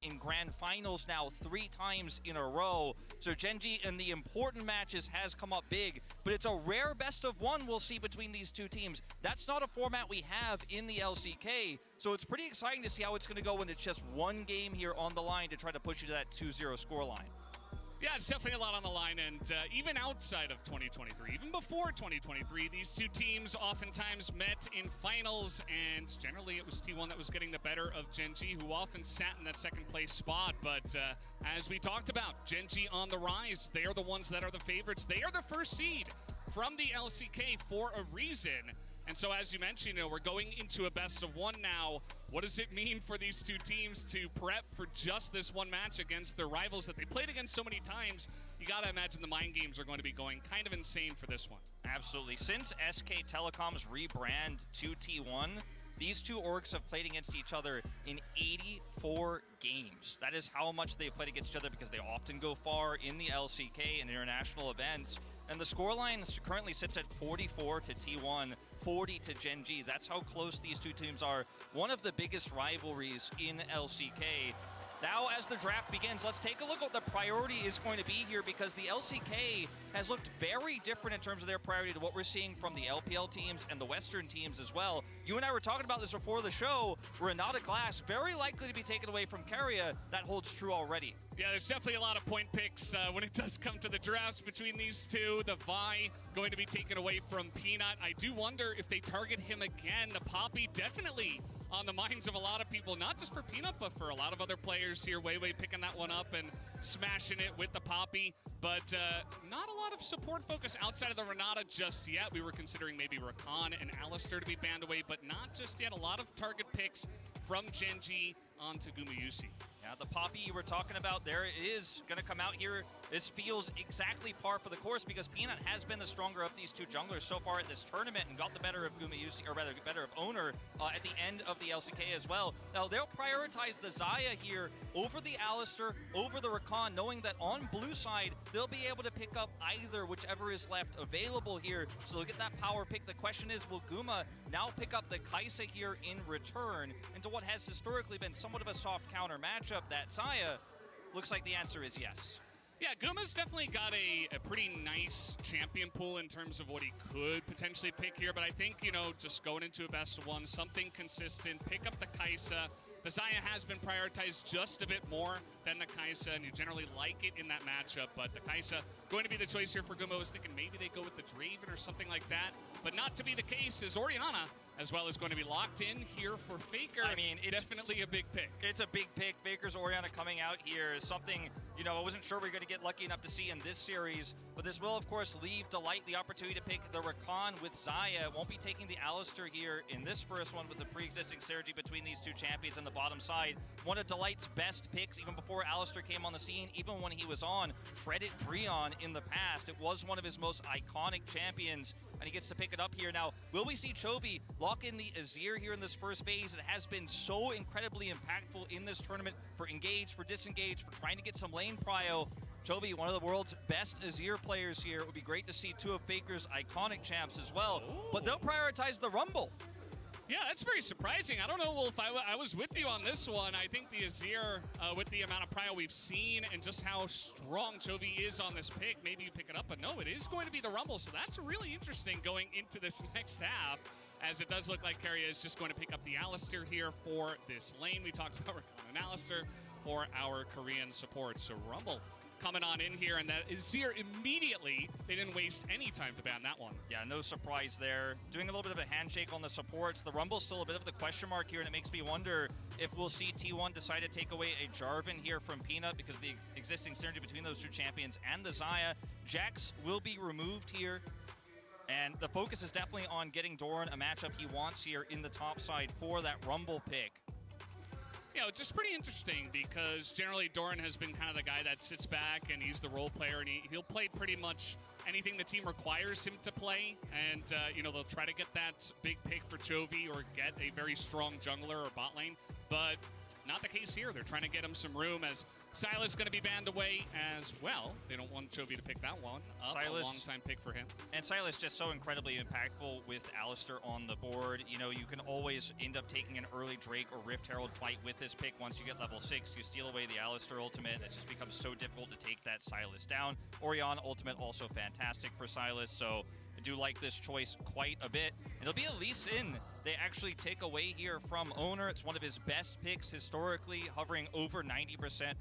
in grand finals now 3 times in a row. So Gen.G in the important matches has come up big, but it's a rare best of 1 we'll see between these two teams. That's not a format we have in the LCK, so it's pretty exciting to see how it's going to go when it's just one game here on the line to try to push you to that 2-0 scoreline. Yeah, it's definitely a lot on the line, and even outside of 2023, even before 2023, these two teams oftentimes met in finals, and generally it was T1 that was getting the better of Gen.G, who often sat in that second place spot. But as we talked about, Gen.G on the rise. They are the ones that are the favorites. They are the first seed from the LCK for a reason. And so, as you mentioned, we're going into a best of 1 now. What does it mean for these two teams to prep for just this one match against their rivals that they played against so many times? You got to imagine the mind games are going to be going kind of insane for this one. Absolutely. Since SK Telecom's rebrand to T1, these two orgs have played against each other in 84 games. That is how much they've played against each other, because they often go far in the LCK and international events. And the scoreline currently sits at 44 to T1, 40 to Gen.G. That's how close these two teams are. One of the biggest rivalries in LCK. Now, as the draft begins, let's take a look at what the priority is going to be here, because the LCK has looked very different in terms of their priority to what we're seeing from the LPL teams and the Western teams as well. You and I were talking about this before the show. Renata Glass very likely to be taken away from Keria. That holds true already. Yeah, there's definitely a lot of point picks when it does come to the drafts between these two. The Vi going to be taken away from Peanut. I do wonder if they target him again. The Poppy definitely on the minds of a lot of people, not just for Peanut, but for a lot of other players here. Weiwei picking that one up and smashing it with the Poppy. But not a lot of support focus outside of the Renata just yet. We were considering maybe Rakan and Alistar to be banned away, but not just yet. A lot of target picks from Gen.G onto Gumayusi. Yeah, the Poppy you were talking about there is going to come out here. This feels exactly par for the course, because Peanut has been the stronger of these two junglers so far at this tournament and got the better of Gumayusi, or rather better of Owner at the end of the LCK as well. Now, they'll prioritize the Xayah here over the Alistar, over the Rakan, knowing that on blue side, they'll be able to pick up either, whichever is left available here. So they'll get that power pick. The question is, will Guma now pick up the Kai'Sa here in return into what has historically been somewhat of a soft counter matchup? That Xayah looks like the answer is yes. Yeah, Guma's definitely got a pretty nice champion pool in terms of what he could potentially pick here, but I think, just going into a best of 1, something consistent, pick up the Kai'Sa. The Xayah has been prioritized just a bit more than the Kai'Sa, and you generally like it in that matchup, but the Kai'Sa going to be the choice here for Guma. I was thinking maybe they go with the Draven or something like that, but not to be the case, is Orianna as well is going to be locked in here for Faker. I mean, it's definitely a big pick. It's a big pick. Faker's Orianna coming out here is something, I wasn't sure we were going to get lucky enough to see in this series, but this will, of course, leave Delight the opportunity to pick the Rakan with Xayah. Won't be taking the Alistar here in this first one with the pre-existing synergy between these two champions on the bottom side. One of Delight's best picks, even before Alistar came on the scene, even when he was on Fredit Brionne in the past. It was one of his most iconic champions, and he gets to pick it up here. Now, will we see Chovy lock in the Azir here in this first phase? It has been so incredibly impactful in this tournament for engage, for disengage, for trying to get some lane prio. Chovy, one of the world's best Azir players here. It would be great to see 2 of Faker's iconic champs as well. Ooh. But they'll prioritize the Rumble. Yeah, that's very surprising. I don't know, Wolf. I was with you on this one. I think the Azir, with the amount of prio we've seen and just how strong Chovy is on this pick, maybe you pick it up. But no, it is going to be the Rumble. So that's really interesting going into this next half, as it does look like Keria is just going to pick up the Alistar here for this lane. We talked about Rakan and Alistar for our Korean support. So Rumble coming on in here, and that Azir immediately, they didn't waste any time to ban that one. Yeah, no surprise there. Doing a little bit of a handshake on the supports. The Rumble's still a bit of the question mark here, and it makes me wonder if we'll see T1 decide to take away a Jarvan here from Peanut, because of the existing synergy between those two champions and the Xayah. Jax will be removed here, and the focus is definitely on getting Doran a matchup he wants here in the top side for that Rumble pick. Yeah, it's just pretty interesting, because generally Doran has been kind of the guy that sits back and he's the role player, and he'll play pretty much anything the team requires him to play. And, they'll try to get that big pick for Chovy or get a very strong jungler or bot lane. But not the case here. They're trying to get him some room, as Silas going to be banned away as well. They don't want Chovy to pick that one up. Silas, a long-time pick for him. And Silas just so incredibly impactful with Alistair on the board. You know, you can always end up taking an early Drake or Rift Herald fight with this pick. Once you get level 6, you steal away the Alistair ultimate. It just becomes so difficult to take that Silas down. Orianna ultimate also fantastic for Silas, so I do like this choice quite a bit. It'll be a Lee Sin they actually take away here from Owner. It's one of his best picks historically, hovering over 90%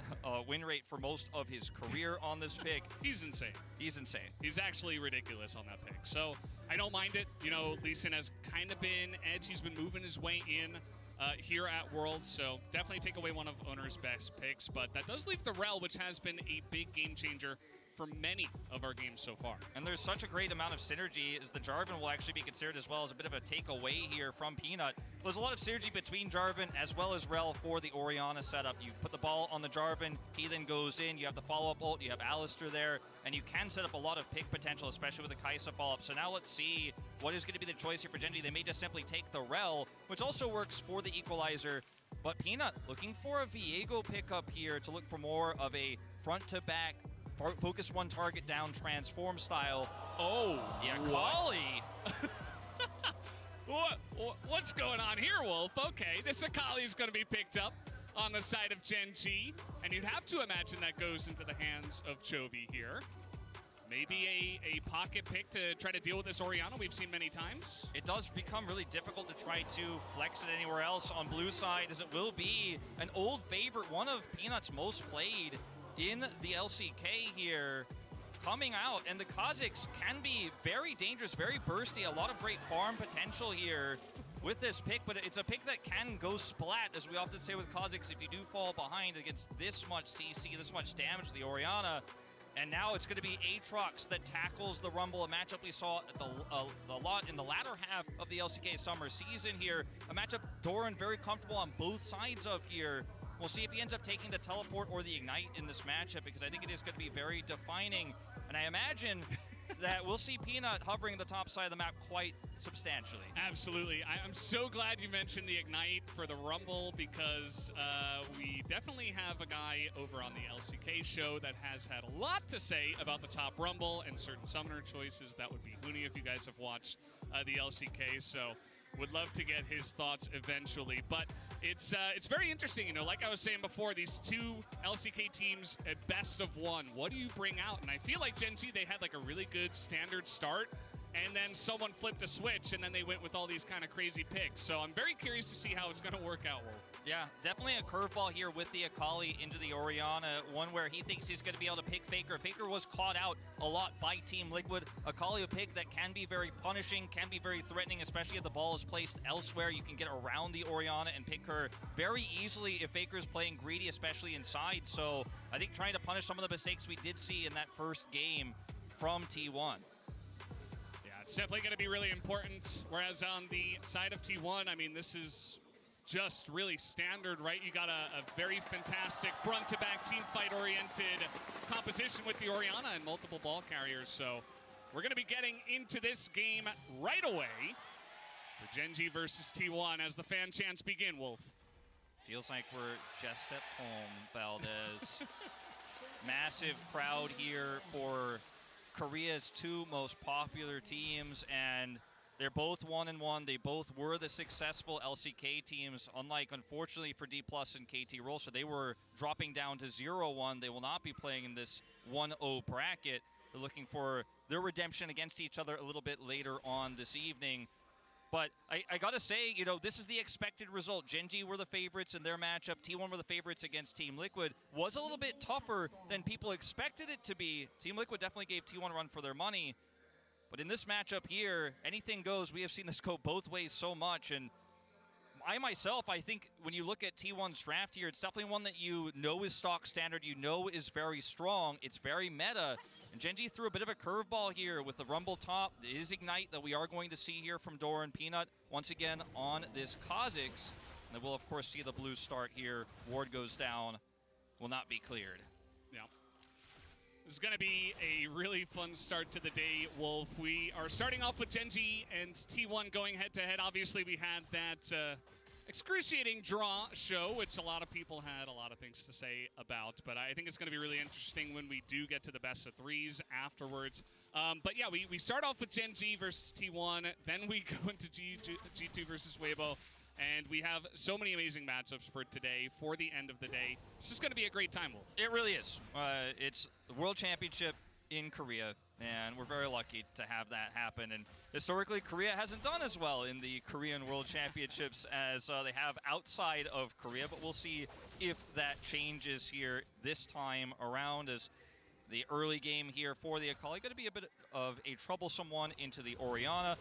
win rate for most of his career on this pick. He's insane. He's insane. He's actually ridiculous on that pick. So I don't mind it. You know, Lee Sin has kind of been edge. He's been moving his way in here at Worlds, so definitely take away one of Owner's best picks. But that does leave the Rel, which has been a big game changer for many of our games so far. And there's such a great amount of synergy, as the Jarvan will actually be considered as well as a bit of a takeaway here from Peanut. There's a lot of synergy between Jarvan as well as Rel for the Orianna setup. You put the ball on the Jarvan, he then goes in, you have the follow-up ult, you have Alistair there, and you can set up a lot of pick potential, especially with the Kai'Sa follow-up. So now let's see what is going to be the choice here for Gen G. They may just simply take the Rel, which also works for the Equalizer. But Peanut looking for a Viego pickup here to look for more of a front-to-back focus one target down transform style. Oh, yeah, Akali. What's going on here, Wolf? Okay, this Akali is going to be picked up on the side of Gen G, and you'd have to imagine that goes into the hands of Chovy here. Maybe a pocket pick to try to deal with this Orianna we've seen many times. It does become really difficult to try to flex it anywhere else on blue side, as it will be an old favorite, one of Peanut's most played in the LCK here, coming out, and the Kha'Zix can be very dangerous, very bursty, a lot of great farm potential here with this pick, but it's a pick that can go splat, as we often say with Kha'Zix, if you do fall behind against this much CC, this much damage to the Orianna. And now it's going to be Aatrox that tackles the Rumble, a matchup we saw a lot in the latter half of the LCK summer season here, a matchup Doran very comfortable on both sides of here. We'll see if he ends up taking the teleport or the ignite in this matchup, because I think it is going to be very defining. And I imagine that we'll see Peanut hovering the top side of the map quite substantially. Absolutely. I'm so glad you mentioned the ignite for the Rumble, because we definitely have a guy over on the LCK show that has had a lot to say about the top Rumble and certain summoner choices. That would be Huni if you guys have watched the LCK. So would love to get his thoughts eventually. But it's very interesting, you know, like I was saying before, these two LCK teams at best of one. What do you bring out? And I feel like Gen G, they had like a really good standard start, and then someone flipped a switch, and then they went with all these kind of crazy picks. So I'm very curious to see how it's going to work out, Wolf. Yeah, definitely a curveball here with the Akali into the Orianna, one where he thinks he's going to be able to pick Faker. Faker was caught out a lot by Team Liquid. Akali, a pick that can be very punishing, can be very threatening, especially if the ball is placed elsewhere. You can get around the Orianna and pick her very easily if Faker's playing greedy, especially inside. So I think trying to punish some of the mistakes we did see in that first game from T1. It's definitely going to be really important. Whereas on the side of T1, I mean, this is just really standard, right? You got a very fantastic front-to-back team fight-oriented composition with the Orianna and multiple ball carriers. So we're going to be getting into this game right away for Gen G versus T1 as the fan chants begin, Wolf. Feels like we're just at home, Valdez. Massive crowd here for Korea's two most popular teams, and they're both 1-1. They both were the successful LCK teams, unlike, unfortunately, for D+ and KT Roll. So they were dropping down to 0-1. They will not be playing in this 1-0 bracket. They're looking for their redemption against each other a little bit later on this evening. But I got to say, you know, this is the expected result. Gen G were the favorites in their matchup. T1 were the favorites against Team Liquid. Was a little bit tougher than people expected it to be. Team Liquid definitely gave T1 a run for their money. But in this matchup here, anything goes. We have seen this go both ways so much. And I myself, I think when you look at T1's draft here, it's definitely one that you know is stock standard, you know is very strong. It's very meta. And Gen G threw a bit of a curveball here with the Rumble top. It is Ignite that we are going to see here from Doran Peanut once again on this Kha'Zix. And we'll, of course, see the blue start here. Ward goes down, will not be cleared. Yeah. This is going to be a really fun start to the day, Wolf. We are starting off with Gen G and T1 going head-to-head. Obviously, we had that excruciating draw show, which a lot of people had a lot of things to say about. But I think it's going to be really interesting when we do get to the best of threes afterwards. But yeah, we start off with Gen G versus T1, then we go into G2 versus Weibo. And we have so many amazing matchups for today, for the end of the day. It's just going to be a great time, Wolf. It really is. It's the World Championship in Korea, and we're very lucky to have that happen. And historically, Korea hasn't done as well in the Korean World Championships as they have outside of Korea, but we'll see if that changes here this time around, as the early game here for the Akali going to be a bit of a troublesome one into the Orianna.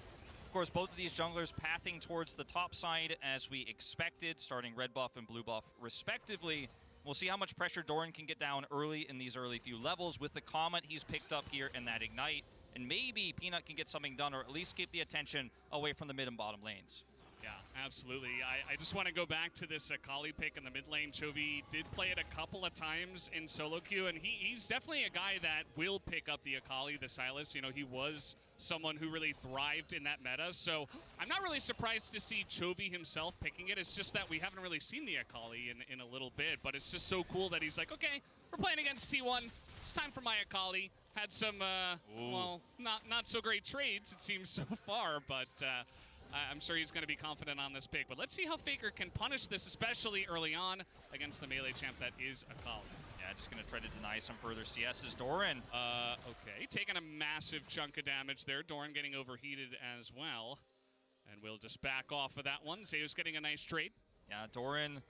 Of course, both of these junglers pathing towards the top side as we expected, starting red buff and blue buff respectively. We'll see how much pressure Doran can get down early in these early few levels with the Comet he's picked up here and that Ignite. And maybe Peanut can get something done, or at least keep the attention away from the mid and bottom lanes. Yeah, absolutely. I just want to go back to this Akali pick in the mid lane. Chovy did play it a couple of times in solo queue, and he's definitely a guy that will pick up the Akali, the Sylas. You know, he was someone who really thrived in that meta, so I'm not really surprised to see Chovy himself picking it. It's just that we haven't really seen the Akali in a little bit, but it's just so cool that he's like, okay, we're playing against T1. It's time for my Akali. Had some, well, not so great trades, it seems so far, but I'm sure he's going to be confident on this pick. But let's see how Faker can punish this, especially early on against the melee champ that is Akali. Yeah, just going to try to deny some further CS's. Doran. Okay, taking a massive chunk of damage there. Doran getting overheated as well. And we'll just back off of that one. Zeus getting a nice trade. Yeah, Doran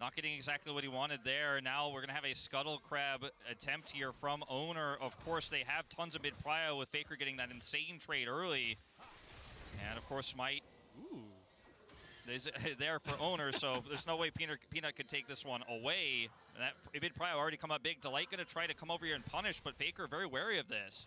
not getting exactly what he wanted there. Now we're going to have a Scuttle Crab attempt here from Owner. Of course, they have tons of mid-prio with Faker getting that insane trade early. And of course, Smite is there for Owner, so there's no way Peanut could take this one away. And that mid-prio already come up big. Delight going to try to come over here and punish, but Faker very wary of this.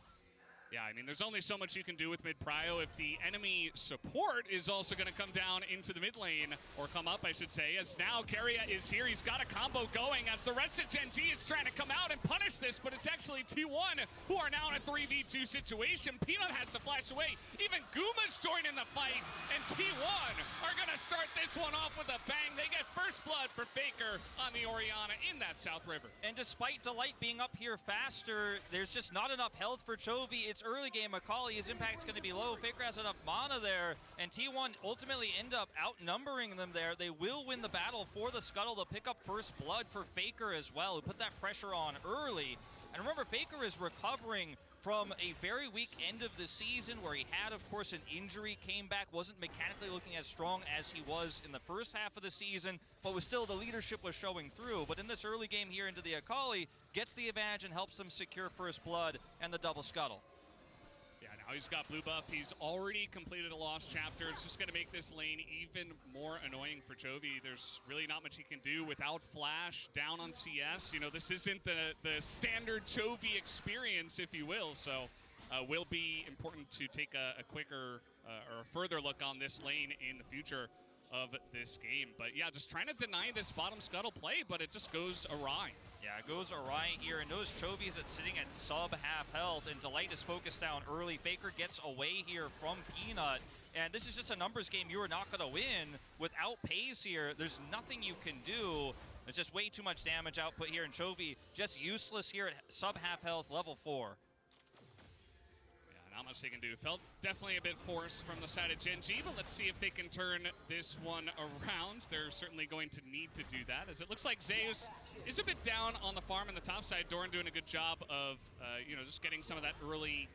Yeah, I mean, there's only so much you can do with mid-prio if the enemy support is also going to come down into the mid lane, or come up, I should say, as now Keria is here. He's got a combo going as the rest of Gen G is trying to come out and punish this, but it's actually T1 who are now in a 3v2 situation. Peanut has to flash away. Even Guma's joining the fight, and T1 are going to start this one off with a bang. They get first blood for Faker on the Orianna in that South River. And despite Delight being up here faster, there's just not enough health for Chovy. It's early game. Akali, his impact's going to be low. Faker has enough mana there, and T1 ultimately end up outnumbering them there. They will win the battle for the Scuttle. They'll pick up first blood for Faker as well, who put that pressure on early. And remember, Faker is recovering from a very weak end of the season where he had, of course, an injury, came back, wasn't mechanically looking as strong as he was in the first half of the season, but was still, the leadership was showing through. But in this early game here into the Akali, gets the advantage and helps them secure first blood and the double Scuttle. Yeah, now he's got blue buff. He's already completed a lost chapter. It's just going to make this lane even more annoying for Chovy. There's really not much he can do without flash down on CS. You know, this isn't the standard Chovy experience, if you will. So will be important to take a quicker or a further look on this lane in the future of this game. But yeah, just trying to deny this bottom Scuttle play, but it just goes awry. Yeah, it goes awry here, and those Chovies that's sitting at sub-half health, and Delight is focused down early. Faker gets away here from Peanut, and this is just a numbers game. You are not going to win without Pace here. There's nothing you can do. There's just way too much damage output here, and Chovy just useless here at sub-half health, level 4. Not much they can do. Felt definitely a bit forced from the side of Gen G, but let's see if they can turn this one around. They're certainly going to need to do that, as it looks like Zeus is a bit down on the farm on the top side. Doran doing a good job of, you know, just getting some of that early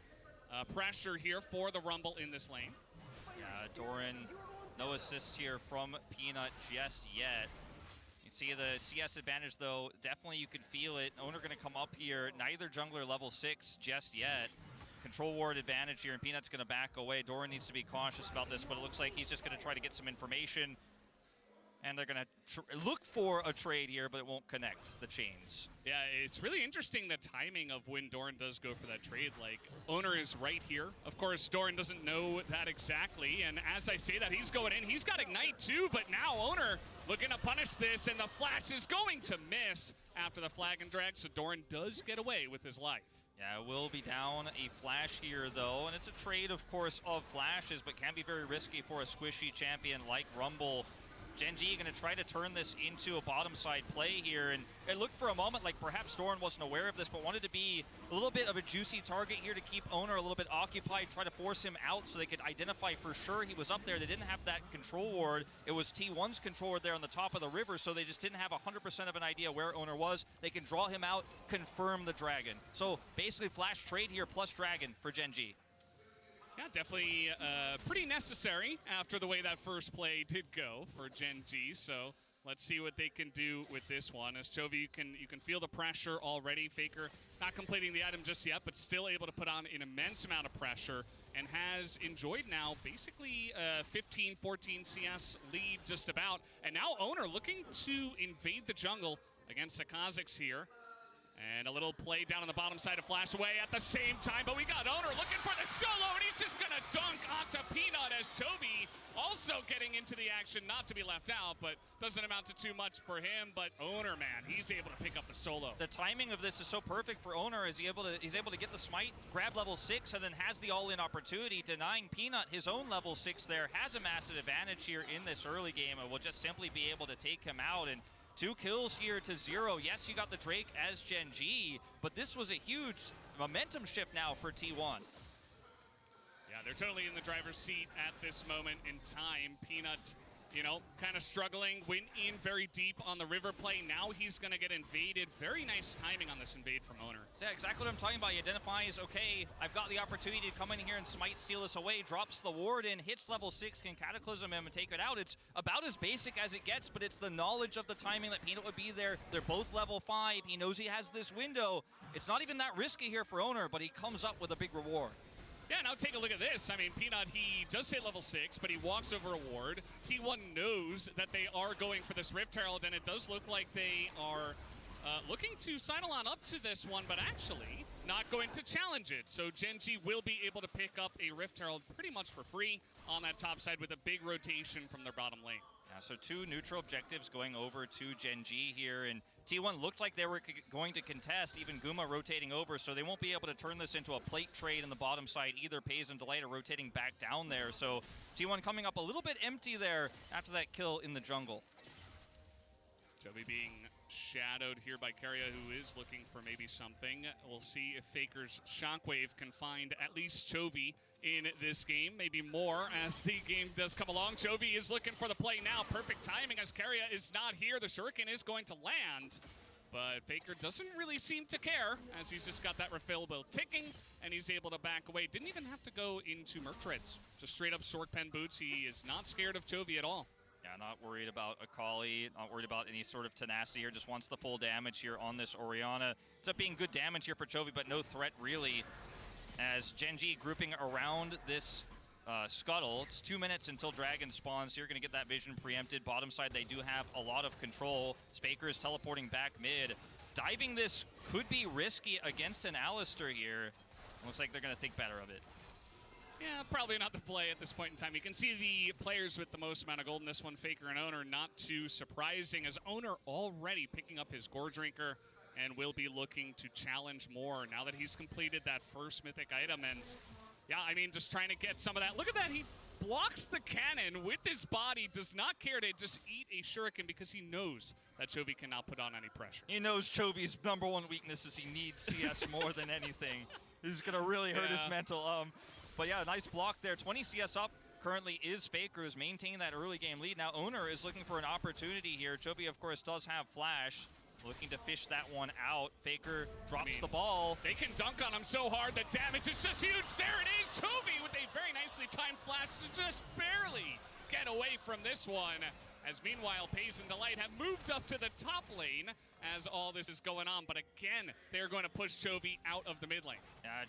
pressure here for the Rumble in this lane. Yeah, Doran, no assists here from Peanut just yet. You can see the CS advantage, though. Definitely you can feel it. Owner going to come up here. Neither jungler level 6 just yet. Control ward advantage here, and Peanut's going to back away. Doran needs to be cautious about this, but it looks like he's just going to try to get some information. And they're going to look for a trade here, but it won't connect the chains. Yeah, it's really interesting the timing of when Doran does go for that trade. Like, Owner is right here. Of course, Doran doesn't know that exactly, and as I say that, he's going in. He's got Ignite too, but now Owner looking to punish this, and the flash is going to miss after the flag and drag, so Doran does get away with his life. Yeah, will be down a flash here, though, and it's a trade, of course, of flashes, but can be very risky for a squishy champion like Rumble. Gen G going to try to turn this into a bottom side play here, and it looked for a moment like perhaps Doran wasn't aware of this, but wanted to be a little bit of a juicy target here to keep Owner a little bit occupied, try to force him out so they could identify for sure he was up there. They didn't have that control ward. It was T1's control ward there on the top of the river, so they just didn't have 100% of an idea where Owner was. They can draw him out, confirm the Dragon. So basically flash trade here plus Dragon for Gen G. Yeah, definitely pretty necessary after the way that first play did go for Gen G. So let's see what they can do with this one. As Chovy, you can feel the pressure already. Faker not completing the item just yet, but still able to put on an immense amount of pressure and has enjoyed now basically 15, 14 CS lead just about. And now Owner looking to invade the jungle against the Kazakhs here. And a little play down on the bottom side to flash away at the same time, but we got Owner looking for the solo, and he's just gonna dunk onto Peanut as Chovy also getting into the action, not to be left out, but doesn't amount to too much for him. But Owner, man, he's able to pick up the solo. The timing of this is so perfect for Owner, as he's able to get the smite, grab level 6, and then has the all-in opportunity, denying Peanut his own level 6 there, has a massive advantage here in this early game, and will just simply be able to take him out. And 2 kills here to 0. Yes, you got the Drake as Gen G, but this was a huge momentum shift now for T1. Yeah, they're totally in the driver's seat at this moment in time. Peanut, you know, kind of struggling, went in very deep on the river play. Now he's going to get invaded. Very nice timing on this invade from Owner. Yeah, exactly what I'm talking about. He identifies, okay, I've got the opportunity to come in here and smite, steal this away, drops the ward in, hits level 6, can cataclysm him and take it out. It's about as basic as it gets, but it's the knowledge of the timing that Peanut would be there. They're both level 5. He knows he has this window. It's not even that risky here for Owner, but he comes up with a big reward. Yeah, now take a look at this. I mean, Peanut, he does hit level 6, but he walks over a ward. T1 knows that they are going for this Rift Herald, and it does look like they are looking to sidle on up to this one, but actually not going to challenge it. So Gen G will be able to pick up a Rift Herald pretty much for free on that top side with a big rotation from their bottom lane. Yeah, so 2 neutral objectives going over to Gen G here, and T1 looked like they were going to contest, even Guma rotating over, so they won't be able to turn this into a plate trade in the bottom side either. Pays and Delight are rotating back down there, so T1 coming up a little bit empty there after that kill in the jungle. Chovy being shadowed here by Keria, who is looking for maybe something. We'll see if Faker's Shockwave can find at least Chovy in this game, maybe more as the game does come along. Chovy is looking for the play now. Perfect timing as Keria is not here. The Sirrxiny is going to land, but Faker doesn't really seem to care as he's just got that refillable ticking and he's able to back away. Didn't even have to go into Merc Treads. Just straight up Sork Pen boots. He is not scared of Chovy at all. Yeah, not worried about Akali, not worried about any sort of tenacity here, just wants the full damage here on this Orianna. It's up being good damage here for Chovy, but no threat really, as Gen G grouping around this Scuttle. It's 2 minutes until Dragon spawns, so you're going to get that vision preempted. Bottom side, they do have a lot of control. Faker is teleporting back mid. Diving this could be risky against an Alistar here. Looks like they're going to think better of it. Yeah, probably not the play at this point in time. You can see the players with the most amount of gold in this one, Faker and Owner, not too surprising, as Owner already picking up his Gore Drinker and will be looking to challenge more now that he's completed that first mythic item. And yeah, I mean, just trying to get some of that. Look at that, he blocks the cannon with his body, does not care to just eat a shuriken because he knows that Chovy cannot put on any pressure. He knows Chovy's #1 weakness is he needs CS more than anything. This is going to really hurt his mental. But yeah, nice block there. 20 CS up currently is Faker, who's maintaining that early game lead. Now Owner is looking for an opportunity here. Chovy, of course, does have Flash. Looking to fish that one out. Faker drops the ball. They can dunk on him so hard, the damage is just huge. There it is, Chovy with a very nicely timed Flash to just barely get away from this one. As meanwhile, Pays and Delight have moved up to the top lane as all this is going on. But again, they're going to push Chovy out of the mid lane.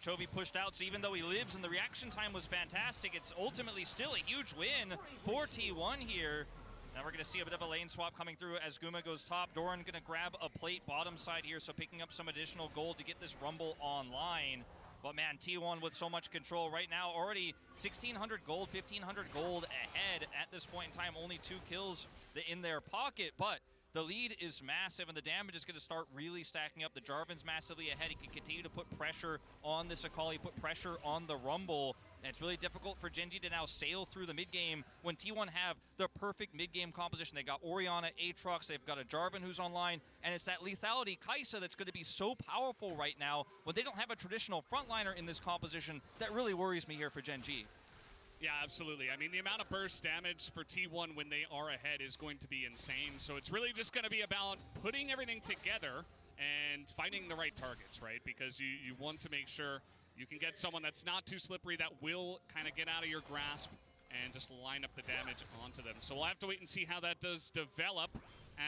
Chovy pushed out, so even though he lives and the reaction time was fantastic, it's ultimately still a huge win for T1 here. Now we're going to see a bit of a lane swap coming through as Guma goes top. Doran going to grab a plate bottom side here, so picking up some additional gold to get this Rumble online. But man, T1 with so much control right now, already 1,600 gold, 1,500 gold ahead at this point in time. Only 2 kills in their pocket, but the lead is massive and the damage is going to start really stacking up. The Jarvan's massively ahead. He can continue to put pressure on this Akali, put pressure on the Rumble. And it's really difficult for Gen.G to now sail through the mid-game when T1 have the perfect mid-game composition. They got Orianna, Aatrox, they've got a Jarvan who's online, and it's that lethality Kai'Sa that's going to be so powerful right now when they don't have a traditional frontliner in this composition that really worries me here for Gen.G. Yeah, absolutely. I mean, the amount of burst damage for T1 when they are ahead is going to be insane. So it's really just going to be about putting everything together and finding the right targets, right? Because you want to make sure you can get someone that's not too slippery that will kind of get out of your grasp and just line up the damage onto them. So we'll have to wait and see how that does develop,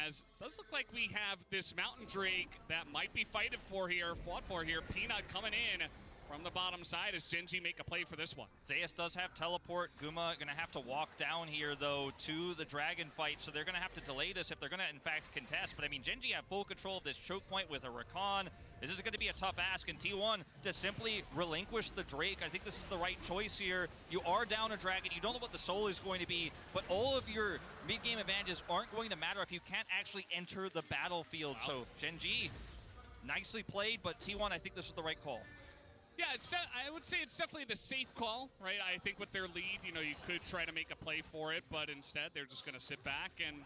as it does look like we have this Mountain Drake that might be fought for here. Peanut coming in from the bottom side as Gen.G make a play for this one. Zeus does have teleport. Guma going to have to walk down here, though, to the dragon fight, so they're going to have to delay this if they're going to, in fact, contest. But, I mean, Gen.G have full control of this choke point with a Rakan. This is going to be a tough ask, and T1 to simply relinquish the Drake. I think this is the right choice here. You are down a dragon. You don't know what the soul is going to be, but all of your mid-game advantages aren't going to matter if you can't actually enter the battlefield. Wow. So, Gen.G, nicely played, but T1, I think this is the right call. Yeah, I would say it's definitely the safe call, right? I think with their lead, you could try to make a play for it, but instead they're just going to sit back and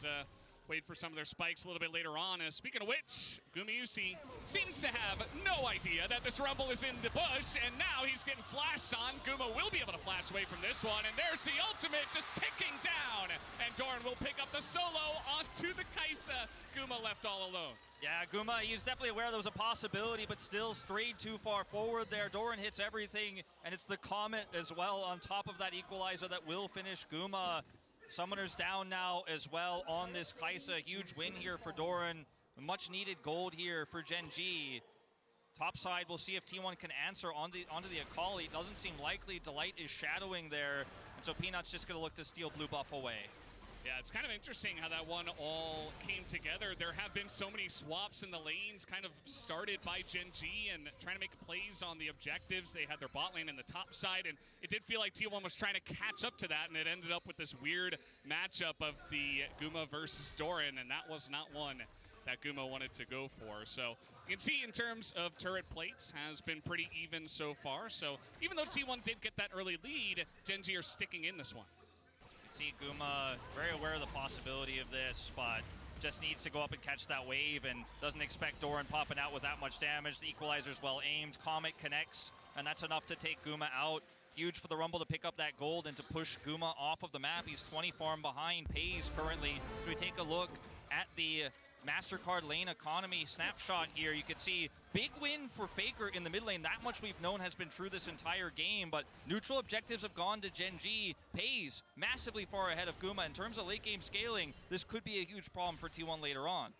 wait for some of their spikes a little bit later on. Speaking of which, Gumayusi seems to have no idea that this Rumble is in the bush, and now he's getting flashed on. Guma will be able to flash away from this one, and there's the ultimate just ticking down, and Doran will pick up the solo onto the Kai'Sa. Guma left all alone. Yeah, Guma, he was definitely aware there was a possibility, but still strayed too far forward there. Doran hits everything, and it's the Comet as well on top of that equalizer that will finish Guma. Summoner's down now as well on this Kai'Sa. Huge win here for Doran. Much needed gold here for Gen.G. Top side, we'll see if T1 can answer onto the Akali. Doesn't seem likely. Delight is shadowing there, and so Peanut's just going to look to steal blue buff away. Yeah, it's kind of interesting how that one all came together. There have been so many swaps in the lanes, kind of started by Gen.G and trying to make plays on the objectives. They had their bot lane in the top side, and it did feel like T1 was trying to catch up to that, and it ended up with this weird matchup of the Guma versus Doran, and that was not one that Guma wanted to go for. So you can see in terms of turret plates has been pretty even so far. So even though T1 did get that early lead, Gen.G are sticking in this one. See Guma very aware of the possibility of this, but just needs to go up and catch that wave and doesn't expect Doran popping out with that much damage. The equalizer's well aimed. Comet connects, and that's enough to take Guma out. Huge for the Rumble to pick up that gold and to push Guma off of the map. He's 20 farm behind Pays currently. So we take a look at the MasterCard lane economy snapshot here. You can see big win for Faker in the mid lane. That much we've known has been true this entire game, but neutral objectives have gone to Gen.G. Pays massively far ahead of Guma. In terms of late game scaling, this could be a huge problem for T1 later on.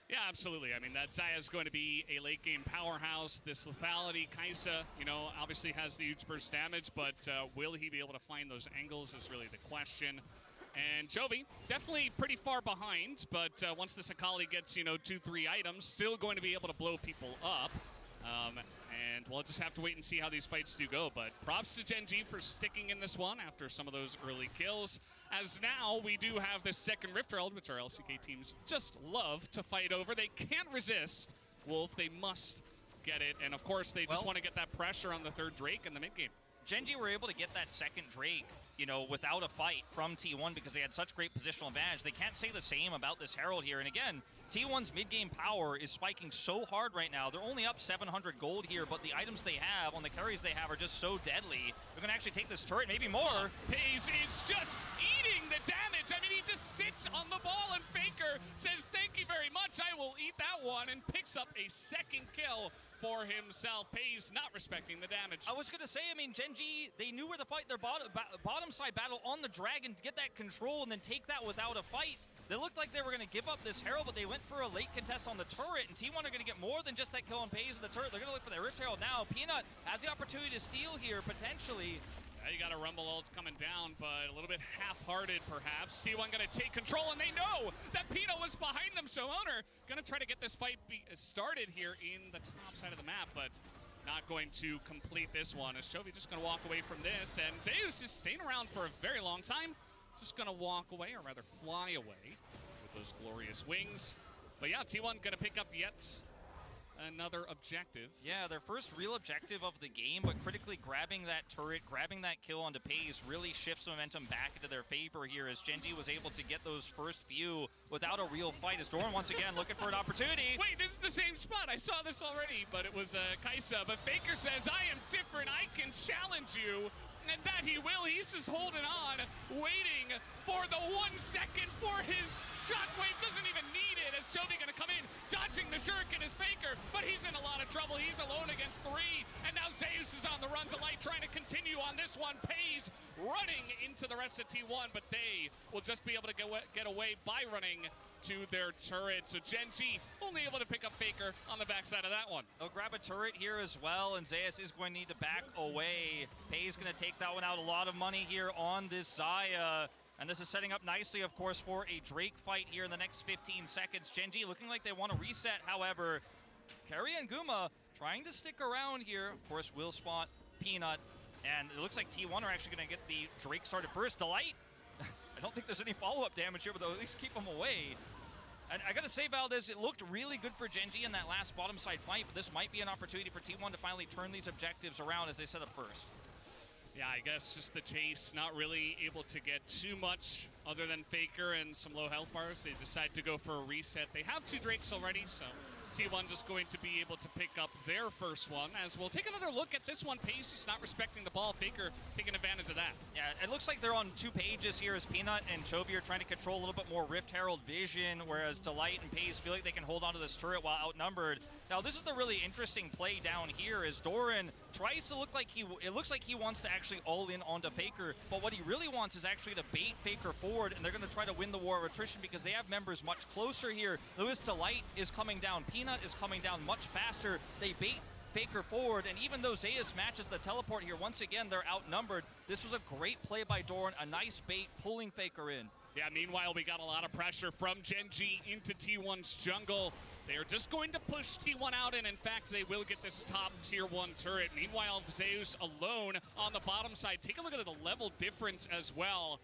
Yeah, absolutely. I mean, that Xayah is going to be a late game powerhouse. This lethality, Kai'Sa, obviously has the huge burst damage, but will he be able to find those angles is really the question. And Chovy, definitely pretty far behind, but once this Akali gets, 2-3 items, still going to be able to blow people up. And we'll just have to wait and see how these fights do go. But props to Gen.G for sticking in this one after some of those early kills. As now we do have this second Rift Herald, which our LCK teams just love to fight over. They can't resist Wolf. They must get it. And of course, they just want to get that pressure on the third Drake in the mid game. Gen.G were able to get that second Drake, without a fight from T1 because they had such great positional advantage. They can't say the same about this Herald here. And again, T1's mid-game power is spiking so hard right now. They're only up 700 gold here, but the items they have on the carries they have are just so deadly. They're going to actually take this turret, maybe more. Pays is just eating the damage. I mean, he just sits on the ball, and Faker says, "Thank you very much, I will eat that one," and picks up a second kill for himself. Pays not respecting the damage. I was going to say, Gen.G, they knew where to fight their bottom side battle on the dragon to get that control and then take that without a fight. They looked like they were going to give up this Herald, but they went for a late contest on the turret, and T1 are going to get more than just that kill on Pays in the turret. They're going to look for their Rift Herald now. Peanut has the opportunity to steal here, potentially. Yeah, you got a Rumble ult coming down, but a little bit half-hearted, perhaps. T1 going to take control, and they know that Peanut was behind them, so Owner going to try to get this fight started here in the top side of the map, but not going to complete this one, as Chovy just going to walk away from this, and Zeus is staying around for a very long time. Just going to walk away, or rather fly away, with those glorious wings. But yeah, T1 going to pick up yet another objective. Yeah, their first real objective of the game, but critically grabbing that turret, grabbing that kill onto Paze really shifts momentum back into their favor here as Gen G was able to get those first few without a real fight as Doran once again looking for an opportunity. Wait, this is the same spot. I saw this already, but it was Kaisa. But Faker says, I am different. I can challenge you. And that he will. He's just holding on, waiting for the 1 second for his shockwave. Doesn't even need it as Chovy gonna come in, dodging the Sirrxiny is Faker, but he's in a lot of trouble. He's alone against 3, and now Zeus is on the run to light, trying to continue on this one. Paze running into the rest of T1, but they will just be able to get away by running to their turret. So Gen G only able to pick up Faker on the backside of that one. They'll grab a turret here as well, and Zeus is going to need to back away. Paze going to take that one out. A lot of money here on this Xayah. And this is setting up nicely, of course, for a Drake fight here in the next 15 seconds. Gen G looking like they want to reset, however. Carry and Guma trying to stick around here. Of course, will spot Peanut. And it looks like T1 are actually going to get the Drake started first. Delight. I don't think there's any follow-up damage here, but they'll at least keep them away. And I gotta say, Valdez, it looked really good for Gen G in that last bottom side fight, but this might be an opportunity for T1 to finally turn these objectives around as they set up first. Yeah, I guess just the chase, not really able to get too much other than Faker and some low health bars. They decide to go for a reset. They have 2 Drakes already, so T1 just going to be able to pick up their first one, as we'll take another look at this one. Pace just not respecting the ball. Faker taking advantage of that. Yeah, it looks like they're on 2 pages here as Peanut and Chovy are trying to control a little bit more Rift Herald vision, whereas Delight and Pace feel like they can hold on to this turret while outnumbered. Now, this is the really interesting play down here as Doran tries to look like it looks like he wants to actually all in onto Faker, but what he really wants is actually to bait Faker forward, and they're going to try to win the war of attrition because they have members much closer here. Lewis Delight is coming down. Peanut is coming down much faster. They bait Faker forward, and even though Zeus matches the teleport here, once again, they're outnumbered. This was a great play by Doran, a nice bait, pulling Faker in. Yeah, meanwhile, we got a lot of pressure from Gen G into T1's jungle. They are just going to push T1 out, and in fact, they will get this top tier 1 turret. Meanwhile, Zeus alone on the bottom side. Take a look at the level difference as well.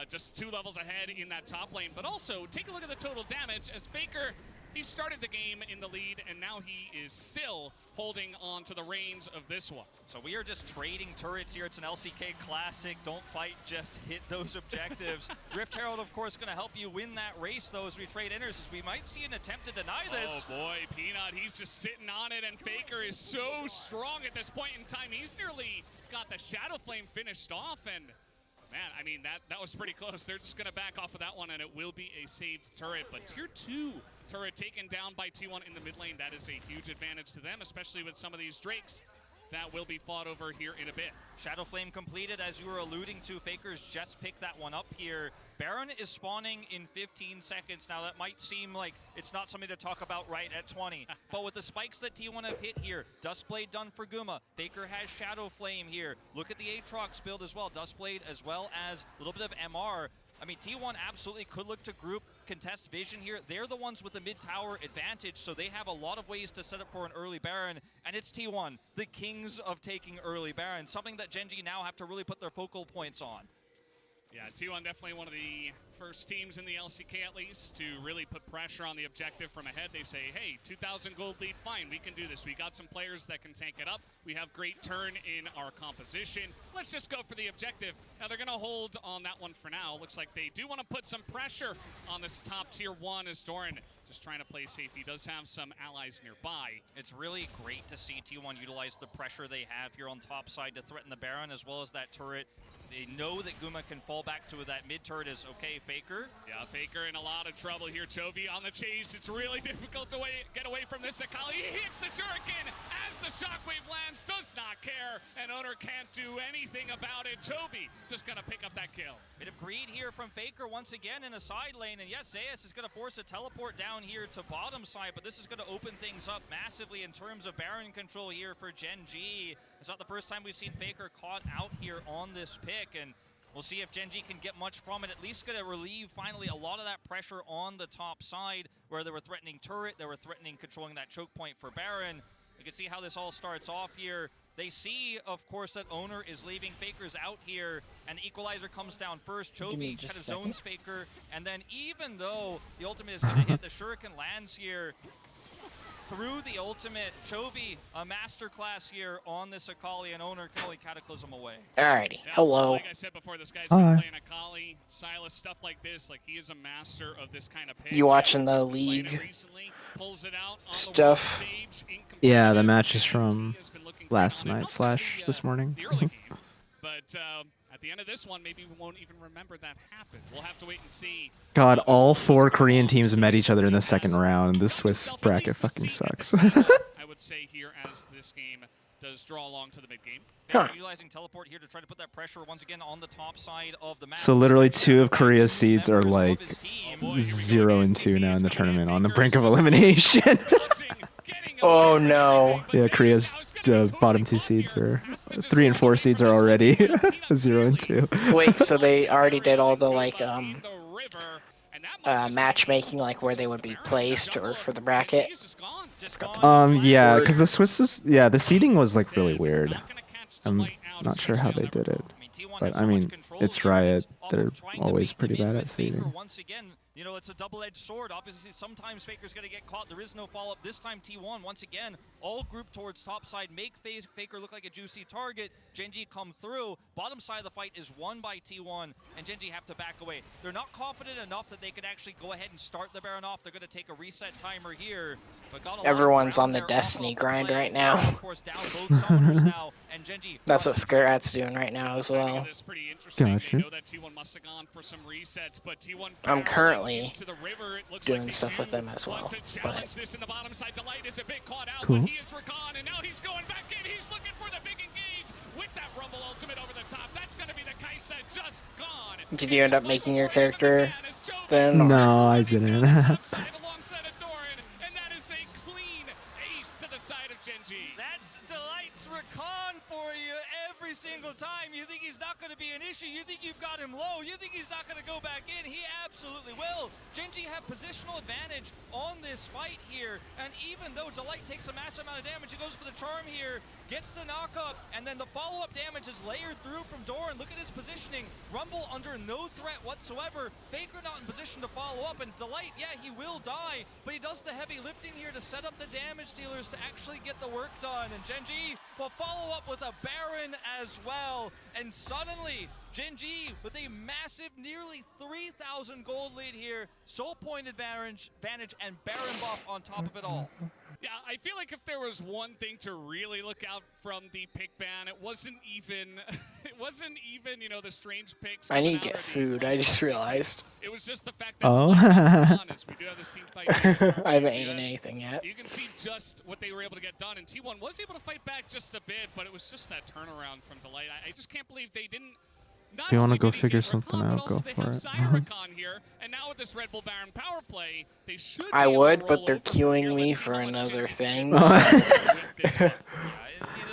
Just 2 levels ahead in that top lane, but also take a look at the total damage as Faker, he started the game in the lead, and now he is still holding on to the reins of this one. So we are just trading turrets here. It's an LCK classic. Don't fight, just hit those objectives. Rift Herald, of course, going to help you win that race, though, as we trade inners, as we might see an attempt to deny this. Oh, boy, Peanut, he's just sitting on it, and Faker is so strong at this point in time. He's nearly got the Shadow Flame finished off, and man, I mean, that was pretty close. They're just going to back off of that one, and it will be a saved turret. But tier 2 turret taken down by T1 in the mid lane. That is a huge advantage to them, especially with some of these Drakes that will be fought over here in a bit. Shadow Flame completed, as you were alluding to. Faker's just picked that one up here. Baron is spawning in 15 seconds. Now, that might seem like it's not something to talk about right at 20. But with the spikes that T1 have hit here, Duskblade done for Guma. Faker has Shadow Flame here. Look at the Aatrox build as well. Duskblade as well as a little bit of MR. I mean, T1 absolutely could look to group contest vision here. They're the ones with the mid-tower advantage, so they have a lot of ways to set up for an early Baron, and it's T1, the kings of taking early Baron, something that Gen G now have to really put their focal points on. Yeah, T1 definitely one of the first teams in the LCK at least to really put pressure on the objective from ahead. They say, hey, 2,000 gold lead, fine, we can do this. We got some players that can tank it up. We have great turn in our composition. Let's just go for the objective. Now they're gonna hold on that one for now. Looks like they do want to put some pressure on this top tier 1 as Doran just trying to play safe. He does have some allies nearby. It's really great to see T1 utilize the pressure they have here on top side to threaten the Baron as well as that turret. They know that Guma can fall back to that mid turret is okay. Faker. Yeah, Faker in a lot of trouble here. Chovy on the chase. It's really difficult to get away from this. Akali, he hits the Shuriken as the shockwave lands. Does not care. And Owner can't do anything about it. Chovy just going to pick up that kill. Bit of greed here from Faker once again in the side lane. And yes, Zeus is going to force a teleport down here to bottom side, but this is going to open things up massively in terms of Baron control here for Gen G. It's not the first time we've seen Faker caught out here on this pick, and we'll see if Gen G can get much from it. At least going to relieve finally a lot of that pressure on the top side where they were threatening turret, they were threatening controlling that choke point for Baron. You can see how this all starts off here. They see, of course, that Owner is leaving. Faker's out here, and the Equalizer comes down first. Chovy kind of zones Faker, and then even though the ultimate is going to hit, the Shuriken lands here. through the ultimate. Chovy, a masterclass here on this Akali, and owner can only cataclysm away. Alrighty, Yeah, hello. like I said before, this guy's been playing Akali, Silas, stuff like this. Like, he is a master of this kind of pick. You watching the He's played it league recently, pulls it out on stuff? the world stage in Yeah, the competitive, match is and from he has been looking last great on it. night Outside / this morning. the early game. But at the end of this one, maybe we won't even remember that happened. We'll have to wait and see. God, all 4 Korean teams met each other in the second round. This Swiss bracket fucking sucks. I would say here as this game does draw along to the mid game. Huh. Utilizing teleport here to try to put that pressure once again on the top side of the map. So literally 2 of Korea's seeds are like 0 and 2 now in the tournament, on the brink of elimination. Oh no. Yeah, Korea's bottom 2 seeds are 3 and 4 seeds are already 0 and 2. Wait, so they already did all the like matchmaking, like where they would be placed or for the bracket? Yeah, because the Swiss, the seeding was like really weird. I'm not sure how they did it, but I mean, it's Riot. They're always pretty bad at seeding. Once again, you know, it's a double-edged sword. Obviously, sometimes Faker's going to get caught. There is no follow-up. This time, T1, once again, all grouped towards top side. Make Faker look like a juicy target. Genji come through. Bottom side of the fight is won by T1, and Genji have to back away. They're not confident enough that they could actually go ahead and start the Baron off. They're going to take a reset timer here. Everyone's on the Destiny grind right now. That's what Sirrxiny's doing right now as well. Gotcha. I'm currently doing stuff with them as well. But Cool. did you end up making your character then? Or? No, I didn't. That's Delight's Recon for you every single time. You think he's not going to be an issue. You think you've got him low. You think he's not going to go back in. He absolutely will. Genji have positional advantage on this fight here. And even though Delight takes a massive amount of damage, he goes for the charm here, gets the knockup, and then the follow-up damage is layered through from Doran. Look at his positioning. Rumble under no threat whatsoever. Faker not in position to follow up. And Delight, yeah, he will die, but he does the heavy lifting here to set up the damage dealers to actually get the work done. And Genji will follow up with a Baron as well. And suddenly, Genji with a massive, nearly 3,000 gold lead here. Soul point advantage and Baron buff on top of it all. Yeah, I feel like if there was one thing to really look out from the pick ban, it wasn't even, you know, the strange picks. I need to get food, I just realized. It was just the fact that we do have this team fight. I haven't eaten anything yet. You can see just what they were able to get done, and T1 was able to fight back just a bit, but it was just that turnaround from Delight. I just can't believe they didn't. If you want to go figure something out, go for it. Here, and now with this Red Bull Baron power play, they should I would, but they're queuing me for another thing. There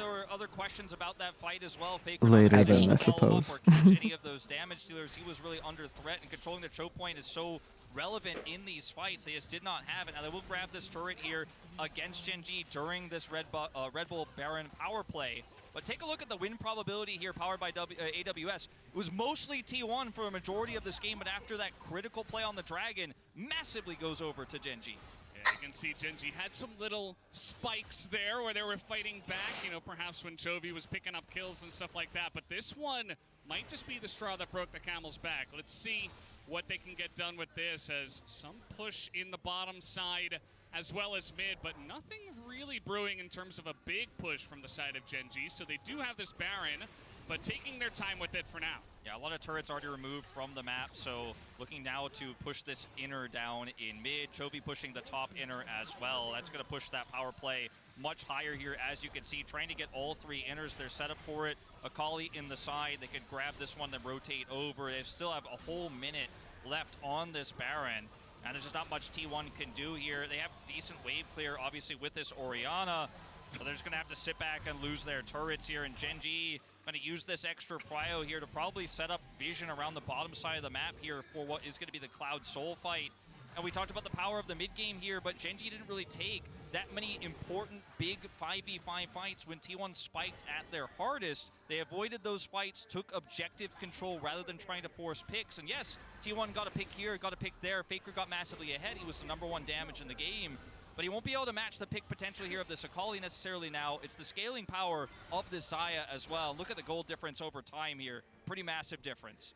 were other questions about that fight as well. Faker Later then, I suppose. Any of those damage dealers, he was really under threat, and controlling the choke point is so relevant in these fights. They just did not have it. Now they will grab this turret here against Genji during this Red Bull Baron power play. But take a look at the win probability here, powered by AWS. It was mostly T1 for a majority of this game, but after that critical play on the Dragon, massively goes over to Genji. Yeah, you can see Genji had some little spikes there where they were fighting back, you know, perhaps when Chovy was picking up kills and stuff like that. But this one might just be the straw that broke the camel's back. Let's see what they can get done with this, as some push in the bottom side as well as mid, but nothing really brewing in terms of a big push from the side of Genji. So they do have this Baron, but taking their time with it for now. Yeah, a lot of turrets already removed from the map, so looking now to push this inner down in mid. Chovy pushing the top inner as well. That's going to push that power play much higher here, as you can see, trying to get all 3 inners. They're set up for it. Akali in the side. They could grab this one, then rotate over. They still have a whole minute left on this Baron. And there's just not much T1 can do here. They have decent wave clear, obviously, with this Orianna. So they're just going to have to sit back and lose their turrets here. And Genji going to use this extra prio here to probably set up vision around the bottom side of the map here for what is going to be the Cloud Soul fight. And we talked about the power of the mid game here, but Genji didn't really take that many important big 5v5 fights when T1 spiked at their hardest. They avoided those fights, took objective control rather than trying to force picks. And yes, T1 got a pick here, got a pick there. Faker got massively ahead. He was the #1 damage in the game. but he won't be able to match the pick potential here of the Sirrxiny necessarily now. It's the scaling power of this Xayah as well. Look at the gold difference over time here. Pretty massive difference.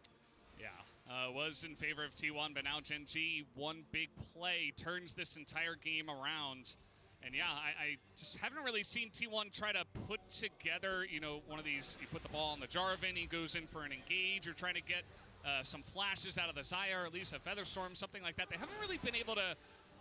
Yeah. Was in favor of T1, but now Gen G, one big play, turns this entire game around. And yeah, I just haven't really seen T1 try to put together, you know, one of these, you put the ball on the Jarvan, he goes in for an engage, or trying to get some flashes out of the Xayah, or at least a Featherstorm, something like that. They haven't really been able to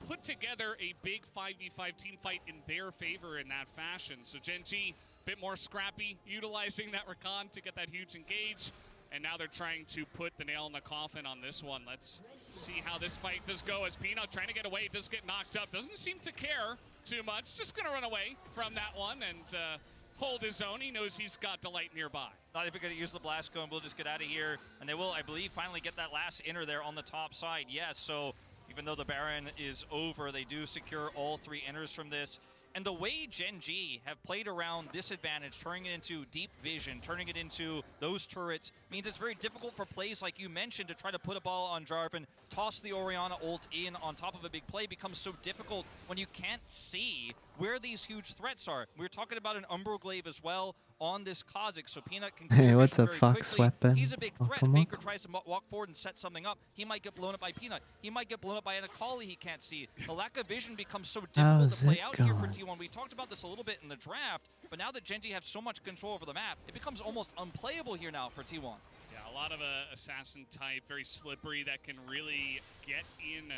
put together a big 5v5 team fight in their favor in that fashion. So Gen G, a bit more scrappy, utilizing that Rakan to get that huge engage. And now they're trying to put the nail in the coffin on this one. Let's see how this fight does go, as Peanut trying to get away, does get knocked up. Doesn't seem to care too much. Just going to run away from that one and hold his own. He knows he's got Delight nearby. Not even going to use the blast cone. We'll just get out of here. And they will, I believe, finally get that last inner there on the top side. Yes, so even though the Baron is over, they do secure all 3 inners from this. And the way Gen G have played around this advantage, turning it into deep vision, turning it into those turrets, means it's very difficult for plays like you mentioned to try to put a ball on Jarvan, toss the Orianna ult in on top of a big play. Becomes so difficult when you can't see where these huge threats are. We were talking about an Umbroglaive as well on this Kha'Zix, so Peanut can Hey, what's up, very Fox quickly. Weapon? He's a big threat. If Faker tries to walk forward and set something up, he might get blown up by Peanut. He might get blown up by an Akali he can't see. The lack of vision becomes so difficult to play out here for T1. We talked about this a little bit in the draft, but now that Gen G have so much control over the map, it becomes almost unplayable here now for T1. Yeah, a lot of assassin type, very slippery, that can really get in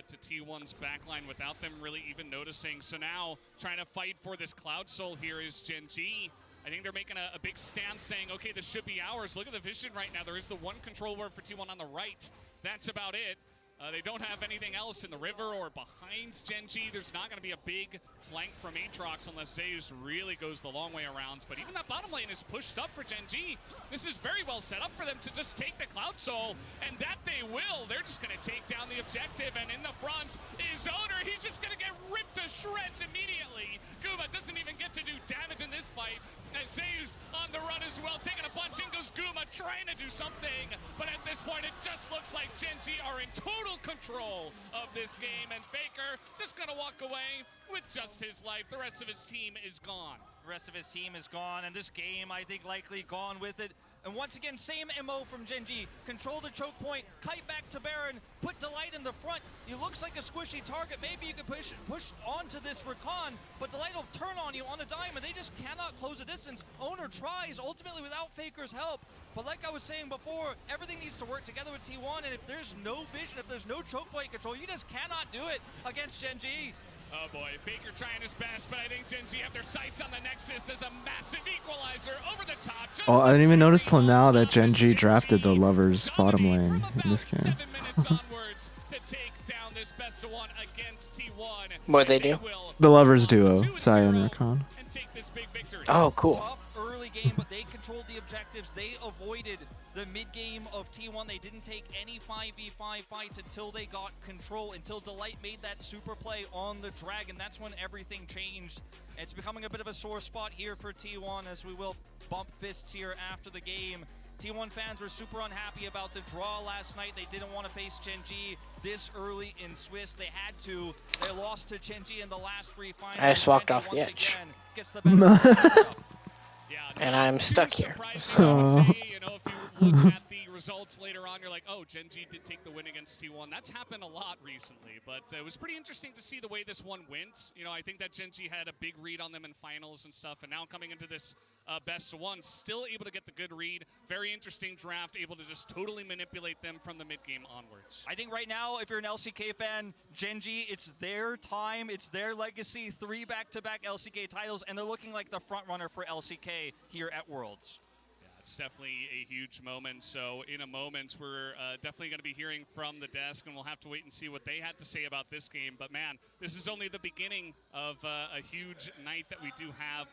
to T1's backline without them really even noticing. So now, trying to fight for this Cloud Soul here is Gen G. I think they're making a big stance saying, okay, this should be ours. Look at the vision right now. There is the one control word for T1 on the right. That's about it. They don't have anything else in the river or behind Gen G. There's not going to be a big flank from Aatrox unless Zeus really goes the long way around. But even that bottom lane is pushed up for Gen G. This is very well set up for them to just take the Cloud Soul, and that they will. They're just going to take down the objective, and in the front is Owner. He's just going to get ripped to shreds immediately. Guma doesn't even get to do damage in this fight, as Zeus on the run as well, taking a punch. In goes Guma, trying to do something, but at this point it just looks like Gen G are in total control of this game, and Faker just gonna walk away with just his life. The rest of his team is gone. The rest of his team is gone, and this game, I think, likely gone with it. And once again, same MO from Gen G. Control the choke point, kite back to Baron, put Delight in the front. He looks like a squishy target. Maybe you can push onto this Rakan, but Delight will turn on you on a dime, and they just cannot close the distance. Owner tries, ultimately without Faker's help. But like I was saying before, everything needs to work together with T1, and if there's no vision, if there's no choke point control, you just cannot do it against Gen G. Oh boy, Faker trying his best, but I think Gen Z have their sights on the Nexus as a massive equalizer over the top. Oh, I didn't even notice till now that Gen G drafted the Lovers bottom lane in this game. 7 minutes onwards to take down this best of one against T1. What they do? The Lovers duo, Xayah and Rakan. And take this big victory. Oh, cool. Tough early game, but they controlled the objectives. They avoided the mid-game of T1. They didn't take any 5v5 fights until they got control, until Delight made that super play on the Dragon. That's when everything changed. It's becoming a bit of a sore spot here for T1, as we will bump fists here after the game. T1 fans were super unhappy about the draw last night. They didn't want to face Gen G this early in Swiss. They had to. They lost to Gen G in the last 3 finals. I just walked off the edge. And I'm stuck here. So, you know, if you look at the results later on, you're like, oh, Gen G did take the win against T1. That's happened a lot recently, but it was pretty interesting to see the way this one went. You know, I think that Gen G had a big read on them in finals and stuff, and now coming into this best of one, still able to get the good read. Very interesting draft, able to just totally manipulate them from the mid-game onwards. I think right now, if you're an LCK fan, Gen G, it's their time, it's their legacy. 3 back-to-back LCK titles, and they're looking like the front runner for LCK here at Worlds. Yeah, it's definitely a huge moment. So in a moment, we're definitely going to be hearing from the desk, and we'll have to wait and see what they had to say about this game. But man, this is only the beginning of a huge night that we do have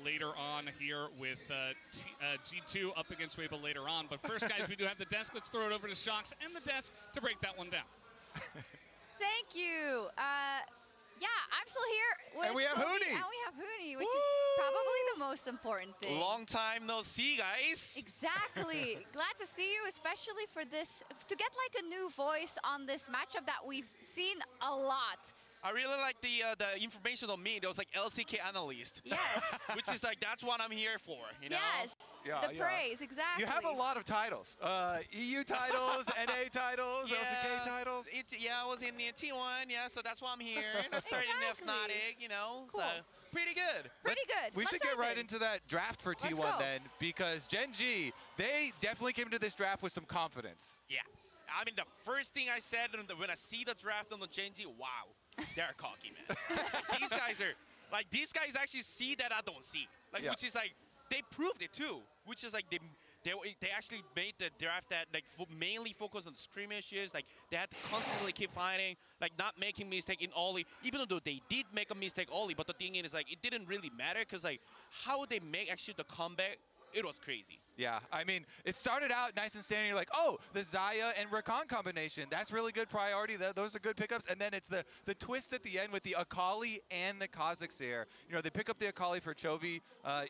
later on here with G2 up against Weibo later on. But first, guys, we do have the desk. Let's throw it over to Shox and the desk to break that one down. Thank you. Yeah, I'm still here. And we have Huni. And we have Huni, which is probably the most important thing. Long time no see, guys. Exactly. Glad to see you, especially for this, to get like a new voice on this matchup that we've seen a lot I really like the information on me. There was like LCK analyst. Yes. Which is like, that's what I'm here for, you know? Yes. Yeah, the yeah. praise, exactly. You have a lot of titles. EU titles, NA titles, LCK titles. I was in the T1, yeah, so that's why I'm here. And I started Exactly. in Fnatic, you know, Cool. so pretty good. Pretty good. We Let's should get dive right in. into that draft for Let's T1 go. then, because Gen G, they definitely came into this draft with some confidence. Yeah. I mean, the first thing I said when I see the draft on the Gen G, wow, they're cocky, man. These guys actually see that I don't see. Like, Yeah. which is like, they proved it too. Which is like, they actually made the draft that like mainly focused on skirmishes. Like, they had to constantly keep fighting, like not making mistake in Oli. Even though they did make a mistake Oli, but the thing is like, it didn't really matter because like, how they make actually the comeback, it was crazy. Yeah, I mean, it started out nice and standing. You're like, oh, the Xayah and Rakan combination. That's really good priority. Those are good pickups. And then it's the twist at the end with the Akali and the Kha'Zix. You know, they pick up the Akali for Chovy,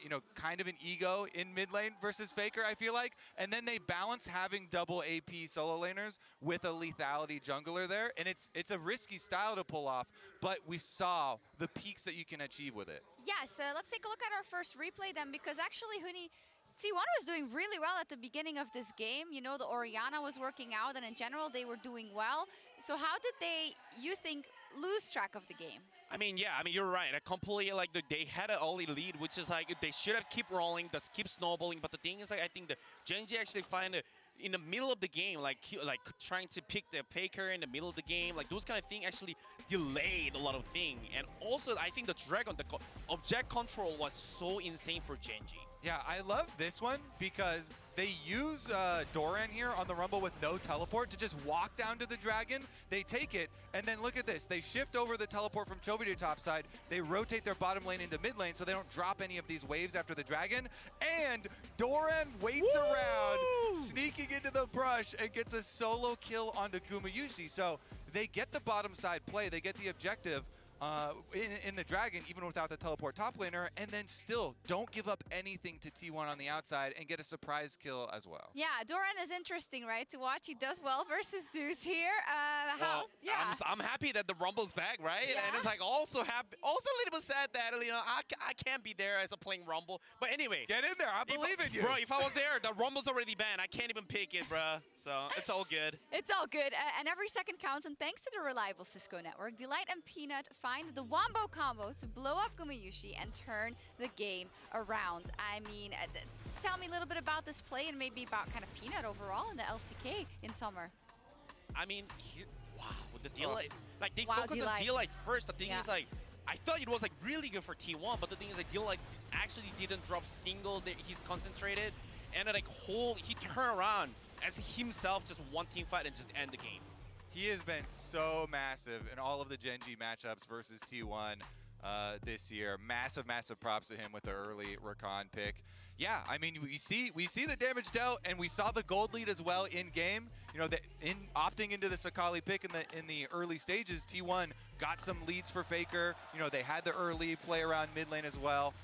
you know, kind of an ego in mid lane versus Faker, I feel like. And then they balance having double AP solo laners with a lethality jungler there. And it's a risky style to pull off, but we saw the peaks that you can achieve with it. Yes, let's take a look at our first replay then, because actually, Huni, T1 was doing really well at the beginning of this game. You know, the Orianna was working out, and in general, they were doing well. So how did they, you think, lose track of the game? I mean, yeah, I mean, you're right. I completely, like, they had an early lead, which is like, they should have keep rolling, just keep snowballing. But the thing is, like, I think the Gen G actually find it in the middle of the game, like trying to pick the Faker in the middle of the game, like those kind of things actually delayed a lot of things. And also, I think the Dragon, the object control was so insane for Gen G. Yeah, I love this one because they use Doran here on the Rumble with no teleport to just walk down to the Dragon. They take it, and then look at this. They shift over the teleport from Chovy to top side. They rotate their bottom lane into mid lane so they don't drop any of these waves after the Dragon. And Doran waits around, sneaking into the brush, and gets a solo kill onto Gumayusi. So they get the bottom side play. They get the objective. In the Dragon, even without the teleport top laner, and then still don't give up anything to T1 on the outside and get a surprise kill as well. Yeah, Doran is interesting, right, to watch. He does well versus Zeus here. I'm happy that the Rumble's back, right? Yeah. And it's like also happy, also a little bit sad that, you know, I can't be there as a playing Rumble. But anyway. Get in there, I believe in you. Bro, if I was there, the Rumble's already banned. I can't even pick it, bro. So it's all good. It's all good, and every second counts, and thanks to the reliable Cisco network, Delight and Peanut find the Wombo combo to blow up Gumayusi and turn the game around. I mean, tell me a little bit about this play and maybe about kind of Peanut overall in the LCK in summer. I mean, wow, with the Delight, like they focused Delight. on Delight first. The thing Yeah. is, like, I thought it was like really good for T1, but the thing is, like, Delight actually didn't drop single. He's concentrated, and like he turned around as himself, just one team fight and just end the game. He has been so massive in all of the Gen G matchups versus T1 this year. Massive, massive props to him with the early Rakan pick. Yeah, I mean, we see the damage dealt, and we saw the gold lead as well in game. You know, opting into the Sakali pick in the early stages, T1 got some leads for Faker. You know, they had the early play around mid lane as well.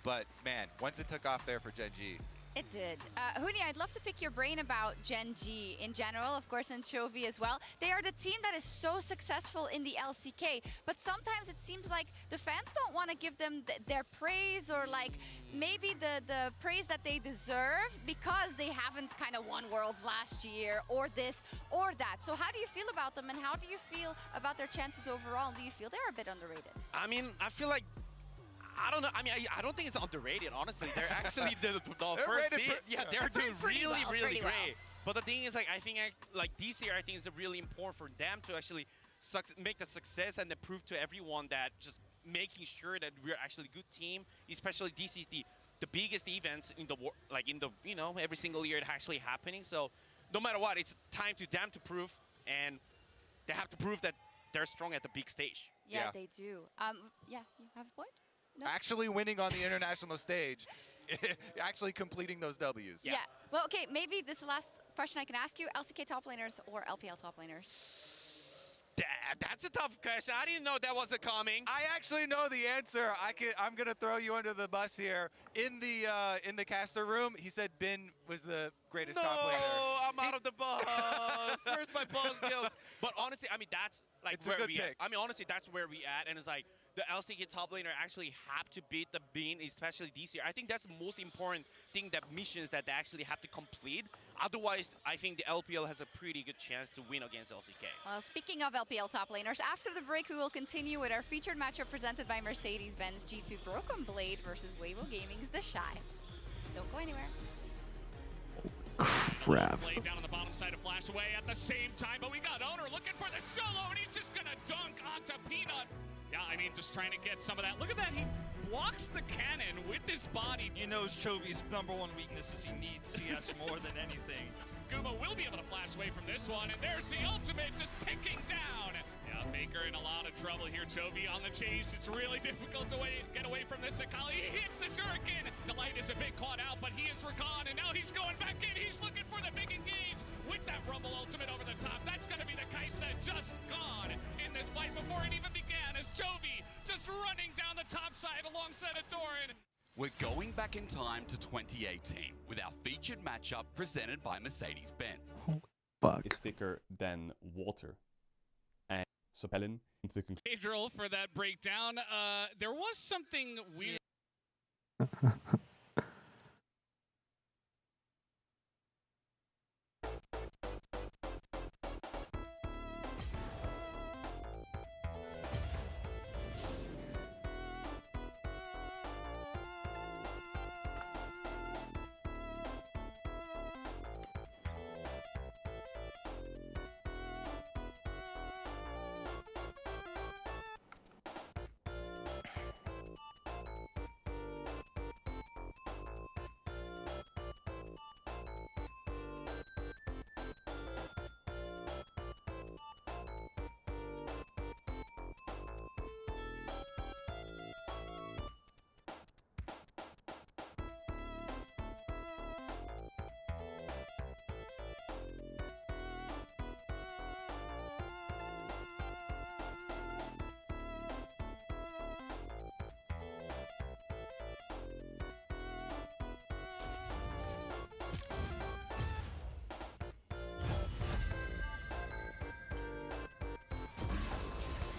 But man, once it took off there for Gen G. It did. Huni, I'd love to pick your brain about Gen G in general, of course, and Chovy as well. They are the team that is so successful in the LCK, but sometimes it seems like the fans don't want to give them their praise or like maybe the praise that they deserve because they haven't kind of won Worlds last year or this or that. So how do you feel about them, and how do you feel about their chances overall? Do you feel they're a bit underrated? I mean, I feel like, I don't know. I mean, I don't think it's underrated, honestly. They're actually the first seed. Yeah, they're doing really great. Well. But the thing is, like, I think, like, this year, I think it's really important for them to actually make the success and then prove to everyone that just making sure that we're actually a good team, especially this is the biggest events in the, you know, every single year it's actually happening. So no matter what, it's time to them to prove, and they have to prove that they're strong at the big stage. Yeah, Yeah. they do. Yeah, you have a point? No? Actually winning on the international stage, actually completing those Ws. Yeah. Well, okay, maybe this is the last question I can ask you. LCK top laners or LPL top laners? That's a tough question. I didn't know that was coming. I actually know the answer. I'm gonna throw you under the bus here. In the caster room, he said Bin was the greatest top laner. I'm out of the bus. Where's my my pulse kills. But honestly, I mean, that's like It's a where good we at. pick. I mean, honestly, that's where we at. And it's like the LCK top laner actually have to beat the Bean, especially this year. I think that's the most important thing, that missions that they actually have to complete. Otherwise, I think the LPL has a pretty good chance to win against LCK. Well, speaking of LPL top laners, after the break, we will continue with our featured matchup presented by Mercedes-Benz G2 Broken Blade versus Weibo Gaming's The Shy. Don't go anywhere. Crap. Blade down on the bottom side of Flash away at the same time, but we got Owner looking for the solo, and he's just gonna dunk onto Peanut. Yeah, I mean, just trying to get some of that. Look at that, he blocks the cannon with his body. He knows Chovy's #1 weakness is he needs CS more than anything. Guma will be able to flash away from this one, and there's the ultimate just ticking down. Yeah, Faker in a lot of trouble here. Chovy on the chase. It's really difficult to get away from this. Akali, he hits the Shuriken. Delight is a bit caught out, but he is recon, and now he's going back in. He's looking for the big engage with that Rumble ultimate over the top. That's going to be the Kaisa just gone in this fight before it even began, as Chovy just running down the top side alongside of Doran. We're going back in time to 2018 with our featured matchup presented by Mercedes-Benz. Fuck. Is thicker than water. And so Pelin into the conclusion. Adriel for that breakdown. There was something weird.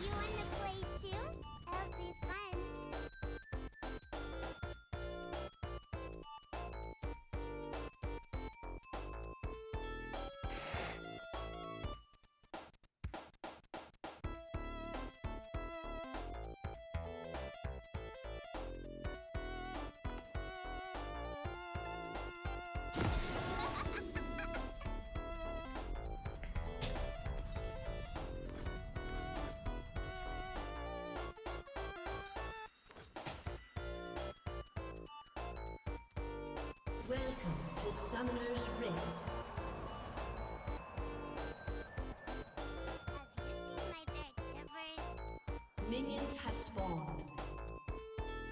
You wanna play too? That'll be fun. Welcome to Summoner's Rift. Have you seen my bear timbers? Minions have spawned.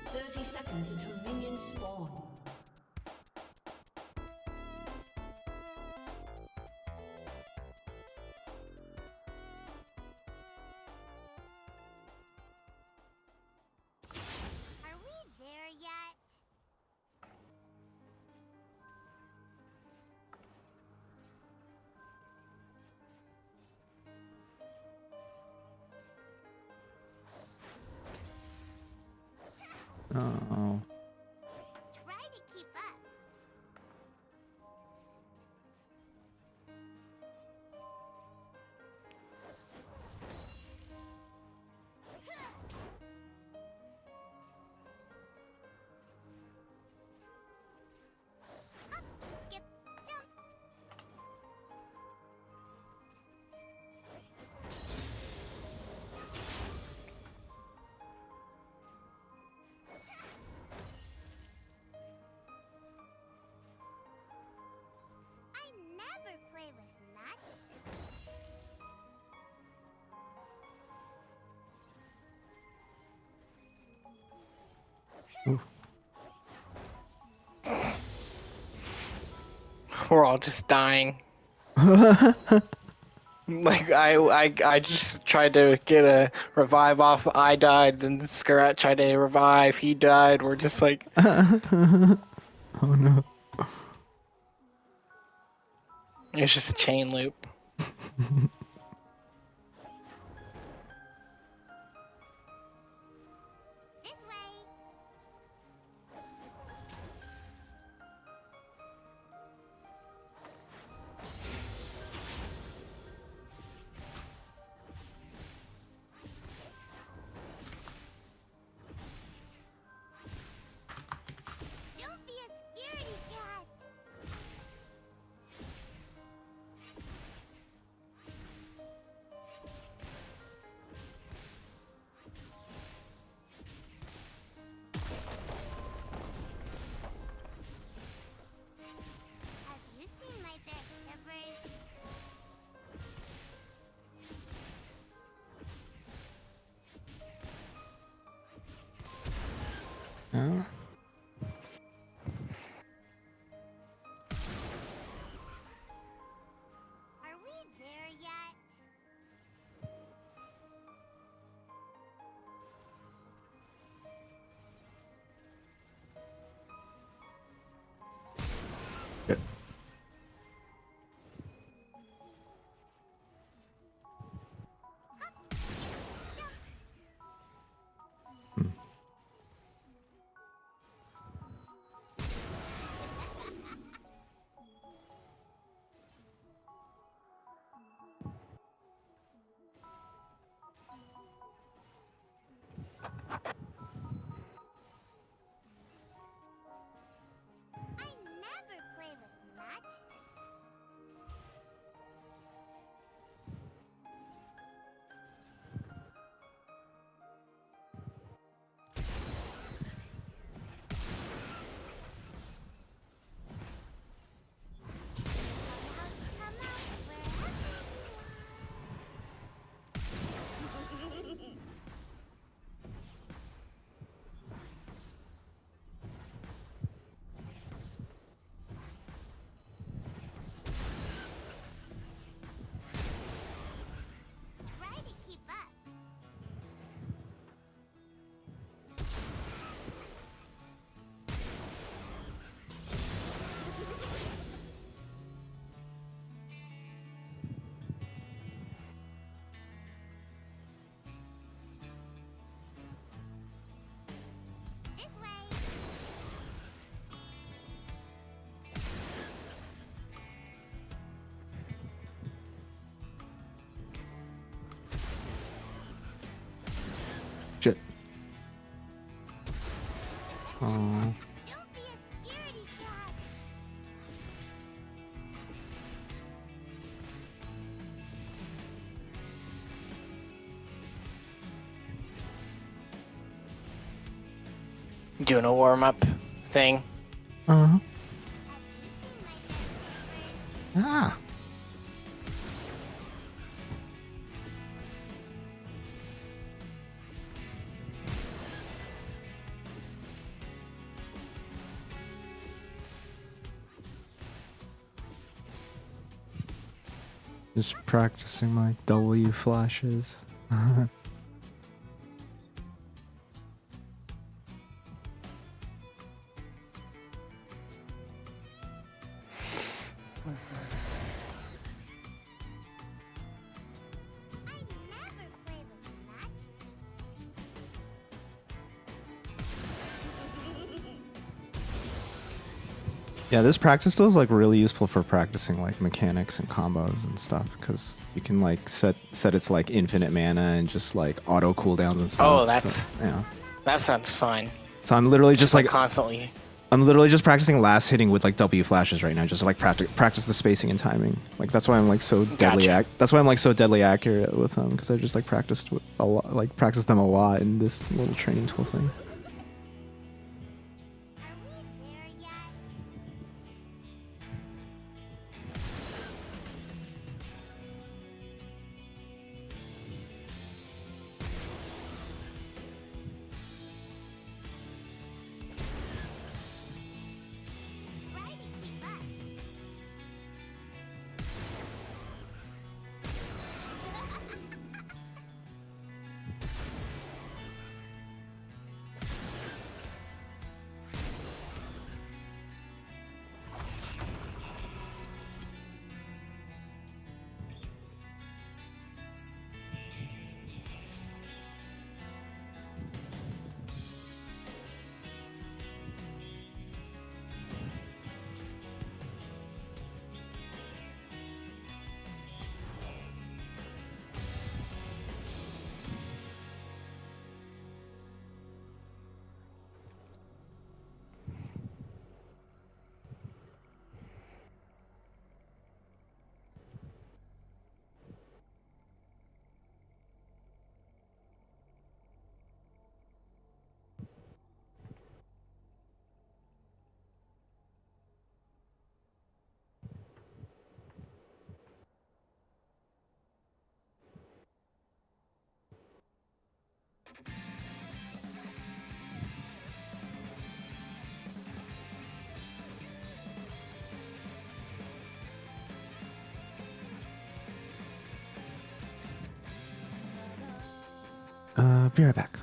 30 seconds until minions spawn. Are we there yet? Oh. Try to keep up. Up, skip, jump. I never play with matches. We're all just dying. Like I just tried to get a revive off. I died. Then Sirrxiny tried to revive. He died. We're just like, Oh no. it's just a chain loop. This way. Don't be a scaredy cat. Have you seen my big tippers? Yeah. Are we there yet? Yeah. I never play with matches. Come out wherever you are. Try to keep up. This way. Shit. Oh. Don't be a scaredy cat. Doing a warm up thing. Uh-huh. Have you seen my big tippers? Ah. Just practicing my W flashes. I never play with matches. Yeah, this practice tool is like really useful for practicing like mechanics and combos and stuff because you can like set its like infinite mana and just like auto cooldowns and stuff. Oh, that's so, yeah. that sounds fun. So I'm literally just like constantly. I'm literally just practicing last hitting with like W flashes right now, just to like practice the spacing and timing. Like that's why I'm like so deadly. Gotcha. That's why I'm like so deadly accurate with them because I just like practiced with a lot, like practiced them a lot in this little training tool thing. Are we there yet? Try to keep up. be right back.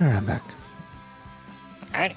Alright, I'm back. Alright.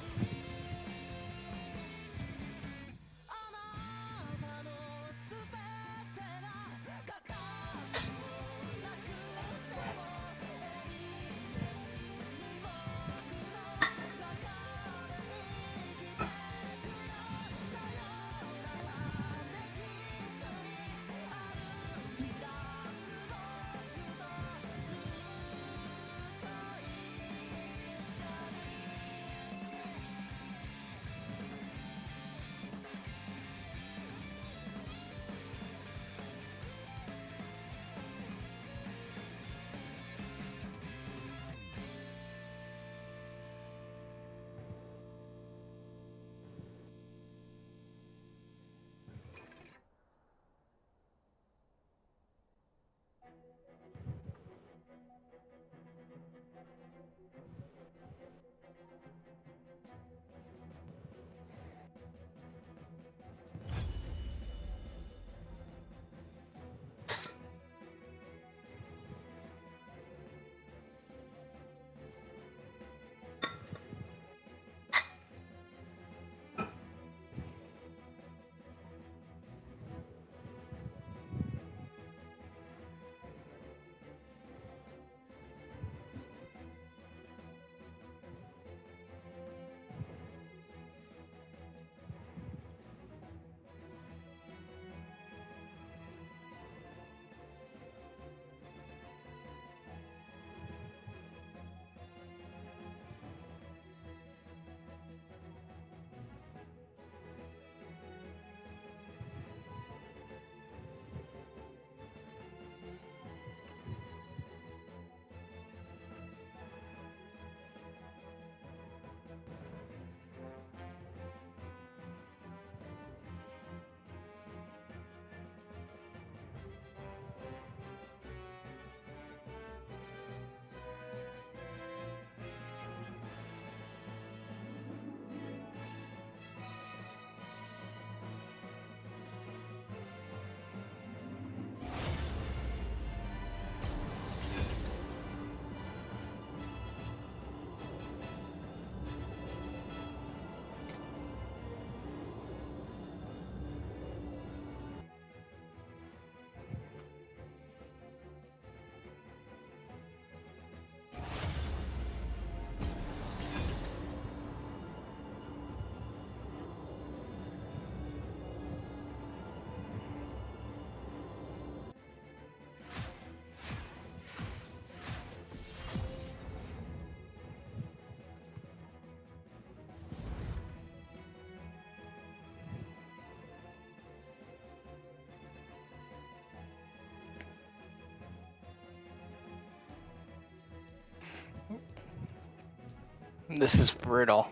This is brutal.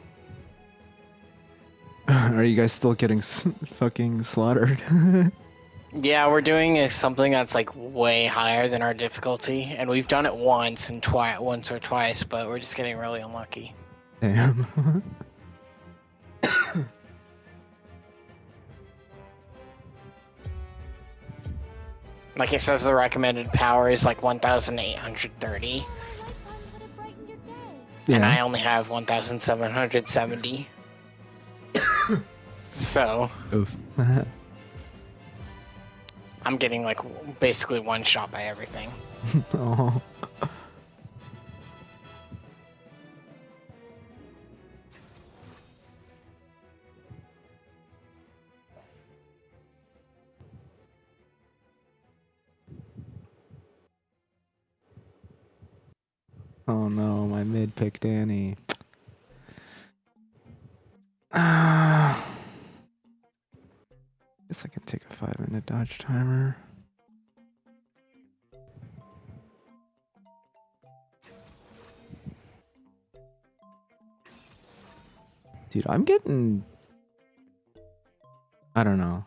Are you guys still getting fucking slaughtered? Yeah, we're doing something that's like way higher than our difficulty, and we've done it once or twice, but we're just getting really unlucky. Damn. Like it says, the recommended power is like 1,830, and I only have 1,770. So. Oof. I'm getting like basically one shot by everything. Oh. Oh no, my mid picked Danny. Guess I can take a 5-minute dodge timer. Dude, I'm getting... I don't know.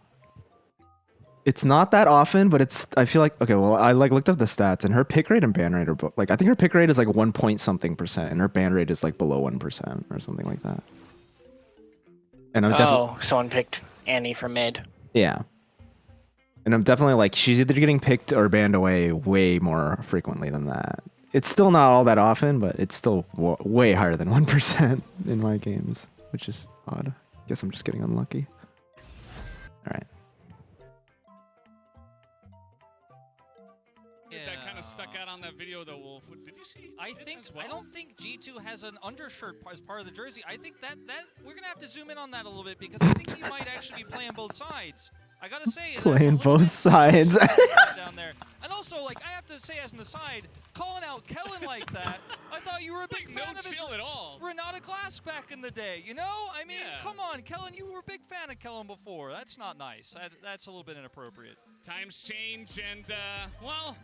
It's not that often, but it's... I feel like... Okay, well, I like looked up the stats, and her pick rate and ban rate are both... Like, I think her pick rate is like 1 point something percent, and her ban rate is like below 1% or something like that. And I'm definitely... Oh, someone picked Annie for mid. Yeah. And I'm definitely like, she's either getting picked or banned away way more frequently than that. It's still not all that often, but it's still way higher than 1% in my games, which is odd. Guess I'm just getting unlucky. All right. That kind of stuck out on that video, though, Wolf. Did you see? I don't think G2 has an undershirt as part of the jersey. I think that we're gonna have to zoom in on that a little bit because I think he might actually be playing both sides. I gotta say, Playing both sides. down there. And also, like, I have to say, as an aside, calling out Kellen like that, I thought you were a big fan of his at all. Renata Glass back in the day, you know? I mean, come on, Kellen, you were a big fan of Kellen before. That's not nice. That's a little bit inappropriate. Times change, and, well,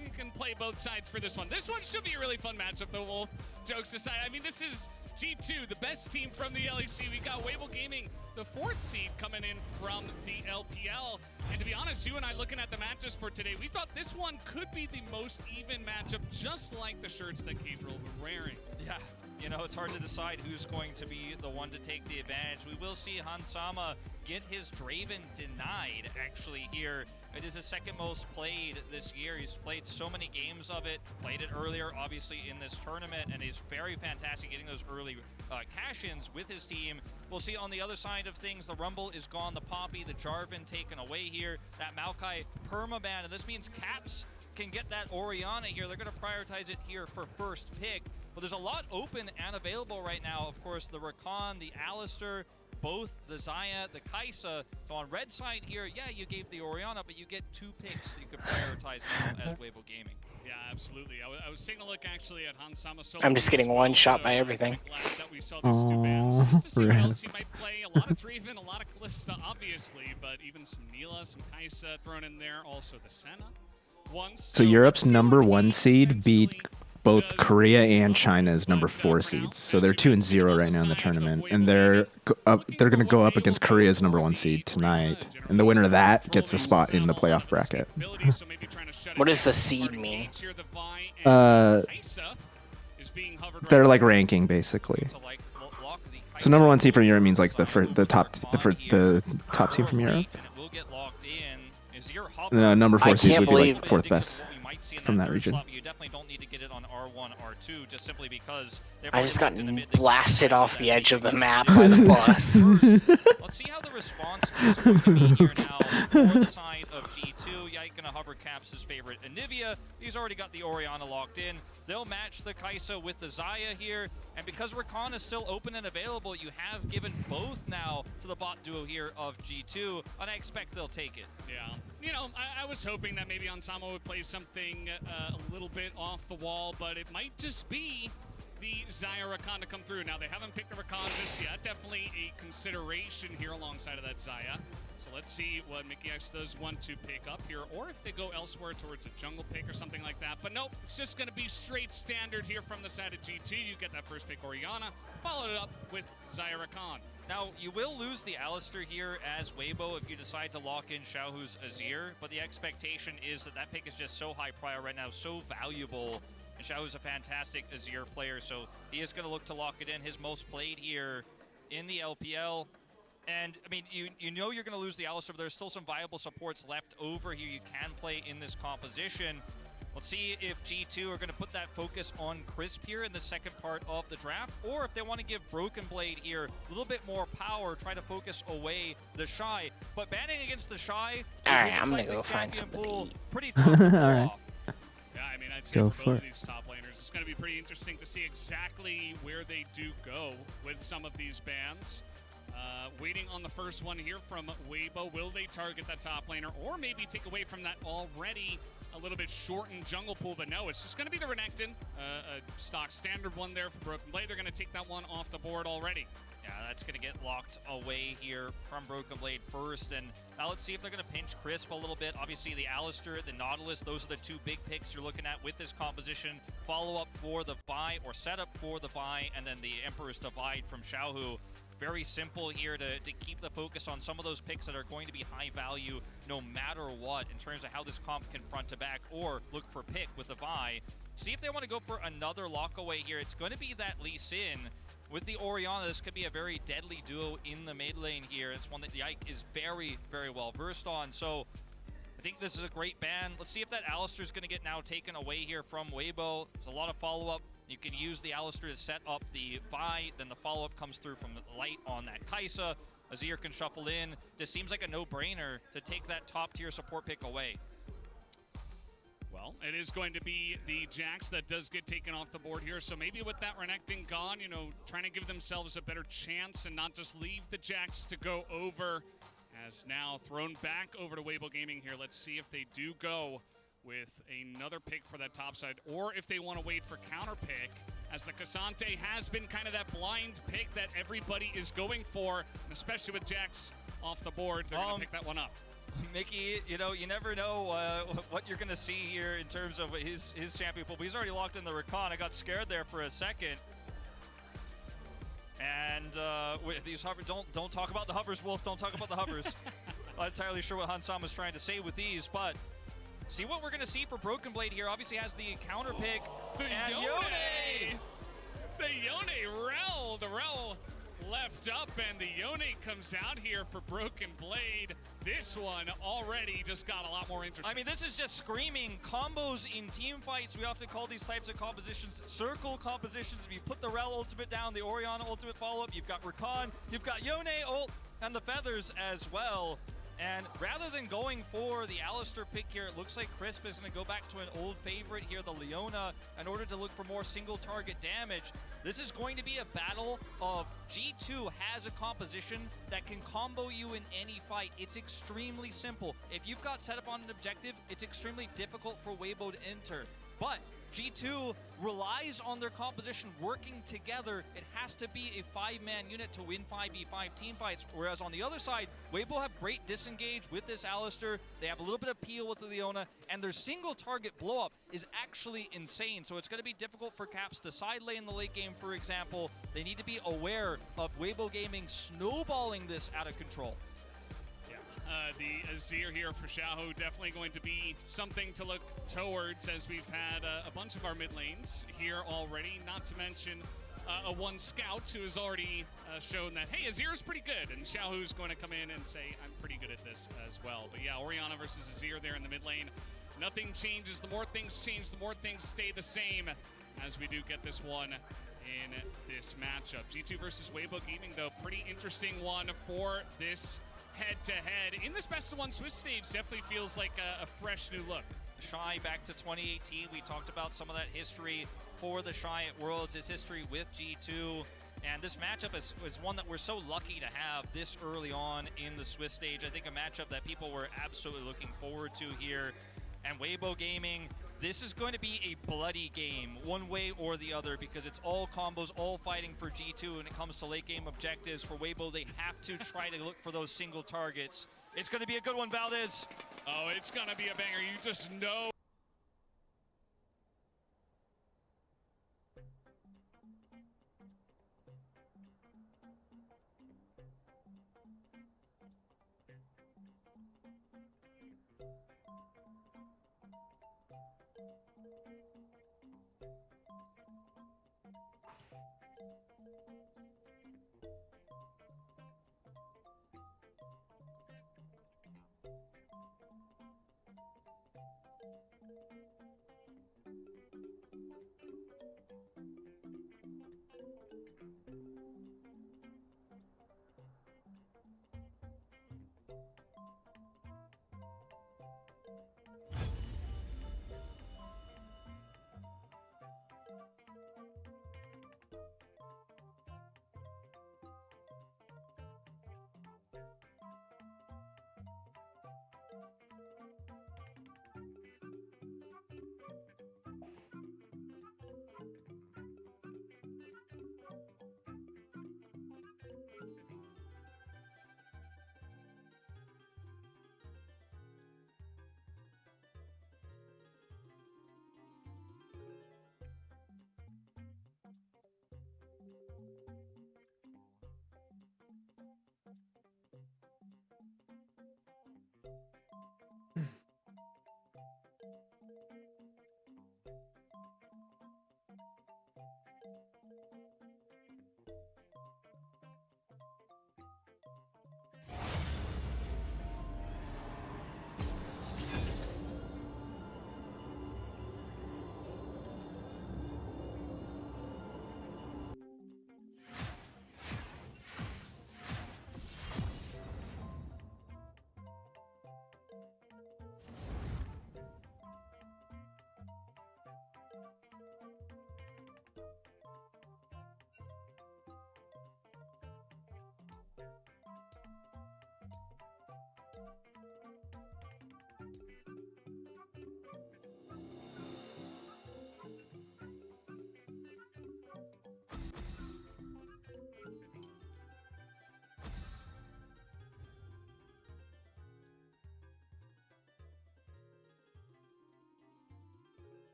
you can play both sides for this one. This one should be a really fun matchup, though, Wolf. Jokes aside, I mean, this is G2, the best team from the LEC. We got Weibo Gaming, the 4th seed, coming in from the LPL. And to be honest, you and I looking at the matches for today, we thought this one could be the most even matchup, just like the shirts that Cadril were wearing. Yeah, you know, it's hard to decide who's going to be the one to take the advantage. We will see Hansama get his Draven denied, actually, here. It is his second most played this year. He's played so many games of it, played it earlier, obviously, in this tournament, and he's very fantastic getting those early cash-ins with his team. We'll see on the other side of things, the Rumble is gone, the Poppy, the Jarvan taken away here, that Maokai permaban, and this means Caps can get that Orianna here. They're going to prioritize it here for first pick, but there's a lot open and available right now. Of course, the Rakan, the Alistar, both the Xayah, the Kai'Sa. So on red side here, yeah, you gave the Orianna, but you get 2 picks so you could prioritize now as Weibo Gaming. Yeah, absolutely. I was taking a look actually at Hansama. I'm just getting one shot by everything. That we saw these 2 bans. Just to see what else he might play. A lot of Draven, a lot of Kalista, obviously, but even some Neela, some Kai'Sa thrown in there. Also the Senna. So Europe's #1 seed beat both Korea and China's #4 seeds. So they're 2-0 right now in the tournament, and they're going to go up against Korea's #1 seed tonight. And the winner of that gets a spot in the playoff bracket. What does the seed mean? They're like ranking basically. So #1 seed from Europe means like the top team from Europe. No, #4 seed would be like 4th best from that region. You definitely don't need to get it on R1, R2, just simply because I just got blasted off the edge of the map by the boss. Let's see how the response is going to be here now for the side of G2. Yeah, you're going to hover Caps' favorite Anivia. He's already got the Orianna locked in. They'll match the Kai'Sa with the Xayah here. And because Rakan is still open and available, you have given both now to the bot duo here of G2, and I expect they'll take it. Yeah. You know, I was hoping that maybe Hansama would play something a little bit off the wall, but it might just be the Xayah Rakan to come through. Now, they haven't picked the Rakan just yet. Definitely a consideration here alongside of that Xayah. So let's see what Mickey X does want to pick up here, or if they go elsewhere towards a jungle pick or something like that. But nope, it's just going to be straight standard here from the side of G2. You get that first pick, Orianna, followed it up with Sirrxiny. Now, you will lose the Alistar here as Weibo if you decide to lock in Xiaohu's Azir, but the expectation is that that pick is just so high prior right now, so valuable. And Xiaohu's a fantastic Azir player, so he is going to look to lock it in. His most played here in the LPL. And, I mean, you know you're going to lose the Alistar, but there's still some viable supports left over here you can play in this composition. Let's see if G2 are going to put that focus on Crisp here in the second part of the draft, or if they want to give Broken Blade here a little bit more power, try to focus away the Shy. But banning against the Shy, alright, I'm going to go find somebody to eat. Pretty tough to pull off. Yeah, I mean, I'd say Go for for both it. of these top laners, it's going to be pretty interesting to see exactly where they do go with some of these bans. Waiting on the first one here from Weibo. Will they target that top laner, or maybe take away from that already a little bit shortened jungle pool? But no, it's just going to be the Renekton, a stock standard one there for Broken Blade. They're going to take that one off the board already. Yeah, that's going to get locked away here from Broken Blade first. And now let's see if they're going to pinch Crisp a little bit. Obviously, the Alistar, the Nautilus, those are the two big picks you're looking at with this composition. Follow-up for the Vi, or setup for the Vi, and then the Emperor's Divide from Xiaohu. Very simple here to keep the focus on some of those picks that are going to be high value no matter what in terms of how this comp can front to back, or look for pick with the Vi. See if they want to go for another lock away here. It's going to be that Lee Sin. With the Orianna, this could be a very deadly duo in the mid lane here. It's one that the Ike is very, very well versed on. So I think this is a great ban. Let's see if that Alistar is going to get now taken away here from Weibo. There's a lot of follow-up. You can use the Alistar to set up the Vi, then the follow-up comes through from Light on that Kai'Sa. Azir can shuffle in. This seems like a no-brainer to take that top-tier support pick away. Well, it is going to be the Jax that does get taken off the board here. So maybe with that Renekton gone, you know, trying to give themselves a better chance and not just leave the Jax to go over. As now thrown back over to Weibo Gaming here. Let's see if they do go with another pick for that top side, or if they want to wait for counter pick, as the Cassante has been kind of that blind pick that everybody is going for, and especially with Jax off the board, they're going to pick that one up. Mickey, you know, you never know what you're going to see here in terms of his champion pool, but he's already locked in the Rakan. I got scared there for a second. And with these hovers, don't talk about the hovers, Wolf. Don't talk about the hovers. Not entirely sure what Hansam was trying to say with these, but see what we're going to see for Broken Blade here. Obviously has the counter pick. The Yone! The Yone Rel! The Rel left up, and the Yone comes out here for Broken Blade. This one already just got a lot more interesting. I mean, this is just screaming combos in team fights. We often call these types of compositions circle compositions. If you put the Rel ultimate down, the Orianna ultimate follow-up, you've got Rakan, you've got Yone ult, and the Feathers as well. And rather than going for the Alistar pick here, it looks like Crisp is going to go back to an old favorite here, the Leona, in order to look for more single target damage. This is going to be a battle of G2 has a composition that can combo you in any fight. It's extremely simple. If you've got set up on an objective, it's extremely difficult for Weibo to enter. But G2 relies on their composition working together. It has to be a 5-man unit to win 5v5 team fights. Whereas on the other side, Weibo have great disengage with this Alistar. They have a little bit of peel with the Leona, and their single target blow up is actually insane. So it's going to be difficult for Caps to side lane in the late game, for example. They need to be aware of Weibo Gaming snowballing this out of control. The Azir here for Xiaohu definitely going to be something to look towards, as we've had a bunch of our mid lanes here already, not to mention a one scout who has already shown that, hey, Azir is pretty good, and Xiaohu's going to come in and say, I'm pretty good at this as well. But yeah, Orianna versus Azir there in the mid lane. Nothing changes. The more things change, the more things stay the same, as we do get this one in this matchup. G2 versus Weibo Gaming, though, pretty interesting one for this head-to-head. In this best-of-1 Swiss stage, definitely feels like a fresh new look. Shy back to 2018. We talked about some of that history for the Shy at Worlds, his history with G2. And this matchup is one that we're so lucky to have this early on in the Swiss stage. I think a matchup that people were absolutely looking forward to here. And Weibo Gaming, this is going to be a bloody game, one way or the other, because it's all combos, all fighting for G2 when it comes to late game objectives. For Weibo, they have to try to look for those single targets. It's going to be a good one, Valdez. Oh, it's going to be a banger. You just know.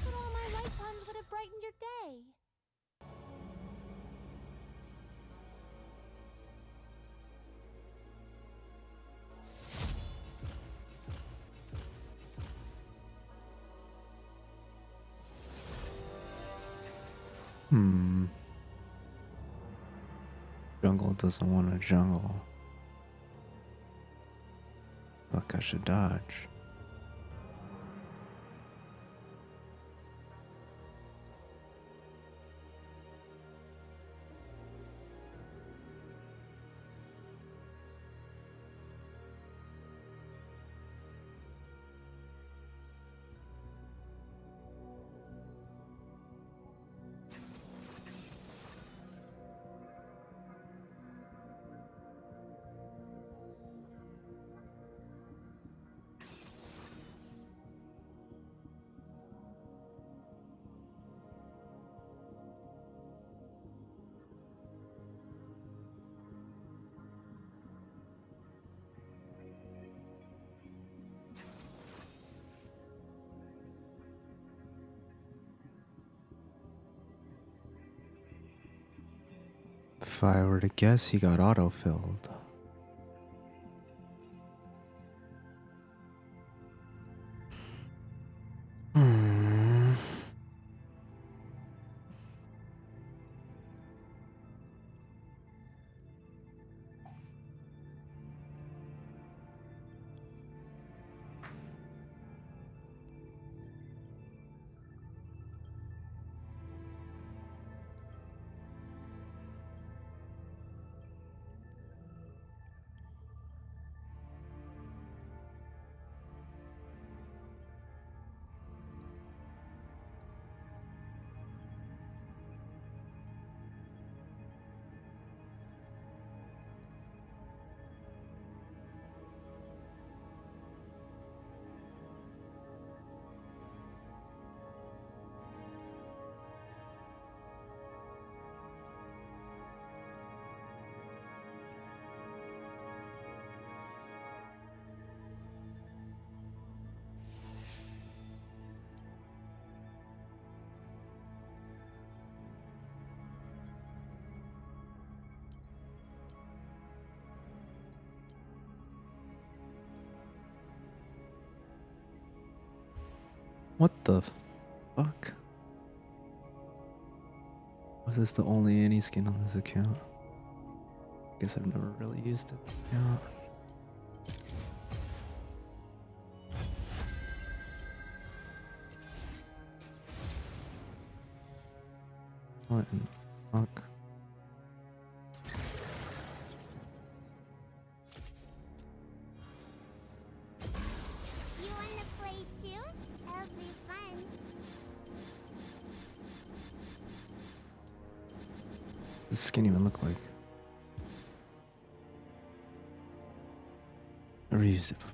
But all my light puns would have brightened your day. Jungle doesn't want to jungle. Look, I should dodge. If I were to guess, he got auto-filled. What the fuck? Was this the only Annie skin on this account? Guess I've never really used it. Yeah. What in the fuck? You wanna play too? That'll be fun. What does this skin even look like? Never used it before.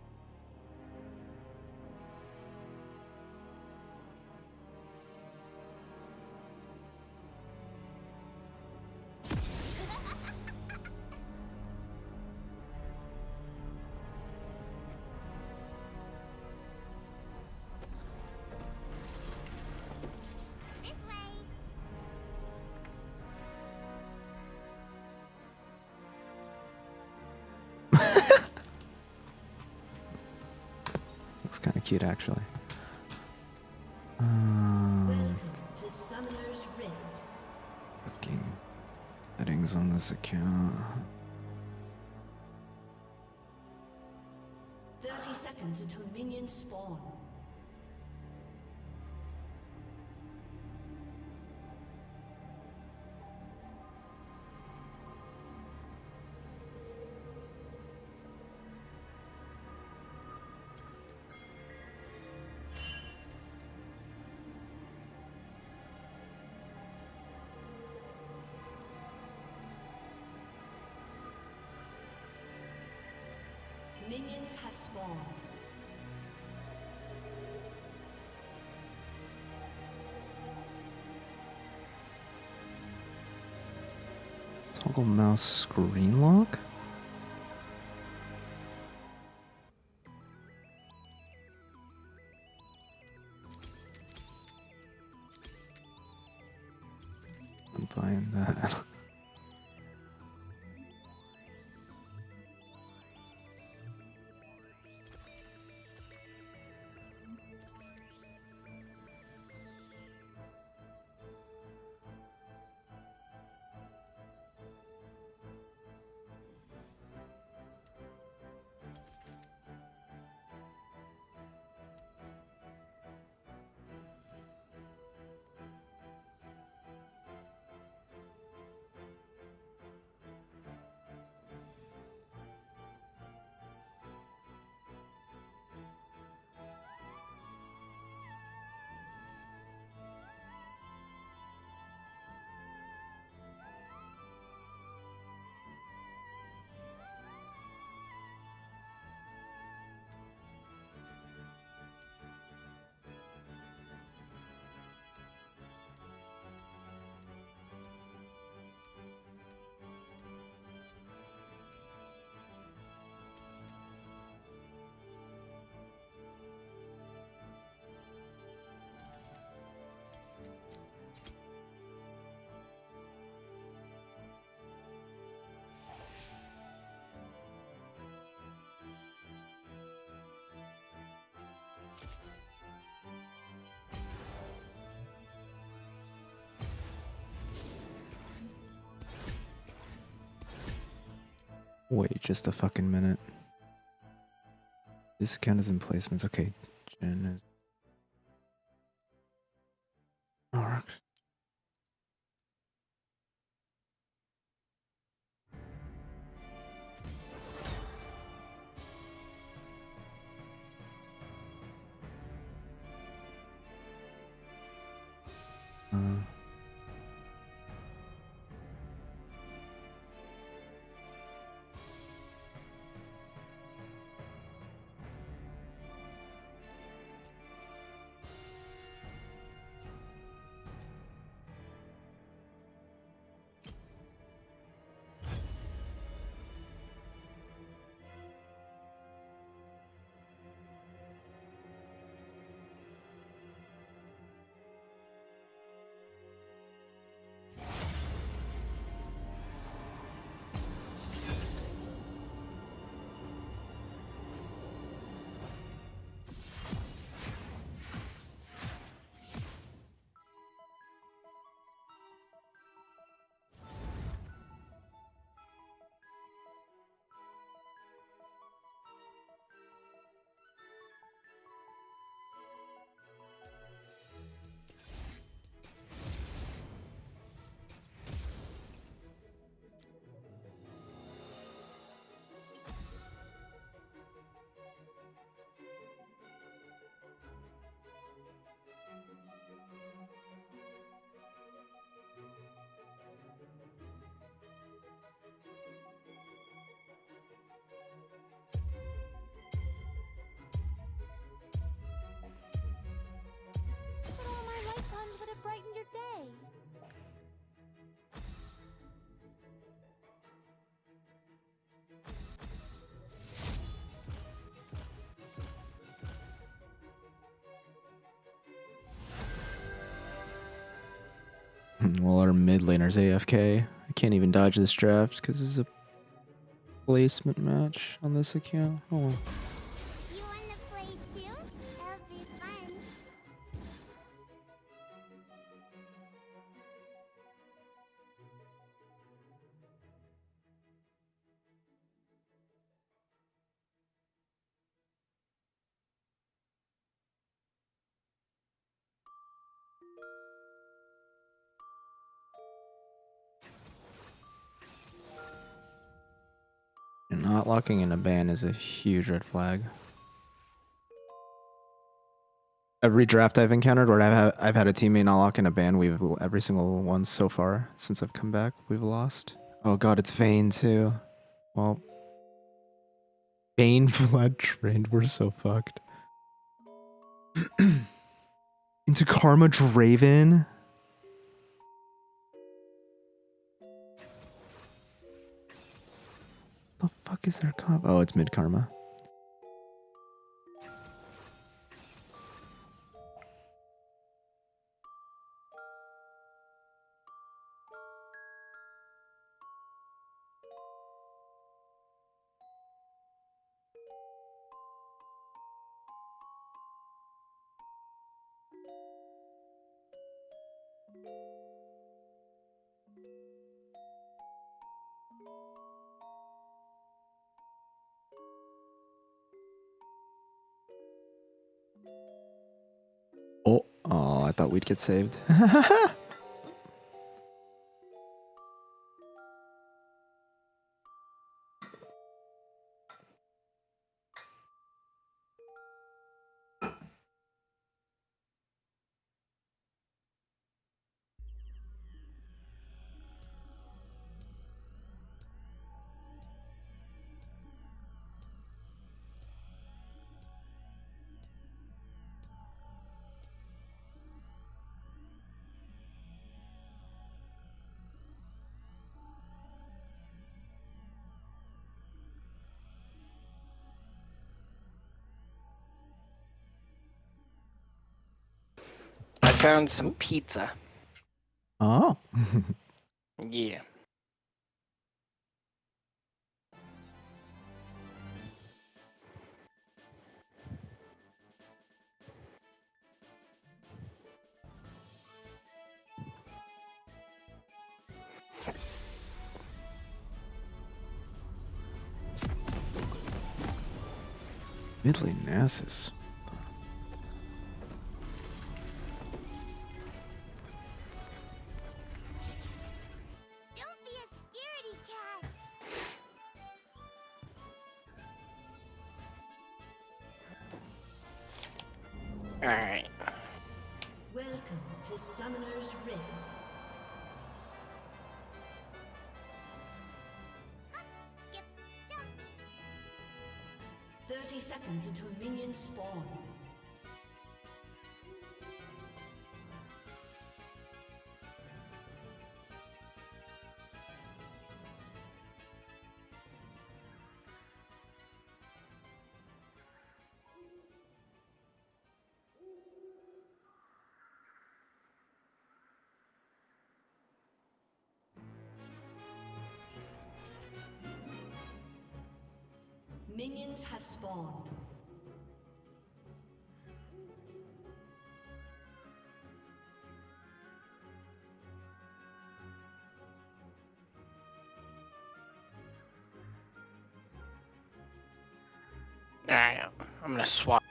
This way. Looks kind of cute, actually. Welcome to Summoner's Rift. Fucking settings on this account. 30 seconds until minions spawn. Minions have spawned. Toggle mouse screen lock? I'm buying that. Wait just a fucking minute. This account is in placements. Okay. Jen is. Sirrx. Well, our mid laner's AFK. I can't even dodge this draft because it's a placement match on this account. Oh well. You wanna play too? It'll be fun. And not locking in a ban is a huge red flag. Every draft I've encountered where I've had a teammate not lock in a ban, every single one so far since I've come back, we've lost. Oh god, it's Vayne too. Well, Vayne Vlad trained, we're so fucked. Into Karma Draven? The fuck is their comp? Oh, it's mid Karma. Oh, I thought we'd get saved. I found some pizza. Oh. Yeah. Mid lane Nasus. Don't be a scaredy cat. Alright. Welcome to Summoner's Rift. Skip, jump. 30 seconds until minions spawn. Minions have spawned. Alright, I'm gonna swap.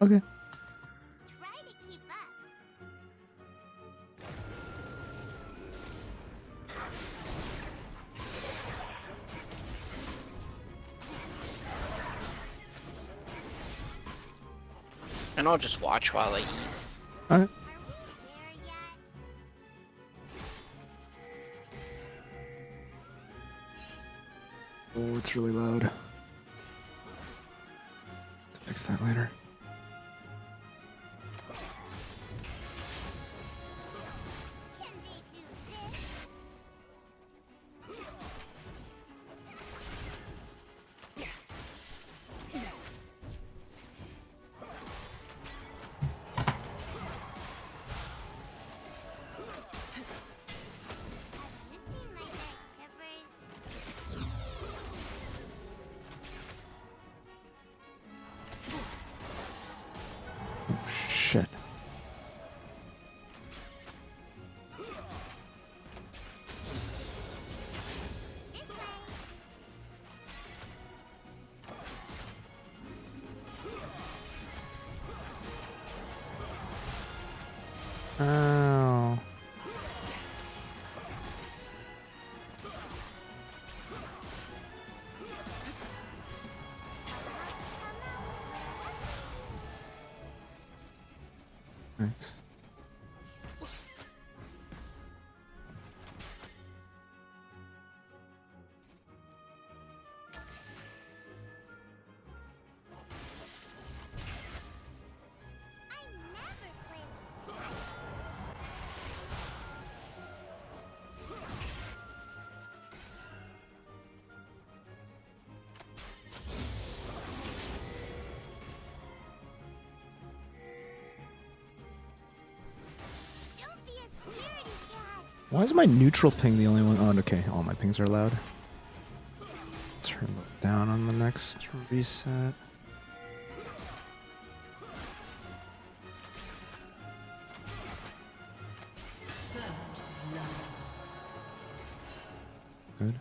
Okay. Try to keep up. And I'll just watch while I eat. Okay. Are we there yet? Oh, it's really loud. To fix that later. Can they do this? Thanks. Why is my neutral ping the only one? Oh, okay. All my pings are loud. Turn it down on the next reset. First love. Good.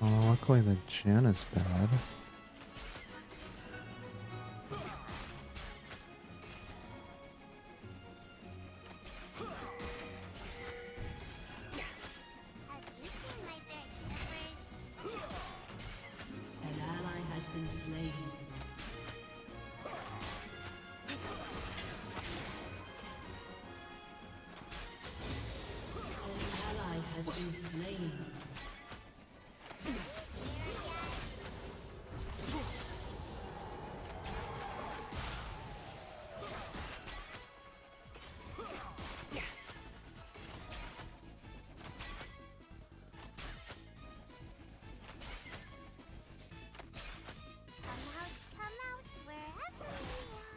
Oh, luckily the Jan is bad. An ally has been slain. An ally has been slain. Come out wherever you are.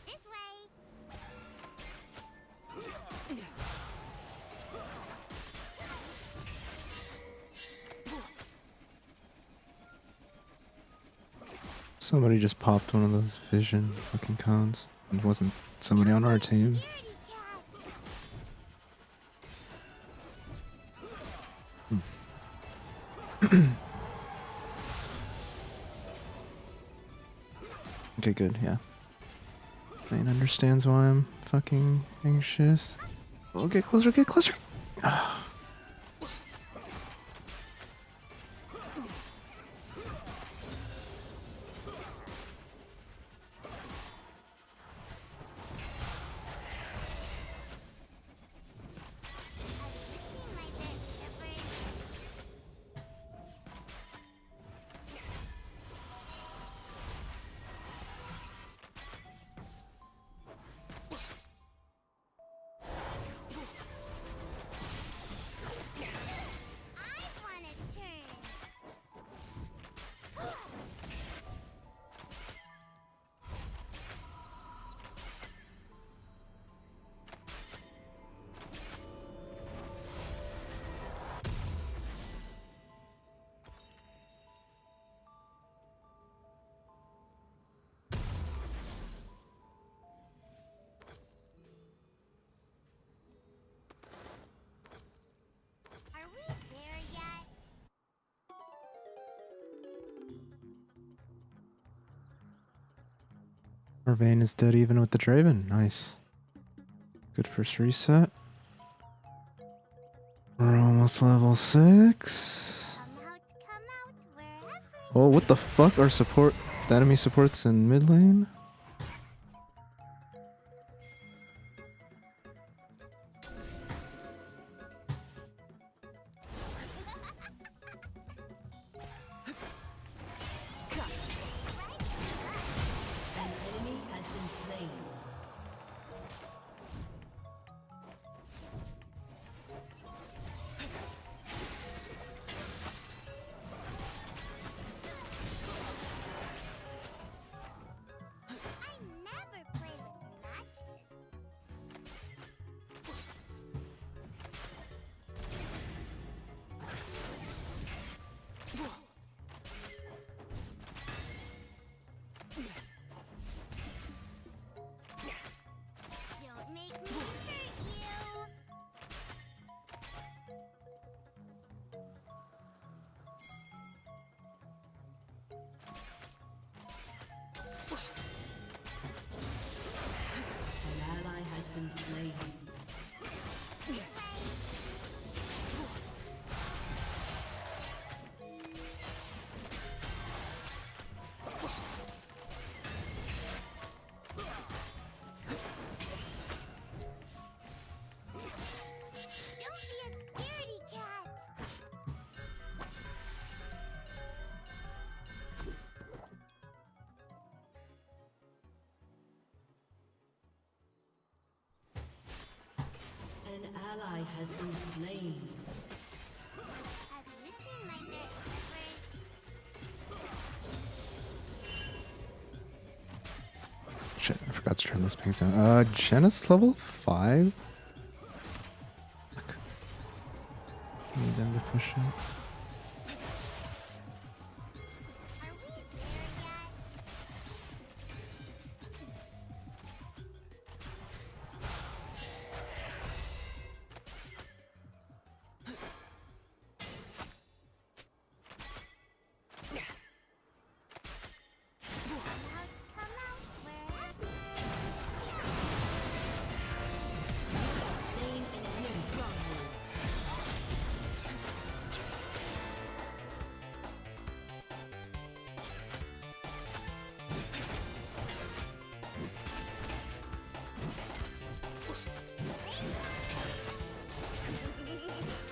This way. Somebody just popped one of those vision fucking cones. It wasn't somebody on our team. Okay, good, yeah. Main understands why I'm fucking anxious. Oh, get closer, get closer! Are we there yet? Our Vayne is dead even with the Draven. Nice. Good first reset. We're almost level 6. Oh, what the fuck? Our support, the enemy support's in mid lane? An enemy has been slain. ally has been slain. Have you seen my nurse? Shit, I forgot to turn those pings down. Jenna's level 5? Fuck. Need them to push it.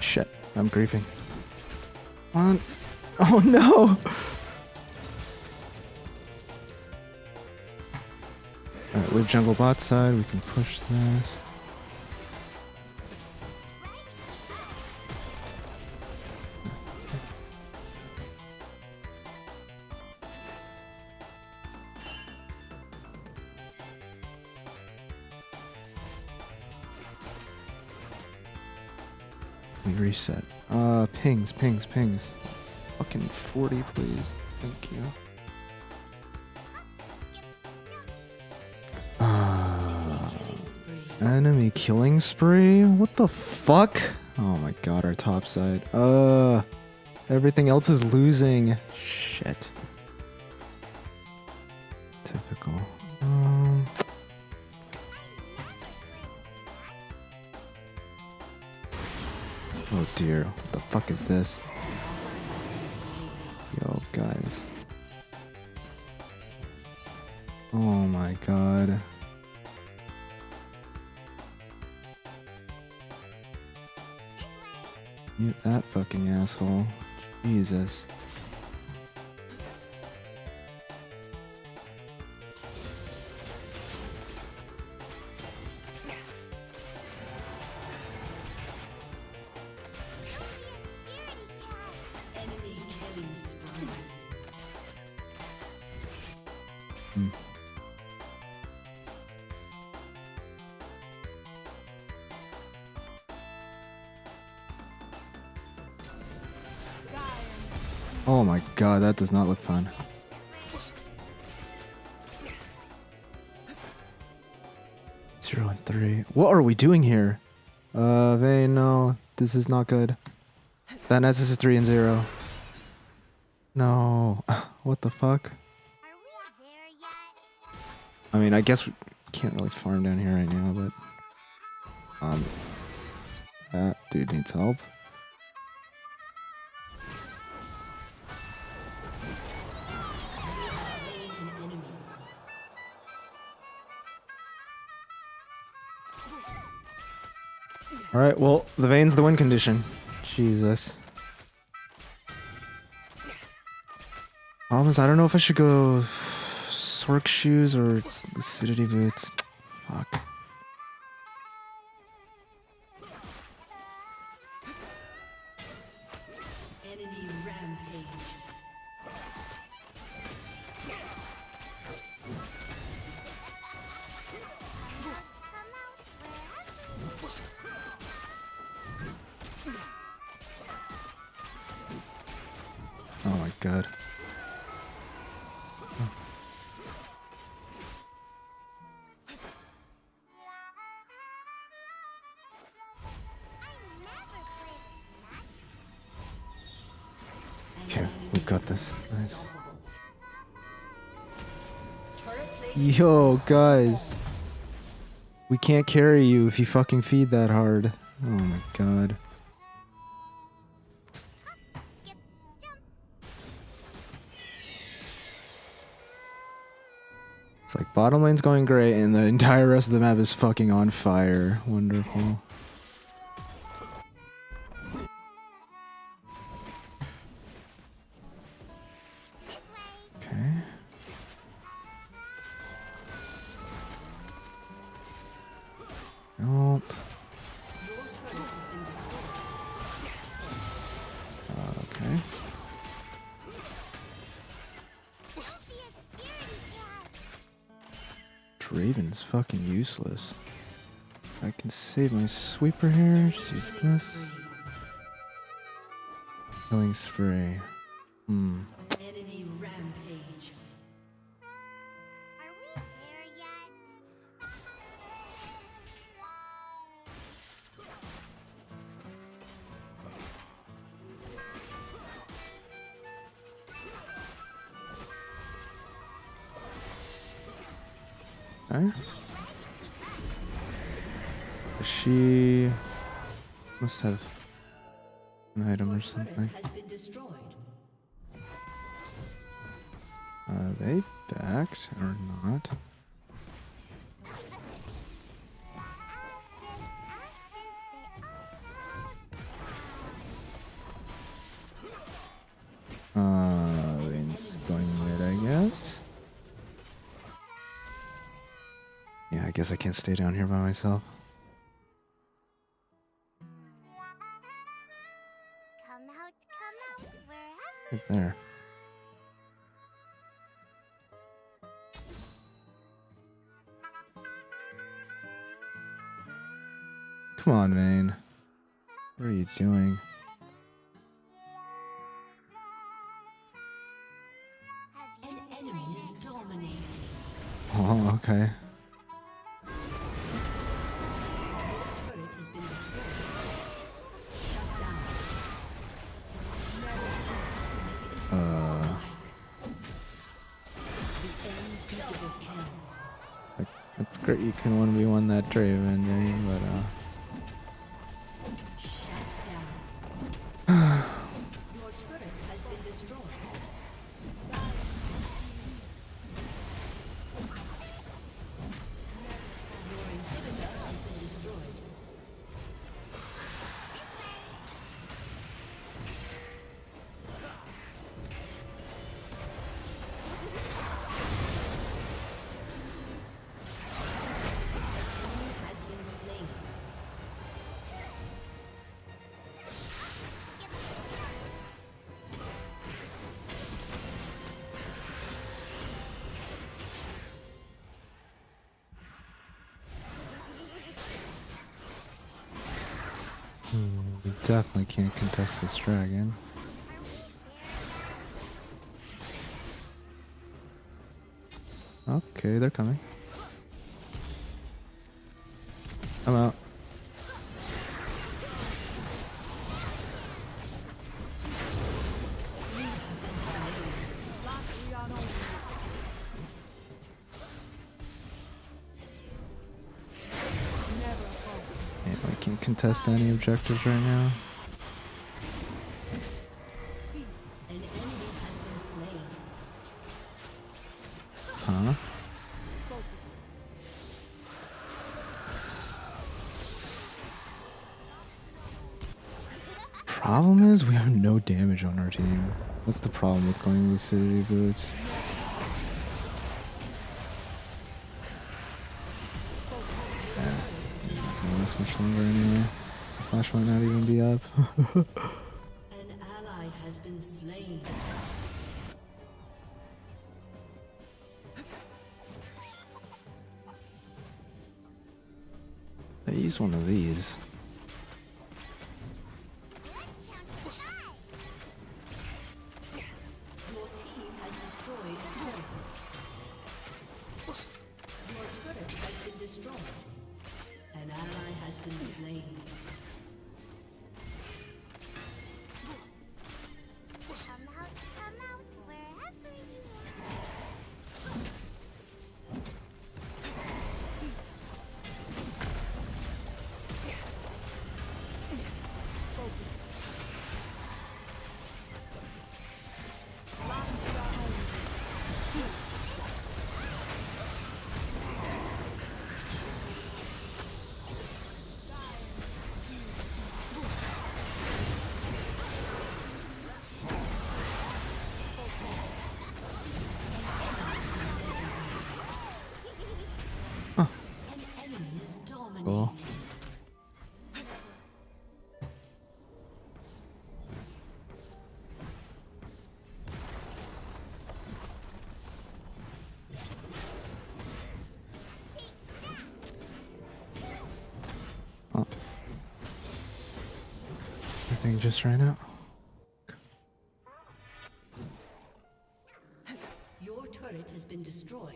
Shit, I'm griefing. Come on. Oh no! Alright, we have jungle bot side, we can push that. We reset. Pings. Fucking 40, please. Thank you. Enemy killing spree? What the fuck? Oh my god, our top side. Everything else is losing. Shit. Typical. Oh dear, what the fuck is this? Yo, guys. Oh my god. Mute that fucking asshole. Jesus. Enemy killing spree. Oh my god, that does not look fun. Zero and 3. What are we doing here? Vayne, no. This is not good. That Nessus is 3 and 0. No. What the fuck? Are we there yet? I mean, I guess we can't really farm down here right now, but... that dude needs help. Alright, well, the Vayne's the win condition. Jesus. Problem is, I don't know if I should go Sirrx shoes or acidity boots. Fuck. Enemy rampage. Oh my god. Okay, we've got this. Nice. Yo, guys. We can't carry you if you fucking feed that hard. Oh my god. It's like bottom lane's going great and the entire rest of the map is fucking on fire. Wonderful. Okay. Don't. dragon's fucking useless. I can save my sweeper here. Just use this. Killing spree. Enemy rampage. Are we there yet? Okay. She must have an item or something. Has been destroyed. They backed or not? It's going mid, I guess. Yeah, I guess I can't stay down here by myself. Come out, wherever. Right there. Come on, Vayne. What are you doing? An enemy is dominating. Oh, okay. Turret has been destroyed. Shut down. The end double kill. That's great. You can 1v1 that Draven, Vayne, but Shut down. Your turret has been destroyed. Your inhibitor has been destroyed. Enemy has been slain. we definitely can't contest this dragon. Okay, they're coming. I'm out. Yeah, we can't contest any objectives right now. An enemy has been slain. Huh? Problem is, we have no damage on our team. That's the problem with going lucidity boots. Yeah, it's not gonna last much longer anyway. Flash might not even be up. An ally has been slain. I use one of these. Your team has destroyed a turret. Your turret has been destroyed. An ally has been slain. Come out, wherever you want. An enemy is dominating. Cool. anything just right now. Your turret has been destroyed.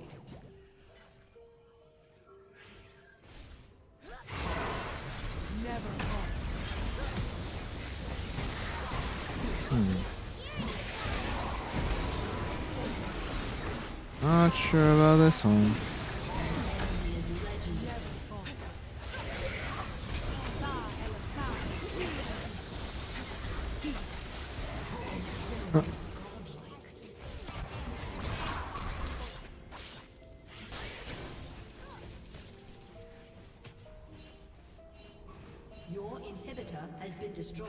Not sure about this one. Your inhibitor has been destroyed.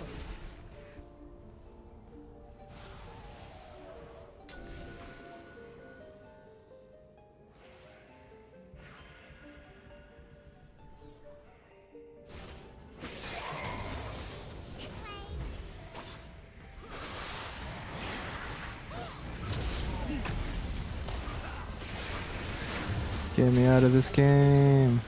Get me out of this game.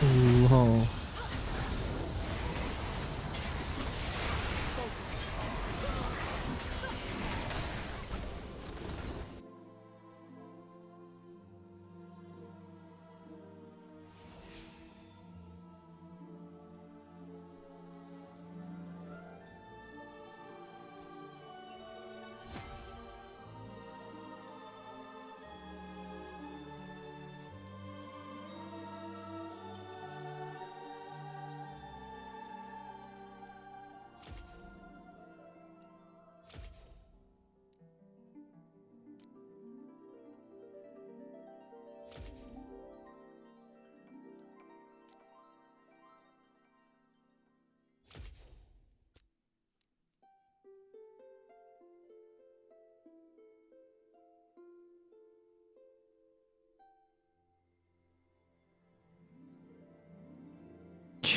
Ooh, oh.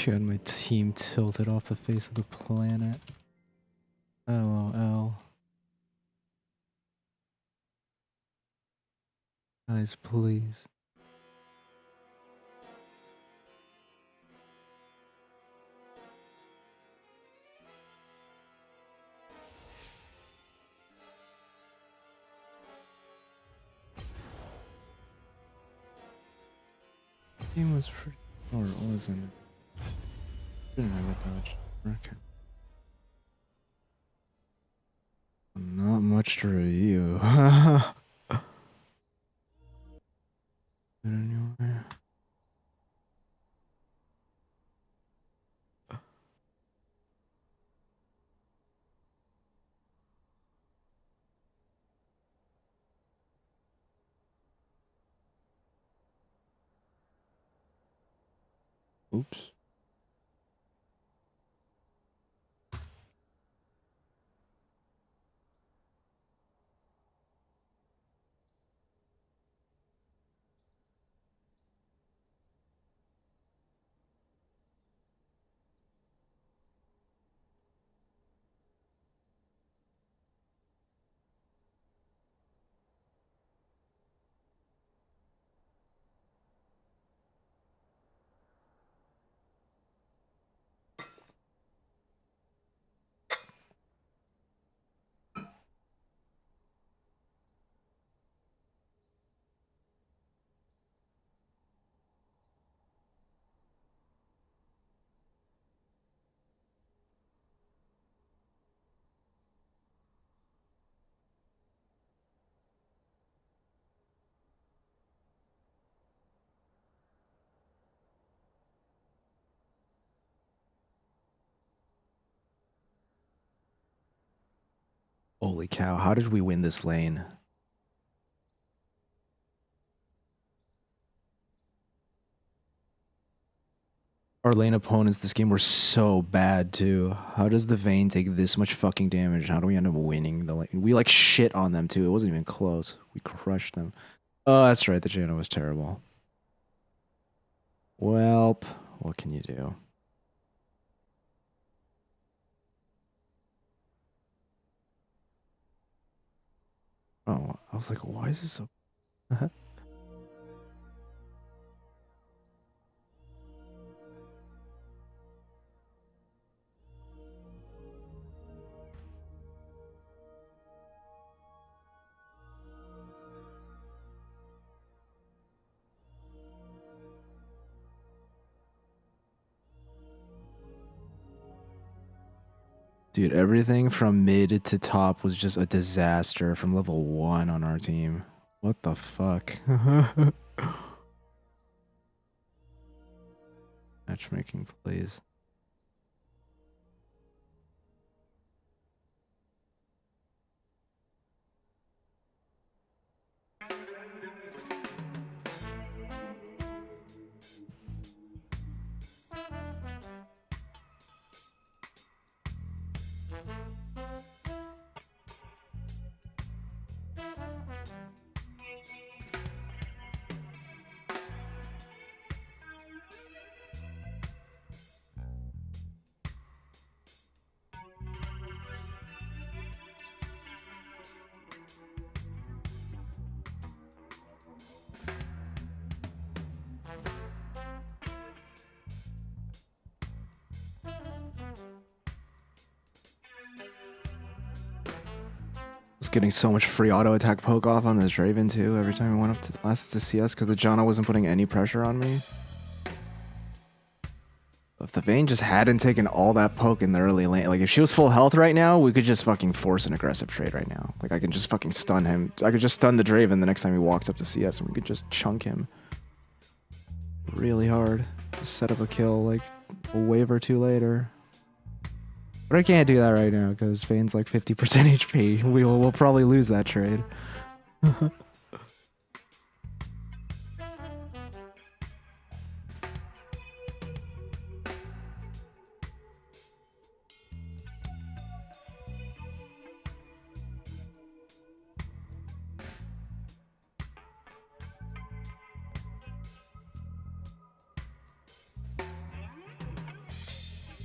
God, my team tilted off the face of the planet. LOL. Guys, please. Game was pretty, or it wasn't. Didn't have a dodge. Okay. Not much to review. Anyway. Oops. Holy cow, how did we win this lane? Our lane opponents this game were so bad too. How does the Vayne take this much fucking damage? How do we end up winning the lane? We like shit on them too. It wasn't even close. We crushed them. Oh, that's right. The Janna was terrible. Welp, what can you do? Oh, I was like, why is this so... Dude, everything from mid to top was just a disaster from level 1 on our team. What the fuck? Matchmaking, please. Was getting so much free auto attack poke off on this Draven too every time I went up to last to CS because the Janna wasn't putting any pressure on me. If the Vayne just hadn't taken all that poke in the early lane, like if she was full health right now, we could just fucking force an aggressive trade right now. Like I can just fucking stun him. I could just stun the Draven the next time he walks up to CS and we could just chunk him really hard. Just set up a kill like a wave or two later. But I can't do that right now because Vayne's like 50% HP. We'll probably lose that trade.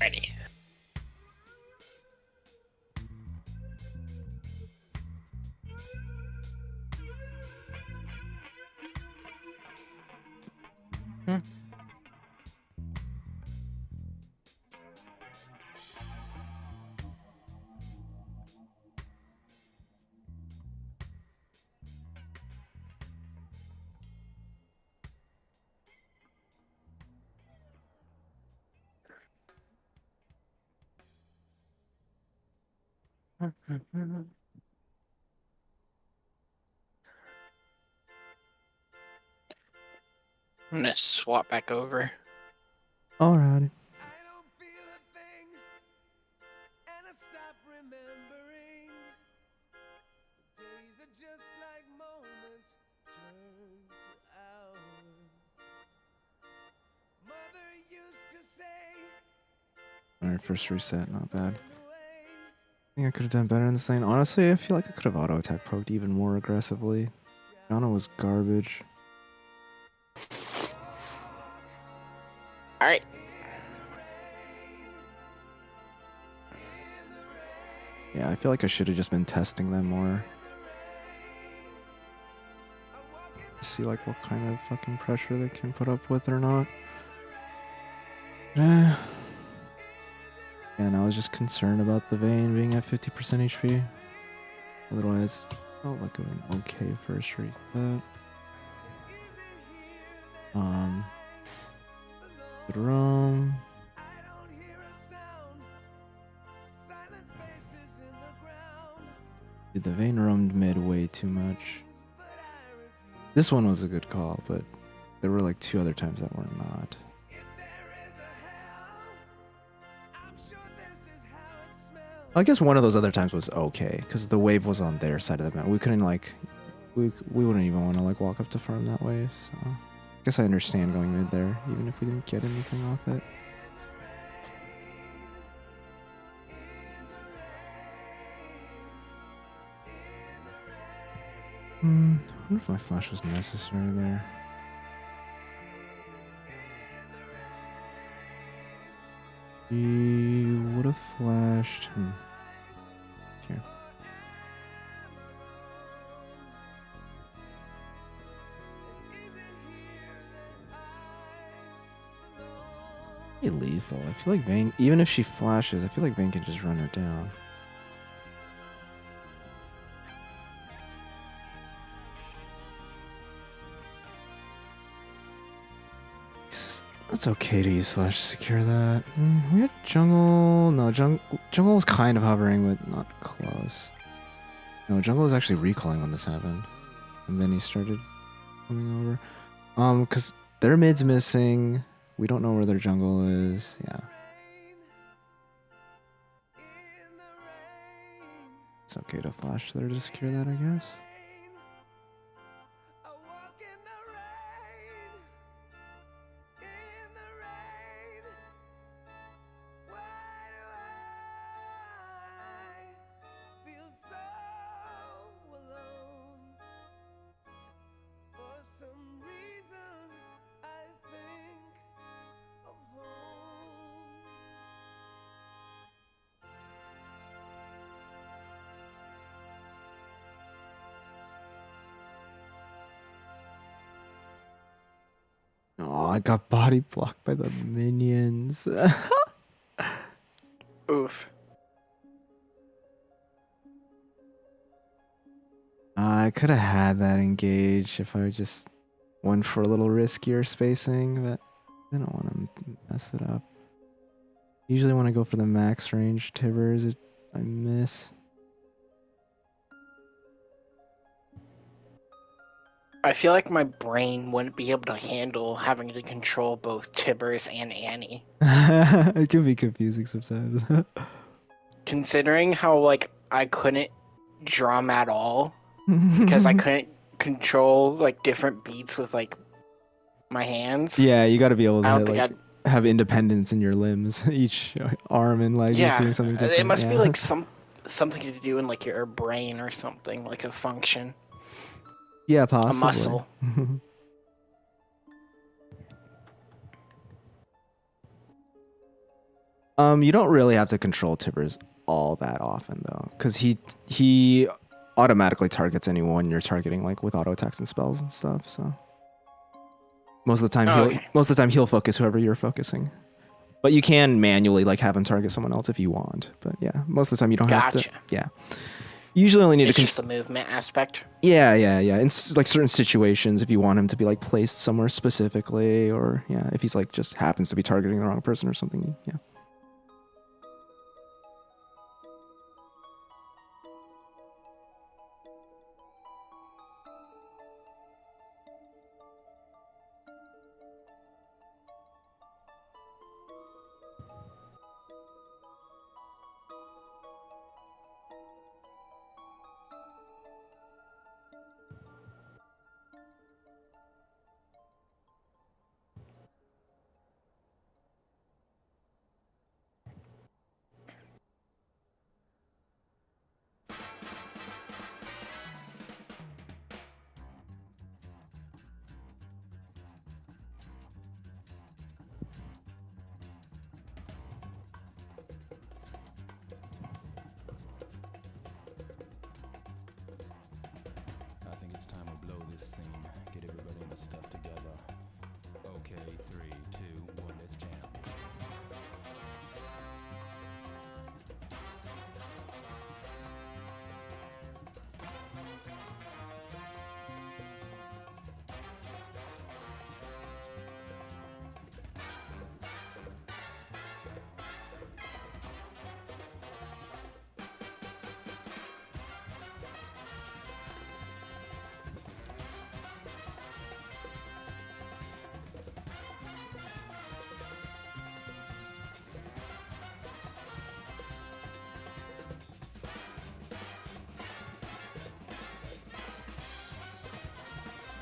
Ready. I'm gonna swap back over. Alrighty. Alright, first reset, not bad. I think I could have done better in this lane. Honestly, I feel like I could have auto attack poked even more aggressively. Janna was garbage. Alright. Yeah, I feel like I should have just been testing them more. See like what kind of fucking pressure they can put up with or not. Yeah, and I was just concerned about the Vayne being at 50% HP. Otherwise, I felt like an okay first reset. Good roam. Dude, the Vayne roamed mid way too much. This one was a good call, but there were like 2 other times that were not. I guess one of those other times was okay, because the wave was on their side of the map. We couldn't like, we wouldn't even want to like walk up to farm that wave, so I guess I understand going mid there, even if we didn't get anything off it. I wonder if my flash was necessary there. He would have flashed. Here. Pretty lethal. I feel like Vayne, even if she flashes, I feel like Vayne can just run her down. It's okay to use flash to secure that. We had jungle. No, jungle was kind of hovering, but not close. No, jungle was actually recalling when this happened, and then he started coming over. Because their mid's missing. We don't know where their jungle is. Yeah. It's okay to flash there to secure that, I guess. Oh, I got body blocked by the minions. Oof. I could have had that engage if I just went for a little riskier spacing, but I don't want to mess it up. Usually when I go for the max range Tibbers, I miss. I feel like my brain wouldn't be able to handle having to control both Tibbers and Annie. It can be confusing sometimes. Considering how, like, I couldn't drum at all because I couldn't control, like, different beats with, like, my hands. Yeah, you got to be able I don't to think have independence in your limbs, each arm, and like just doing something different. It must be Yeah. like something to do in like your brain or something, like a function. Yeah, possibly. A muscle. You don't really have to control Tibbers all that often though, because he automatically targets anyone you're targeting, like with auto attacks and spells and stuff. So most of the time he'll focus whoever you're focusing. But you can manually like have him target someone else if you want. But yeah, most of the time you don't have to. Yeah. You usually only need It's to just the movement aspect. Yeah. In like certain situations, if you want him to be like placed somewhere specifically, or yeah, if he's like just happens to be targeting the wrong person or something, yeah. I think it's time to blow this scene. Get everybody in the stuff together. Okay, 3, 2, 1, let's jam.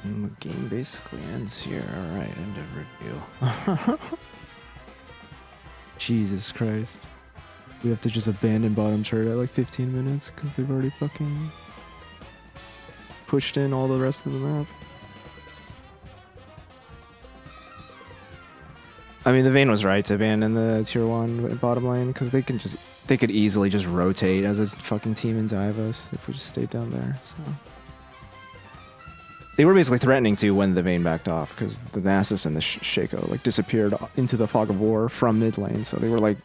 And the game basically ends here. Alright, end of review. Jesus Christ. We have to just abandon bottom turret at like 15 minutes because they've already fucking pushed in all the rest of the map. I mean, the Vayne was right to abandon the tier 1 bottom lane because they could easily just rotate as a fucking team and dive us if we just stayed down there. So they were basically threatening to when the Vayne backed off because the Nasus and the Shaco like disappeared into the fog of war from mid lane. So they were like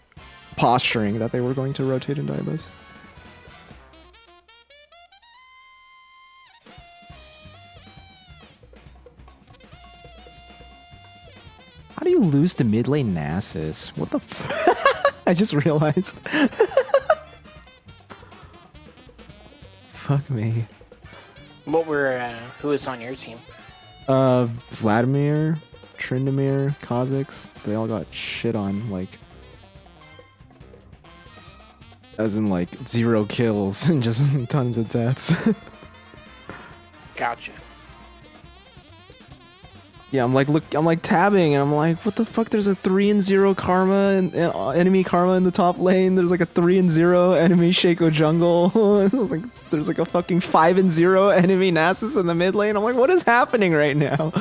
posturing that they were going to rotate and dive us. How do you lose to mid lane Nasus? What the f- I just realized. Fuck me. Who was on your team? Vladimir, Tryndamere, Kha'Zix, they all got shit on, like, as in like 0 kills and just tons of deaths. Gotcha. Yeah, I'm like tabbing and I'm like, what the fuck? There's a 3-0 karma and enemy karma in the top lane. There's like a 3-0 enemy Shaco jungle. Like, there's like a fucking 5-0 enemy Nasus in the mid lane. I'm like, what is happening right now?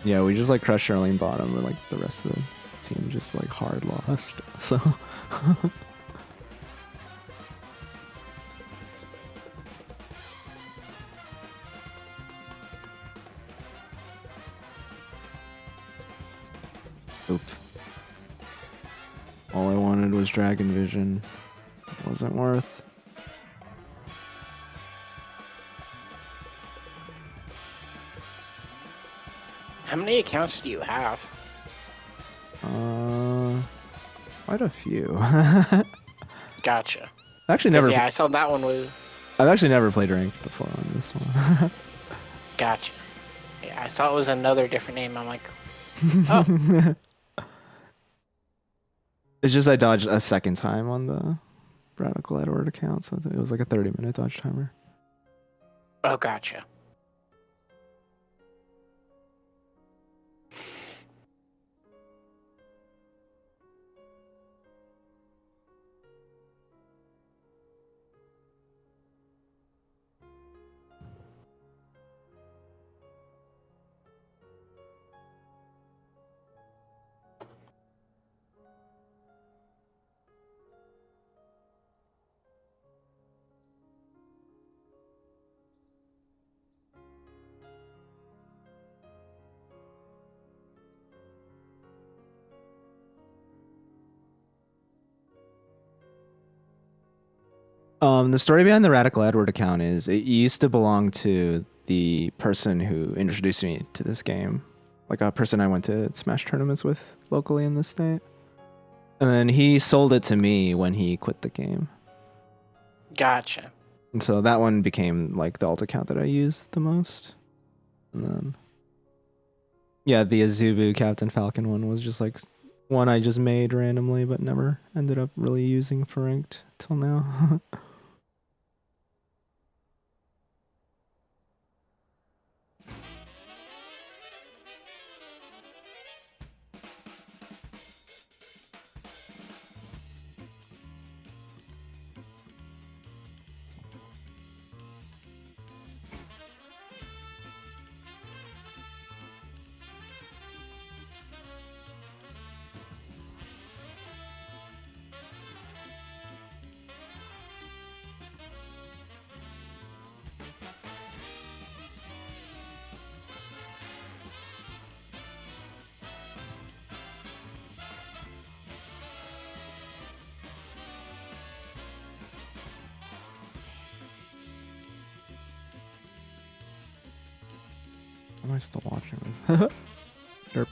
Yeah, we just like crushed our lane bottom, but like the rest of the team just like hard lost. So. Oof. All I wanted was Dragon Vision. Wasn't worth. How many accounts do you have? Quite a few. Gotcha. Actually, never. Yeah, I saw that one was. I've actually never played ranked before on this one. Gotcha. Yeah, I saw it was another different name. I'm like, oh. It's just I dodged a second time on the Radical Edward account, so it was like a 30-minute dodge timer. Oh, gotcha. The story behind the Radical Edward account is it used to belong to the person who introduced me to this game, like a person I went to Smash tournaments with locally in this state. And then he sold it to me when he quit the game. Gotcha. And so that one became like the alt account that I used the most. And then, yeah, the Azubu Captain Falcon one was just like one I just made randomly, but never ended up really using for ranked till now. Am I still watching this? Derp.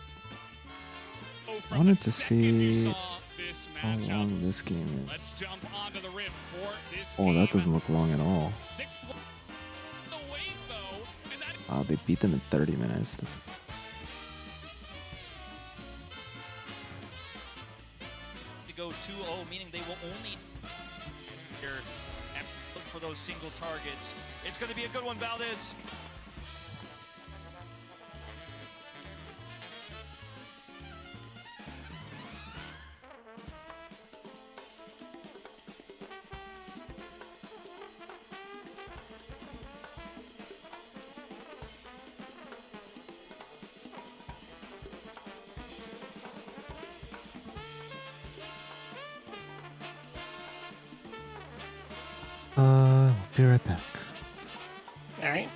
I wanted to see how long this game is. Let's jump onto the riff for this Oh, that doesn't look long at all. Wow, they beat them in 30 minutes. That's... To go 2-0, meaning they will only here and look for those single targets. It's going to be a good one, Valdez. Be right back. All right.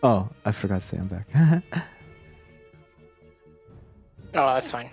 Oh, I forgot to say I'm back. Oh, that's fine.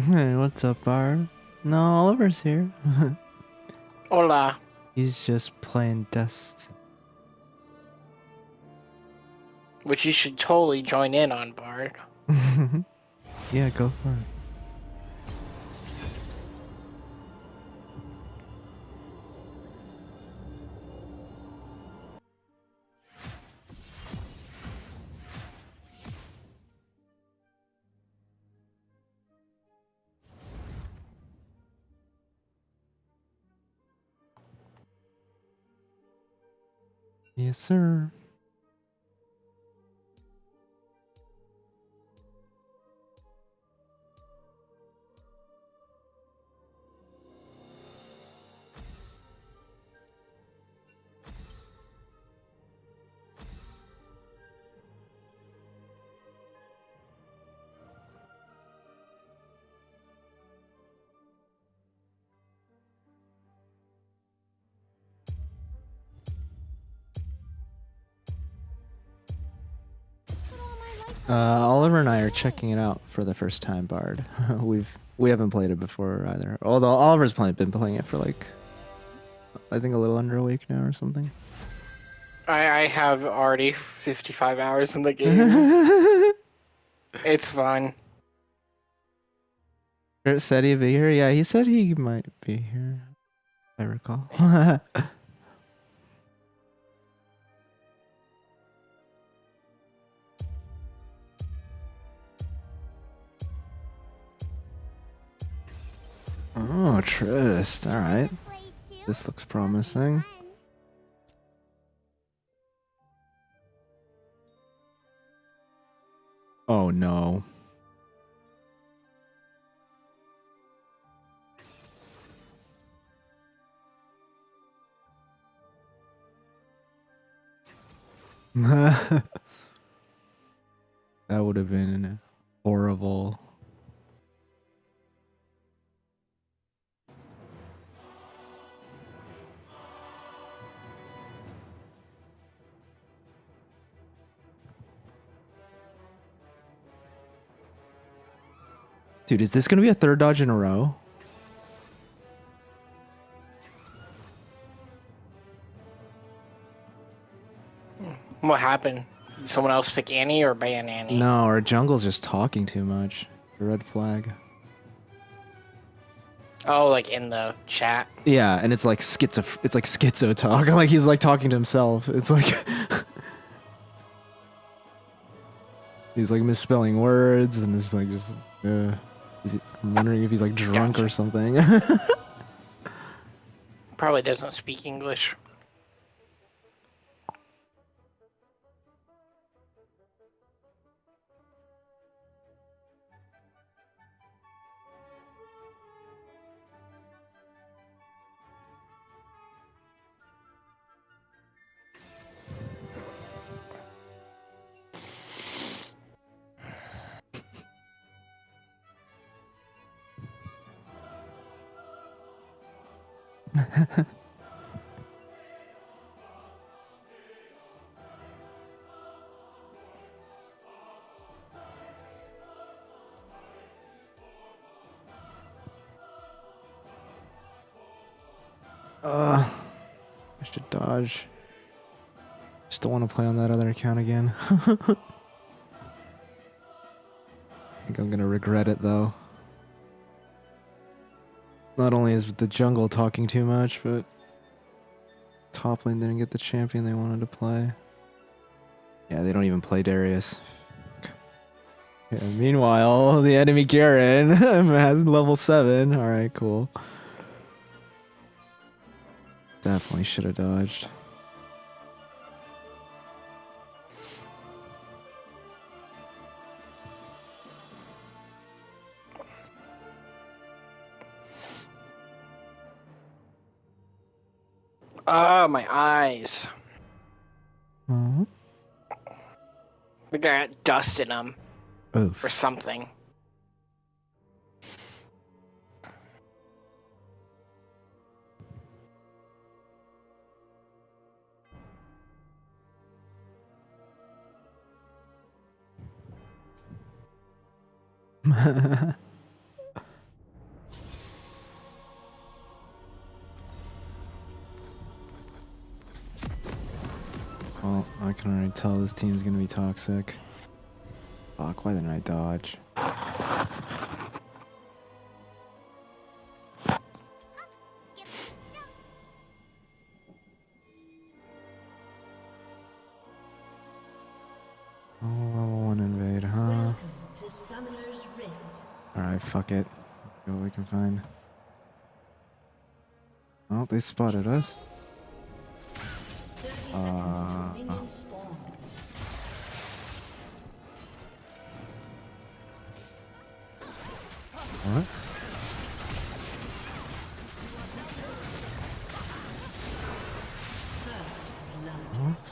Hey, what's up, Bard? No, Oliver's here. Hola. He's just playing Dust. Which you should totally join in on, Bard. Yeah, go for it. Yes, sir. Oliver and I are checking it out for the first time, Bard. We haven't played it before either. Although Oliver's been playing it for like, I think a little under a week now or something. I have already 55 hours in the game. It's fun. Said he'd be here. Yeah, he said he might be here. I recall. Oh, Trist. All right. This looks promising. Oh, no. That would have been horrible. Dude, is this going to be a third dodge in a row? What happened? Did someone else pick Annie or ban Annie? No, our jungle's just talking too much. Red flag. Oh, like in the chat? Yeah, and it's like schizo talk. Like he's like talking to himself. It's like he's like misspelling words and it's like just I'm wondering if he's like drunk or something. Probably doesn't speak English. I should dodge. Just don't want to play on that other account again. I think I'm gonna regret it though. Not only is the jungle talking too much, but top lane didn't get the champion they wanted to play. Yeah, they don't even play Darius. Yeah, meanwhile, the enemy Garen has level 7. Alright, cool. Definitely should have dodged. Ah, my eyes. Uh-huh. I think I got dust in them. Oof. Or something. can already tell this team's gonna be toxic. Fuck, why didn't I dodge? Oh, level 1 invade, huh? Welcome to Summoner's Rift. Alright, fuck it. See what we can find. Oh, they spotted us. 30 seconds until minions spawn. What? First blood. What?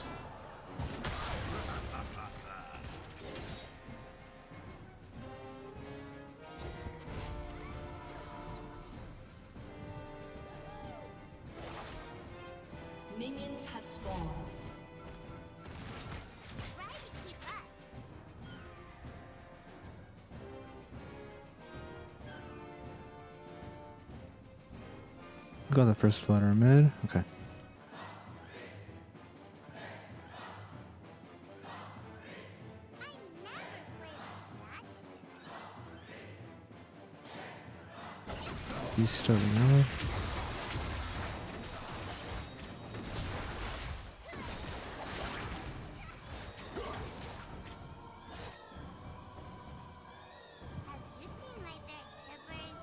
Minions have spawned. Try to keep up. Got the first flutter mid. Okay. I never play with matches. He's starting out. Have you seen my big tippers?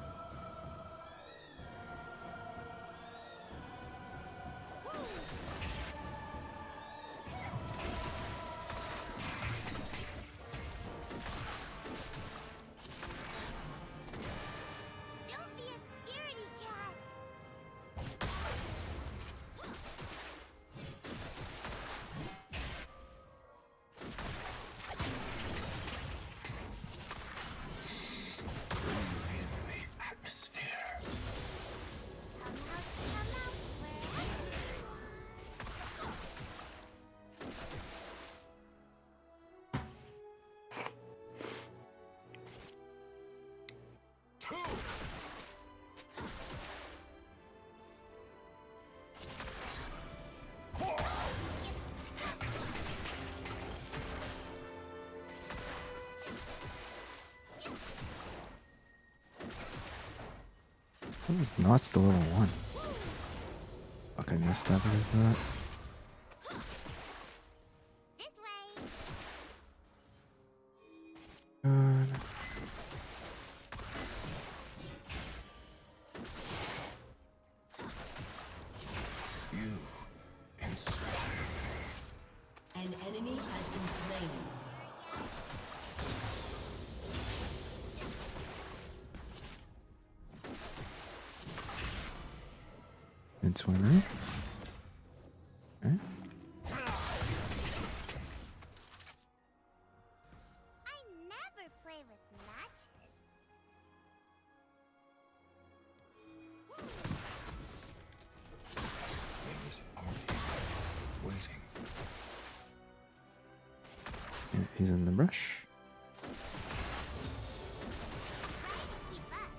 Don't be a scaredy cat. Come out, This is not still level 1. Fuck, I missed that because of that. this way. Good. An enemy has been slain. It's winner. Okay. I never play with matches. Yeah, he's in the brush. Try to keep up.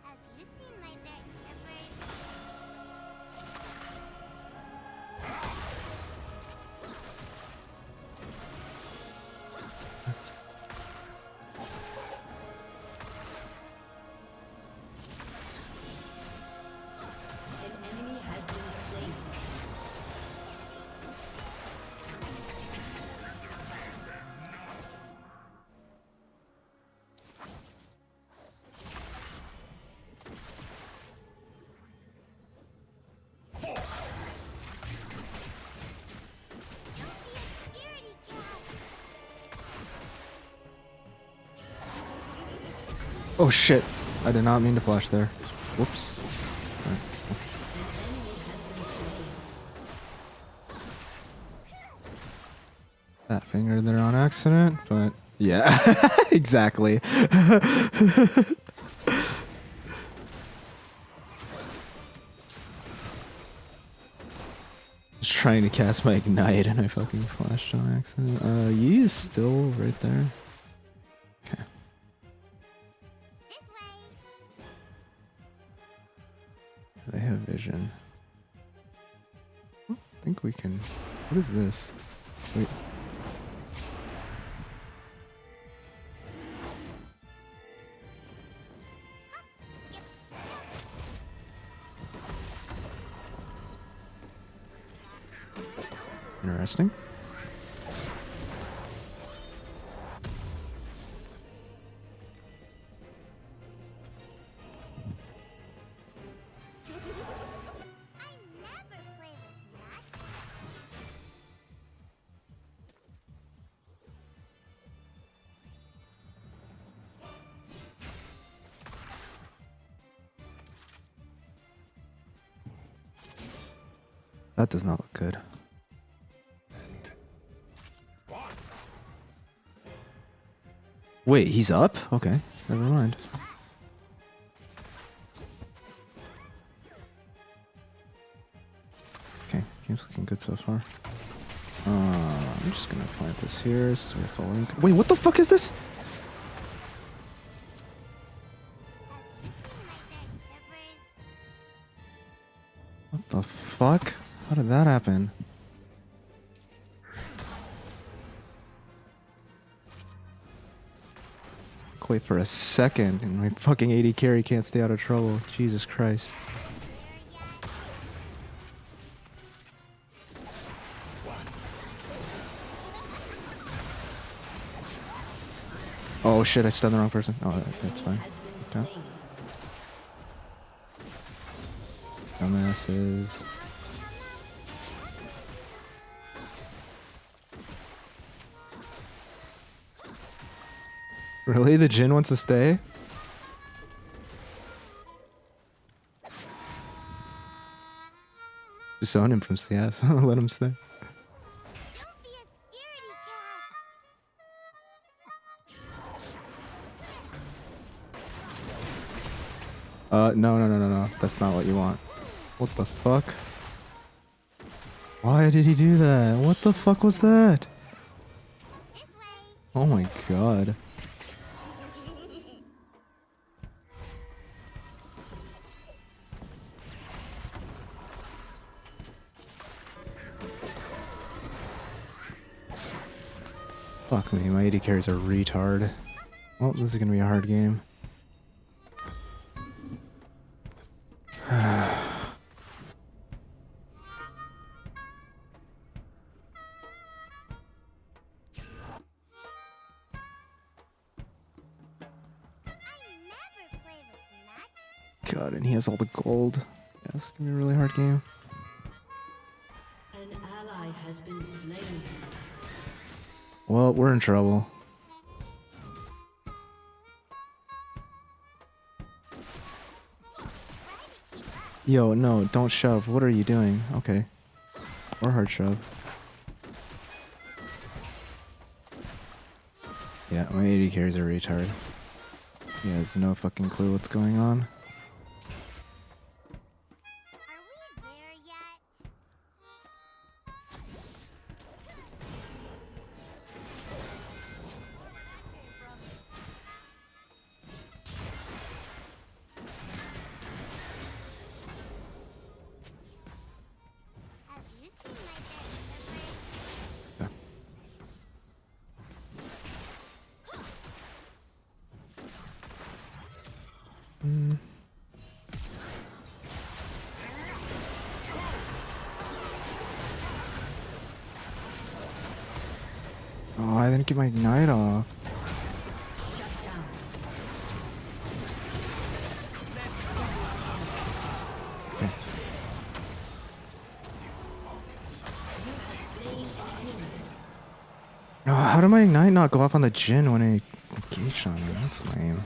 Have you seen my big tippers? That's An enemy has been slain. Don't be a scaredy cat. Oh shit! I did not mean to flash there. Whoops. Alright. An enemy has been slain. That finger there on accident, but yeah, exactly. was trying to cast my Ignite and I fucking flashed on accident. Yi is still right there. Okay. They have vision. I think we can. What is this? Wait. Interesting. That does not look good. Wait, he's up? Okay, never mind. Okay, game's looking good so far. I'm just gonna plant this here so we have the link. Wait, what the fuck is this? What the fuck? How did that happen? Wait for a second and my fucking AD carry can't stay out of trouble. Jesus Christ. Oh shit, I stunned the wrong person. Oh, that's fine. Okay. Dumbasses. Really? The Jhin wants to stay? Just own him from CS. Let him stay. No. That's not what you want. What the fuck? Why did he do that? What the fuck was that? Oh my god. Fuck me, my AD carries a retard. Well, this is gonna be a hard game. God, and he has all the gold. Yeah, it's gonna be a really hard game. An ally has been slain. Well, we're in trouble. Yo, no, don't shove. What are you doing? Okay. Or hard shove. Yeah, my AD carries a retard. He has no fucking clue what's going on. Oh, I didn't get my Ignite off. Okay. Oh, how did my Ignite not go off on the Jhin when I engaged on him? That's lame.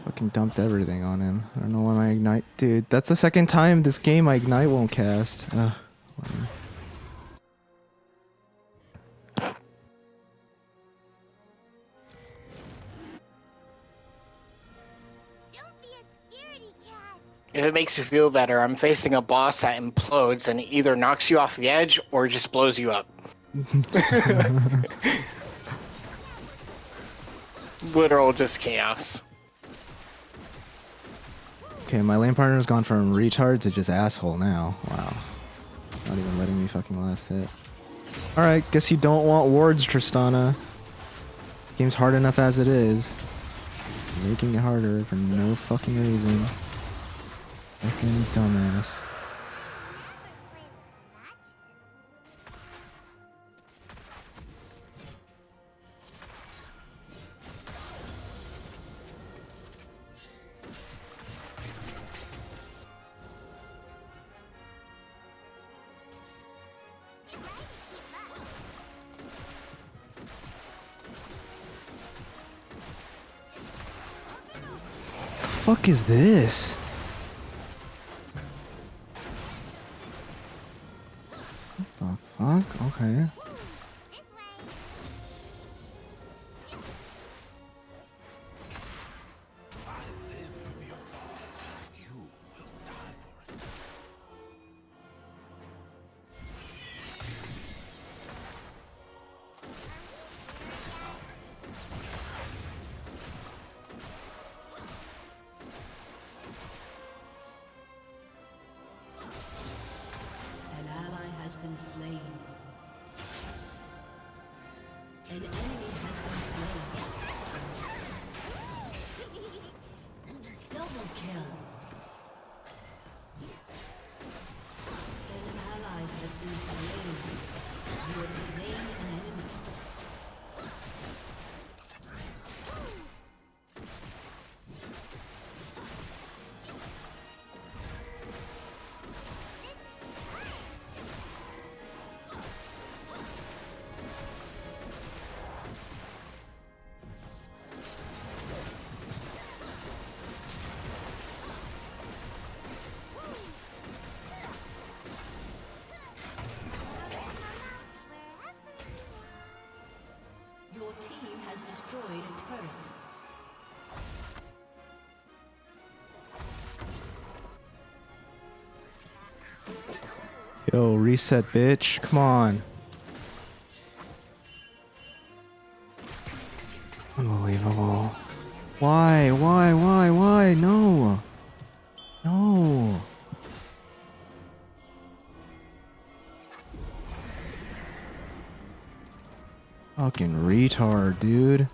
Fucking dumped everything on him. I don't know why my Ignite... Dude, that's the second time this game my Ignite won't cast. Ugh. Whatever. If it makes you feel better, I'm facing a boss that implodes and either knocks you off the edge or just blows you up. Literal just chaos. Okay, my lane partner's gone from retard to just asshole now. Wow. Not even letting me fucking last hit. Alright, guess you don't want wards, Tristana. Game's hard enough as it is. Making it harder for no fucking reason. Fucking dumbass. The fuck is this? What the fuck? Okay. An ally has been slain. An enemy has been slain. Double kill. An ally has been slain. You have slain an enemy. Your team has destroyed a turret. Yo, reset, bitch. Come on. Unbelievable. Why? Why? No. No. Fucking retard, dude.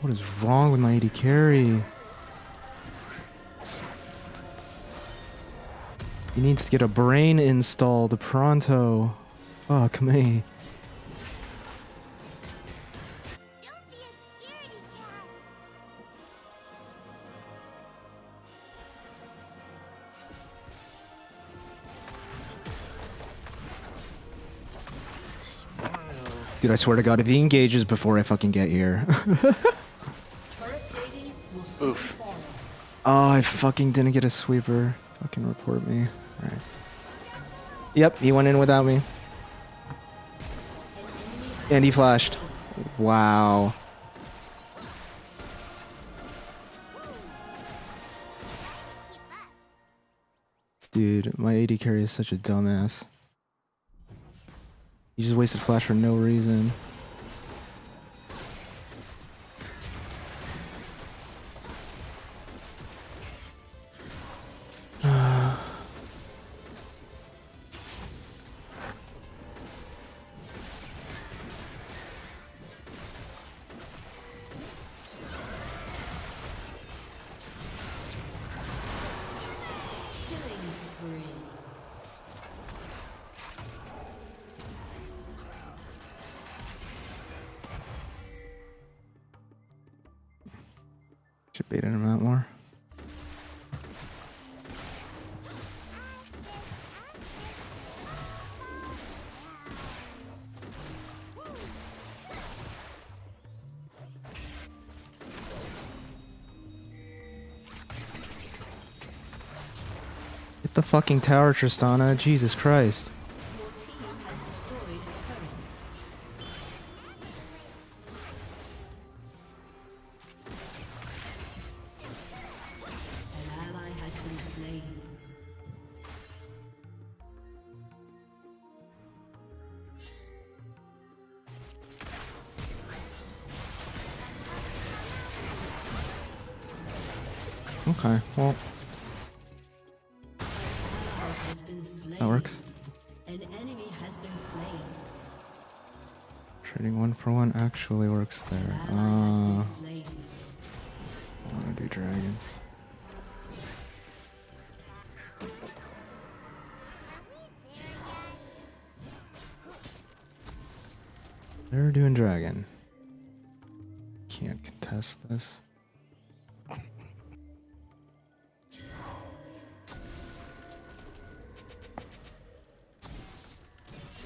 What is wrong with my AD carry? He needs to get a brain installed pronto. Fuck me. Dude, I swear to God, if he engages before I fucking get here. Oof. Oh, I fucking didn't get a sweeper. Fucking report me. Alright. Yep, he went in without me. And he flashed. Wow. Dude, my AD carry is such a dumbass. He just wasted flash for no reason. Killing spree. Should bait him out more. Hit the fucking tower, Tristana. Jesus Christ. Your team has destroyed a turret. An ally has been slain. Okay, well, Has been slain. that works. An enemy has been slain. Trading 1 for 1 actually works there. Ally has been slain. I want to do dragon. They're doing dragon. Can't contest this.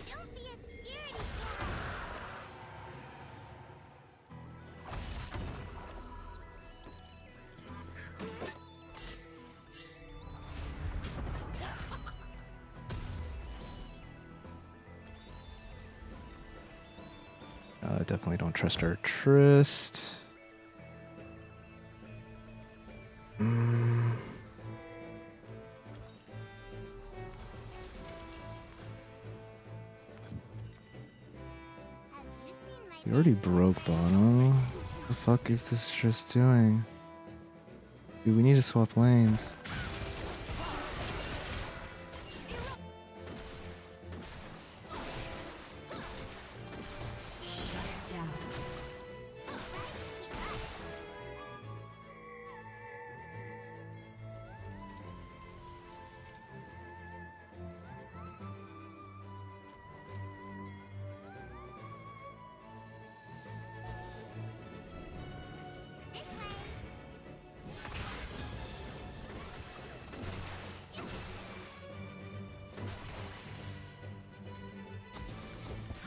Don't be a scaredy cat. Definitely don't trust our Trist. Have you seen my We already broke bottom. What the fuck is this Trist doing? Dude, we need to swap lanes.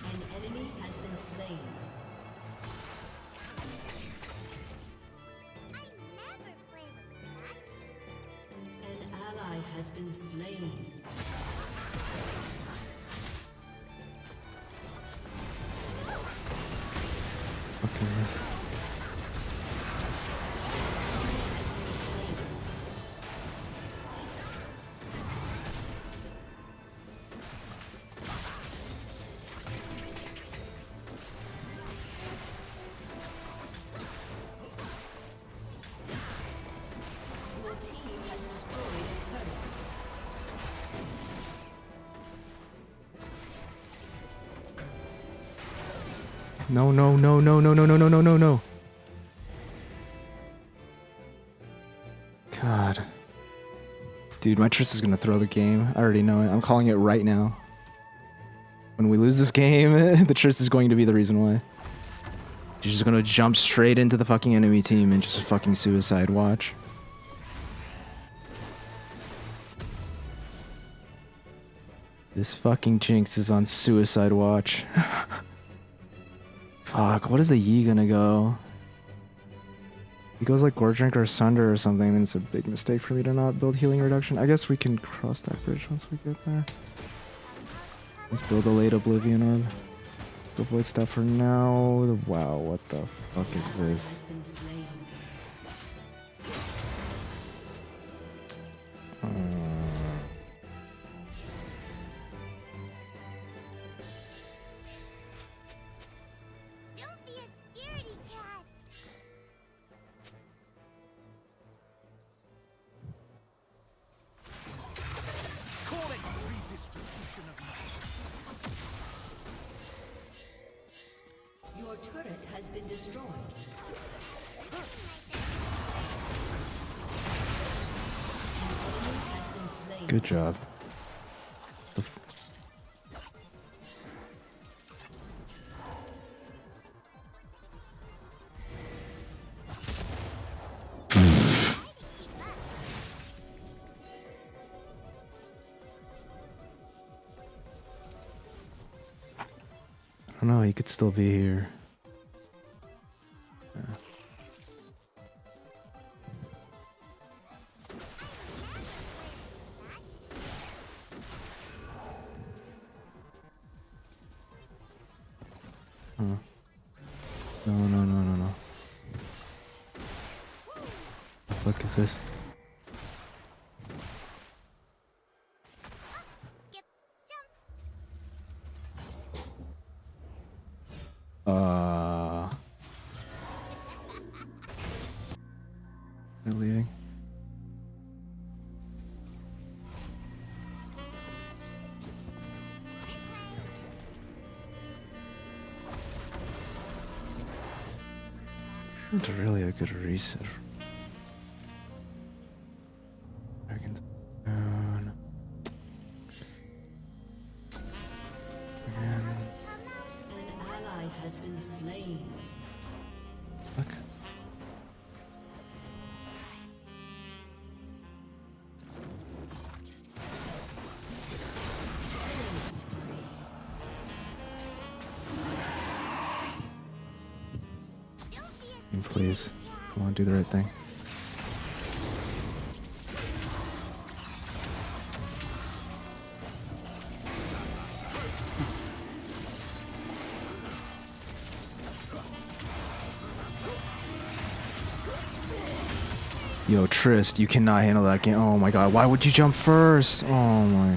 An enemy has been slain. I never play with that. An ally has been slain. Okay. Your team has destroyed a turret. No, no, no, no, no, no, no, no, no, no, no. God. Dude, my Trist is gonna throw the game. I already know it. I'm calling it right now. When we lose this game, the Trist is going to be the reason why. She's just gonna jump straight into the fucking enemy team and just fucking suicide watch. This fucking Jinx is on suicide watch. Fuck, what is the Yi gonna go? He goes like Gore Drink or Sunder or something, then it's a big mistake for me to not build healing reduction. I guess we can cross that bridge once we get there. Let's build a late Oblivion Orb. Avoid stuff for now. Wow, what the fuck is this? Has been slain. Don't be a scaredy cat. Your turret has been destroyed. An enemy has been slain. Good job. I don't know, he could still be here. Yeah. Huh. No, no, no, no, no. What the fuck is this? Skip, jump. They're leaving. It's really a good reset. Dragons down. Again. An ally has been slain. Fuck. Please, come on, do the right thing. Yo, Trist, you cannot handle that game. Oh my god, why would you jump first? Oh my.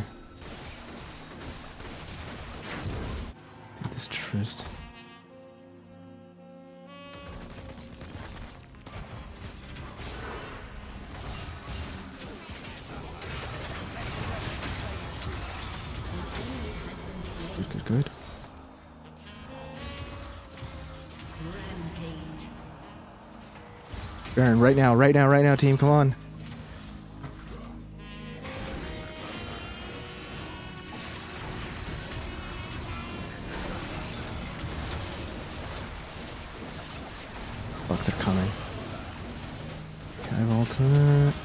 Dude, this Trist. Good. Baron, right now, team, come on. Fuck, they're coming. Can I have ultimate?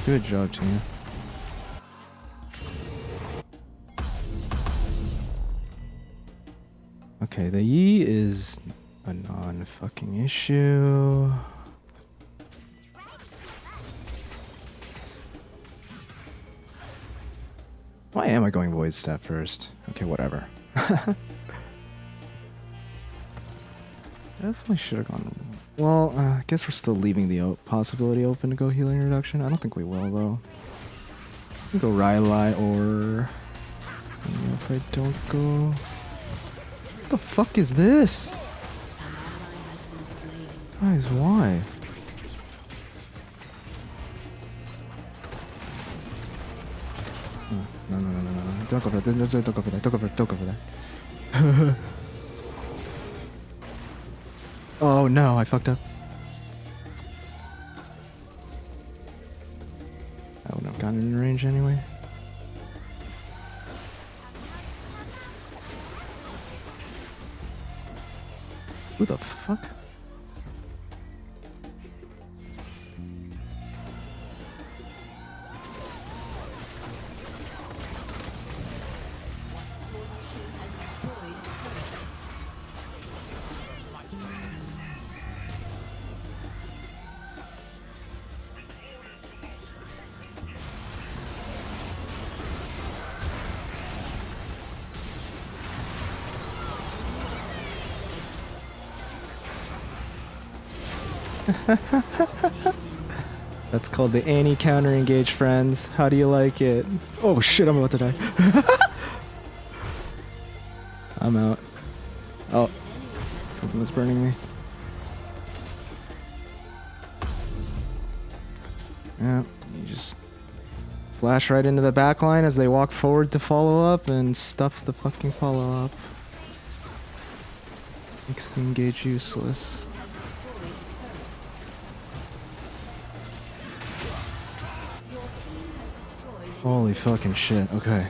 Good job, team. Okay, the Yi is a non-fucking issue. Why am I going Void Step first? Okay, whatever. Definitely should have gone. Well, I guess we're still leaving the possibility open to go healing reduction. I don't think we will, though. We can go Rylai or... if I don't go... What the fuck is this? Guys, why? No. Don't go for that. Don't go for that. Don't go for that. Oh no, I fucked up. I wouldn't have gotten in range anyway. Who the fuck? That's called the anti-counter engage, friends. How do you like it? Oh shit, I'm about to die. I'm out. Oh, something was burning me. Yeah, you just flash right into the back line as they walk forward to follow up and stuff the fucking follow up. Makes the engage useless. Holy fucking shit, okay.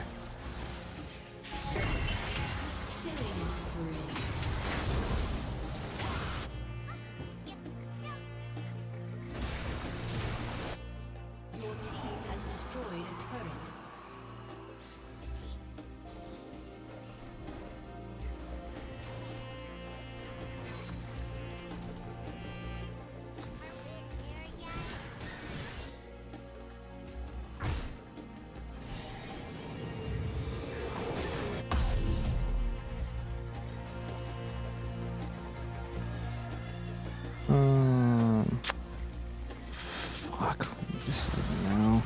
Fuck. Just now.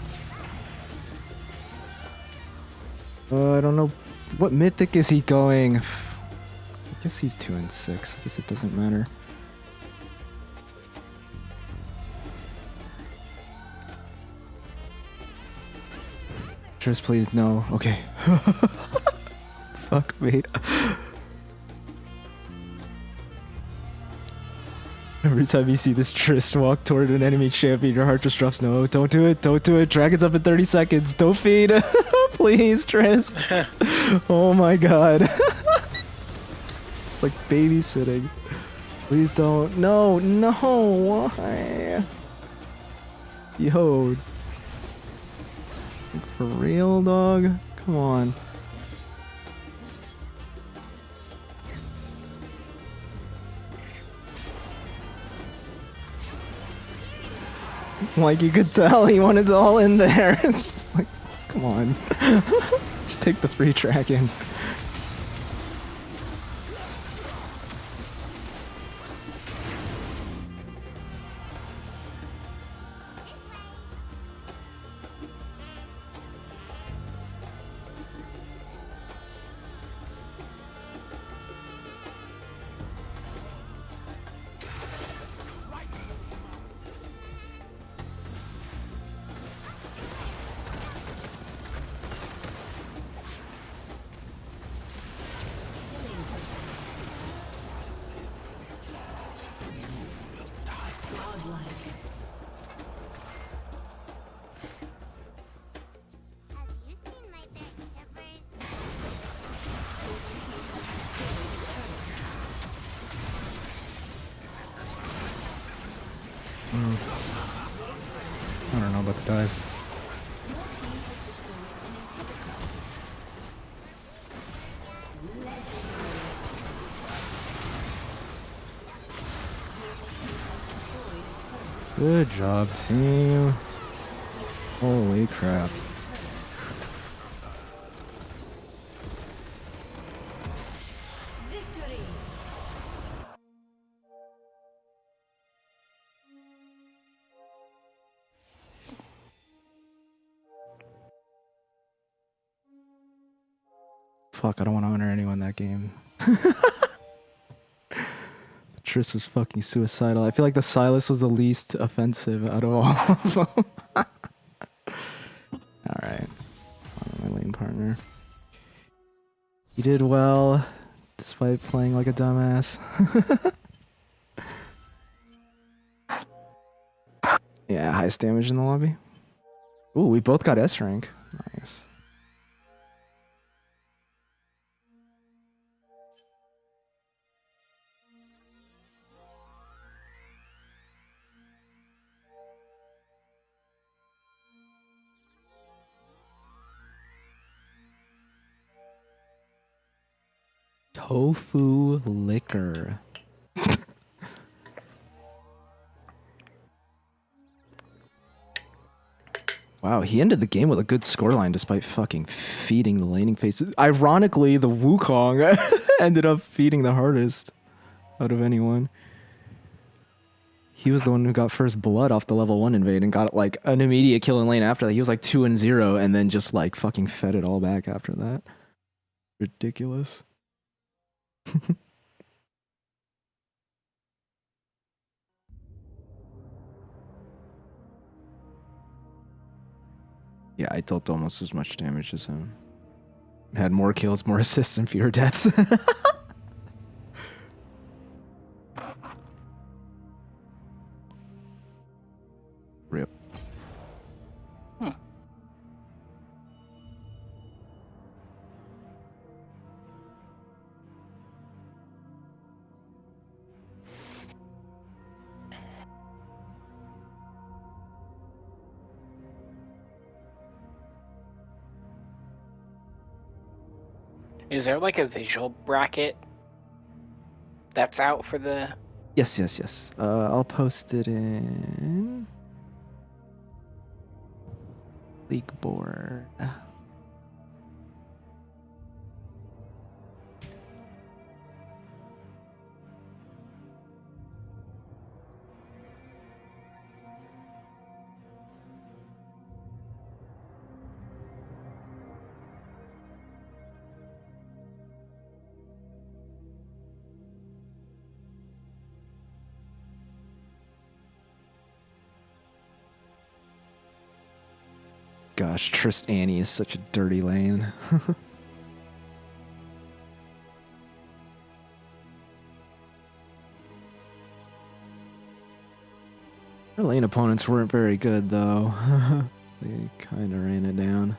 I don't know. What mythic is he going? Guess he's 2 and 6. I guess it doesn't matter. Triss, please, no. Okay. Fuck me. Every time you see this Triss walk toward an enemy champion, your heart just drops. No, don't do it. Don't do it. Dragon's up in 30 seconds. Don't feed. Please, Triss. Oh my god. It's like babysitting. Please don't. No, no. Why? Yo. For real, dog? Come on. Like you could tell he wanted it all in there. It's just like, come on. Just take the free track in. I don't know about the dive. Good job, team. Holy crap. Fuck, I don't want to honor anyone that game. Triss was fucking suicidal. I feel like the Silas was the least offensive out of all of them. Alright. My lane partner. He did well, despite playing like a dumbass. Yeah, highest damage in the lobby. Ooh, we both got S rank. Nice. Tofu liquor. Wow, he ended the game with a good scoreline despite fucking feeding the laning phases. Ironically, the Wukong ended up feeding the hardest out of anyone. He was the one who got first blood off the level 1 invade and got like an immediate kill in lane after that. He was like 2 and 0 and then just like fucking fed it all back after that. Ridiculous. Yeah, I dealt almost as much damage as him. Had more kills, more assists, and fewer deaths. Rip. Is there like a visual bracket that's out for the... Yes. I'll post it in League board. gosh, Sirrxiny is such a dirty lane. Her lane opponents weren't very good though. They kind of ran it down.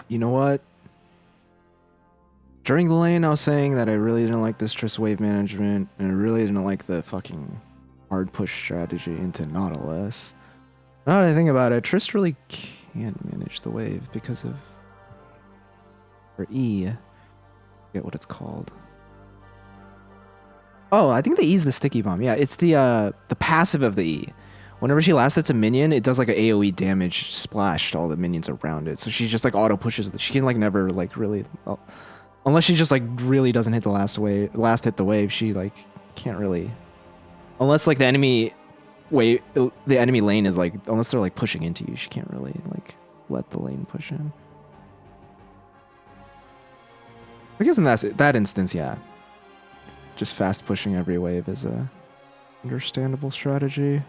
You know what? During the lane, I was saying that I really didn't like this Triss wave management, and I really didn't like the fucking hard push strategy into Nautilus. Now that I think about it, Triss really can't manage the wave because of her E. I forget what it's called. Oh, I think the E is the sticky bomb. Yeah, it's the passive of the E. Whenever she last hits a minion, it does like an AoE damage splash to all the minions around it. So she just like auto pushes. She can like never like really, well, unless she just like really doesn't hit the last hit the wave. She like can't really, unless like the enemy lane is like, unless they're like pushing into you, she can't really like let the lane push in. I guess in that instance, yeah, just fast pushing every wave is a understandable strategy.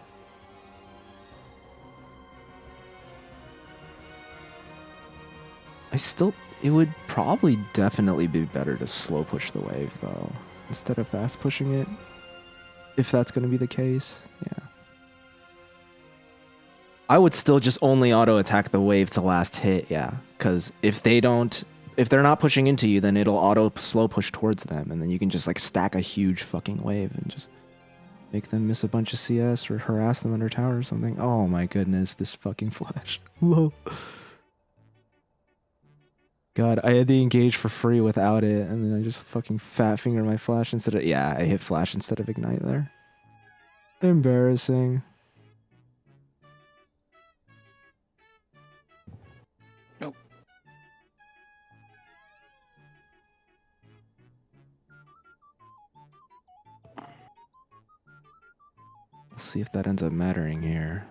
It would probably definitely be better to slow push the wave though, instead of fast pushing it. If that's going to be the case, yeah. I would still just only auto attack the wave to last hit, yeah. Because if they're not pushing into you, then it'll auto slow push towards them, and then you can just like stack a huge fucking wave and just make them miss a bunch of CS or harass them under tower or something. Oh my goodness, this fucking flash. Lol. God, I had the engage for free without it, and then I just fucking fat finger my flash instead of... Yeah, I hit flash instead of ignite there. Embarrassing. Nope. We'll see if that ends up mattering here.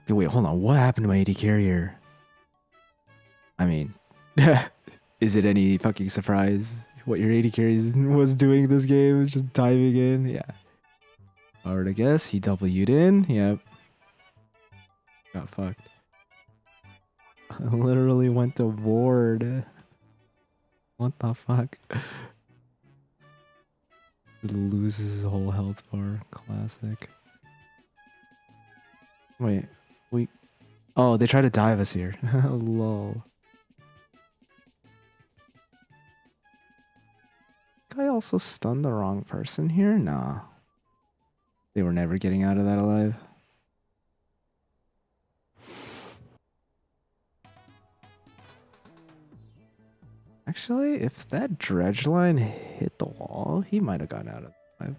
Okay, wait, hold on. What happened to my AD carrier? I mean, is it any fucking surprise what your AD carry was doing this game? Just diving in? Yeah. If I were to guess, he W'd in. Yep. Got fucked. I literally went to ward. What the fuck? Loses his whole health bar. Classic. Wait. Oh, they try to dive us here. Lol. Guy also stunned the wrong person here? Nah. They were never getting out of that alive. Actually, if that dredge line hit the wall, he might have gotten out of life.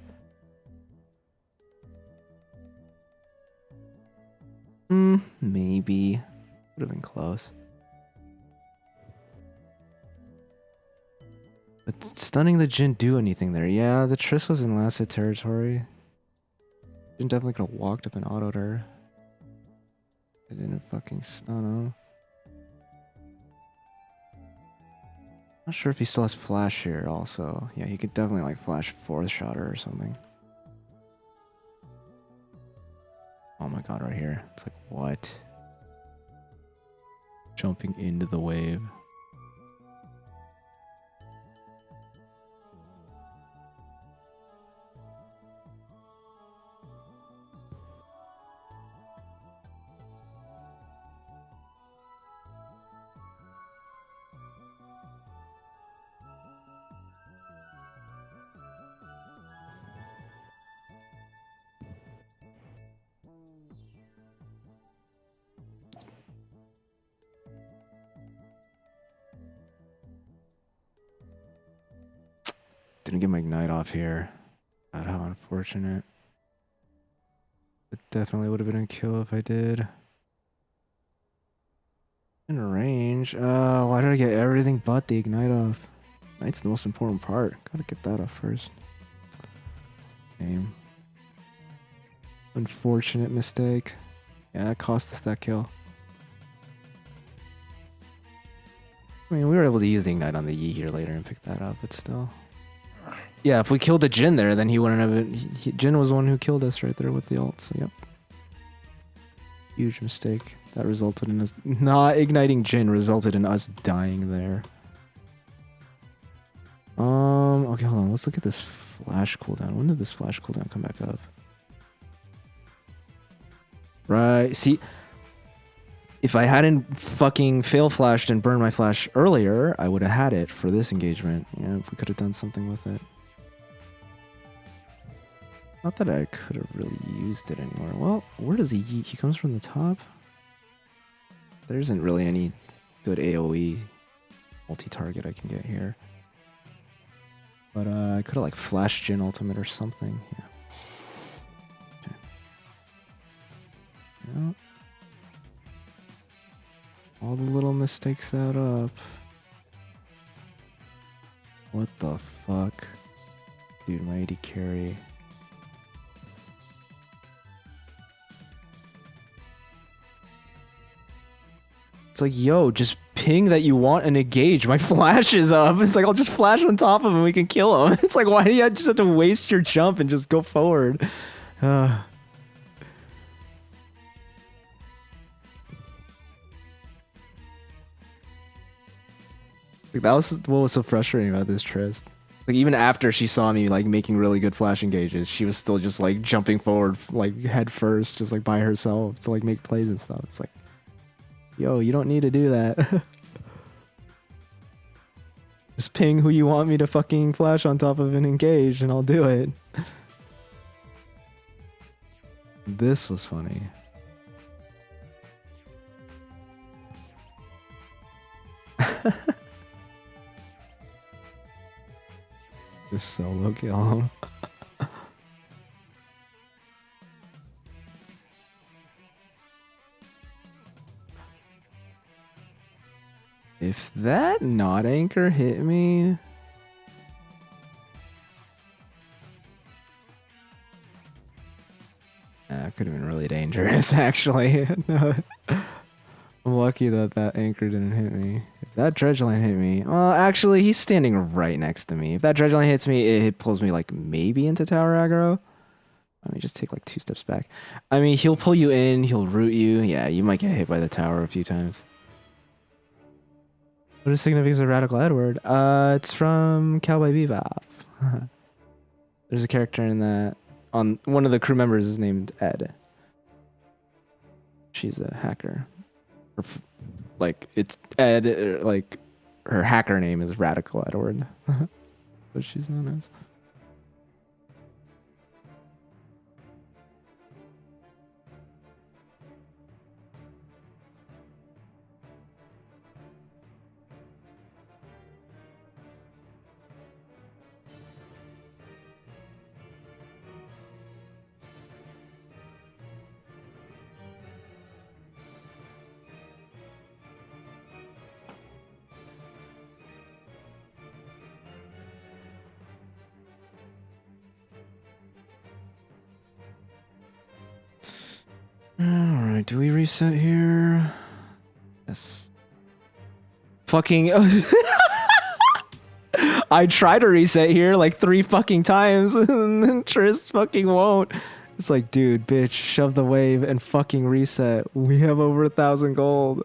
Maybe. Would have been close. But did stunning the Jhin do anything there? Yeah, the Triss was in Lasted territory. Jhin definitely could have walked up and autoed her. I didn't fucking stun him. Not sure if he still has flash here also. Yeah, he could definitely like flash 4th shot her or something. Oh my god, right here. It's like, what? Jumping into the wave. Didn't get my ignite off here. God, how unfortunate. It definitely would have been a kill if I did. In range. Why did I get everything but the ignite off? Ignite's the most important part. Gotta get that off first. Game. Unfortunate mistake. Yeah, that cost us that kill. I mean, we were able to use the ignite on the Yi here later and pick that up, but still. Yeah, if we killed the Jhin there, then he wouldn't have it. Jhin was the one who killed us right there with the ult, so yep. Huge mistake. That resulted in us not igniting Jhin, resulted in us dying there. Okay, hold on. Let's look at this flash cooldown. When did this flash cooldown come back up? Right, see, if I hadn't fucking fail flashed and burned my flash earlier, I would have had it for this engagement. Yeah, if we could have done something with it. Not that I could have really used it anymore. Well, where does he yeet? He comes from the top? There isn't really any good AoE multi-target I can get here. But I could have like flashed Jhin ultimate or something. Yeah. Okay. Yeah. All the little mistakes add up. What the fuck? Dude, my AD carry. It's like, yo, just ping that you want and engage. My flash is up. It's like, I'll just flash on top of him and we can kill him. It's like, why do you just have to waste your jump and just go forward? Like, that was what was so frustrating about this Triss. Like, even after she saw me, like, making really good flash engages, she was still just, like, jumping forward, like, head first, just, like, by herself to, like, make plays and stuff. It's like, yo, you don't need to do that. Just ping who you want me to fucking flash on top of and engage, and I'll do it. This was funny. Just solo kill him. If that not anchor hit me... That could have been really dangerous, actually. No. I'm lucky that that anchor didn't hit me. If that dredge line hit me... Well, actually, he's standing right next to me. If that dredge line hits me, it pulls me, like, maybe into tower aggro. Let me just take, like, 2 steps back. I mean, he'll pull you in, he'll root you. Yeah, you might get hit by the tower a few times. What is significance of Radical Edward? It's from Cowboy Bebop. There's a character in that. On one of the crew members is named Ed. She's a hacker. Like, it's Ed, like, her hacker name is Radical Edward. What she's known as. Alright, do we reset here? Yes. Fucking... I try to reset here like 3 fucking times and then Triss fucking won't. It's like, dude, bitch, shove the wave and fucking reset. We have over 1,000 gold.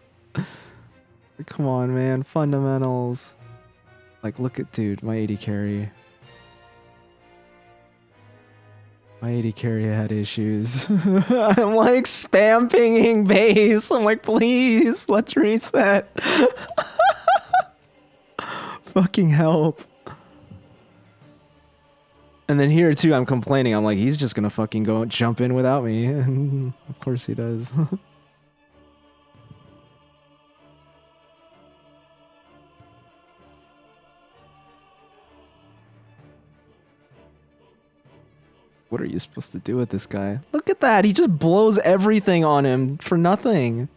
Come on, man. Fundamentals. Like, look at, dude, my 80 carry. My 80 carry had issues. I'm like spam pinging base. I'm like, please, let's reset. Fucking help. And then here too, I'm complaining. I'm like, he's just gonna fucking go jump in without me. And of course he does. What are you supposed to do with this guy? Look at that. He just blows everything on him for nothing.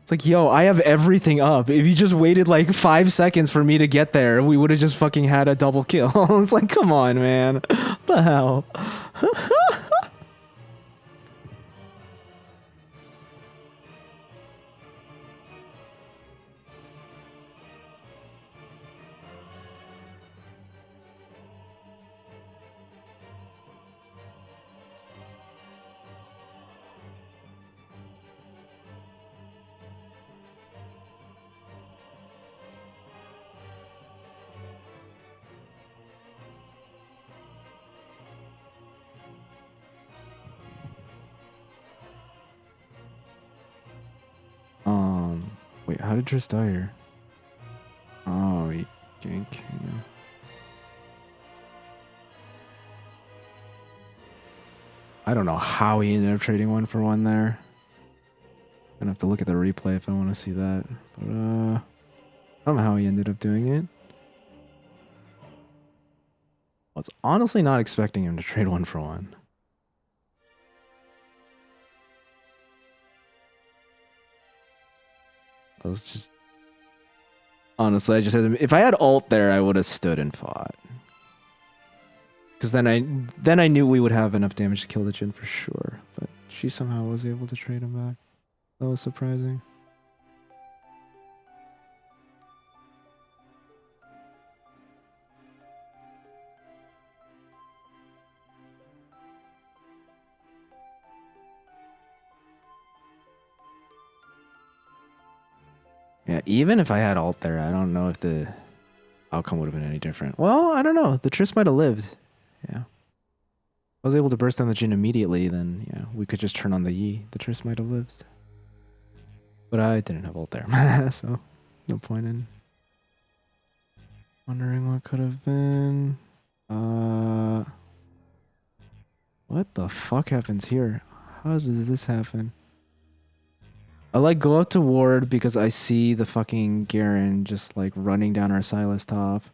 It's like, yo, I have everything up. If you just waited like 5 seconds for me to get there, we would have just fucking had a double kill. It's like, come on, man. What the hell? Wait, how did Triss die here? Oh, he ganked. Yeah. I don't know how he ended up trading 1-for-1 there. Gonna have to look at the replay if I want to see that. But somehow he ended up doing it. I was honestly not expecting him to trade 1-for-1. I was just... Honestly, I just had to... If I had ult there, I would have stood and fought. Because then I knew we would have enough damage to kill the Jhin for sure. But she somehow was able to trade him back. That was surprising. Yeah, even if I had ult there, I don't know if the outcome would have been any different. Well, I don't know. The Triss might have lived. Yeah. I was able to burst down the Jhin immediately, then yeah, we could just turn on the Yi. The Triss might have lived. But I didn't have ult there, so no point in wondering what could have been. What the fuck happens here? How does this happen? I like go up to ward because I see the fucking Garen just like running down our Sylas top.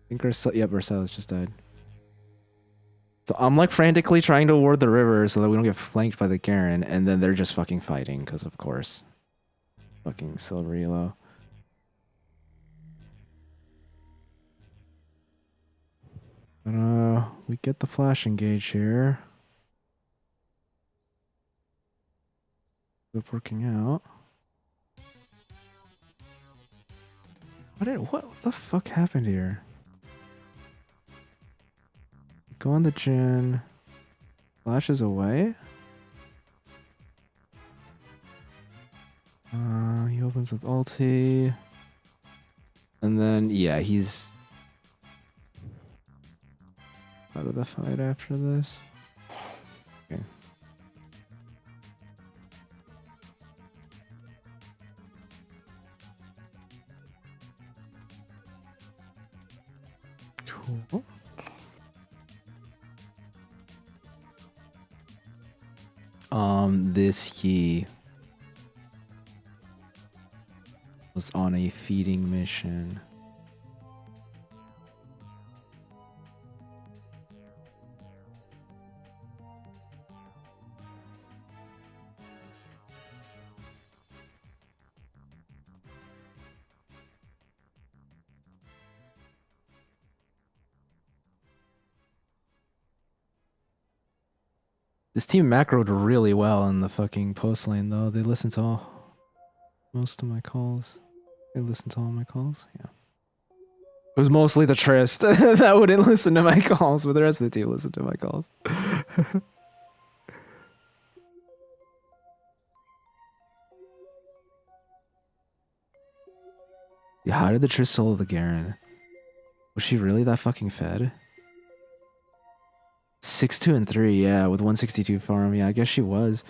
I think our Sylas just died. So I'm like frantically trying to ward the river so that we don't get flanked by the Garen, and then they're just fucking fighting because of course. Fucking silver elo. But we get the flash engage here. It's working out. What the fuck happened here? Go on the Jhin. Flashes away. He opens with ulti. And then yeah, he's out of the fight after this. Okay. Cool. This Yi was on a feeding mission. This team macroed really well in the fucking post lane, though. They listened to most of my calls. They listened to all my calls? Yeah. It was mostly the Trist that wouldn't listen to my calls, but the rest of the team listened to my calls. Yeah, how did the Trist solo the Garen? Was she really that fucking fed? 6-2 and 3, yeah, with 162 farm. Yeah, I guess she was.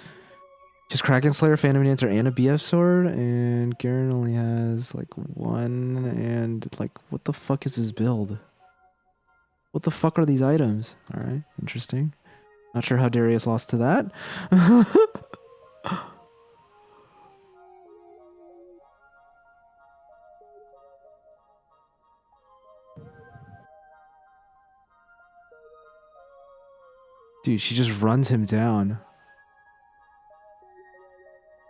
Just Kraken Slayer, Phantom Dancer, and a BF sword, and Garen only has like one. And like, what the fuck is his build? What the fuck are these items? All right, interesting. Not sure how Darius lost to that. Dude, she just runs him down.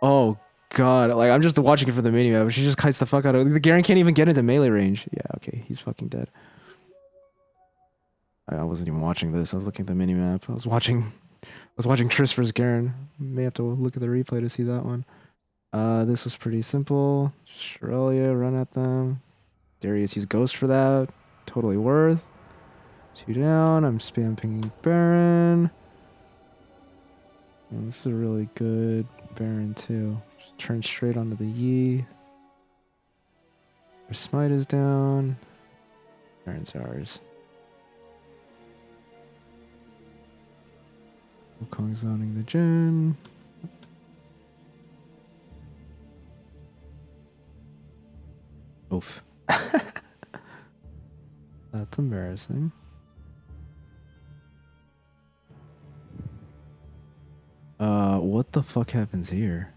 Oh god, like I'm just watching it for the minimap, but she just kites the fuck out of it. The Garen can't even get into melee range. Yeah, okay, he's fucking dead. I wasn't even watching this. I was looking at the minimap. I was watching Triss vs Garen. May have to look at the replay to see that one. This was pretty simple. Aurelia, run at them. Darius used Ghost for that. Totally worth. 2 down. I'm spam pinging Baron. Oh, this is a really good Baron too. Just turn straight onto the Yi. Our smite is down. Baron's ours. Wukong zoning the Jhin. Oof. That's embarrassing. What the fuck happens here?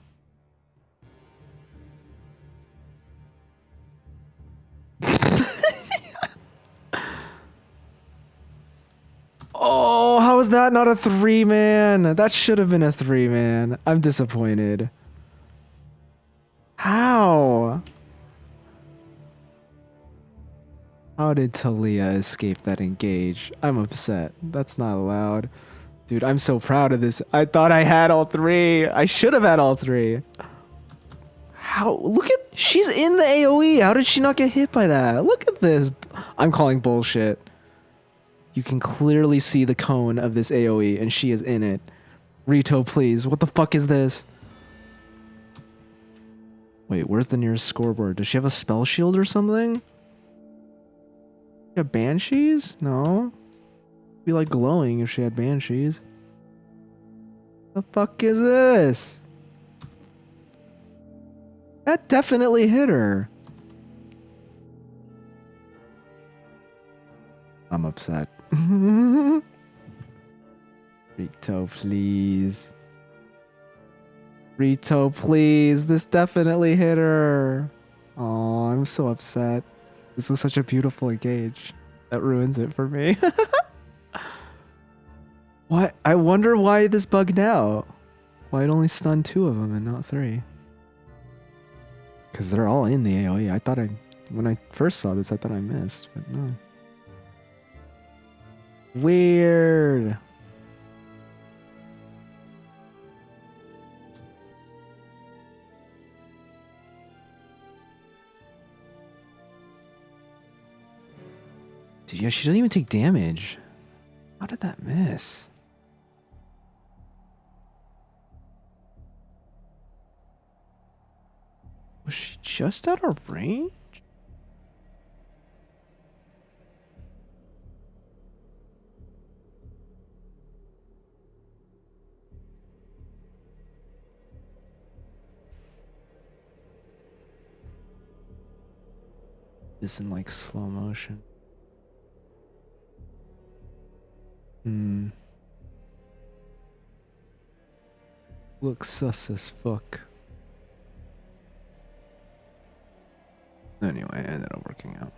Oh, how is that not a 3-man? That should have been a 3-man. I'm disappointed. How? How did Talia escape that engage? I'm upset. That's not allowed. Dude, I'm so proud of this. I thought I had all 3. I should have had all 3. How? Look at... She's in the AoE. How did she not get hit by that? Look at this. I'm calling bullshit. You can clearly see the cone of this AoE, and she is in it. Rito, please. What the fuck is this? Wait, where's the nearest scoreboard? Does she have a spell shield or something? Yeah, Banshees? No. Be like glowing if she had Banshees. The fuck is this? That definitely hit her. I'm upset. Rito, please. Rito, please. This definitely hit her. Oh, I'm so upset. This was such a beautiful engage. That ruins it for me. What? I wonder why this bugged out. Why it only stunned 2 of them and not 3. Because they're all in the AoE. I thought when I first saw this, I thought I missed, but no. Weird. Dude, yeah, she doesn't even take damage. How did that miss? Was she just out of range? This in like slow motion. Looks sus as fuck. Anyway, it ended up working out.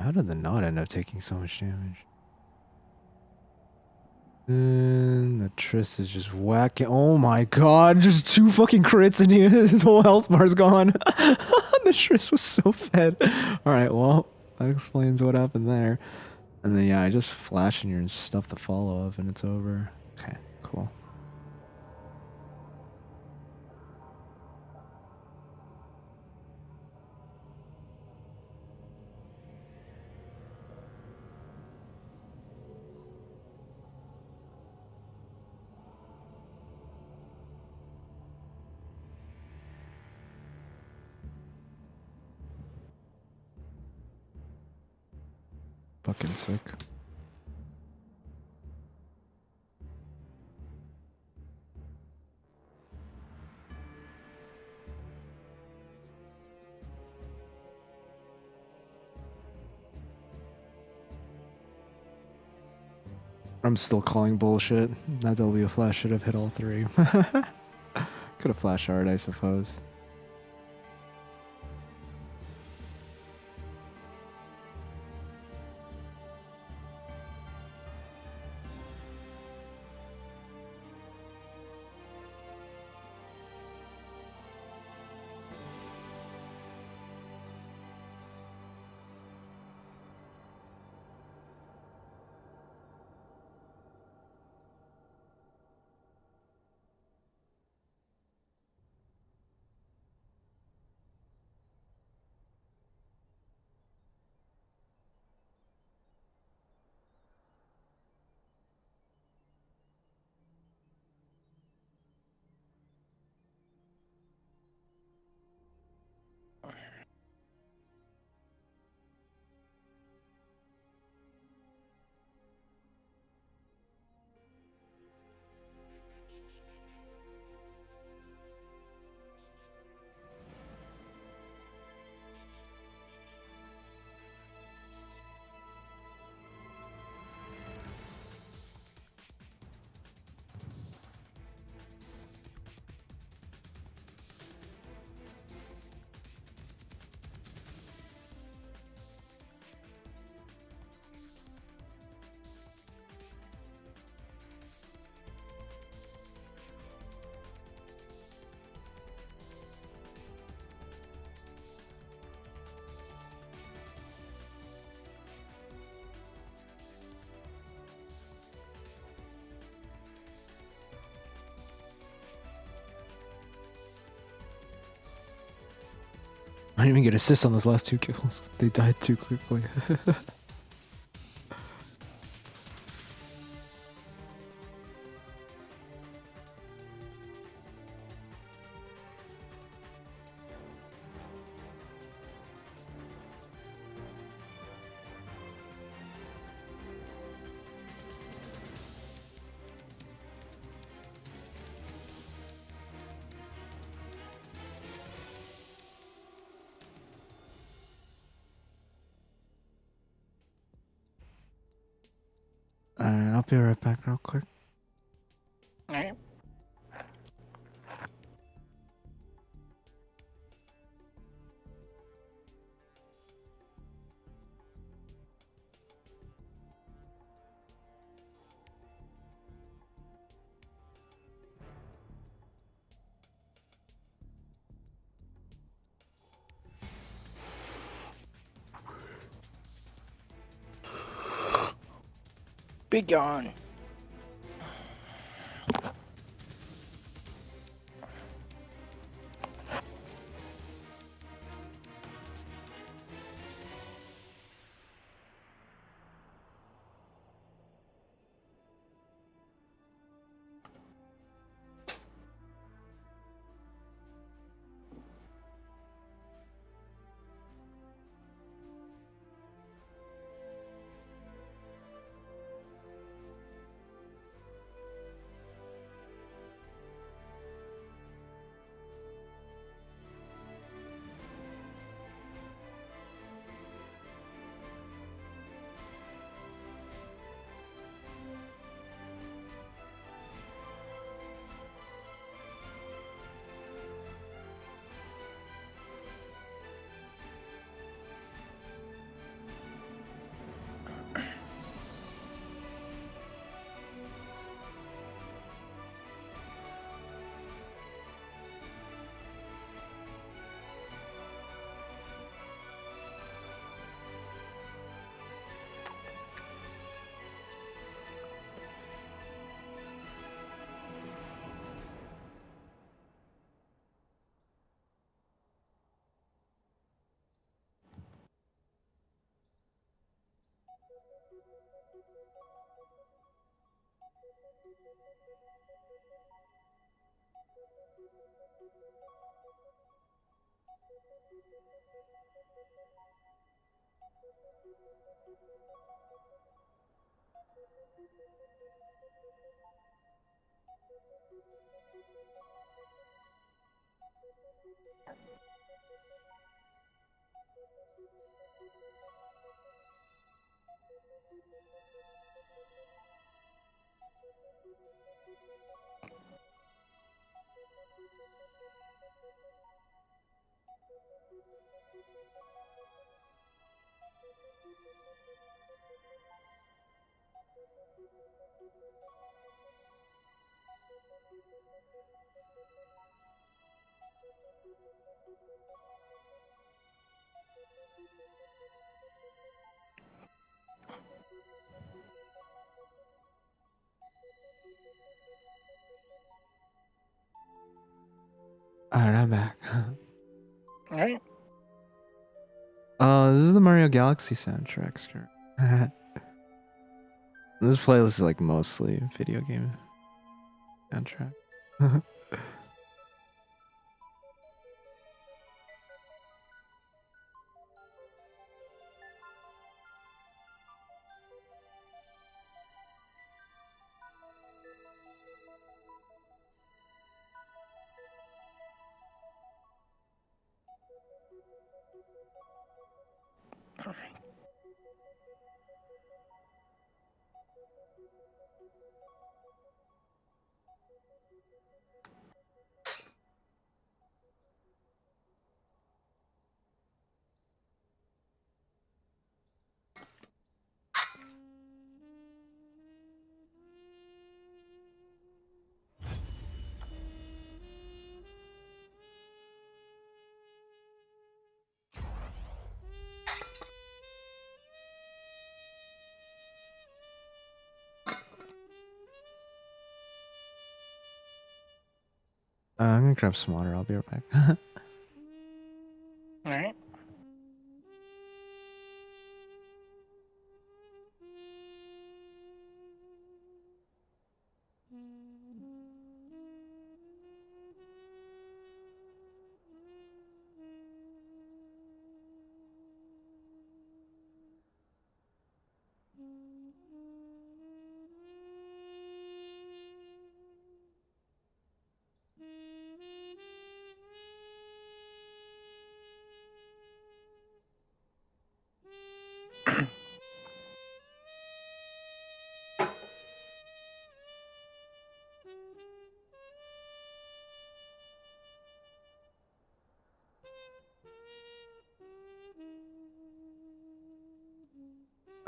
How did the knot end up taking so much damage? And the Triss is just whacking. Oh my god, just 2 fucking crits and his whole health bar's gone. The Shriz was so fed. Alright, well, that explains what happened there. And then, yeah, I just flash in your stuff the follow-up and it's over. Okay, cool. Fucking sick. I'm still calling bullshit. That W flash should have hit all three. Could have flashed hard, I suppose. I didn't even get assists on those last two kills. They died too quickly. Alright, I'll be right back real quick. Alright. Be gone. Alright, I'm back. All right. This is the Mario Galaxy soundtrack. This playlist is like mostly video game soundtrack. I'm gonna grab some water. I'll be right back. All right.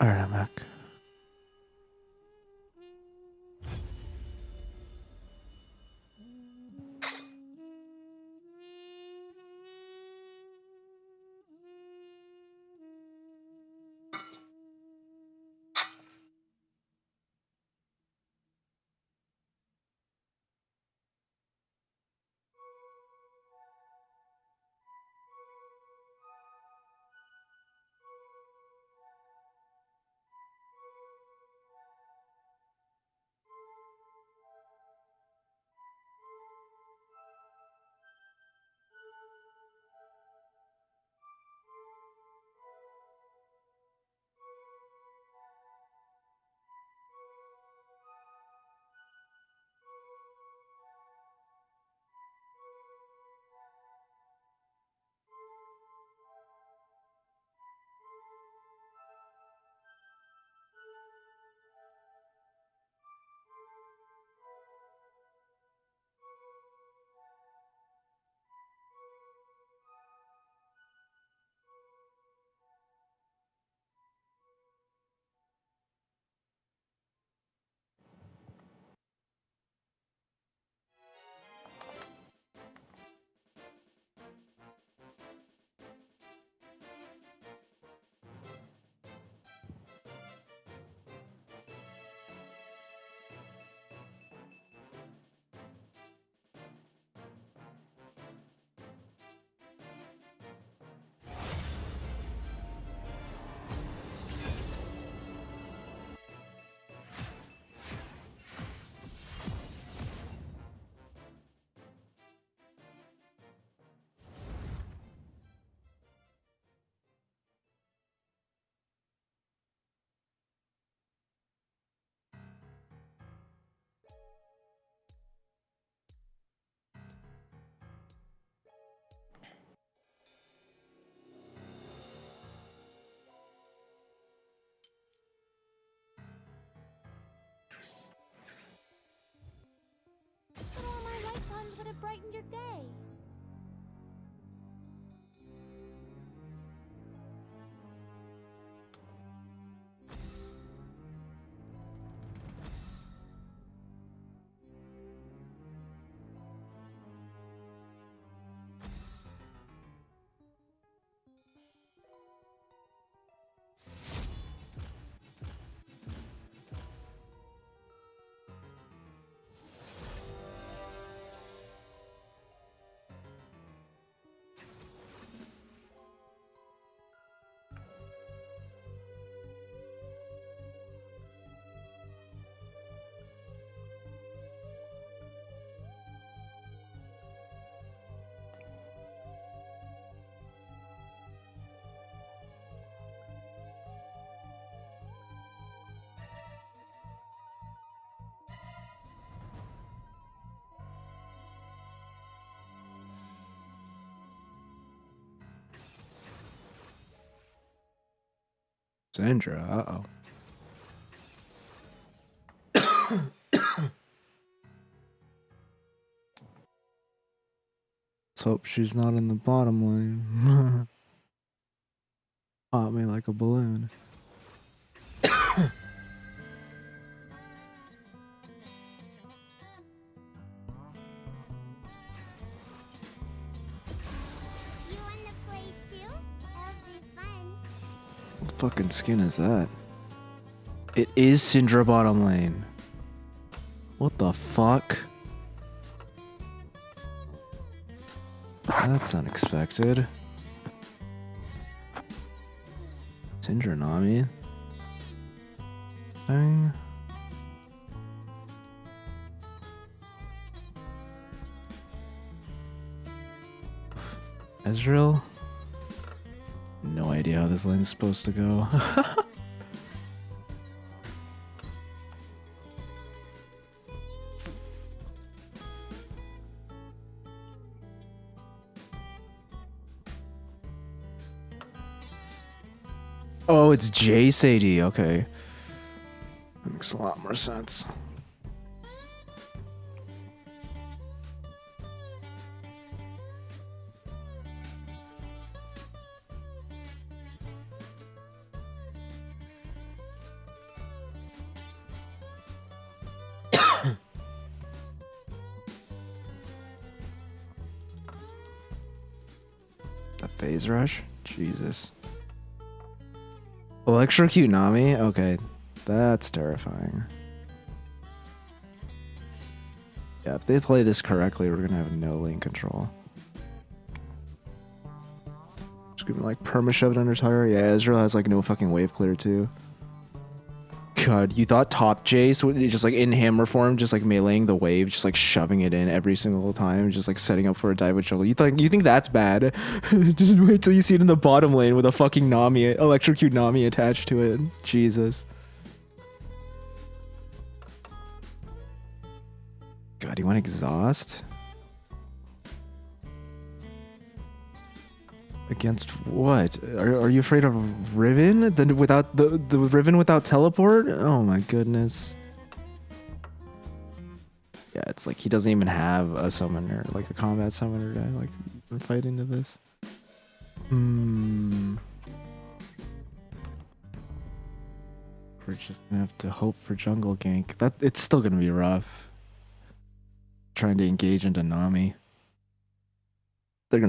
Alright, I'm back. could have brightened your day. Sandra, uh-oh. Let's hope she's not in the bottom lane. Pop me like a balloon. You wanna play too? It'll be fun. What fucking skin is that? It is Syndra bottom lane. What the fuck? That's unexpected. Syndra Nami. Dang. Ezreal? No idea how this lane's supposed to go. Oh, it's J Sadie. Okay. That makes a lot more sense. A phase rush? Jesus. Electrocute Nami? Okay, that's terrifying. Yeah, if they play this correctly, we're gonna have no lane control. Just gonna like perma-shove it under tower. Yeah, Ezreal has like no fucking wave clear too. God, you thought top Jace would just like in hammer form, just like meleeing the wave, just like shoving it in every single time, just like setting up for a dive with jungle. You think that's bad? Just wait till you see it in the bottom lane with a fucking Nami, electrocute Nami attached to it. Jesus. God, you want exhaust? Against what? Are you afraid of Riven? Then without the Riven without teleport? Oh my goodness. Yeah, it's like he doesn't even have a summoner, like a combat summoner to like fight into this. We're just gonna have to hope for jungle gank. That it's still gonna be rough. Trying to engage into Nami. They're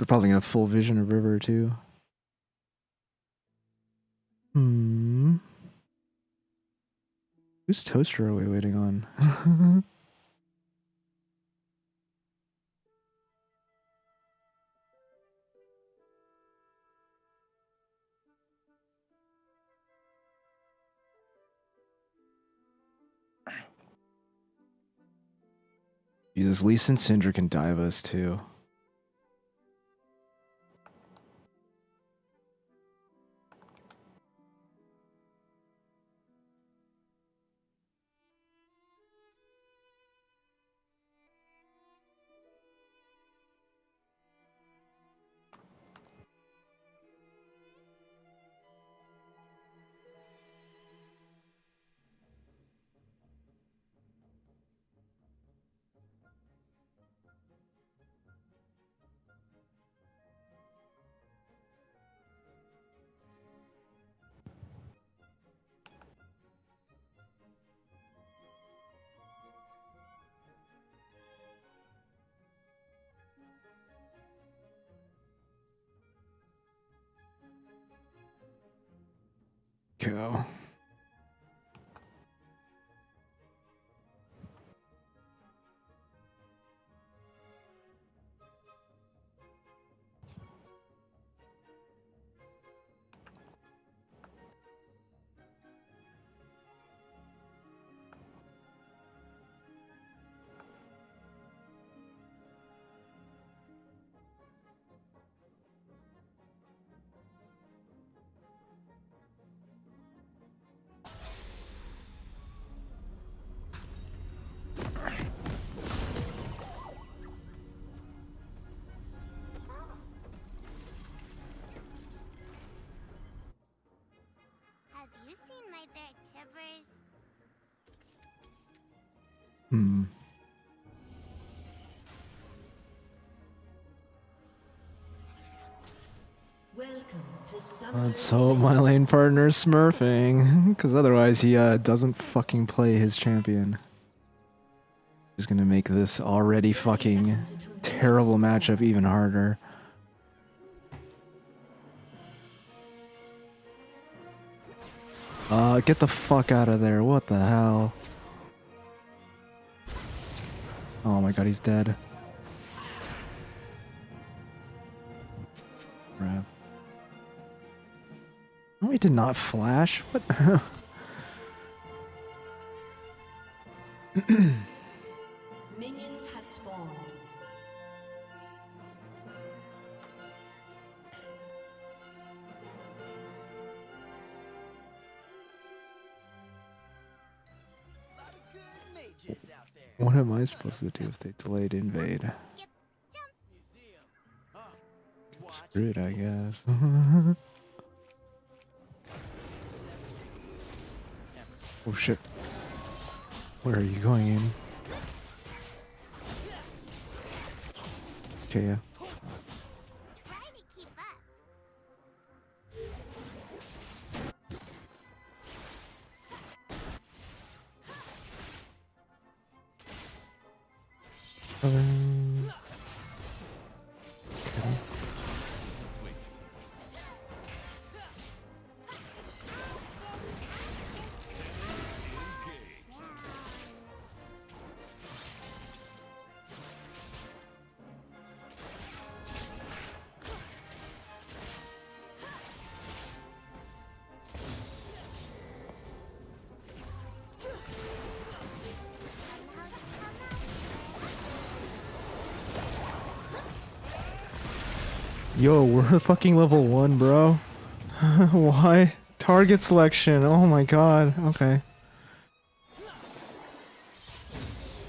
probably gonna have full vision of River too. Whose toaster are we waiting on? Jesus, Lee Sin Syndra can dive us too. go. Have you seen my bear Tibbers? Hmm. Welcome to Summer. Let's hope my lane partner's smurfing, because otherwise he doesn't fucking play his champion. He's gonna make this already fucking terrible matchup even harder. Get the fuck out of there. What the hell? Oh my god, he's dead. Crap. No, he did not flash. What? Minions have spawned. What am I supposed to do if they delayed invade? Screw it, I guess. Oh shit. Where are you going in? Okay, yeah. Yo, we're fucking level 1, bro. Why? Target selection. Oh my god. Okay.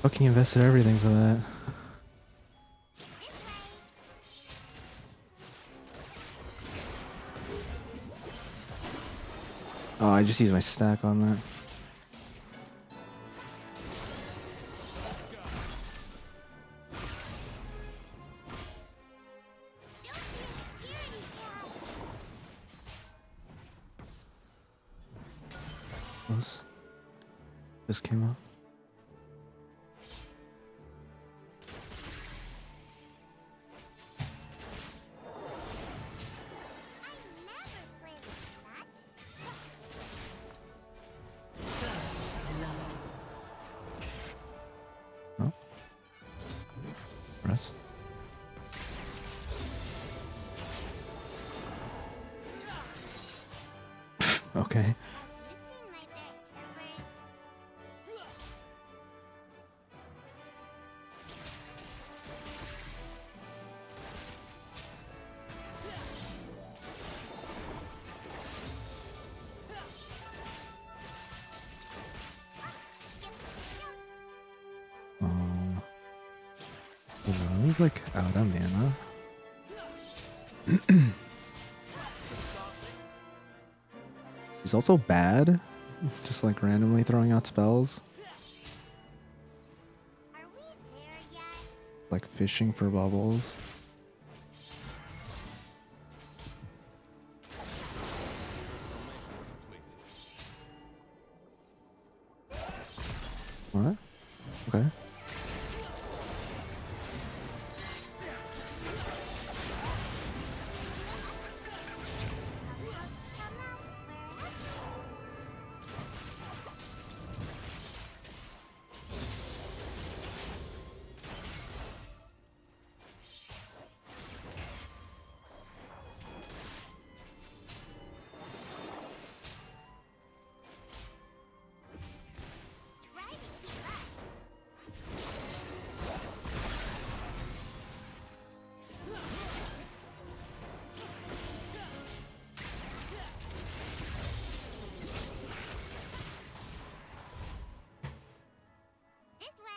Fucking invested everything for that. Oh, I just used my stack on that. Just came out. Oh. Press. Okay. He's like out of mana. He's also bad, just like randomly throwing out spells. Like fishing for bubbles. What? Okay.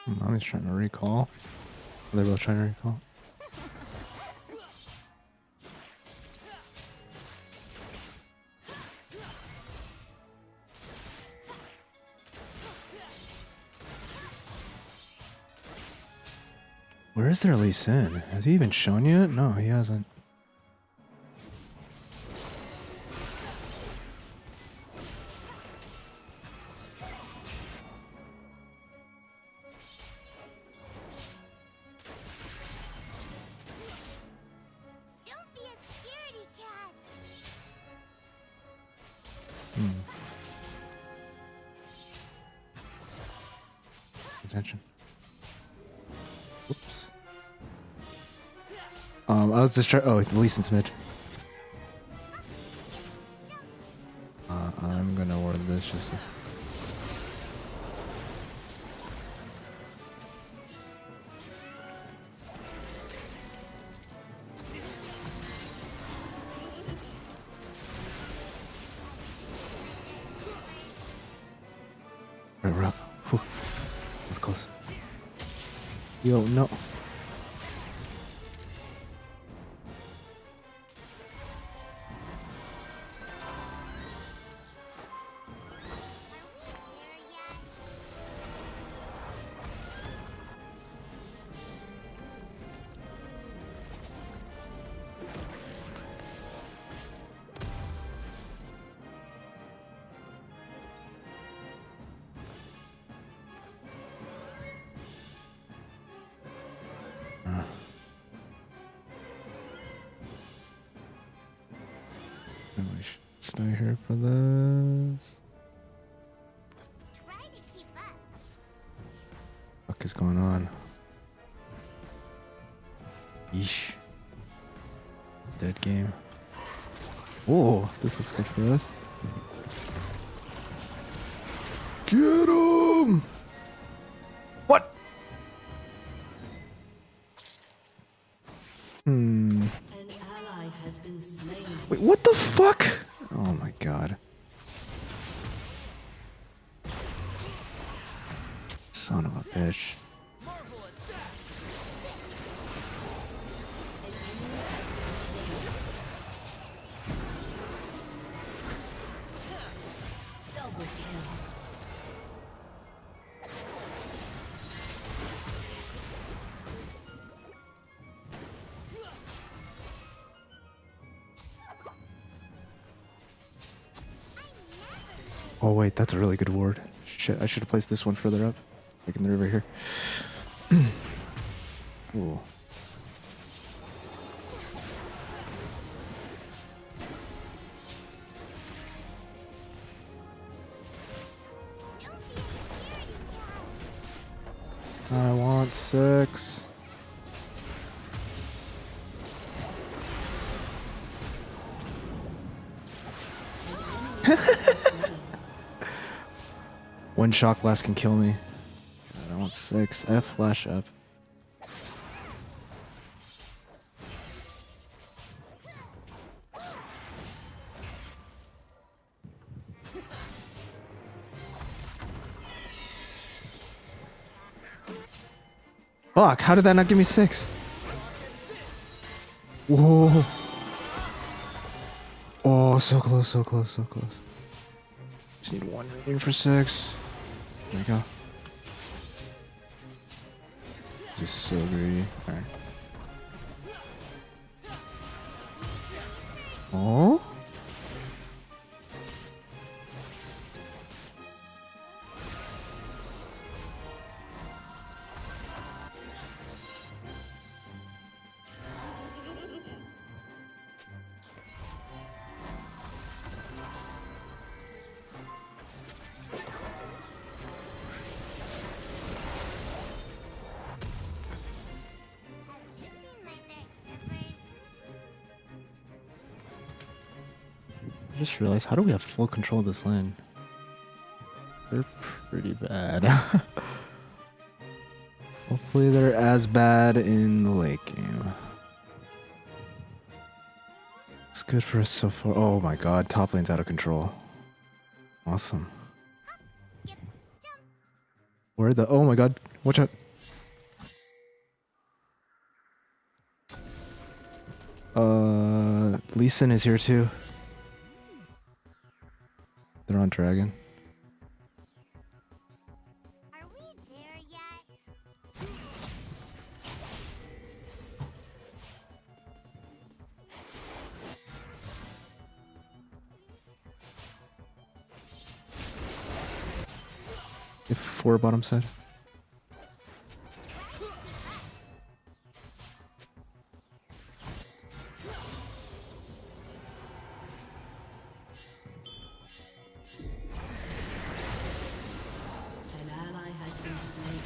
Mommy's trying to recall. They're both trying to recall. Where is their Lee Sin? Has he even shown yet? No, he hasn't. Don't be a scaredy cat. Attention. Oops. I was just trying. Oh, the Lee Sin's mid. I'm gonna ward this just. Right, we're up. Whew. That's close. Yo, no. We should stay here for this. Try to keep up. What is going on? Yeesh. Dead game. Whoa, this looks good for us. Get him! What? An ally has been slain. Wait, what the fuck? Oh my god. Son of a bitch. Double kill. Oh wait, that's a really good ward. Shit, I should have placed this one further up. Like in the river here. Ooh. I want 6. One shock blast can kill me. God, I want 6. F flash up. Fuck, how did that not give me 6? Whoa. Oh, so close, so close, so close. Just need one rating for 6. There we go. Just so greedy. Alright. Oh? I just realized, how do we have full control of this lane? They're pretty bad. Hopefully they're as bad in the late game. It's good for us so far. Oh my god, top lane's out of control. Awesome. Where the? Oh my god! Watch out! Lee Sin is here too. They're on dragon. Are we there yet? If 4 bottom side. An ally has been slain.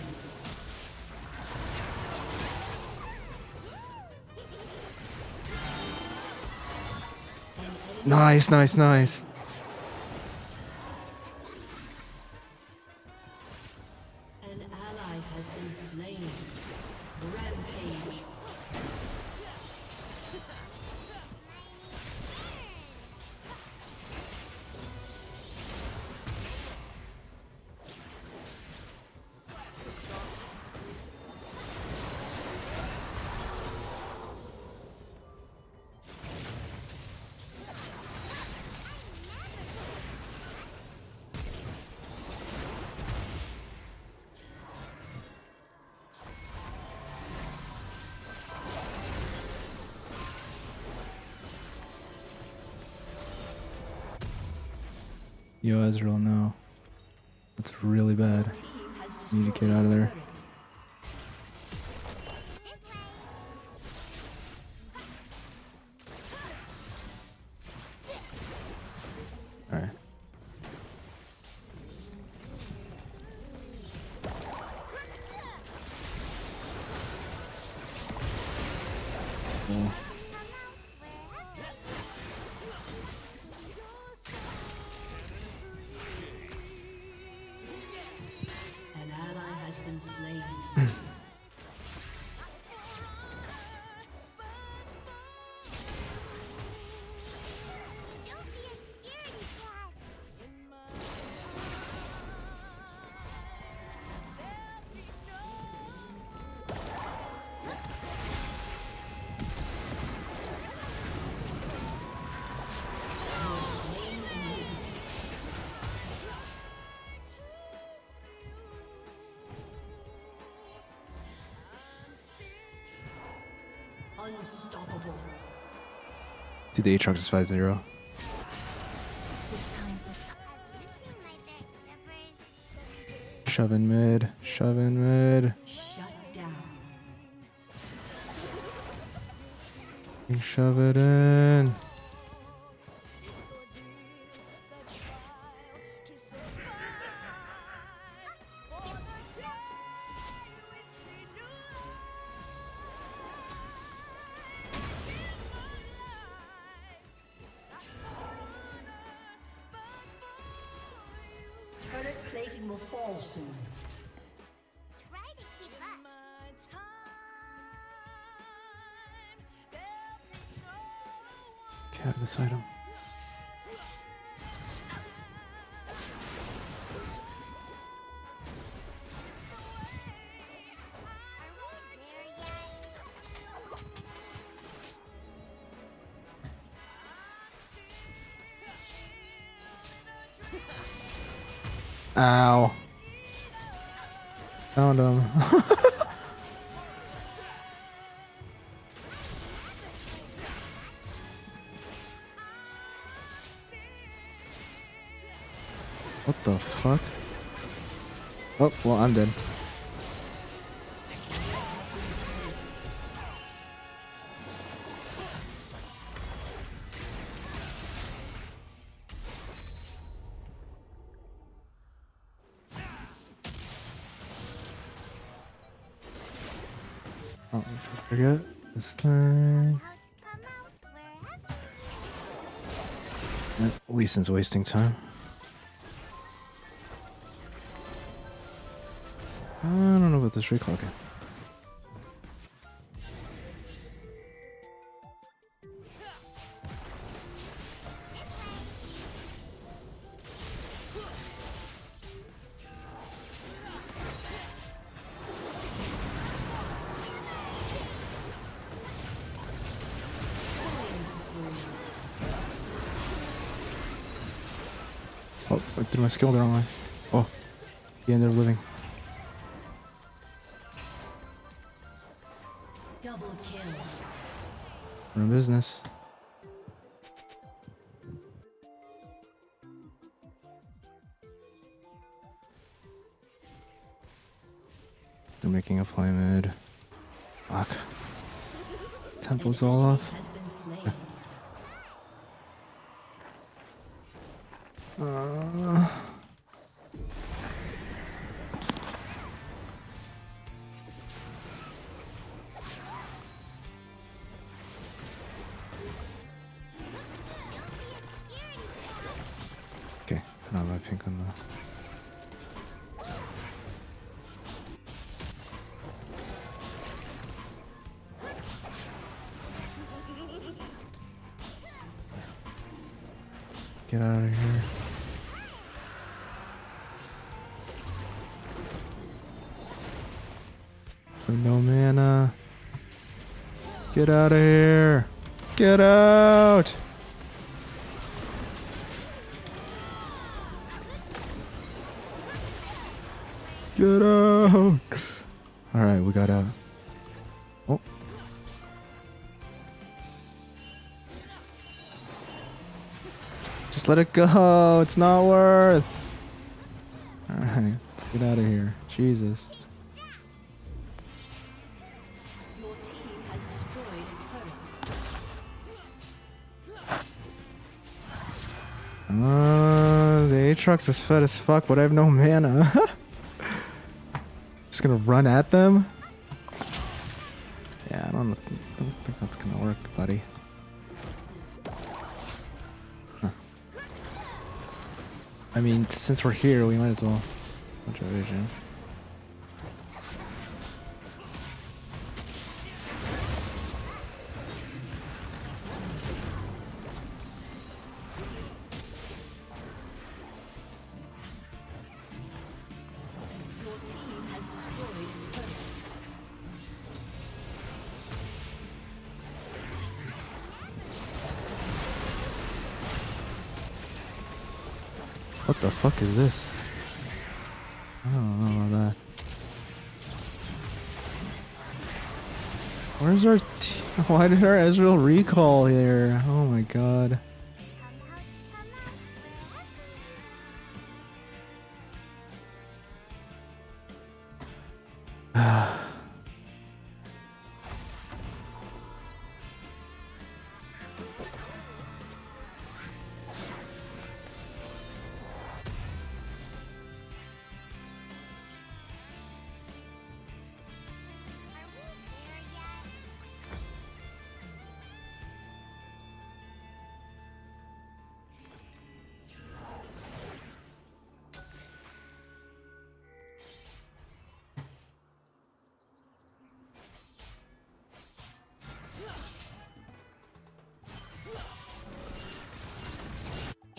Nice, nice, nice. An ally has been slain. Rampage. Yo, Ezreal, no. That's really bad. Need to get out of there. Alright. Cool. An ally has been slain. Don't be a scaredy cat. Unstoppable. Dude, the Aatrox is 5-0. Have you seen my dirt shivers? Shoving mid. Shoving mid. Shut down. Shove it in. Turret plating will fall soon. Try to keep up. Cat this item. Ow. Found him. What the fuck? Oh, well, I'm dead. Oh, forget this thing. Lee Sin's wasting time. I don't know about this reclocking. Oh, I threw my skill the wrong way. Oh, he ended up living. Double kill. We're in business. They're making a play mid. Fuck. Temple's all off. Has been slain. Okay, now my pink on the. Get out of here. No mana. Get out of here. Get out. Get out. All right, we got out. Oh. Just let it go. It's not worth. All right, let's get out of here. Jesus. Your team has destroyed a turret. The Aatrox is fed as fuck, but I have no mana. Just gonna run at them? Yeah, I don't think that's gonna work, buddy. Huh. I mean, since we're here, we might as well. Bunch of vision. Your team has destroyed a turret. What the fuck is this? I don't know about that. Where's our why did our Ezreal recall here? Oh my god.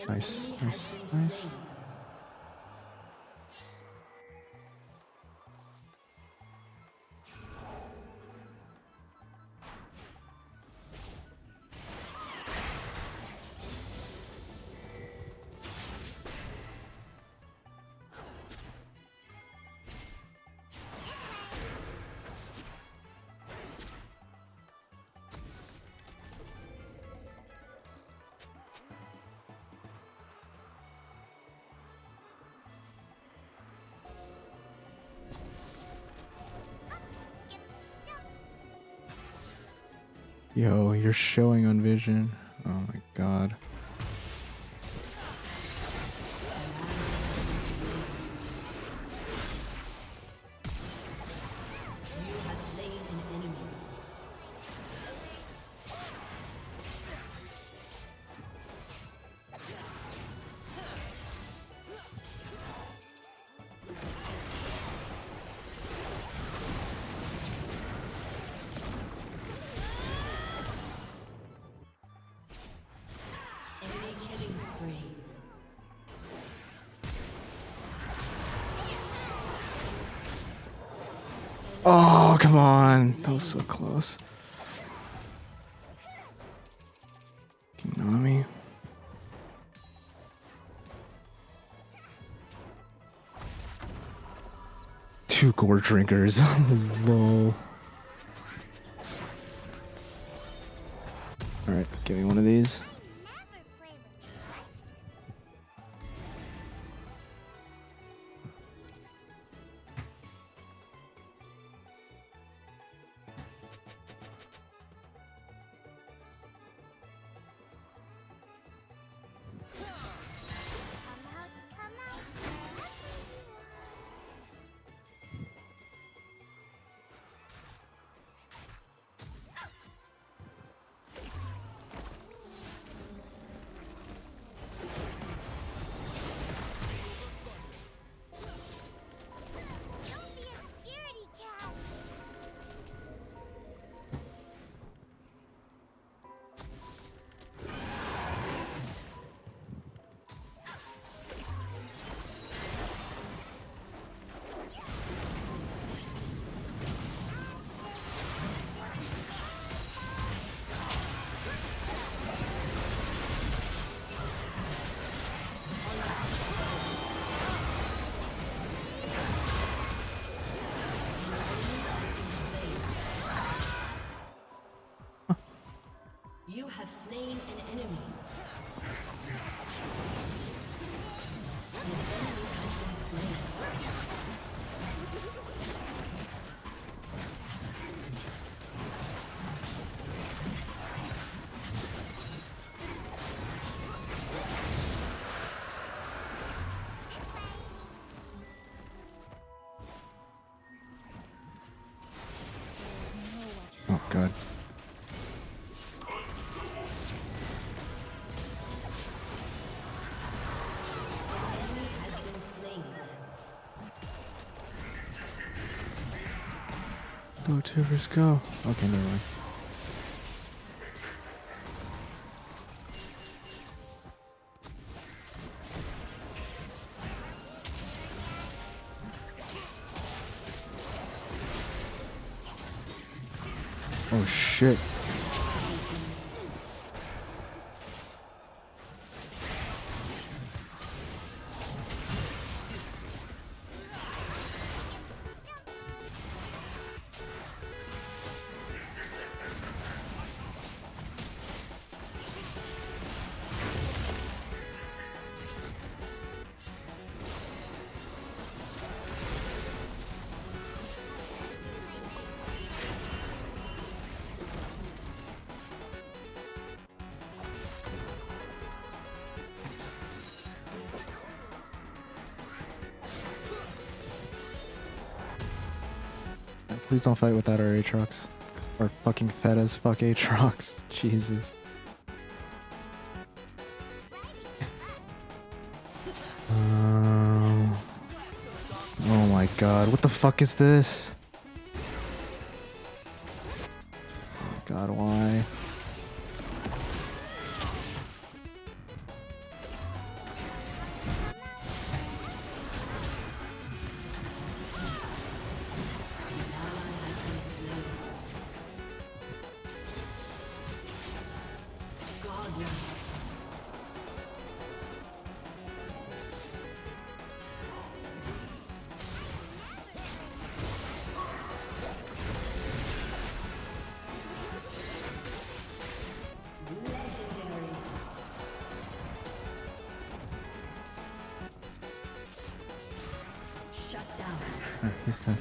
Nice, nice, nice. Yo, you're showing on vision. Oh my god. You have slain an enemy. Enemy killing spree. Oh, come on. That was so close. Nami. 2 gore drinkers. Lol. Alright, give me one of these. You have slain an enemy. An enemy has been slain. Oh god. Go, Tuvers, go. Okay, never mind. Oh shit. Please don't fight without our Aatrox. Or fucking fed as fuck Aatrox. Jesus. Oh my god, what the fuck is this? Oh god, why? He's dead.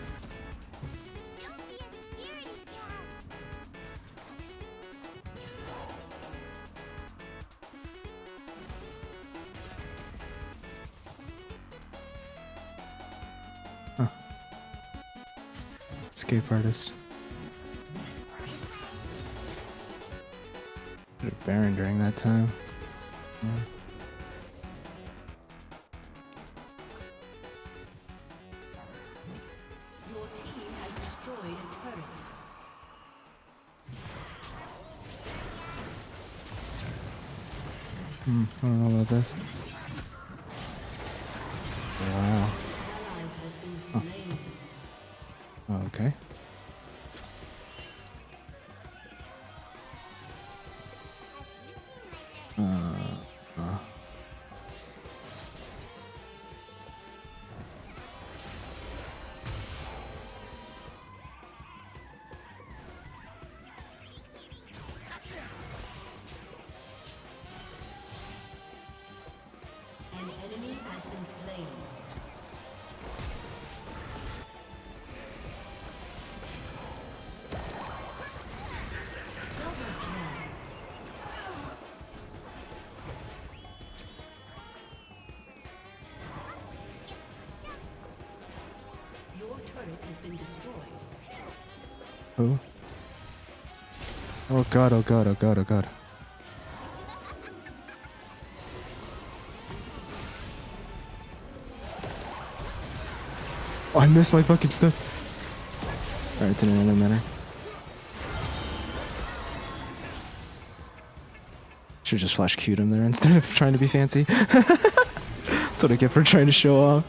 Huh. Escape artist. Did a Baron during that time. Yeah. I don't know about this. Wow. Oh. Okay. An enemy has been slain. Your turret has been destroyed. Who? Oh god, oh god, oh god, oh god. Oh, I missed my fucking stuff. Alright, it didn't matter. Should've just flash Q'd him there instead of trying to be fancy. That's what I get for trying to show off.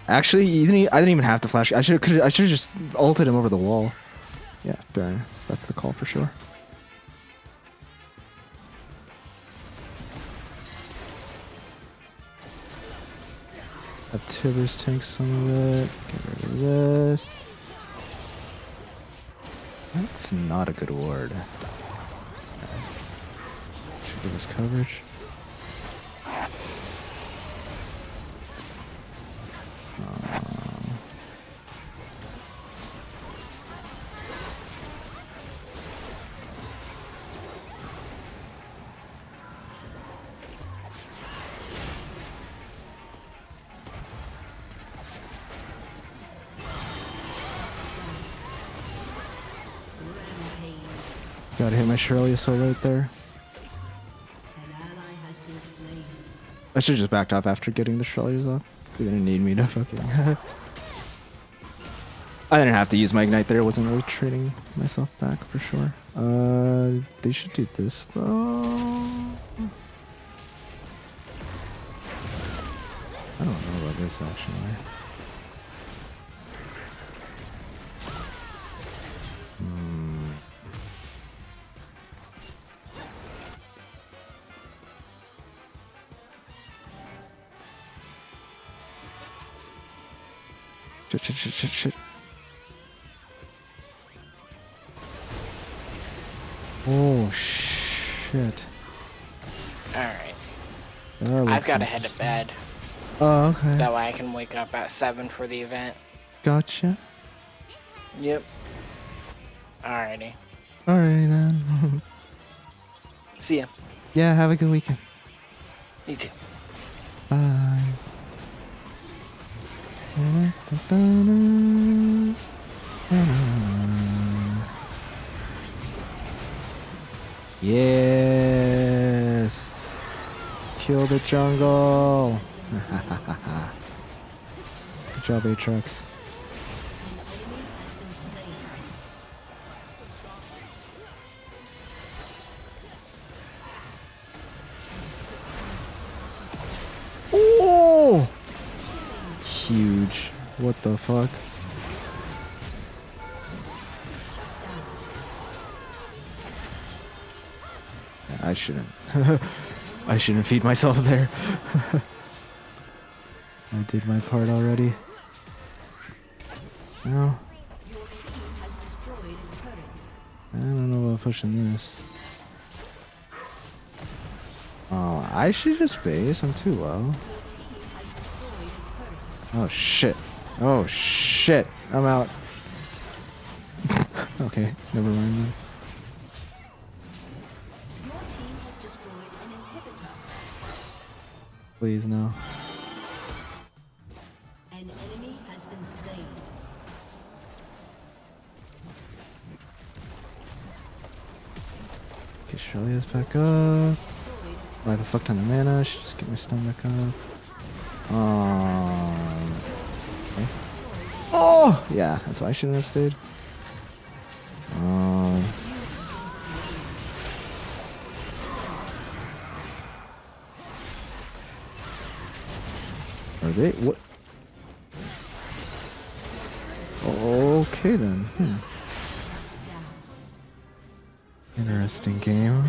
Actually, I didn't even have to flash. I should have just ulted him over the wall. Yeah, Baron. That's the call for sure. Have Tibbers tank some of it. Get rid of this. That's not a good ward. Should give us coverage. Gotta hit my Shirley Assault right there. I should've just backed off after getting the Shirley's off. They didn't need me to fucking... I didn't have to use my Ignite there. I wasn't really trading myself back for sure. They should do this though. I don't know about this actually. Shit. Oh, shit. Alright. I've got to head to bed. Oh, okay. That way I can wake up at 7 for the event. Gotcha. Yep. Alrighty. Alrighty then. See ya. Yeah, have a good weekend. You too. Bye. Yes. Kill the jungle. Good job, Aatrox. Oh! Huge. What the fuck? I shouldn't. I shouldn't feed myself there. I did my part already. No. I don't know about pushing this. Oh, I should just base. I'm too low. Oh shit. Oh shit. I'm out. Okay, never mind then. Please no. An enemy has been slain. Okay, Shirley's back up. I have a fuck ton of mana. I should just get my stun back up. Okay. Oh! Yeah, that's why I shouldn't have stayed. Are they? What? Okay then. Interesting game.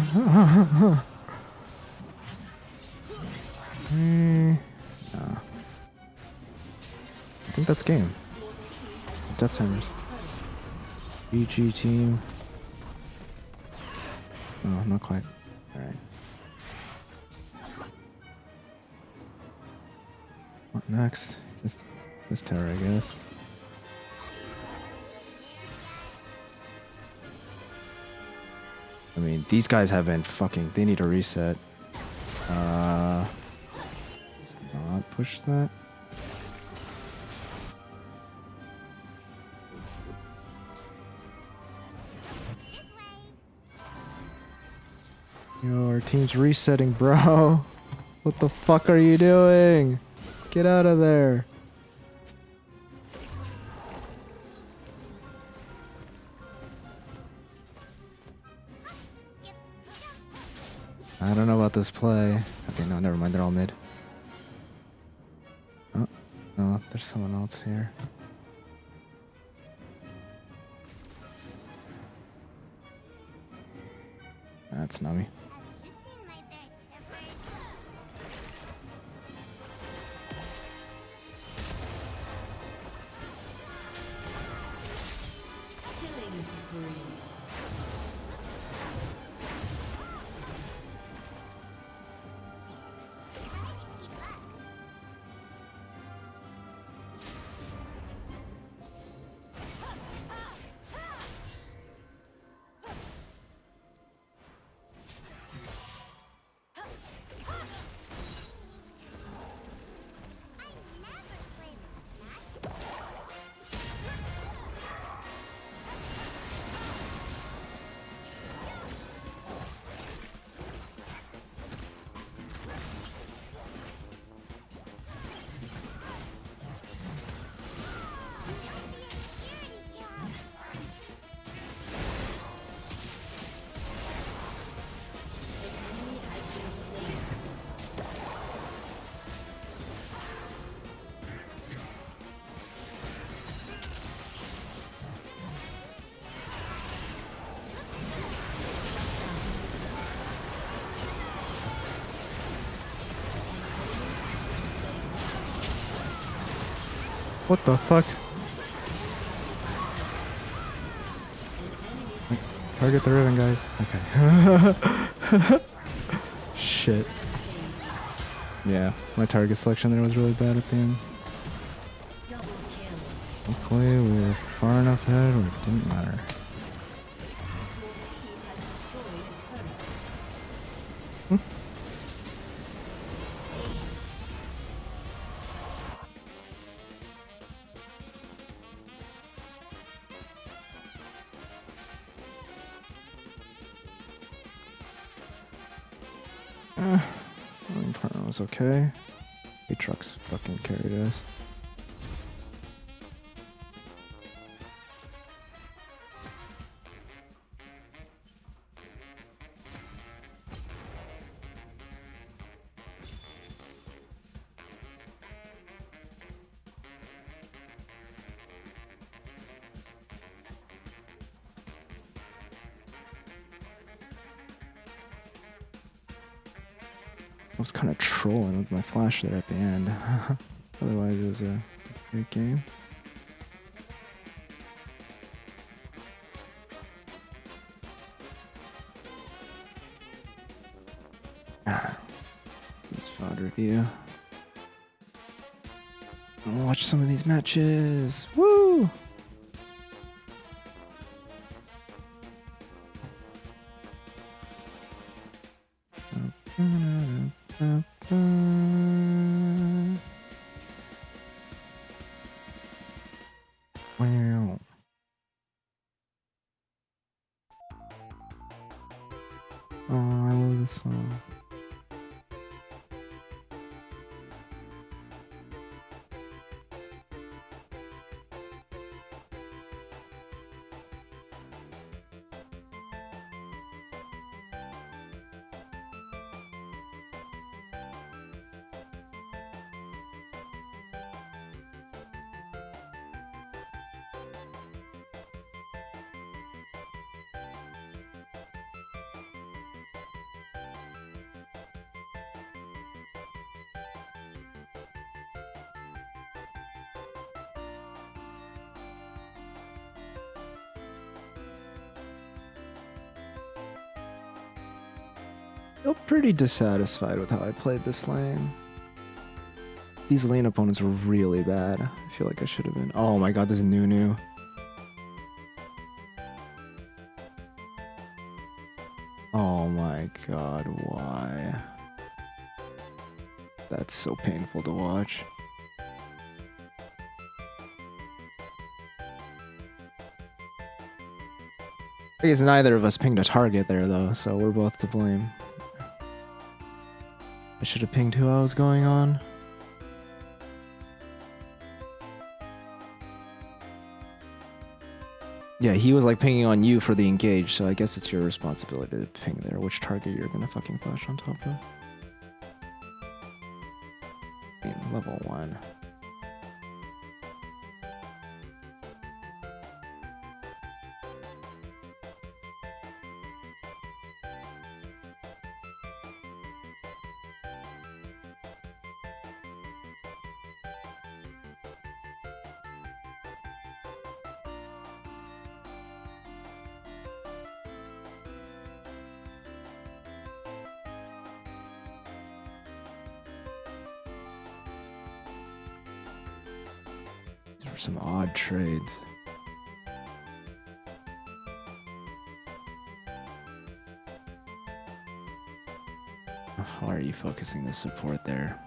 I think that's game. Death Hammers. BG team. Oh, not quite. Alright. What next? Just this tower, I guess. I mean, these guys have been fucking... They need a reset. Let's not push that. Yo, our team's resetting, bro. What the fuck are you doing? Get out of there. I don't know about this play. Okay, no, never mind. They're all mid. Oh, no, there's someone else here. That's Nami. Killing spree. What the fuck? Target the ribbon, guys. Okay. Shit. Yeah, my target selection there was really bad at the end. Luckily, we were far enough ahead where it didn't matter. Running partner was okay. The trucks fucking carried us. I was kind of trolling with my flash there at the end. Otherwise, it was a great game. This VOD review. I'll watch some of these matches. Woo! Wow. Oh, I love this song. Feel pretty dissatisfied with how I played this lane. These lane opponents were really bad. I feel like I should have been. Oh my god, this is Nunu. Oh my god, why? That's so painful to watch. I guess neither of us pinged a target there though, so we're both to blame. I should have pinged who I was going on. Yeah, he was like pinging on you for the engage, so I guess it's your responsibility to ping there which target you're gonna fucking flash on top of. I mean, level 1. These are some odd trades. Why are you focusing the support there?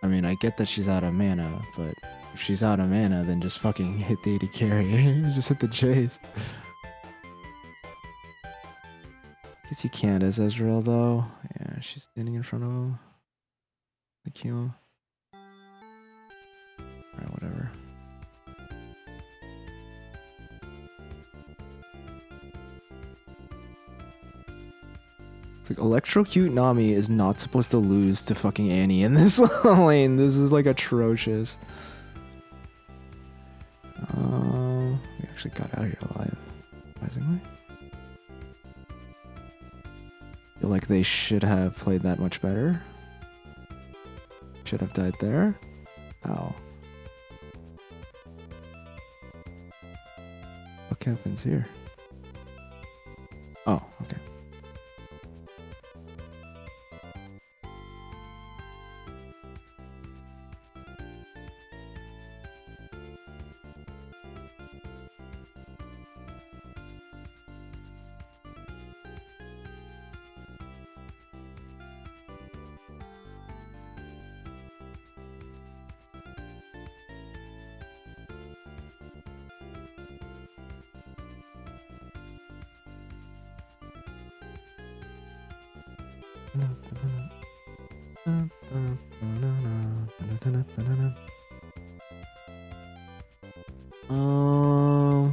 I mean, I get that she's out of mana, but if she's out of mana, then just fucking hit the AD carry. Just hit the chase. Guess you can't as Ezreal, though. Yeah, she's standing in front of him. The kill. Alright, whatever. It's like Electrocute Nami is not supposed to lose to fucking Annie in this lane. This is like atrocious. We actually got out of here alive, surprisingly. Feel like they should have played that much better. Should have died there. Ow. What happens here? Oh, okay.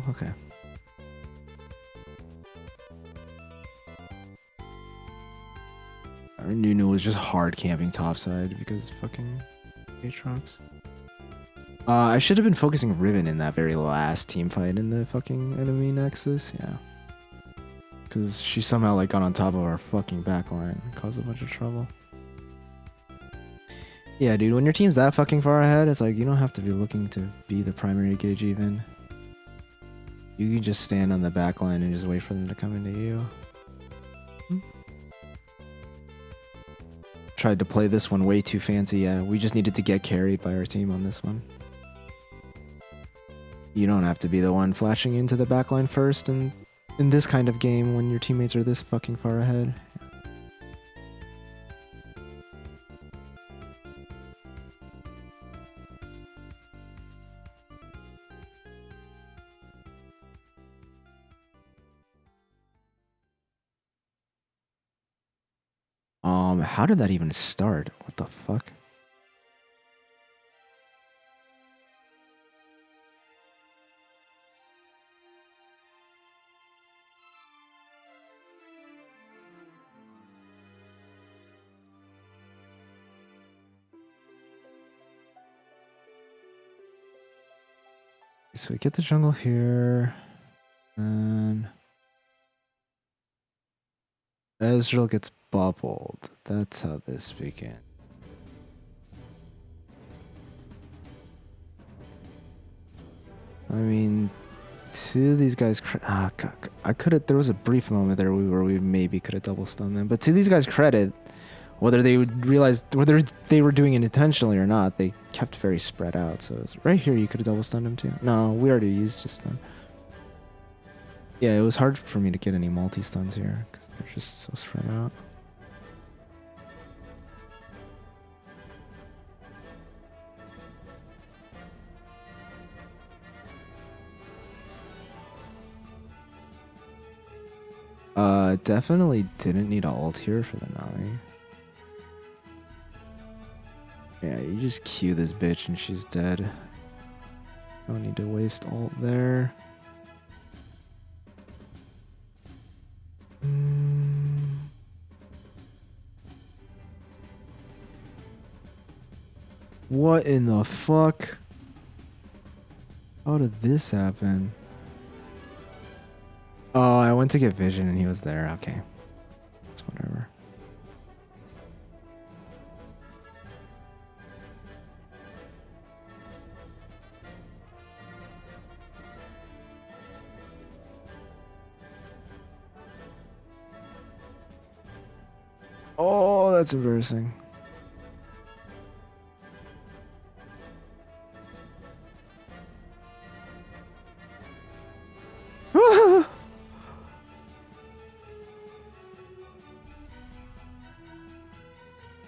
Okay. Nunu was just hard camping topside because fucking Aatrox. I should have been focusing Riven in that very last team fight in the fucking enemy nexus. Yeah. Because she somehow like got on top of our fucking backline and caused a bunch of trouble. Yeah, dude, when your team's that fucking far ahead, it's like you don't have to be looking to be the primary gauge even. You can just stand on the backline and just wait for them to come into you. Tried to play this one way too fancy. Yeah, we just needed to get carried by our team on this one. You don't have to be the one flashing into the backline first and in this kind of game when your teammates are this fucking far ahead. How did that even start? What the fuck? So we get the jungle here, and Ezreal gets bubbled. That's how this began. I mean, Two of these guys. I could have. There was a brief moment there where we maybe could have double stunned them. But to these guys' credit, whether they would realize whether they were doing it intentionally or not, they kept very spread out. So it's right here, you could have double stunned him too. No, we already used a stun. Yeah, it was hard for me to get any multi stuns here because they're just so spread out. Definitely didn't need an ult here for the Nami. Yeah, you just Q this bitch and she's dead. Don't need to waste ult there. What in the fuck? How did this happen? Oh, I went to get vision and he was there. Okay. It's whatever. Oh, that's embarrassing.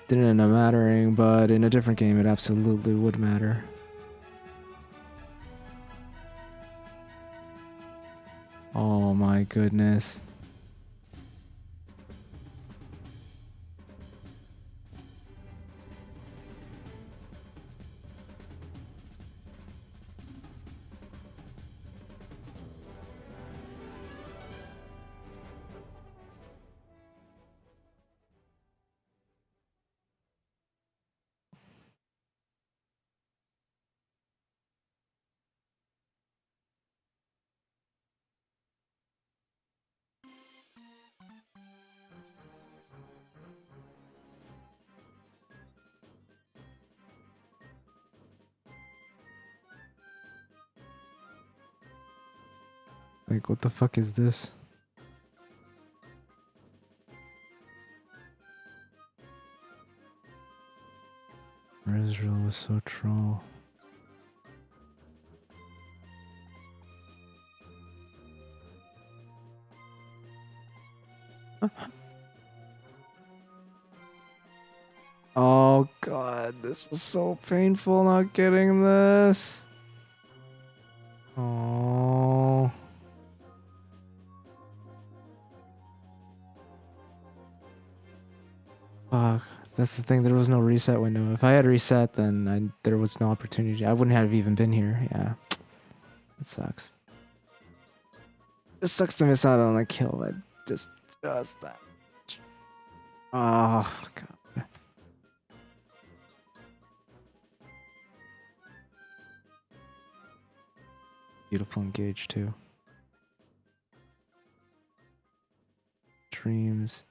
Didn't end up mattering, but in a different game it absolutely would matter. Oh my goodness. Like, what the fuck is this? Israel was so troll. Oh god, this was so painful not getting this. Oh. Fuck. That's the thing, there was no reset window. If I had reset, then there was no opportunity. I wouldn't have even been here. Yeah. It sucks. It sucks to miss out on the kill, but just that. Oh, God. Beautiful engage, too. Dreams.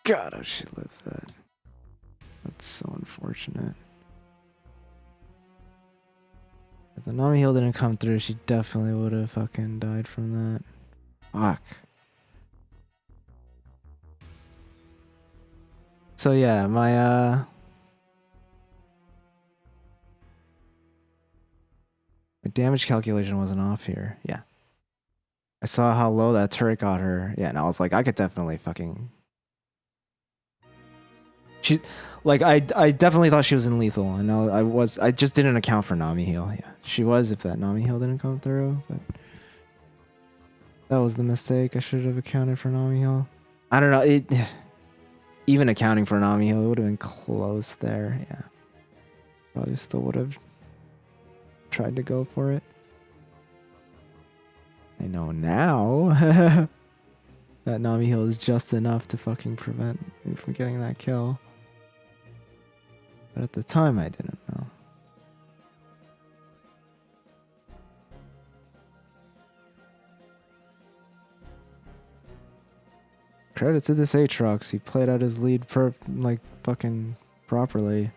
God, how she lived that. That's so unfortunate. If the Nami heal didn't come through, she definitely would have fucking died from that. Fuck. So yeah, my damage calculation wasn't off here. Yeah. I saw how low that turret got her. Yeah, and I was like, I could definitely fucking... She, like, I definitely thought she was in lethal. I know I just didn't account for Nami heal. Yeah, she was if that Nami heal didn't come through. But that was the mistake. I should have accounted for Nami heal. I don't know. Even accounting for Nami heal, it would have been close there. Yeah, probably still would have tried to go for it. I know now that Nami heal is just enough to fucking prevent me from getting that kill. But at the time, I didn't know. credit to this Aatrox. He played out his lead like fucking properly.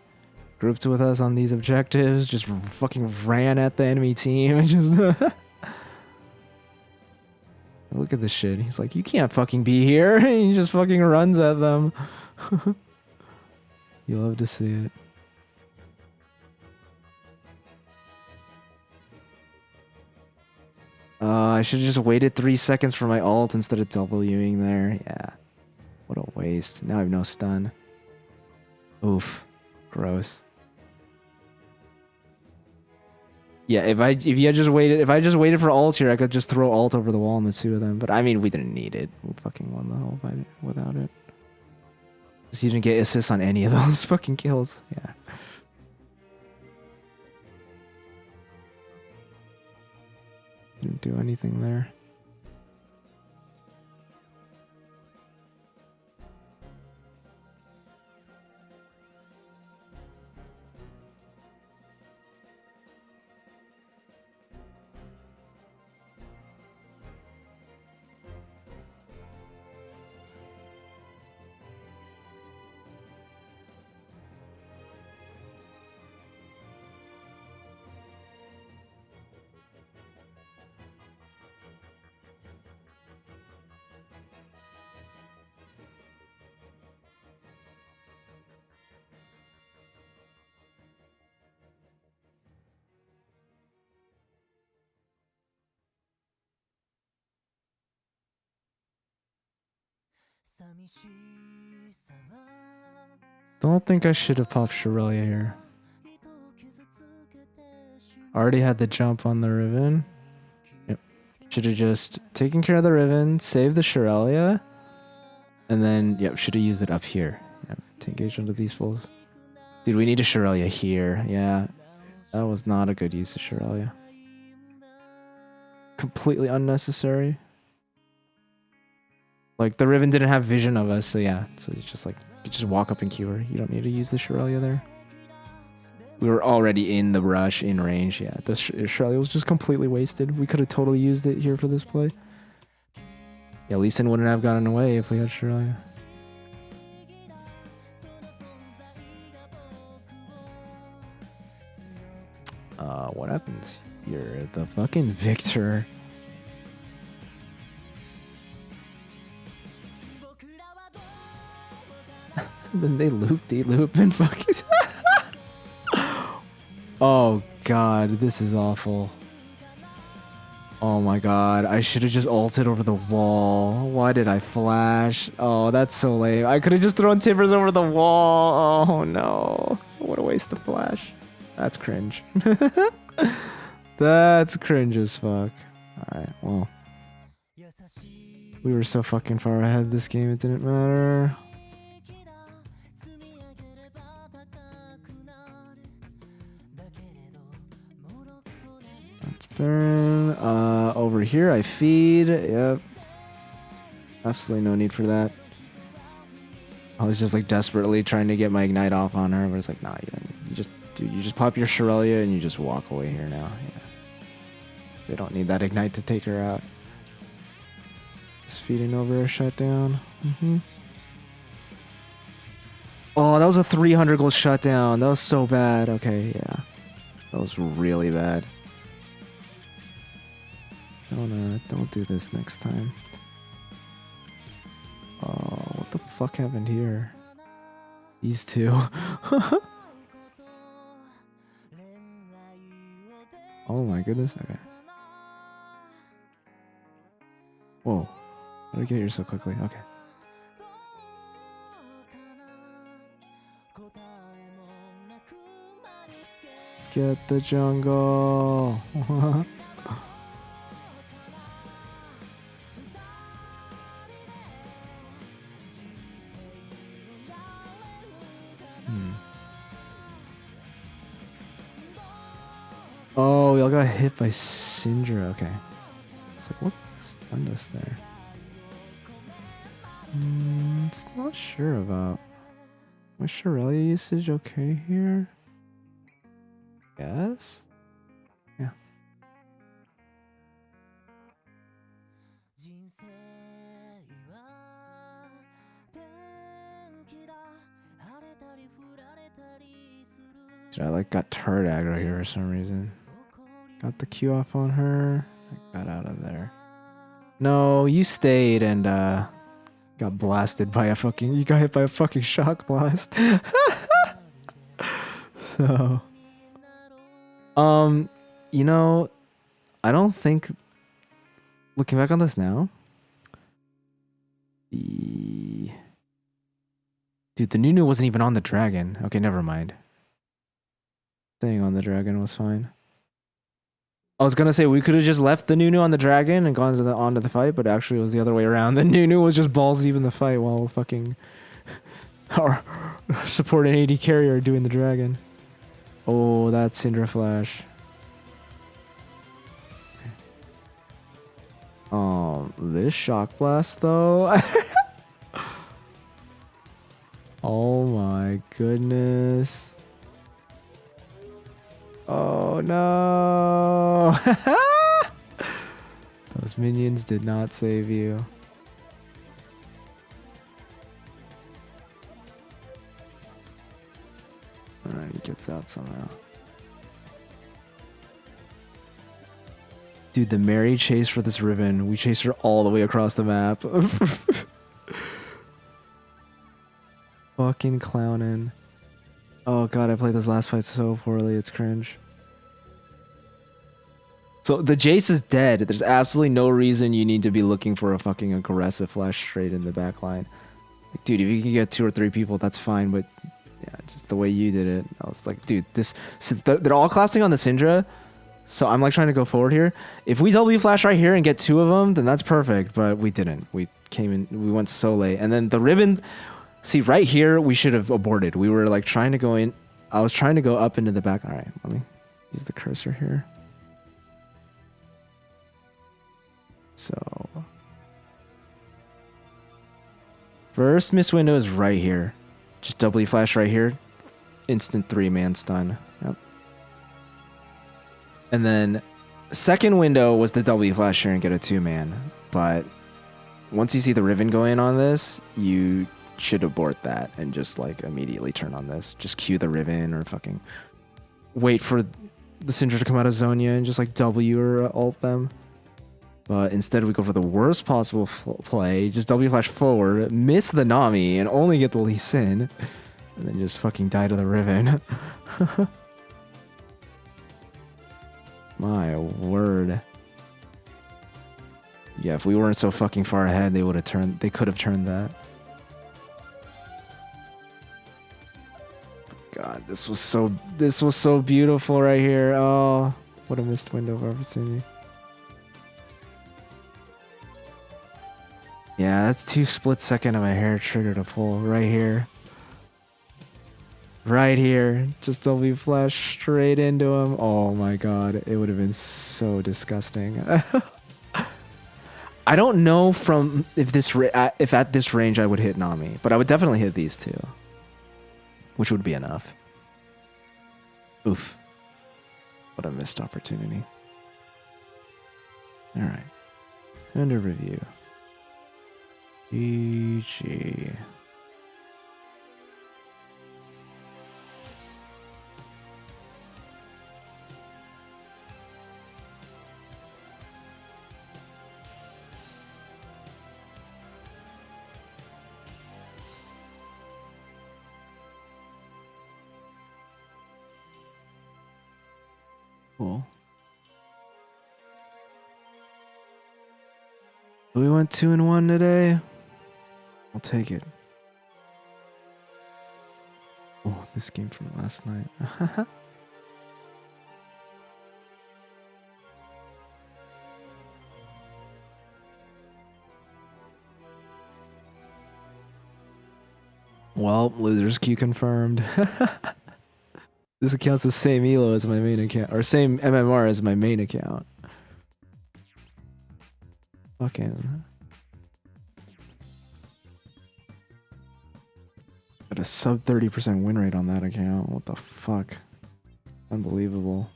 Grouped with us on these objectives, just fucking ran at the enemy team and just look at this shit. He's like, you can't fucking be here. And he just fucking runs at them. You love to see it. I should have just waited 3 seconds for my ult instead of Wing there. Yeah. What a waste. Now I have no stun. Oof. Gross. Yeah, if I just waited for ult here, I could just throw ult over the wall on the two of them. But I mean, we didn't need it. We fucking won the whole fight without it. He didn't get assists on any of those fucking kills. Yeah. Didn't do anything there. Don't think I should have popped Sirrxiny here. Already had the jump on the Riven. Yep. Should have just taken care of the Riven, saved the Sirrxiny, and then, yep, should have used it up here. Yep, to engage under these fools. Dude, we need a Sirrxiny here. Yeah, that was not a good use of Sirrxiny. Completely unnecessary. Like, the Riven didn't have vision of us, so yeah. So it's just like, you just walk up and Q her. You don't need to use the Sirrxiny there. We were already in the rush, in range. Yeah, the Sirrxiny was just completely wasted. We could have totally used it here for this play. Yeah, Lee Sin wouldn't have gotten away if we had Sirrxiny. What happens here? The fucking Victor. Then they loop, de-loop, and fucking... Oh god, this is awful. Oh my god, I should have just ulted over the wall. Why did I flash? Oh, that's so lame. I could have just thrown Timbers over the wall. Oh no. What a waste of flash. That's cringe. That's cringe as fuck. Alright, well. We were so fucking far ahead this game, it didn't matter. Burn. Over here I feed. Yep. Absolutely no need for that. I was just like desperately trying to get my ignite off on her, but it's like, nah, you just pop your Sirrxiny and you just walk away here now. Yeah. They don't need that ignite to take her out. Just feeding over a shutdown. Oh, that was a 300 gold shutdown. That was so bad. Okay, yeah. That was really bad. Don't do this next time. Oh, what the fuck happened here? These two. Oh my goodness. Okay. Whoa. How did I get here so quickly? Okay. Get the jungle. Oh, we all got hit by Syndra. Okay. It's like, what stunned us there? It's not sure about. Was Sirrxiny usage okay here? Yes? Yeah. Dude, I like got turret aggro here for some reason. Got the Q off on her. I got out of there. No, you stayed and got blasted by a fucking. You got hit by a fucking shock blast. So, you know, I don't think. Looking back on this now, dude, the Nunu wasn't even on the dragon. Okay, never mind. Staying on the dragon was fine. I was gonna say we could have just left the Nunu on the dragon and gone to onto the fight, but actually it was the other way around. The Nunu was just balls deep in the fight while fucking our support and AD carrier doing the dragon. Oh, that's Syndra Flash. This shock blast though. Oh my goodness. Oh no. Those minions did not save you. Alright, he gets out somehow. Dude, the Mary chase for this Riven, we chased her all the way across the map. Fucking clowning. Oh god, I played this last fight so poorly, it's cringe. So the Jace is dead. There's absolutely no reason you need to be looking for a fucking aggressive flash straight in the back line. Like, dude, if you can get 2 or 3 people, that's fine, but yeah, just the way you did it, I was like, dude, this... So they're all collapsing on the Syndra, so I'm like trying to go forward here. If we W flash right here and get 2 of them, then that's perfect, but we didn't. We came in, we went so late. And then the Riven... See, right here, we should have aborted. We were like trying to go in. I was trying to go up into the back. All right, let me use the cursor here. So, first miss window is right here. Just W flash right here. Instant 3-man stun. Yep. And then second window was the W flash here and get a 2-man. But once you see the Riven go in on this, you should abort that and just like immediately turn on this. Just Q the Riven or fucking wait for the Syndra to come out of Zonia and just like W or ult them. But instead we go for the worst possible play, just W flash forward, miss the Nami and only get the Lee Sin, and then just fucking die to the Riven. My word. Yeah, if we weren't so fucking far ahead, they would have turned. They could have turned that. God, this was so beautiful right here. Oh, what a missed window of opportunity. Yeah, that's 2 split second of my hair trigger to pull right here. Right here. Just W flash straight into him. Oh my god, it would have been so disgusting. I don't know from if at this range I would hit Nami, but I would definitely hit these 2. Which would be enough. Oof. What a missed opportunity. Alright. Under review. GG. Cool. We went 2-1 today. I'll take it. Oh, this game from last night. Well, losers queue confirmed. This account's the same elo as my main account, or same MMR as my main account. Fucking. Got a sub 30% win rate on that account. What the fuck? Unbelievable.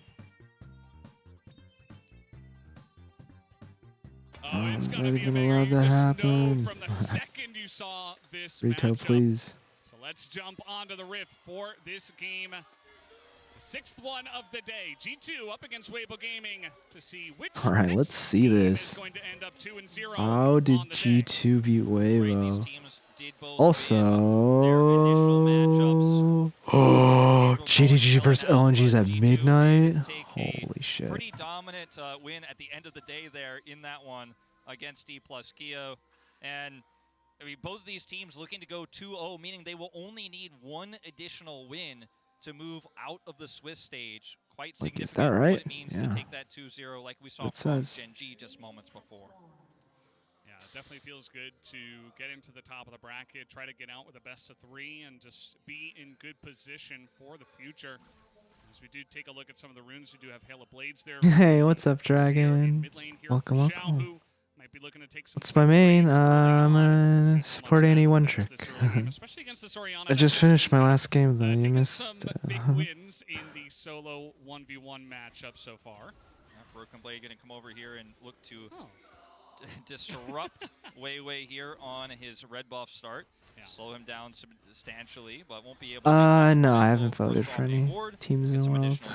Oh, it's not even allowed to happen. No from the second you saw this Rito, matchup. please. So let's jump onto the Rift for this game. The 6th one of the day. G2 up against Weibo Gaming to see which All right, let's see this. is going to end up 2-0. How did G2 beat Weibo? Also, oh, JDG versus LNGs at midnight. Holy shit! Pretty dominant win at the end of the day there in that one against D plus Keo, and I mean both of these teams looking to go 2-0, meaning they will only need one additional win to move out of the Swiss stage. Quite significant. Is that right? What it means to take that 2-0, like we saw from Gen G just moments before. Yeah, it definitely feels good to get into the top of the bracket, try to get out with a best of 3, and just be in good position for the future. As we do take a look at some of the runes, we do have Hail of Blades there. Hey, what's up, Dragon? Welcome, welcome. Might be looking to take some What's my main? I'm gonna support any one trick. I just finished my last game though. You missed. Big wins in the solo 1v1 matchup so far. Broken Blade going to come over here and look to disrupt Weiwei here on his red buff start. Slow him down substantially, but won't be able to No, I haven't voted for any teams in the world.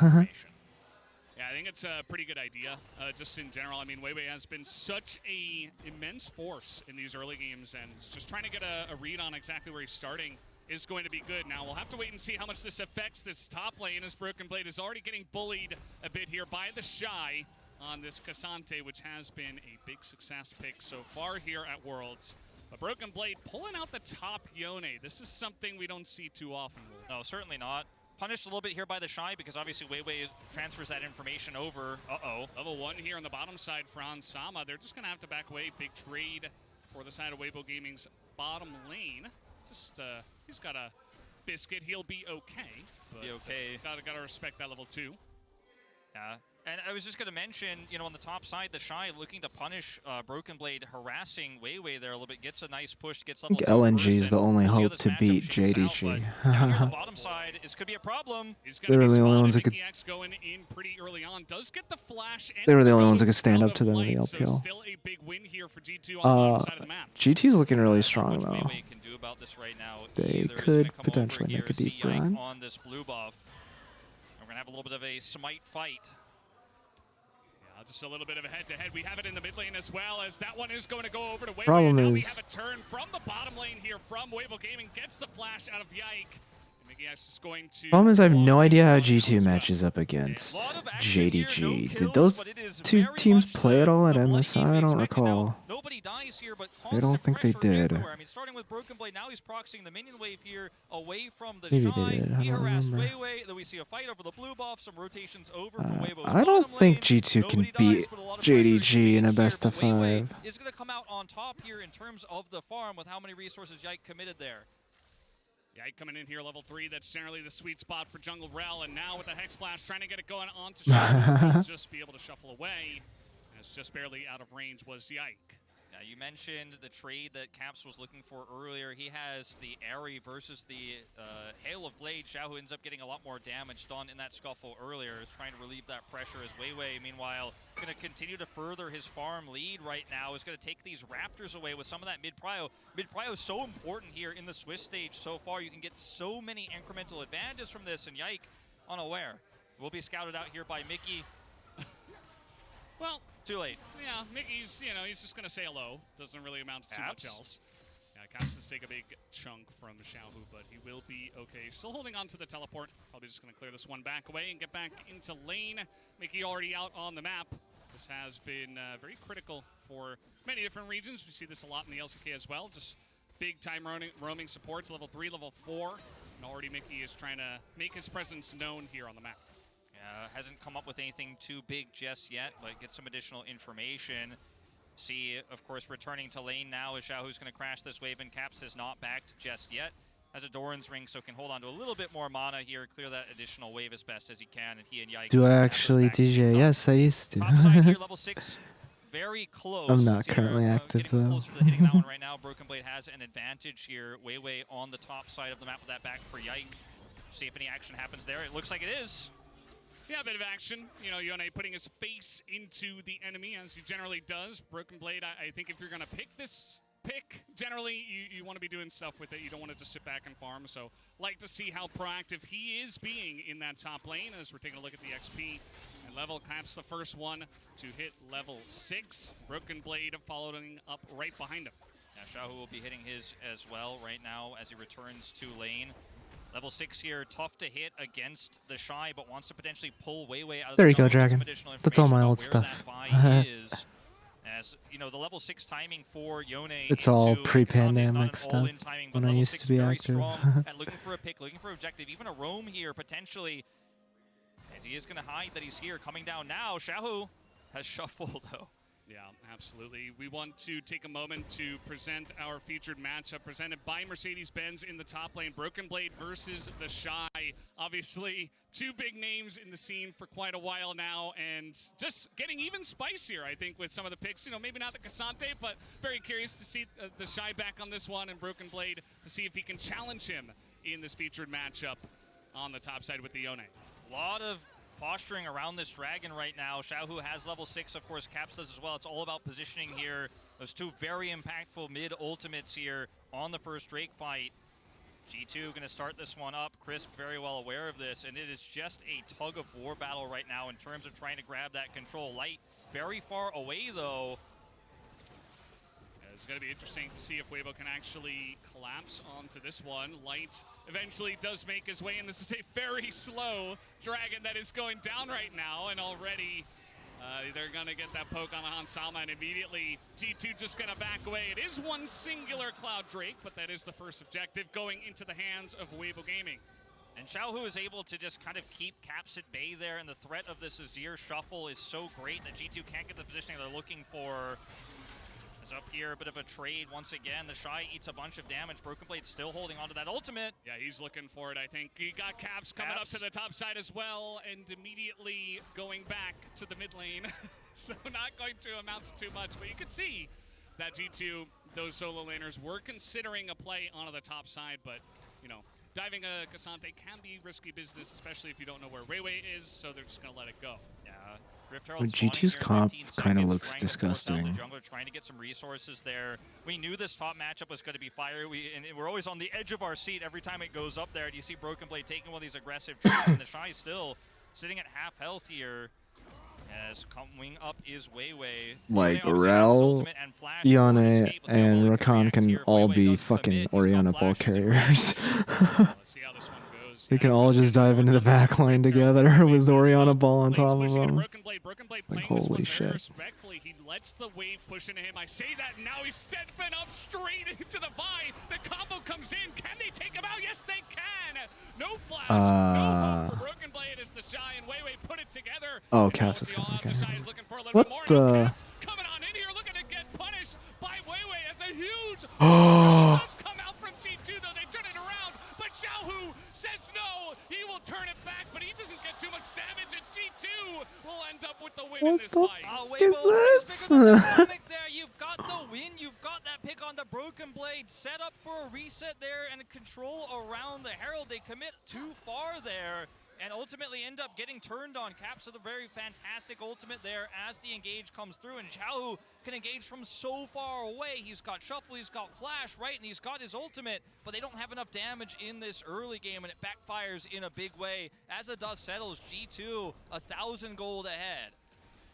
Yeah, I think it's a pretty good idea, just in general. I mean, Weiwei has been such a immense force in these early games, and just trying to get a read on exactly where he's starting is going to be good. Now, we'll have to wait and see how much this affects this top lane, as Broken Blade is already getting bullied a bit here by the Shy on this Cassante, which has been a big success pick so far here at Worlds. But Broken Blade pulling out the top Yone. This is something we don't see too often. No, certainly not. Punished a little bit here by the Shy because obviously Weiwei transfers that information over. Uh-oh. Level 1 here on the bottom side for Ansama. They're just going to have to back away. Big trade for the side of Weibo Gaming's bottom lane. Just, he's got a biscuit. He'll be okay. But, be okay. Gotta respect that level 2. Yeah. And I was just going to mention, you know, on the top side, the Shy looking to punish Broken Blade, harassing Weiwei there a little bit, gets a nice push, gets level 2 LNG is the only hope to beat JDG. Down here on the bottom side, this could be a problem. They were the only ones that could. Going in pretty early on. Does get the flash. They were the only ones that could stand up to them in the LPL. So still a big win here for G2 on the bottom side of the map. GT's looking really strong though. Can do about this right now. They could potentially make a deep run. On this blue buff. We're gonna have a little bit of a smite fight. Just a little bit of a head-to-head. We have it in the mid lane as well, as that one is going to go over to Weiwei. Problem now is, we have a turn from the bottom lane here from Weibo Gaming. Gets the flash out of Yike. Problem is, I have no idea how G2 matches up against JDG. Did those two teams play at all at MSI? I don't recall. I don't think they did. I mean, starting with Broken Blade, now he's proxying the minion wave here away from the Maybe Shy. they did. I He don't harassed remember. Weiwei, then we see a fight over the blue buff, some rotations over from Weibo's I don't bottom think lane. G2 can beat JDG in a best of 5. Is going to come out on top here in terms of the farm with how many resources Yike committed there. Yike coming in here, level 3. That's generally the sweet spot for Jungle Rel. And now with the Hex Flash, trying to get it going onto Shadow. He'll just be able to shuffle away. As just barely out of range was Yike. Yeah, you mentioned the trade that Caps was looking for earlier. He has the Airy versus the Hail of Blade. Xiao ends up getting a lot more damage done in that scuffle earlier. Is trying to relieve that pressure as Weiwei, meanwhile, going to continue to further his farm lead right now. Is going to take these Raptors away with some of that mid-prio. Mid-prio is so important here in the Swiss stage so far. You can get so many incremental advantages from this, and Yike, unaware, will be scouted out here by Mickey. Well, too late. Yeah, Mickey's, you know, he's just going to say hello. Doesn't really amount to too much else. Yeah, Caps does take a big chunk from Xiaohu, but he will be okay. Still holding on to the teleport. Probably just going to clear this one back away and get back into lane. Mickey already out on the map. This has been very critical for many different regions. We see this a lot in the LCK as well. Just big time roaming supports, level 3, level 4. And already Mickey is trying to make his presence known here on the map. Hasn't come up with anything too big just yet, but get some additional information. See, of course, returning to lane now is Xiao, who's going to crash this wave, and Caps is not backed just yet. Has a Doran's ring, so can hold on to a little bit more mana here, clear that additional wave as best as he can, and he and Yike. Do I actually DJ? Yes, I used to. Top side here, level 6. Very close. I'm not currently active getting though. Closer to hitting that one right now. Broken Blade has an advantage here. Weiwei on the top side of the map with that back for Yike. See if any action happens there. It looks like it is. Yeah, a bit of action. You know, Yone putting his face into the enemy, as he generally does. Broken Blade, I think if you're going to pick this pick, generally, you want to be doing stuff with it. You don't want to just sit back and farm. So, like to see how proactive he is being in that top lane as we're taking a look at the XP. And Level caps the first one to hit level 6. Broken Blade following up right behind him. Yeah, Xiaohu will be hitting his as well right now as he returns to lane. Level 6 here, tough to hit against the Shy, but wants to potentially pull Weiwei out of There the you go, jungle with some Dragon. additional That's all my information old about stuff. where that buy is. As you know, the level 6 timing for Yone. It's all into pre-pandemic Cassandra is not an stuff all-in timing, but when I level used 6 to be very active. strong at looking for a pick, looking for objective, even a roam here potentially. As he is going to hide that he's here, coming down now. Xiaohu has shuffled though. Yeah, absolutely. We want to take a moment to present our featured matchup presented by Mercedes-Benz in the top lane. Broken Blade versus the Shy. Obviously, two big names in the scene for quite a while now, and just getting even spicier, I think, with some of the picks. You know, maybe not the Cassante, but very curious to see the Shy back on this one and Broken Blade to see if he can challenge him in this featured matchup on the top side with the Yone. A lot of posturing around this dragon right now. Xiaohu has level 6, of course, Caps does as well. It's all about positioning here. Those two very impactful mid ultimates here on the first Drake fight. G2 going to start this one up. Crisp very well aware of this, and it is just a tug of war battle right now in terms of trying to grab that control. Light very far away though. It's going to be interesting to see if Weibo can actually collapse onto this one. Light eventually does make his way, and this is a very slow dragon that is going down right now, and already they're going to get that poke on Hansalma, and immediately G2 just going to back away. It is one singular Cloud Drake, but that is the first objective going into the hands of Weibo Gaming. And Xiaohu is able to just kind of keep Caps at bay there, and the threat of this Azir shuffle is so great that G2 can't get the positioning they're looking for. Is up here, a bit of a trade once again. The Shy eats a bunch of damage. Broken Blade still holding on to that ultimate. Yeah, he's looking for it, I think. He got Caps coming up to the top side as well, and immediately going back to the mid lane. So not going to amount to too much, but you can see that G2, those solo laners, were considering a play onto the top side, but, you know, diving a Cassante can be risky business, especially if you don't know where Weiwei is, so they're just going to let it go. Yeah. G2's comp kind of looks disgusting. Jungler trying to get some resources there. We knew this top matchup was going to be fire. And we're always on the edge of our seat every time it goes up there. And you see Broken Blade taking one of these aggressive trades, and the Shy still sitting at half health here. As coming up is Weiwei. Like Rel, Yone, and Rakan can all be fucking Orianna ball carriers. They can all just dive into the back line together with Orianna ball on top of them. Like, holy shit. Respectfully, he lets the wave push into him. I say that, and now he's steadfast up straight into the Vi. The combo comes in. Can they take him out? Yes, they can. No flash, no hope for Broken Blade as the Shy and Weiwei put it together. Oh, Caps is coming. Okay. What the? Coming on in here, looking to get punished by Weiwei as a huge. Oh. Does come out from G2 though. They turn it around, but Xiaohu says no. He will turn it back, but he doesn't get too much damage, and G2 will end up with the win in this fight. What is this? There, you've got the win. You've got that pick on the Broken Blade. Set up for a reset there and control around the Herald. They commit too far there and ultimately end up getting turned on. Caps with a very fantastic ultimate there as the engage comes through, and Xiaohu can engage from so far away. He's got Shuffle, he's got Flash, right, and he's got his ultimate, but they don't have enough damage in this early game, and it backfires in a big way. As the dust settles, G2, 1,000 gold ahead.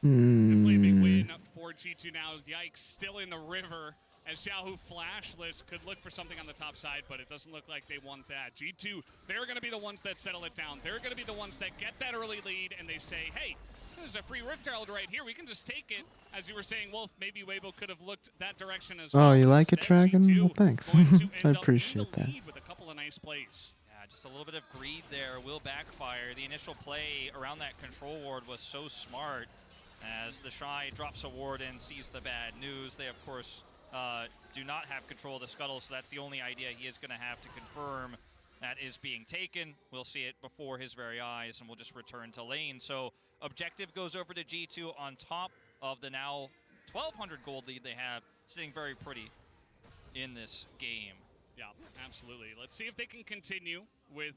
Definitely a big win for G2 now. Yikes, still in the river. As Xiaohu flashless could look for something on the top side, but it doesn't look like they want that. G2, they're going to be the ones that settle it down. They're going to be the ones that get that early lead, and they say, hey, there's a free Rift Herald right here. We can just take it. As you were saying, Wolf, maybe Weibo could have looked that direction as well. Oh, you like it, Dragon? Well, thanks. I appreciate that. With a couple of nice plays. Yeah, just a little bit of greed there will backfire. The initial play around that control ward was so smart. As the Shy drops a ward and sees the bad news, they, of course, do not have control of the scuttle, so that's the only idea he is going to have to confirm that is being taken. We'll see it before his very eyes, and we'll just return to lane. So objective goes over to G2 on top of the now 1,200 gold lead they have, sitting very pretty in this game. Yeah, absolutely. Let's see if they can continue with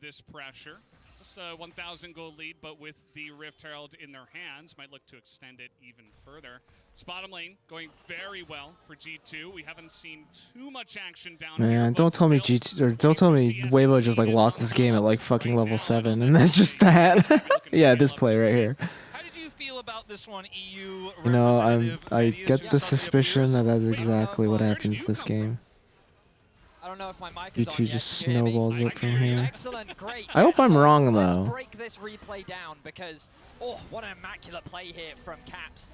this pressure. Just a 1,000 gold lead, but with the Rift Herald in their hands, might look to extend it even further. It's bottom lane going very well for G2. We haven't seen too much action down here. Man, don't tell me don't tell me Weibo just like lost this game at like fucking level 7, and that's just that. Yeah, this play right here. How did you feel about this one, EU? You know, I get the suspicion that that's exactly what happens this game. I don't know if my mic is on G2 yet. just Can you hear me? snowballs it from here. Excellent, great. I hope I'm wrong Let's though. break this replay down because, oh, what an immaculate play here from Caps.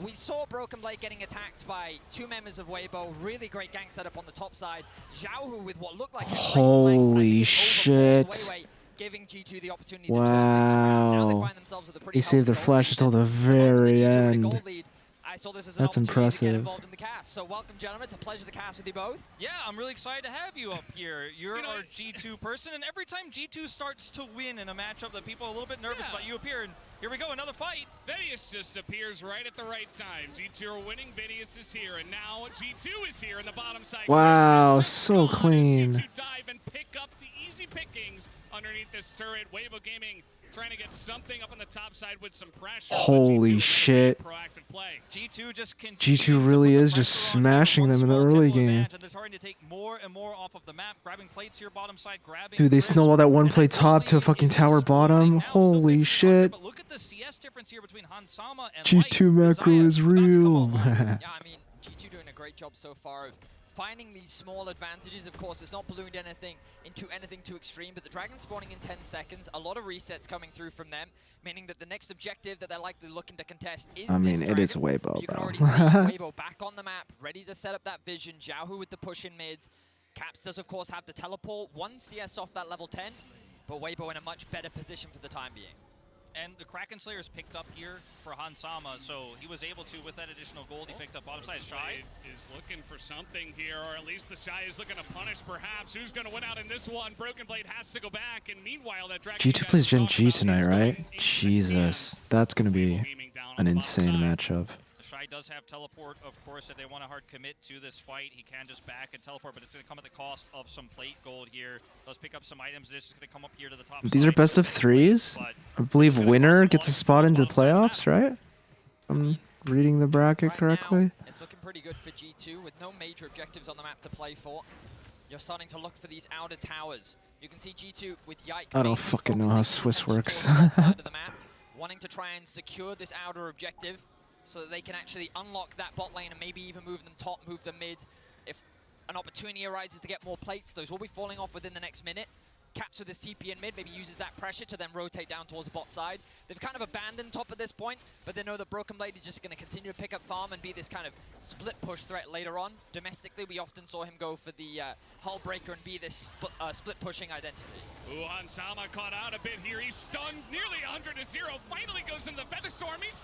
We saw Broken Blade getting attacked by 2 members of Weibo. Really great gang setup on the top side. Xiaohu with what looked like a great Holy shit. Weiwei, giving G2 the opportunity to turn things around. Now they Wow. find themselves with a pretty They saved their healthy gold flashes lead. till the very end. I saw this as an That's opportunity to get impressive. involved in the cast. So welcome, gentlemen. It's a pleasure to cast with you both. Yeah, I'm really excited to have you up here. You're our G2 person, and every time G2 starts to win in a matchup that people are a little bit nervous about, you appear, and here we go, another fight. Vedius just appears right at the right time. G2 are winning, Vedius is here, and now G2 is here in the bottom side. Wow, so clean. G2 dive and pick up the easy pickings underneath this turret. Weibo Gaming trying to get something up on the top side with some pressure. Holy shit. Proactive play. G2 just G2 really is just smashing them in the early game. and they're starting to take more and more off of the map, grabbing plates here bottom side, grabbing Dude, they snowball that one play top to fucking tower bottom. Holy shit. But look at the CS difference here between Hansama and G2 macro is real. Yeah, I mean, G2 doing a great job so far of finding these small advantages. Of course, it's not ballooned anything into anything too extreme, but the Dragon spawning in 10 seconds, a lot of resets coming through from them, meaning that the next objective that they're likely looking to contest is I mean, this it is Dragon. Weibo, You can though. already see Weibo back on the map, ready to set up that vision. Xiaohu with the push in mids. Caps does, of course, have the teleport. 1 CS off that level 10, but Weibo in a much better position for the time being. And the Kraken Slayer's picked up here for Hansama, so he was able to, with that additional gold, he picked up bottom side. Shy is looking for something here, or at least the Shy is looking to punish perhaps. Who's going to win out in this one? Broken Blade has to go back, and meanwhile that Dragon G2 plays Gen G tonight, right? Jesus, that's gonna be an insane matchup. The Shy does have teleport, of course. If they want to hard commit to this fight, he can just back and teleport, but it's going to come at the cost of some plate gold here. Does pick up some items. This is going to come up here to the top. These are best of 3s. I believe winner gets a spot into the playoffs, right? I'm reading the bracket correctly. It's looking pretty good for G2 with no major objectives on the map to play for. You're starting to look for these outer towers. You can see G2 with Yike. I don't fucking know how Swiss works. side of the map, wanting to try and secure this outer objective so that they can actually unlock that bot lane and maybe even move them top, move them mid. If an opportunity arises to get more plates, those will be falling off within the next minute. Caps with his TP in mid, maybe uses that pressure to then rotate down towards the bot side. They've kind of abandoned top at this point, but they know that Broken Blade is just going to continue to pick up farm and be this kind of split push threat later on. Domestically, we often saw him go for the hull breaker and be this split pushing identity. Ooh, Hansama caught out a bit here. He's stunned nearly 100-0. Finally goes into the Featherstorm. He's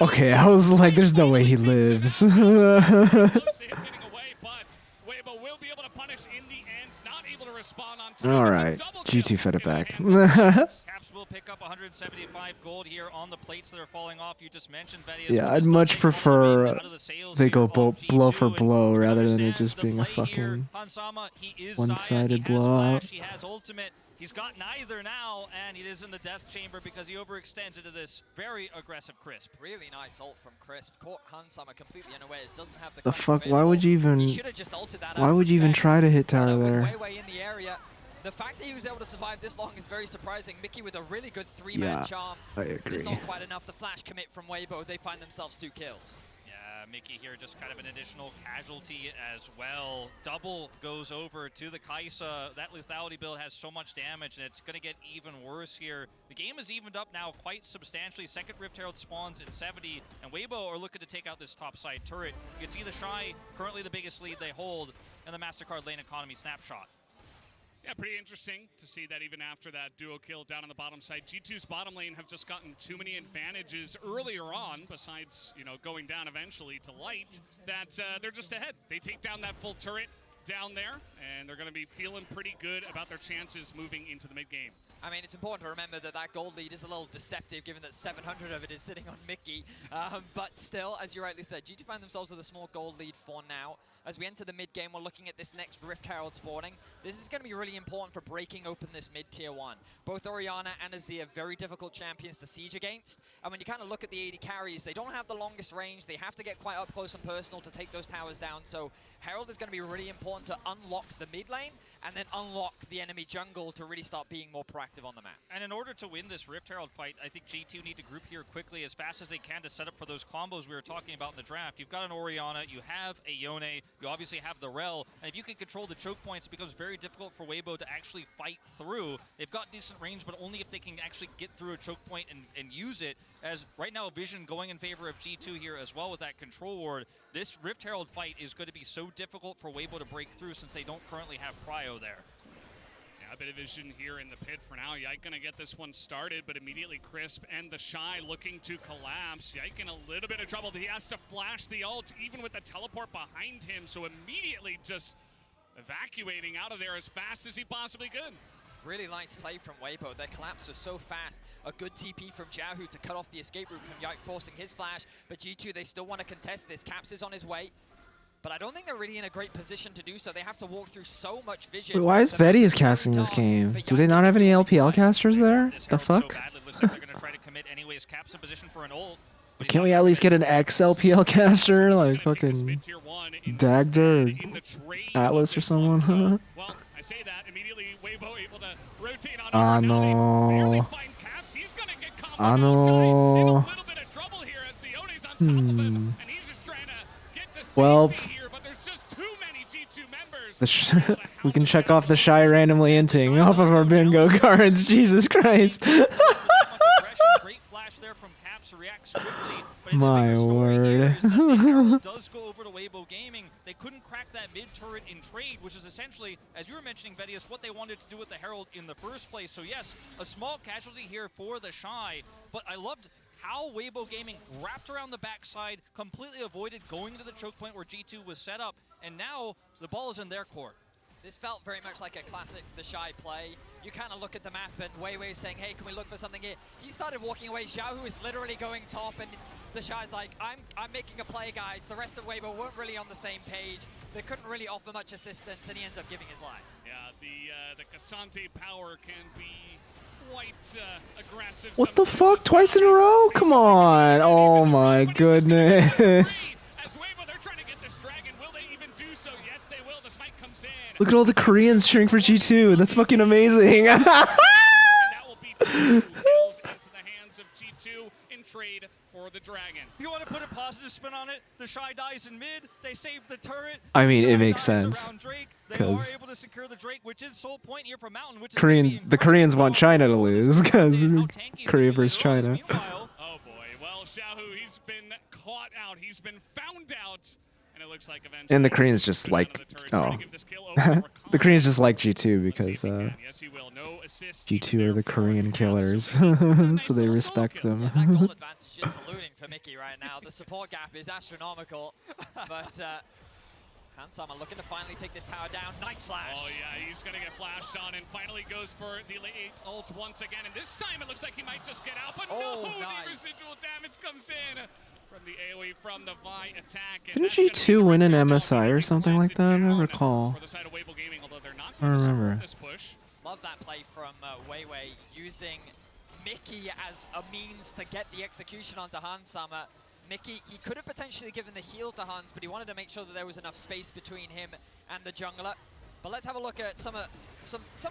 Okay, I was like, there's no way he lives. close to him getting away, but Weibo will be able to punish in the end. Not able to respond on time. Alright, G2 fed it back. Caps will pick up 175 gold here on the plates that are falling off. You just mentioned Vedius. Yeah, I'd much prefer they go blow for blow rather than it just being a fucking one-sided blowout. He has ultimate. He's got neither now, and he is in the death chamber because he overextends into this very aggressive Crisp. Really nice ult from Crisp. Caught Hansama completely unawares. Doesn't have The fuck? Why would you even? He should have just ulted that Why out would you even instead. try to hit tower With there? Weiwei in the area. The fact that he was able to survive this long is very surprising. Mickey with a really good 3-man Yeah, charm. I But it's agree. not quite enough. The flash commit from Weibo. They find themselves 2 kills. Yeah, Mickey here just kind of an additional casualty as well. Double goes over to the Kaisa. That lethality build has so much damage, and it's going to get even worse here. The game is evened up now quite substantially. Second Rift Herald spawns at 70, and Weibo are looking to take out this top side turret. You can see the Shy, currently the biggest lead they hold, and the MasterCard lane economy snapshot. Yeah, pretty interesting to see that even after that duo kill down on the bottom side. G2's bottom lane have just gotten too many advantages earlier on, besides, you know, going down eventually to light, that they're just ahead. They take down that full turret down there, and they're going to be feeling pretty good about their chances moving into the mid-game. I mean, it's important to remember that that gold lead is a little deceptive, given that 700 of it is sitting on Mickey. But still, as you rightly said, G2 find themselves with a small gold lead for now. As we enter the mid-game, we're looking at this next Rift Herald spawning. This is going to be really important for breaking open this mid-tier 1. Both Orianna and Azir, very difficult champions to siege against. And when you kind of look at the AD carries, they don't have the longest range. They have to get quite up close and personal to take those towers down. So Herald is going to be really important to unlock the mid lane and then unlock the enemy jungle to really start being more proactive on the map. And in order to win this Rift Herald fight, I think G2 need to group here quickly as fast as they can to set up for those combos we were talking about in the draft. You've got an Orianna, you have a Yone, you obviously have the Rel, and if you can control the choke points, it becomes very difficult for Weibo to actually fight through. They've got decent range, but only if they can actually get through a choke point and use it, as right now Vision going in favor of G2 here as well with that control ward. This Rift Herald fight is going to be so difficult for Weibo to break through since they don't currently have Prio there. A bit of vision here in the pit for now. Yike gonna get this one started, but immediately Crisp and the Shy looking to collapse. Yike in a little bit of trouble. He has to flash the ult even with the teleport behind him, so immediately just evacuating out of there as fast as he possibly could. Really nice play from Weibo. Their collapse was so fast. A good TP from Jiahu to cut off the escape route from Yike, forcing his flash. But G2, they still want to contest this. Caps is on his way. But I don't think they're really in a great position to do so. They have to walk through so much vision. Wait, why is Vedi's casting this game? Do they not have any LPL casters there? The fuck? Can't we at least get an ex-LPL caster? Like fucking Dagda or Atlas or someone? Well, I say that, immediately Weibo able to rotate on Ah, over. no. Caps. He's gonna get caught Ah, in a little no. bit of trouble here as the One's on top of him, and he's just trying to get to Well, safety here, but there's just too many G2 members. we can check off the Shy randomly inting off of our bingo cards. Jesus Christ. My word. Does go over to Weibo Gaming. They couldn't crack that mid turret in trade, which is essentially, as you were mentioning, Vedius, what they wanted to do with the Herald in the first place. So yes, a small casualty here for the Shy, but I loved how Weibo Gaming wrapped around the backside, completely avoided going to the choke point where G2 was set up, and now the ball is in their court. This felt very much like a classic The Shy play. You kind of look at the map and Weiwei saying, hey, can we look for something here? He started walking away. Xiaohu is literally going top, and The Shy's like, I'm making a play, guys. The rest of Weibo weren't really on the same page. They couldn't really offer much assistance, and he ends up giving his life. Yeah, the Cassante power can be quite aggressive. What the fuck? Twice in a row? Come on. Oh my goodness. Look at all the Koreans cheering for G2. That's fucking amazing. You want to put a positive spin on it? The Shy dies in mid. They save the turret. I mean, it makes sense. They are able to secure the Drake, which is sole point here for Mountain. Which The Koreans want China to lose because Korea versus China. Oh boy. Well, Xiaohu, he's been caught out. He's been found out. And it looks like eventually. And the Koreans just like, the Koreans just like G2 because G2 are the Korean killers, so they respect them. That goal advantage is just ballooning for Mickey right now. The support gap is astronomical, but Hansama looking to finally take this tower down. Nice flash. Oh yeah, he's gonna get flashed on and finally goes for the late ult once again. And this time it looks like he might just get out, but no, the residual damage comes in. From the AoE from the Vi attack. Didn't G2 win an MSI or something like that? I don't recall. I don't remember. Love that play from Weiwei, using Mickey as a means to get the execution onto Hansama. Mickey, he could have potentially given the heal to Hans, but he wanted to make sure that there was enough space between him and the jungler. But let's have a look at some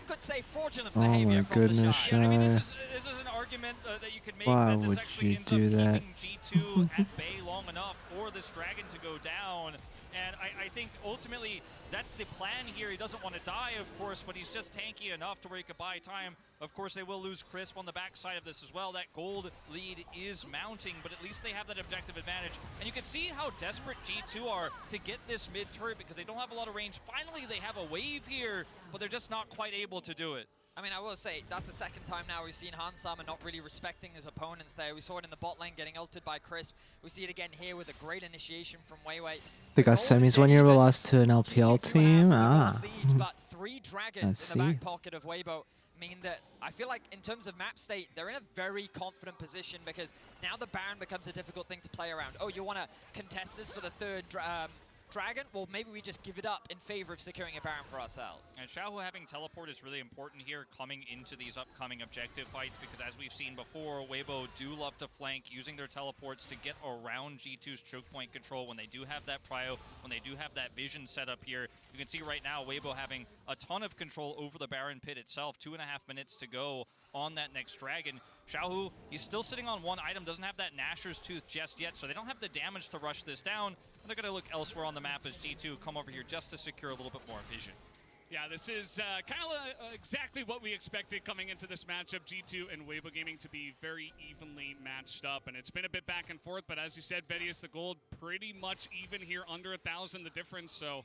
could say fraudulent behavior from the Shy. Yeah, I mean, this is an argument that you could make. Why that this would actually you ends do up that? keeping G2 at bay long enough for this dragon to go down. And I think ultimately that's the plan here. He doesn't want to die, of course, but he's just tanky enough to where he could buy time. Of course, they will lose Crisp on the backside of this as well. That gold lead is mounting, but at least they have that objective advantage. And you can see how desperate G2 are to get this mid turret because they don't have a lot of range. Finally, they have a wave here, but they're just not quite able to do it. I mean, I will say, that's the second time now we've seen Hansama not really respecting his opponents there. We saw it in the bot lane getting ulted by Crisp. We see it again here with a great initiation from Weiwei. They got semis one year, but lost to an LPL team. Ah. But 3 dragons in the back pocket of Weibo mean that I feel like in terms of map state, they're in a very confident position because now the Baron becomes a difficult thing to play around. Oh, you want to contest this for the 3rd dragon? Well, maybe we just give it up in favor of securing a Baron for ourselves. And Xiaohu having teleport is really important here coming into these upcoming objective fights because as we've seen before, Weibo do love to flank using their teleports to get around G2's choke point control when they do have that prio, when they do have that vision set up here. You can see right now Weibo having a ton of control over the Baron pit itself. 2.5 minutes to go on that next dragon. Xiaohu, he's still sitting on 1 item, doesn't have that Gnasher's Tooth just yet, so they don't have the damage to rush this down. And they're going to look elsewhere on the map as G2 come over here just to secure a little bit more vision. Yeah, this is kind of exactly what we expected coming into this matchup. G2 and Weibo Gaming to be very evenly matched up, and it's been a bit back and forth, but as you said, Vedius the gold pretty much even here, under 1,000 the difference, so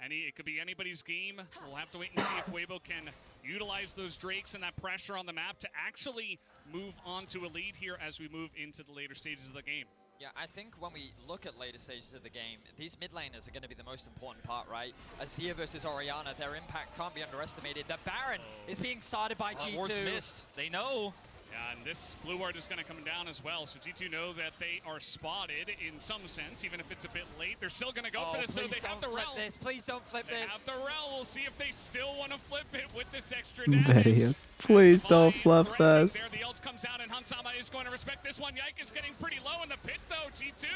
it could be anybody's game. We'll have to wait and see if Weibo can utilize those Drakes and that pressure on the map to actually move on to a lead here as we move into the later stages of the game. Yeah, I think when we look at later stages of the game, these mid laners are going to be the most important part, right? Azir versus Orianna, their impact can't be underestimated. The Baron is being started by G2. Ward's missed. They know. Yeah, and this blue ward is going to come down as well, so G2 know that they are spotted in some sense, even if it's a bit late. They're still going to go for this, so they have the rel. Please don't flip this. They have the rel. We'll see if they still want to flip it with this extra damage. Vedius, please don't flip this. There, the ult comes out, and Hansama is going to respect this one. Yike is getting pretty low in the pit, though. G2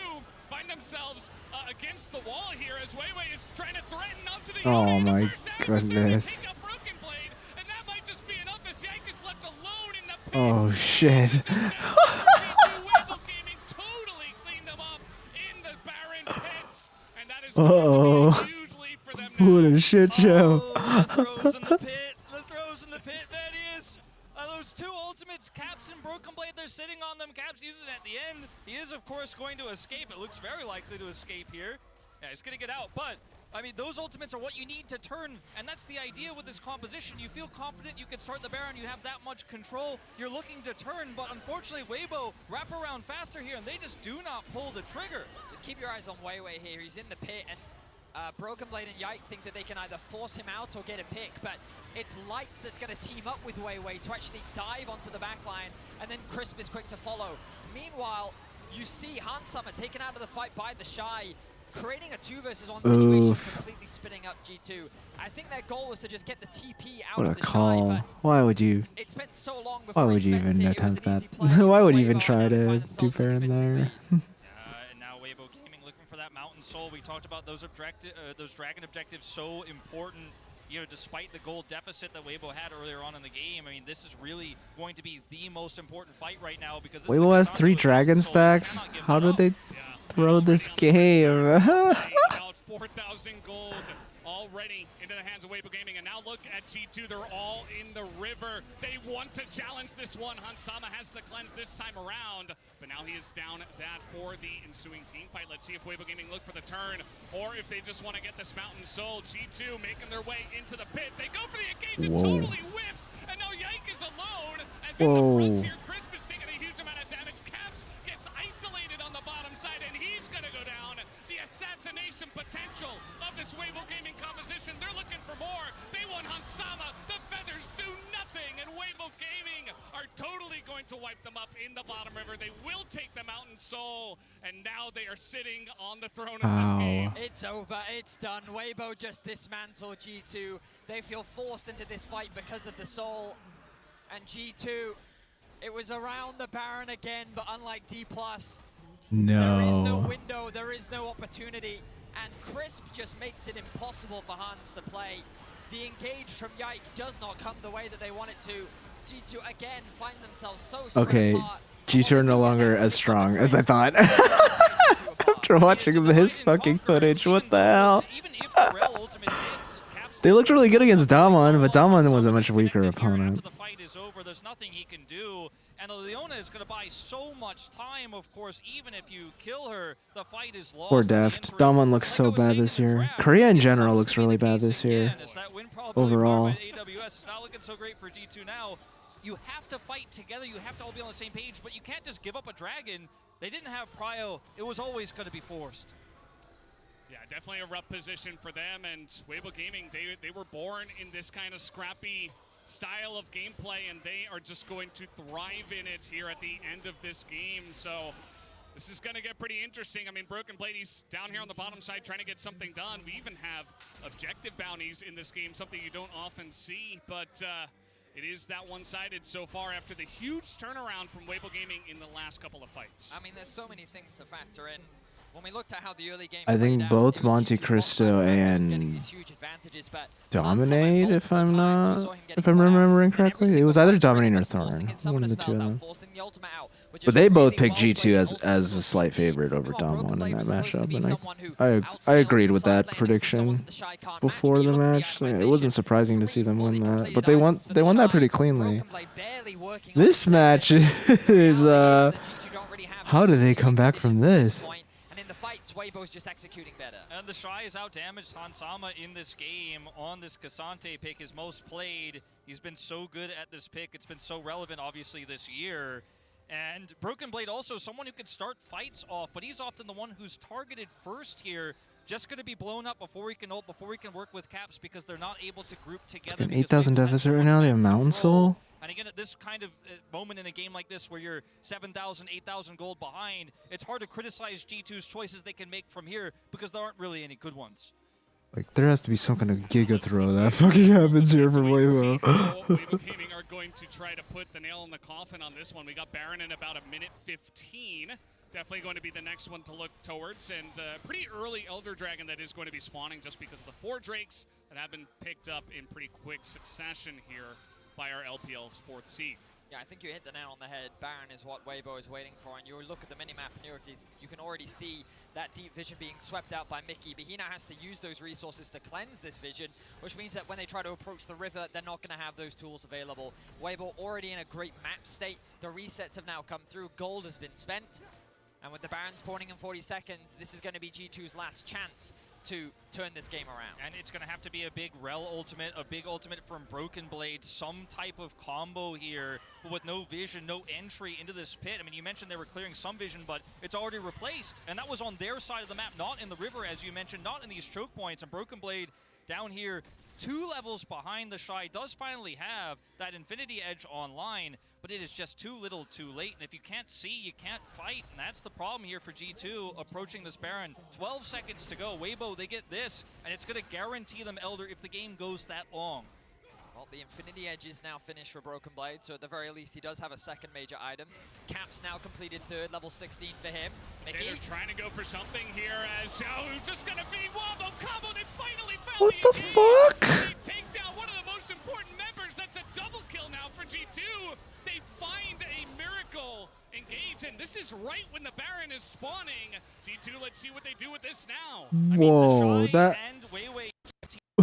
find themselves against the wall here as Weiwei is trying to threaten up to the Oh my goodness. Oh shit. Uh-oh. What a shit show. The throws in the pit. The throws in the pit, Vedius. Those 2 ultimates, Caps and Broken Blade, they're sitting on them. Caps uses it at the end. He is, of course, going to escape. It looks very likely to escape here. Yeah, he's going to get out, but I mean, those ultimates are what you need to turn, and that's the idea with this composition. You feel confident, you can start the Baron, you have that much control, you're looking to turn, but unfortunately, Weibo wrap around faster here, and they just do not pull the trigger. Just keep your eyes on Weiwei here. He's in the pit, and Broken Blade and Yike think that they can either force him out or get a pick, but it's Light that's going to team up with Weiwei to actually dive onto the backline, and then Crisp is quick to follow. Meanwhile, you see Hansama taken out of the fight by the Shy, creating a 2 versus 1 situation, completely spinning up G2. I think their goal was to just get the TP out What of a the call. Shy, but Why would you? it spent so long before Why would you even attempt that? Why would you even try to do Baron there? And now Weibo Gaming looking for that Mountain Soul. We talked about those dragon objectives, so important. You know, despite the gold deficit that Weibo had earlier on in the game, I mean, this is really going to be the most important fight right now because Weibo has 3 dragon stacks. How did they throw this game? About 4,000 gold already into the hands of Weibo Gaming, and now look at G2. They're all in the river. They want to challenge this one. Hansama has the cleanse this time around, but now he is down that for the ensuing team fight. Let's see if Weibo Gaming look for the turn, or if they just want to get this Mountain Soul. G2 making their way into the pit. They go for the engage and totally whiffs, and now Yike is alone. As in the frontier, Crisp is taking a huge amount of damage. Caps gets isolated on the bottom side, and he's going to go down. The assassination potential of this Weibo Gaming composition. They're looking for more. They want Hansama. The feathers do nothing, and Weibo Gaming are totally going to wipe them up in the bottom river. They will take the Mountain Soul, and now they are sitting on the throne of this game. It's over. It's done. Weibo just dismantled G2. They feel forced into this fight because of the Soul, and G2, it was around the Baron again, but unlike D+, there is no window, there is no opportunity, and Crisp just makes it impossible for Hans to play. The engage from Yike does not come the way that they want it to. G2 again find themselves so spread apart. G2 are no longer as strong as I thought. After watching this fucking footage, what the hell? They looked really good against Damon, but Damon was a much weaker opponent. The fight is over. There's nothing he can do. And Leona is going to buy so much time, of course. Even if you kill her, the fight is lost. Poor Deft. Damwon looks so bad this year. Korea in general looks really bad this year. Overall. AWS is not looking so great for G2 now. You have to fight together. You have to all be on the same page, but you can't just give up a dragon. They didn't have prio. It was always going to be forced. Yeah, definitely a rough position for them, and Weibo Gaming, they were born in this kind of scrappy style of gameplay, and they are just going to thrive in it here at the end of this game. So this is going to get pretty interesting. I mean, Broken Blade, he's down here on the bottom side trying to get something done. We even have objective bounties in this game, something you don't often see, but it is that one-sided so far after the huge turnaround from Weibo Gaming in the last couple of fights. I mean, there's so many things to factor in. When we looked at how the early game I think both Monte Cristo and Dominate, if I'm remembering correctly. It was either Dominate or Thorn, one of the two of them. But they both picked G2 as a slight favorite over Damwon in that matchup, and I agreed with that prediction before the match. It wasn't surprising to see them win that, but they won that pretty cleanly. This match is how do they come back from this? Weibo's just executing better. And the Shy is out-damaged. Hansama in this game on this Cassante pick is most played. He's been so good at this pick. It's been so relevant, obviously, this year. And Broken Blade also someone who can start fights off, but he's often the one who's targeted first here. Just going to be blown up before he can ult, before he can work with Caps, because they're not able to group together. It's an 8,000 deficit right now. They have Mountain Soul. And again, at this kind of moment in a game like this where you're 7,000, 8,000 gold behind, it's hard to criticize G2's choices they can make from here because there aren't really any good ones. Like, there has to be some kind of giga throw that fucking happens here for Weibo. Weibo Gaming are going to try to put the nail in the coffin on this one. We got Baron in about a minute 15. Definitely going to be the next one to look towards, and pretty early Elder Dragon that is going to be spawning just because of the 4 Drakes that have been picked up in pretty quick succession here by our LPL's 4th seed. Yeah, I think you hit the nail on the head. Baron is what Weibo is waiting for, and you look at the minimap and you can already see that deep vision being swept out by Mickey, but he now has to use those resources to cleanse this vision, which means that when they try to approach the river, they're not going to have those tools available. Weibo already in a great map state. The resets have now come through. Gold has been spent, and with the Baron spawning in 40 seconds, this is going to be G2's last chance to turn this game around. And it's going to have to be a big Rel ultimate, a big ultimate from Broken Blade, some type of combo here, but with no vision, no entry into this pit. I mean, you mentioned they were clearing some vision, but it's already replaced, and that was on their side of the map, not in the river, as you mentioned, not in these choke points, and Broken Blade down here 2 levels behind the Shy does finally have that Infinity Edge online, but it is just too little too late. And if you can't see, you can't fight. And that's the problem here for G2 approaching this Baron. 12 seconds to go. Weibo, they get this, and it's going to guarantee them Elder if the game goes that long. Well, the Infinity Edge is now finished for Broken Blade, so at the very least he does have a second major item. Caps now completed 3rd, level 16 for him. Mickey. They're trying to go for something here as, just going to be Wombo combo. They finally found What the fuck? They take down one of the most important members. That's a double kill now for G2. They find a miracle engage, and this is right when the Baron is spawning. G2, let's see what they do with this now. Whoa, that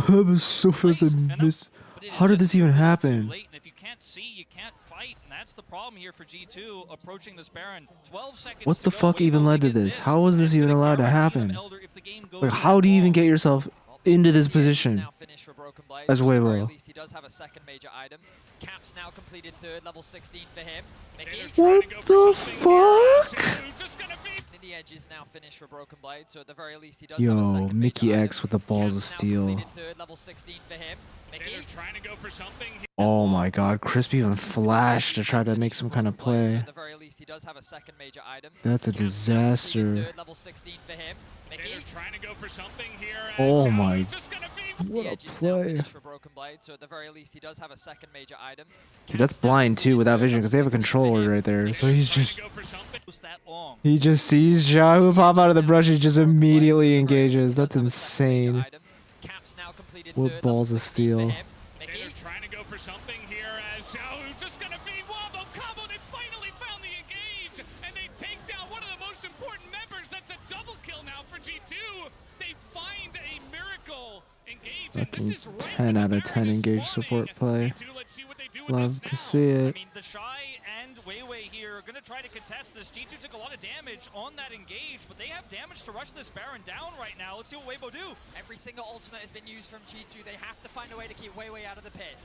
was so fast and miss. How did this even happen? And if you can't see, you can't fight, and that's the problem here for G2 approaching this Baron. 12 seconds. What the fuck even led to this? How was this even allowed to happen? Like, how do you even get yourself into this position as Weibo? He does have a second major item. Caps now completed 3rd, level 16 for him. Mickey. What the fuck? The Edge is now finished for Broken Blade, so at the very least he does have a Yo, second Mickey major X with the balls of steel. 3rd, level 16 for him. Mickey. They're trying to go for something. Oh my god, Crispy even flashed to try to make some kind of play. At the very least he does have a second major item. That's a disaster. 3rd, level 16 for him. Mickey. They're trying to go for something here. Oh my, What a play. For Broken Blade, so at the very least he does have a second major item. Dude, that's blind too without vision because they have a controller right there. So he just sees Xiaohu pop out of the brush, he just immediately engages. That's insane. What balls of steel. They're trying to go for something here as just gonna be Wombo combo. They finally found the engage, and they take down one of the most important members. That's a double kill now for G2. They find a miracle engage, and this is right 10 out of 10 engage support play. Love to see it. I mean, the Shy and Weibo going to try to contest this. G2 took a lot of damage on that engage, but they have damage to rush this Baron down right now. Let's see what Weibo do. Every single ultimate has been used from G2. They have to find a way to keep Weiwei out of the pit.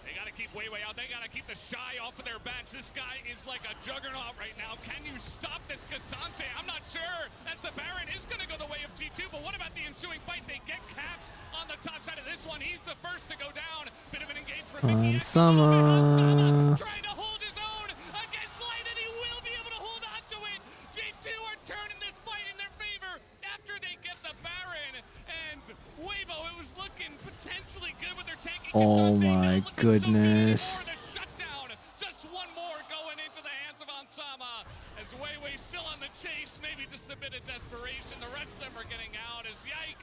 They got to keep Weiwei out. They got to keep the Shy off of their backs. This guy is like a juggernaut right now. Can you stop this Cassante? I'm not sure. That's the Baron is going to go the way of G2, but what about the ensuing fight? They get Caps on the top side of this one. He's the first to go down. Bit of an engage for Mickey. Hansama. Trying to hold his own against Light, and he will be able to hold on to it. G2 are turning this fight in their favor after they get the Baron. And Weibo, it was looking potentially good with their tanking. Oh my goodness. The shutdown. Just one more going into the hands of Hansama. As Weiwei still on the chase, maybe just a bit of desperation. The rest of them are getting out as Yike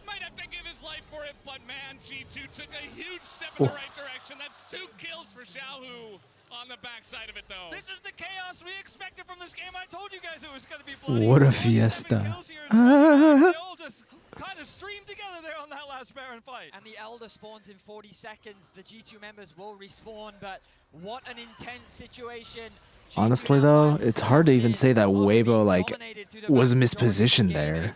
might have to give his life for it, but man, G2 took a huge step in the right direction. That's 2 kills for Xiaohu on the backside of it, though. This is the chaos we expected from this game. I told you guys it was going to be bloody. What a fiesta. They all just kind of streamed together there on that last Baron fight. And the Elder spawns in 40 seconds. The G2 members will respawn, but what an intense situation. Honestly though, it's hard to even say that Weibo like was mispositioned there.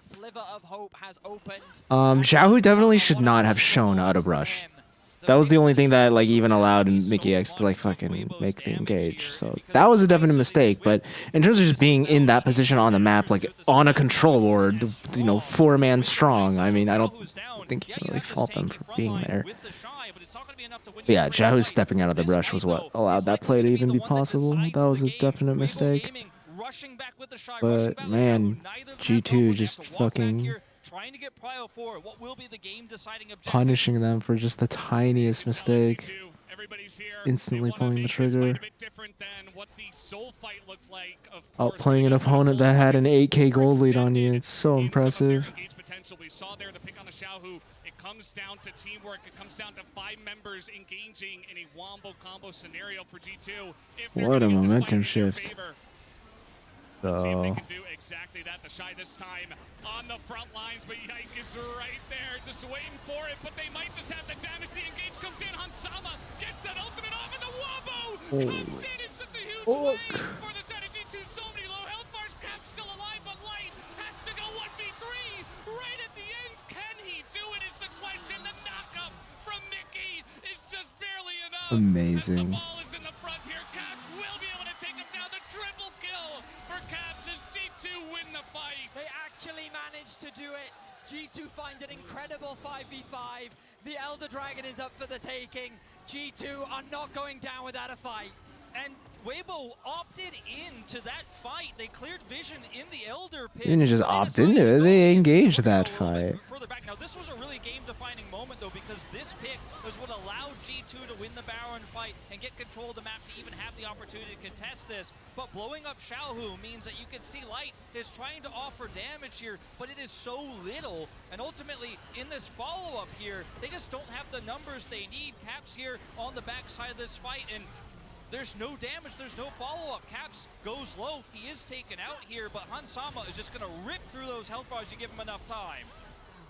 Xiaohu definitely should not have shown out of rush. That was the only thing that like even allowed Mickey X to like fucking make the engage. So that was a definite mistake. But in terms of just being in that position on the map, like on a control board, you know, 4-man strong, I mean, I don't think you can really fault them for being there. But yeah, Xiaohu stepping out of the brush was what allowed that play to even be possible. That was a definite mistake. But man, G2 just fucking punishing them for just the tiniest mistake. Instantly pulling the trigger. Outplaying an opponent that had an 8k gold lead on you. It's so impressive. We saw there the pick on the Xiaohu. It comes down to teamwork. It comes down to 5 members engaging in a wombo combo scenario for G2. What a momentum shift. Let's see if they can do exactly that. The Shy this time on the front lines, but Yike is right there, just waiting for it. But they might just have the damage. The engage comes in. Hansama gets that ultimate off, and the wombo comes in such a huge way for the side of G2. So many low health bars. Cap's still alive, but Light has to go 1v3 right at the end. Can he do it is the question. The knockup from Mickey is just barely enough. Amazing. The ball is in the front here. Caps will be able to take him down. The triple kill for Caps as G2 win the fight. They actually managed to do it. G2 find an incredible 5v5. The Elder Dragon is up for the taking. G2 are not going down without a fight. And Weibo opted into that fight. They cleared vision in the Elder pit. They didn't just opt into it, they engaged that fight. Further back. Now, this was a really game-defining moment, though, because this pick was what allowed G2 to win the Baron fight and get control of the map to even have the opportunity to contest this. But blowing up Xiaohu means that you can see Light is trying to offer damage here, but it is so little. And ultimately, in this follow-up here, they just don't have the numbers they need. Caps here on the backside of this fight, and there's no damage, there's no follow-up. Caps goes low, he is taken out here, but Hansama is just gonna rip through those health bars you give him enough time.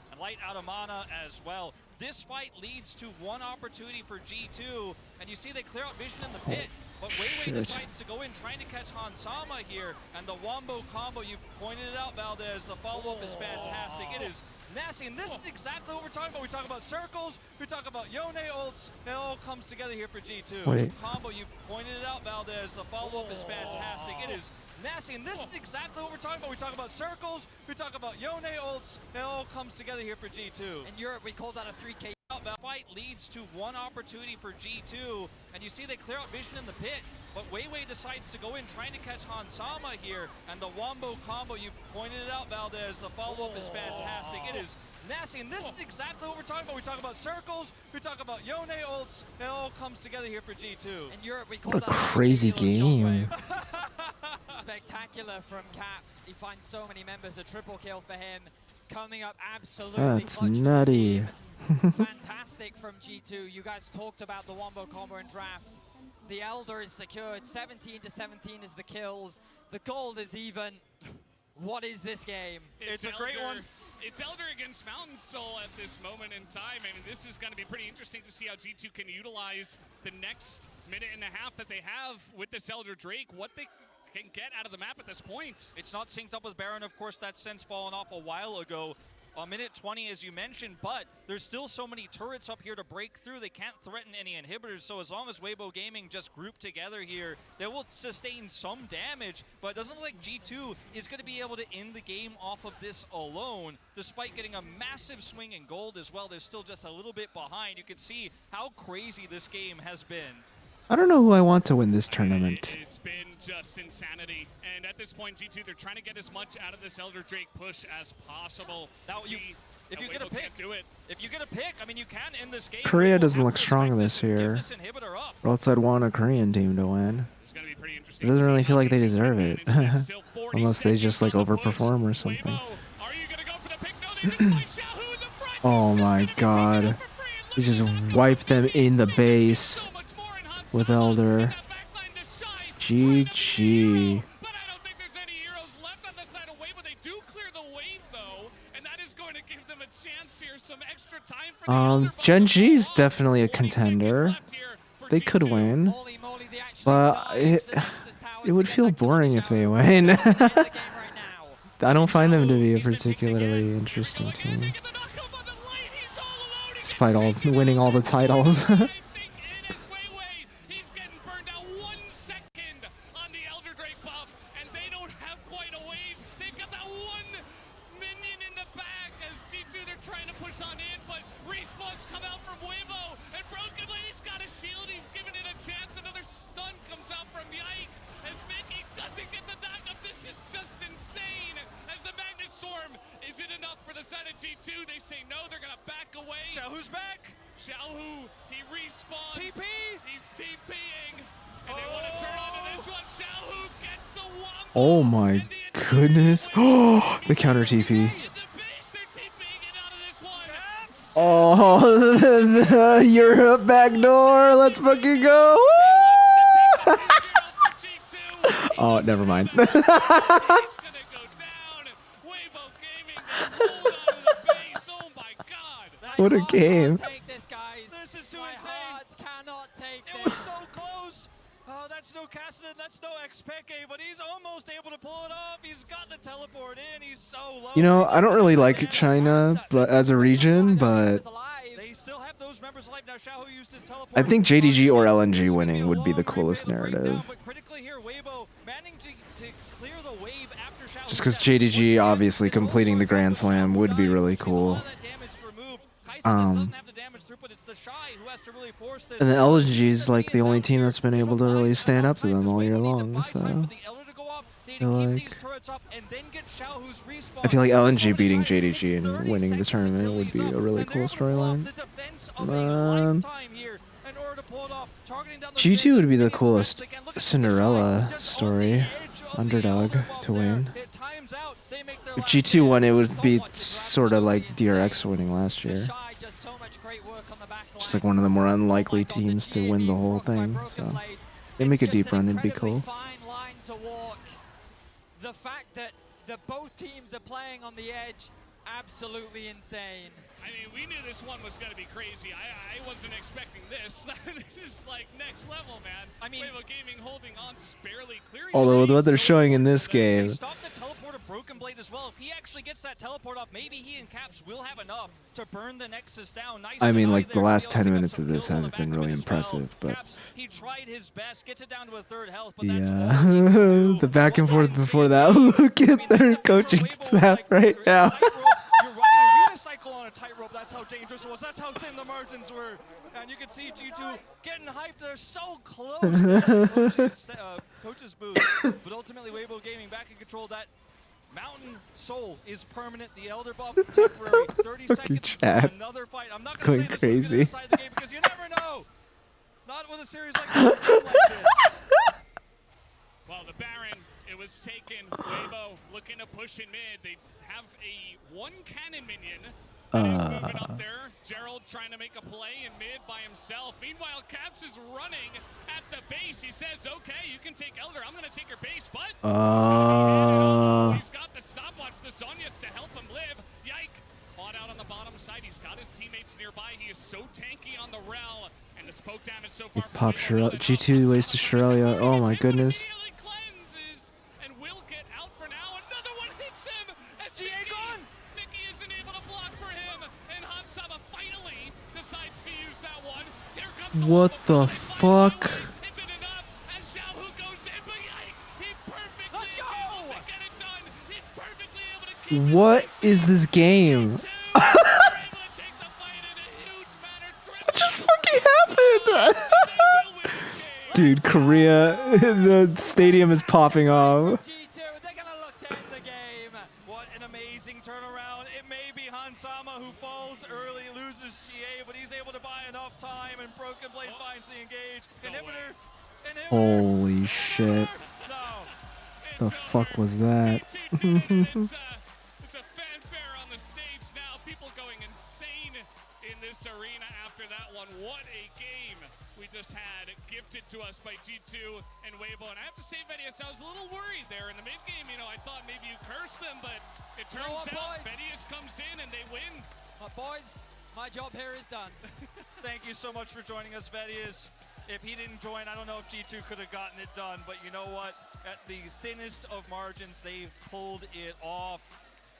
And Light out of mana as well. This fight leads to one opportunity for G2, and you see they clear out vision in the pit, but Weiwei decides to go in trying to catch Hansama here, and the wombo combo, you pointed it out, Valdez, the follow-up is fantastic. It is nasty, and this is exactly what we're talking about. We talk about circles, we talk about Yone ults, it all comes together here for G2. Wait. Combo, you pointed it out, Valdez, the follow-up is fantastic. It is nasty, and this is exactly what we're talking about. We talk about circles, we talk about Yone ults, it all comes together here for G2. In Europe, we call that a 3K. Fight leads to one opportunity for G2, and you see they clear out vision in the pit, but Weiwei decides to go in trying to catch Hansama here, and the wombo combo, you pointed it out, Valdez, the follow-up is fantastic. It is nasty, and this is exactly what we're talking about. We talk about circles, we talk about Yone ults, it all comes together here for G2. In Europe, we call What a that crazy game. Spectacular from Caps. He finds so many members. A triple kill for him. Coming up absolutely That's clutch for the nutty. team. Fantastic from G2. You guys talked about the wombo combo in draft. The Elder is secured. 17 to 17 is the kills. The gold is even. What is this game? It's a great one. It's Elder against Mountain Soul at this moment in time, and this is going to be pretty interesting to see how G2 can utilize the next minute and a half that they have with this Elder Drake. What they can get out of the map at this point. It's not synced up with Baron, of course. That's since fallen off a while ago. A minute 20, as you mentioned, but there's still so many turrets up here to break through. They can't threaten any inhibitors, so as long as Weibo Gaming just group together here, they will sustain some damage, but it doesn't look like G2 is going to be able to end the game off of this alone. Despite getting a massive swing in gold as well, they're still just a little bit behind. You can see how crazy this game has been. I don't know who I want to win this tournament. It's been just insanity. And at this point, G2, they're trying to get as much out of this Elder Drake push as possible. If you get a pick, if you get a pick, I mean, you can end this game. Korea doesn't look strong this year. Or else I'd want a Korean team to win. It doesn't really feel like they deserve it. Unless they just like overperform or something. Oh my god. He just wiped them in the base with Elder. GG. Gen G's definitely a contender. They could win. But it would feel boring if they win. I don't find them to be a particularly interesting team. Despite all winning all the titles. Xiaohu's back. Xiaohu, he respawns. TP. He's TPing. And they want to turn onto this one. Xiaohu gets the one. Oh my goodness. Oh, the counter TP. Oh, Europe backdoor. Let's fucking go. Oh, never mind. What a game. This is too insane. Cannot take this. It was so close. Oh, that's no Cassidy, that's no Xpeke, but he's almost able to pull it off. He's got the teleport in. He's so low. You know, I don't really like China, but as a region, but they still have those members alive. Now Xiaohu used his teleport. I think JDG or LNG winning would be the coolest narrative. But critically here, Weibo managing to clear the wave after Xiaohu. Just because JDG obviously completing the Grand Slam would be really cool. And the LNG is like the only team that's been able to really stand up to them all year long. So I feel like LNG beating JDG and winning the tournament would be a really cool storyline. G2 would be the coolest Cinderella story, underdog to win. If G2 won, it would be sort of like DRX winning last year. Just like one of the more unlikely teams to win the whole thing. So they make a deep run, it'd be cool. The fact that both teams are playing on the edge, absolutely insane. I mean, we knew this one was going to be crazy. I wasn't expecting this. This is like next level, man. I mean, Weibo Gaming holding on, just barely clearing. Although with what they're showing in this game, stop the teleport of Broken Blade as well. If he actually gets that teleport off, maybe he and Caps will have enough to burn the Nexus down. Nice. I mean, like the last 10 minutes of this has been really impressive, but he tried his best, gets it down to a third health. But yeah, the back and forth before that. Look at their coaching staff right now. You're riding a unicycle on a tightrope. That's how dangerous it was. That's how thin the margins were. And you can see G2 getting hyped. They're so close to the coach's booth. But ultimately, Weibo Gaming back in control. That Mountain Soul is permanent. The Elder buff temporary. 30 seconds to another fight. I'm not going to say this was inside the game because you never know. Not with a series like this. Well, the Baron, it was taken. Weibo looking to push in mid. They have a one cannon minion. He's moving up there. Gerald trying to make a play in mid by himself. Meanwhile, Caps is running at the base. He says, okay, you can take Elder. I'm going to take your base, but he's got the stopwatch, the Zhonya's to help him live. Yike. Caught out on the bottom side. He's got his teammates nearby. He is so tanky on the Rel. And the smoke damage so far. Pop G2 waste to Shirley. Oh my goodness. What the fuck? What is this game? What just fucking happened? Dude, Korea, the stadium is popping off. What an amazing turnaround. It may be Hansama who falls early, loses GA, but he's able to buy enough time, and Broken Blade finds the engage. Inhibitor. Holy shit. The fuck was that? It's a fanfare on the stage now. People going insane in this arena after that one. What a game we just had, gifted to us by G2 and Weibo. And I have to say, Vedius, I was a little worried there in the mid game. You know, I thought maybe you cursed them, but it turns out Vedius comes in and they win. Boys, my job here is done. Thank you so much for joining us, Vedius. If he didn't join, I don't know if G2 could have gotten it done, but you know what? At the thinnest of margins, they pulled it off.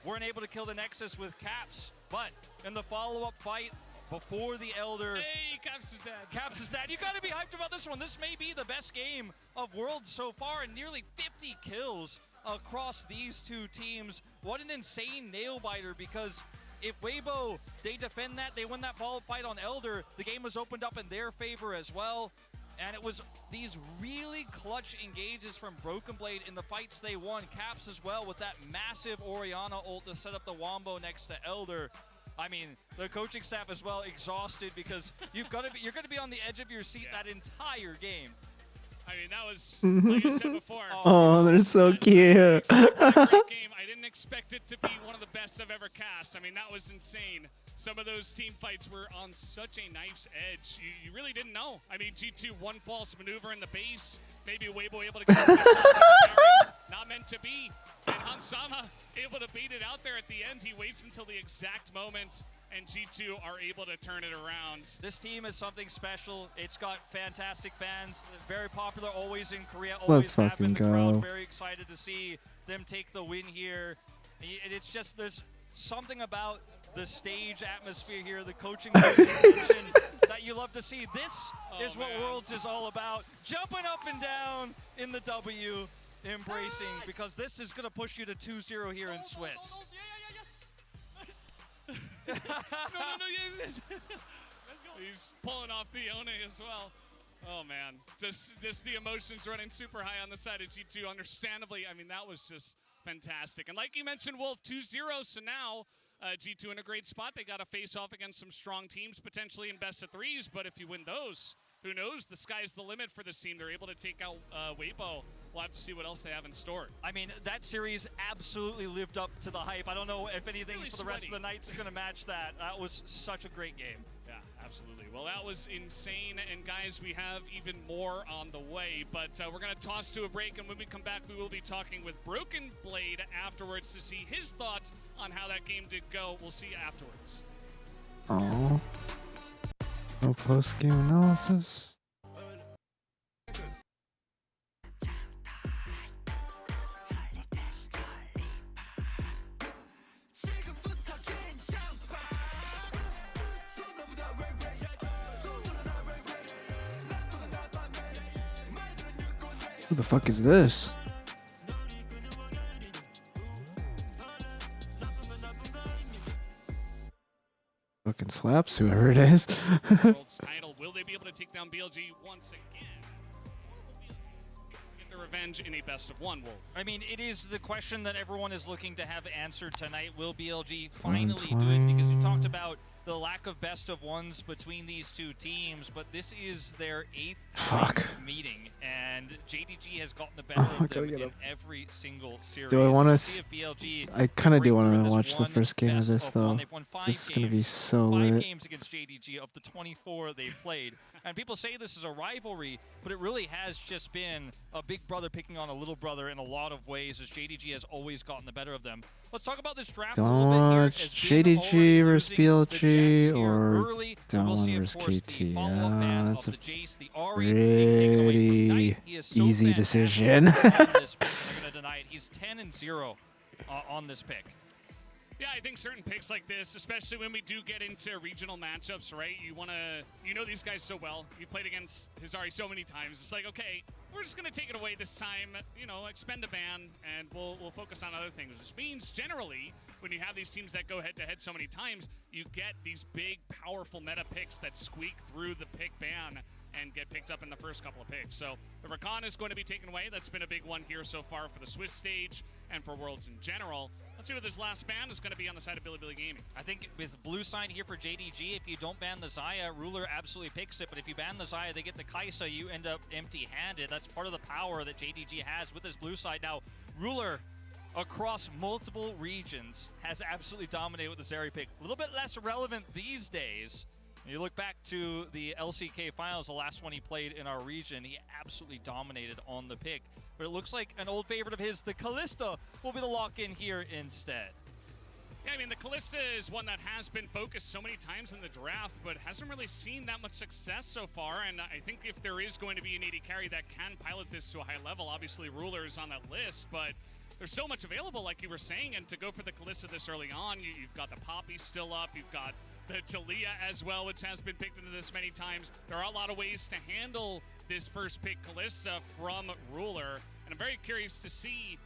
Weren't able to kill the Nexus with Caps, but in the follow-up fight before the Elder... Hey, Caps is dead. Caps is dead. You gotta be hyped about this one. This may be the best game of Worlds so far, and nearly 50 kills across these two teams. What an insane nail-biter, because if Weibo, they defend that, they win that follow-up fight on Elder, the game was opened up in their favor as well. And it was these really clutch engages from Broken Blade in the fights they won. Caps as well with that massive Orianna ult to set up the Wombo next to Elder. I mean, the coaching staff as well exhausted because you're gonna be on the edge of your seat that entire game. I mean, that was, like you said before. Oh, they're so cute. Game. I didn't expect it to be one of the best I've ever cast. I mean, that was insane. Some of those team fights were on such a knife's edge. You really didn't know. I mean, G2, one false maneuver in the base. Maybe Weibo able to get not meant to be. And Hansama able to beat it out there at the end. He waits until the exact moment, and G2 are able to turn it around. This team is something special. It's got fantastic fans. Very popular, always in Korea. Let's Always have in fucking the crowd. go. Very excited to see them take the win here. It's just, there's something about the stage atmosphere here, the coaching that you love to see. This is what Worlds is all about. Jumping up and down in the W, embracing, because this is going to push you to 2-0 here in Swiss. Yes. He's pulling off the One as well. Oh, man. Just the emotions running super high on the side of G2. Understandably, I mean, that was just fantastic. And like you mentioned, Wolf, 2-0, so now G2 in a great spot. They got to face off against some strong teams, potentially in best of threes, but if you win those, who knows? The sky's the limit for this team. They're able to take out Weibo. We'll have to see what else they have in store. I mean, that series absolutely lived up to the hype. I don't know if anything Really for the rest of the night's going to match that. That was such a great game. Yeah, absolutely. Well, that was insane. And guys, we have even more on the way, but we're going to toss to a break. And when we come back, we will be talking with Broken Blade afterwards to see his thoughts on how that game did go. We'll see you afterwards. Oh. No post-game analysis. Who the fuck is this? Fucking slaps whoever it is. World's title. Will they be able to take down BLG once again? Get the revenge in a best of one, Wolf. I mean, it is the question that everyone is looking to have answered tonight. Will BLG finally do it? Because we talked about the lack of best of ones between these two teams, but this is their 8th meeting, and JDG has gotten the better of them in every single series. Do I want to? I kind of do want to watch the first game of this, though. This is going to be so 5 lit. games against JDG of the 24 they've played. And people say this is a rivalry, but it really has just been a big brother picking on a little brother in a lot of ways, as JDG has always gotten the better of them. Let's talk about this draft a little bit here. Watch JDG versus BLG or Down versus KT. Yeah, that's a pretty easy decision. They're going to deny it. He's 10-0 on this pick. Yeah, I think certain picks like this, especially when we do get into regional matchups, right? You know these guys so well. You played against Hizari so many times. It's like, okay, we're just going to take it away this time, expend a ban, and we'll focus on other things. Which means, generally, when you have these teams that go head-to-head so many times, you get these big, powerful meta picks that squeak through the pick ban and get picked up in the first couple of picks. So the Rakan is going to be taken away. That's been a big one here so far for the Swiss stage and for Worlds in general. Let's see what this last ban is going to be on the side of Billy Gaming. I think with blue side here for JDG, if you don't ban the Xayah, Ruler absolutely picks it, but if you ban the Xayah, they get the Kai'Sa, you end up empty-handed. That's part of the power that JDG has with his blue side. Now, Ruler, across multiple regions, has absolutely dominated with the Zeri pick. A little bit less relevant these days. You look back to the LCK finals, the last one he played in our region, he absolutely dominated on the pick. But it looks like an old favorite of his, the Kalista, will be the lock-in here instead. Yeah, I mean, the Kalista is one that has been focused so many times in the draft, but hasn't really seen that much success so far. And I think if there is going to be an AD carry that can pilot this to a high level, obviously Ruler is on that list, but there's so much available, like you were saying, and to go for the Kalista this early on, you've got the Poppy still up, you've got the Talia as well, which has been picked into this many times. There are a lot of ways to handle this first pick Kalista from Ruler, and I'm very curious to see,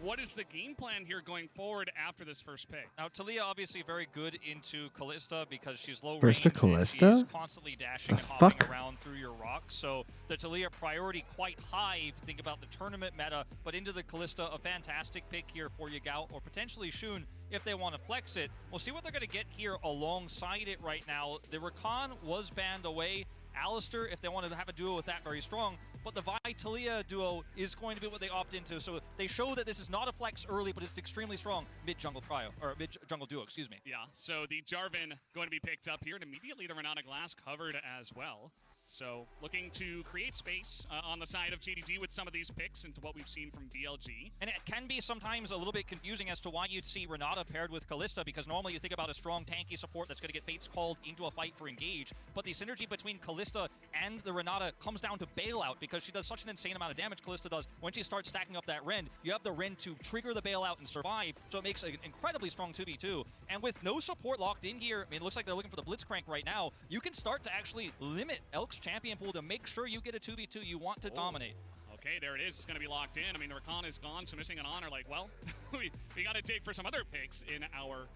what is the game plan here going forward after this first pick? Now, Talia obviously very good into Kalista because she's low First range. pick Kalista? She's constantly dashing The and hopping fuck? around through your rocks. So the Talia priority quite high if you think about the tournament meta, but into the Kalista, a fantastic pick here for Yagao or potentially Shun if they want to flex it. We'll see what they're going to get here alongside it right now. The Rakan was banned away. Alistair, if they want to have a duo with that, very strong. But the Vi-Talia duo is going to be what they opt into. So they show that this is not a flex early, but it's extremely strong mid-jungle trio, or mid-jungle duo, excuse me. Yeah, so the Jarvan going to be picked up here, and immediately the Renata Glass covered as well. So looking to create space on the side of JDG with some of these picks into what we've seen from BLG. And it can be sometimes a little bit confusing as to why you'd see Renata paired with Kalista, because normally you think about a strong tanky support that's going to get Fates called into a fight for engage. But the synergy between Kalista and the Renata comes down to bailout, because she does such an insane amount of damage, Kalista does. When she starts stacking up that Rend, you have the Rend to trigger the bailout and survive, so it makes an incredibly strong 2v2. And with no support locked in here, I mean, it looks like they're looking for the Blitzcrank right now, you can start to actually limit Elk's champion pool to make sure you get a 2v2 you want to dominate. Okay, there it is. It's going to be locked in. I mean, the Rakan is gone, so missing an honor. Like, well, we got to dig for some other picks in our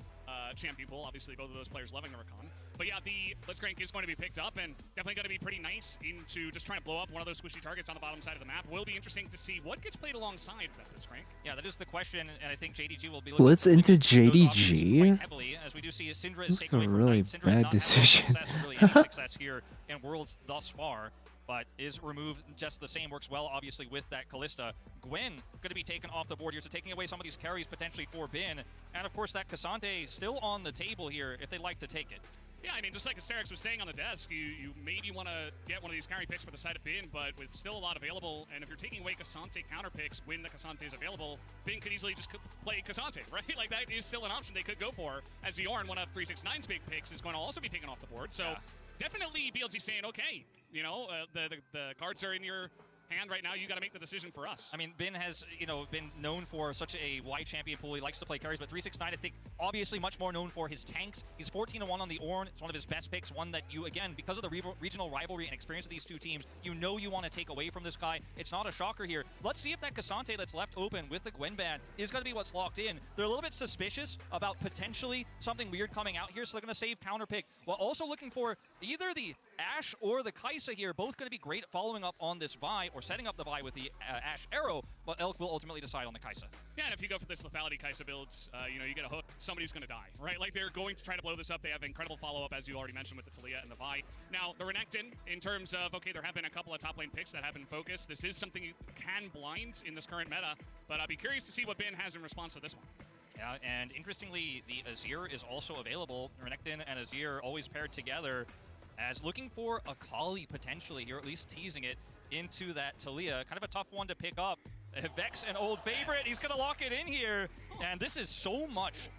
champion pool. Obviously, both of those players loving the Rakan. But yeah, the Blitzcrank is going to be picked up, and definitely going to be pretty nice into just trying to blow up one of those squishy targets on the bottom side of the map. Will be interesting to see what gets played alongside that Blitzcrank. Yeah, that is the question, and I think JDG will be looking Blitz into JDG? quite heavily, as we do see Syndra is taken away a from really Knight. Syndra has bad not had decision. really any success here in Worlds thus far, but is removed just the same. Works well, obviously, with that Kalista. Gwen going to be taken off the board here, so taking away some of these carries potentially for Bin. And of course, that Cassante still on the table here if they'd like to take it. Yeah, I mean, just like Sirrx was saying on the desk, you maybe want to get one of these carry picks for the side of Bin, but with still a lot available, and if you're taking away Cassante counter picks when the Cassante is available, Bin could easily just play Cassante, right? Like, that is still an option they could go for, as the Ornn, one of 369's big picks, is going to also be taken off the board. So definitely BLG saying, okay, the cards are in your hand right now, you got to make the decision for us. I mean, Bin has, been known for such a wide champion pool. He likes to play carries, but 369, I think, obviously much more known for his tanks. He's 14-1 on the Ornn. It's one of his best picks, one that you, again, because of the regional rivalry and experience of these two teams, you want to take away from this guy. It's not a shocker here. Let's see if that Cassante that's left open with the Gwen ban is going to be what's locked in. They're a little bit suspicious about potentially something weird coming out here, so they're going to save counter pick, while also looking for either the Ashe or the Kai'Sa here, both going to be great at following up on this Vi, or setting up the Vi with the Ashe Arrow, but Elk will ultimately decide on the Kai'Sa. Yeah, and if you go for this lethality Kai'Sa builds, you get a hook, somebody's going to die, right? Like, they're going to try to blow this up. They have incredible follow-up, as you already mentioned, with the Talia and the Vi. Now, the Renekton, in terms of, okay, there have been a couple of top lane picks that have been focused. This is something you can blind in this current meta, but I'd be curious to see what Bin has in response to this one. Yeah, and interestingly, the Azir is also available. Renekton and Azir always paired together, as looking for a Kali potentially here, at least teasing it into that Talia. Kind of a tough one to pick up. Vex, an old favorite. He's going to lock it in here. And this is so much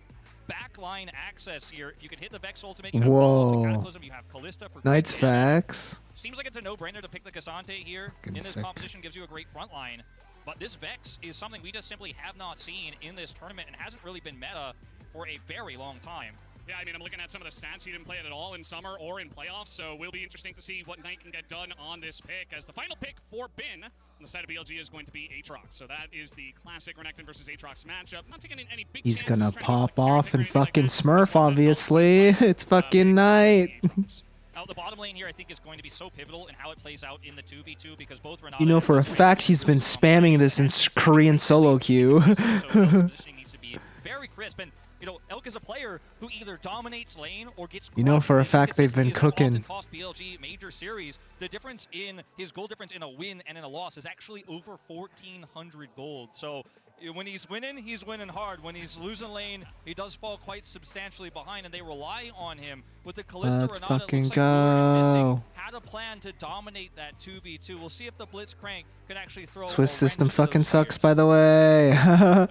backline access here. If you can hit the Vex ultimate, you have the Cataclysm, you have Kalista for Knight's Fax. Seems like it's a no-brainer to pick the Cassante here. In this composition, gives you a great front line. But this Vex is something we just simply have not seen in this tournament and hasn't really been meta for a very long time. Yeah, I mean, I'm looking at some of the stats. He didn't play it at all in summer or in playoffs, so will be interesting to see what Knight can get done on this pick, as the final pick for Bin on the side of BLG is going to be Aatrox. So that is the classic Renekton versus Aatrox matchup. Not taking any big He's chances gonna trying to pop off and fucking like that. Smurf, obviously. It's fucking Knight. The bottom lane here, I think, is going to be so pivotal in how it plays out in the 2v2 because both Renata You know for a fact he's been spamming this in Korean solo queue. positioning needs to be very crisp. And you know, Elk is a player who either dominates lane or gets. You know for a fact they've been cooking. Cost BLG major series. The difference in his gold difference in a win and in a loss is actually over 1,400 gold. So when he's winning hard. When he's losing lane, he does fall quite substantially behind, and they rely on him. With the Kalista Let's Renata, fucking looks like Lord missing, go. had a plan to dominate that 2v2. We'll see if the Blitzcrank can actually throw. Swiss a system wrench into fucking those sucks, gears. by the way. I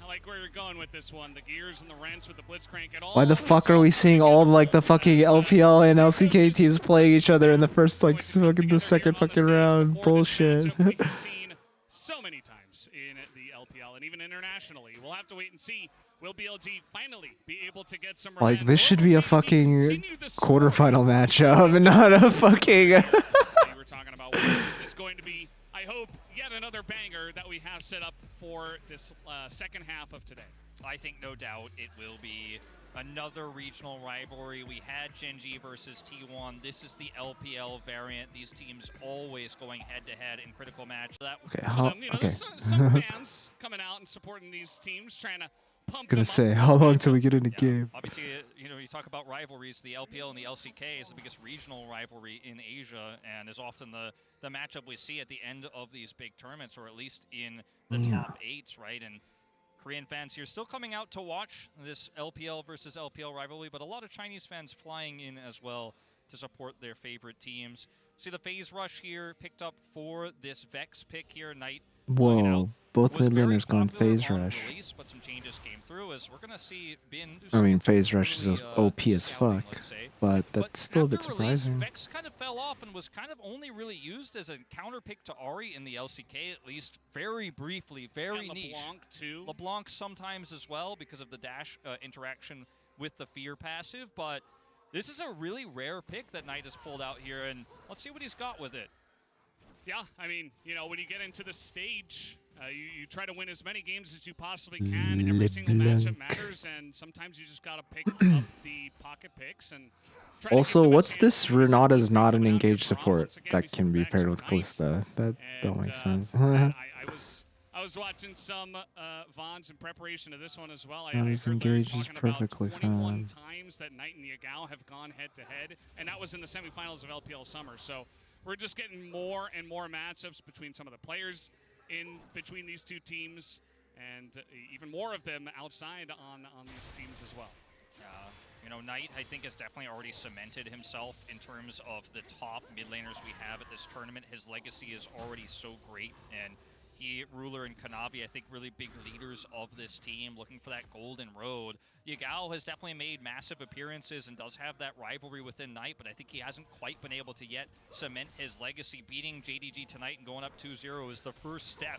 like where you're going with this one. The gears and the wrench with the Blitzcrank at all. Why the fuck are we seeing all like the fucking LPL and LCK teams playing each other in the first like fucking the second fucking round? Bullshit. We've seen so many times in the LPL and even internationally. We'll have to wait and see. Will BLG finally be able to get some Like revenge? this should Or be will a JDG fucking continue the story? quarterfinal matchup, not a fucking. We were talking about this is going to be, I hope, yet another banger that we have set up for this second half of today. I think no doubt it will be another regional rivalry. We had Gen.G versus T1. This is the LPL variant. These teams always going head-to-head in critical match. That Okay, There's some fans coming out and supporting these teams, trying to pump them Gonna up say, for how this long matchup. till we get in the game? Obviously, you know, you talk about rivalries. The LPL and the LCK is the biggest regional rivalry in Asia, and is often the matchup we see at the end of these big tournaments, or at least in the top 8s, right? And Korean fans here still coming out to watch this LPL versus LPL rivalry, but a lot of Chinese fans flying in as well to support their favorite teams. See the phase rush here picked up for this Vex pick here. Knight, Whoa, you know, both was mid very laners going popular phase on rush. release, but some changes came through as we're gonna see Bin do I some mean, phase rush is really, OP as scouting, fuck, let's say. but that's still a bit after release, surprising. Vex kind of fell off and was kind of only really used as a counter pick to Ahri in the LCK, at least very briefly, very And niche. LeBlanc too. LeBlanc sometimes as well because of the dash interaction with the Fear passive, but this is a really rare pick that Knight has pulled out here, and let's see what he's got with it. Yeah, I mean, you know, when you get into the stage, you try to win as many games as you possibly can. Every single matchup matters, and sometimes you just got to pick up the pocket picks and try to Also, give them a what's chance this? to do something Renata's not coming an out here engaged for support once again, that we see can be Vex paired and with Knight. Kalista. That don't make sense. I was watching some Vons in preparation of this one as well. No, I he's heard Larry engaged, he's talking about perfectly 21 fine. times that Knight and Yagao have gone head-to-head, and that was in the semifinals of LPL Summer. So we're just getting more and more matchups between some of the players in between these two teams, and even more of them outside on these teams as well. You know, Knight, I think, has definitely already cemented himself in terms of the top mid laners we have at this tournament. His legacy is already so great, and he, Ruler, and Kanavi, I think, really big leaders of this team, looking for that golden road. Yagao has definitely made massive appearances and does have that rivalry within Knight, but I think he hasn't quite been able to yet cement his legacy. Beating JDG tonight and going up 2-0 is the first step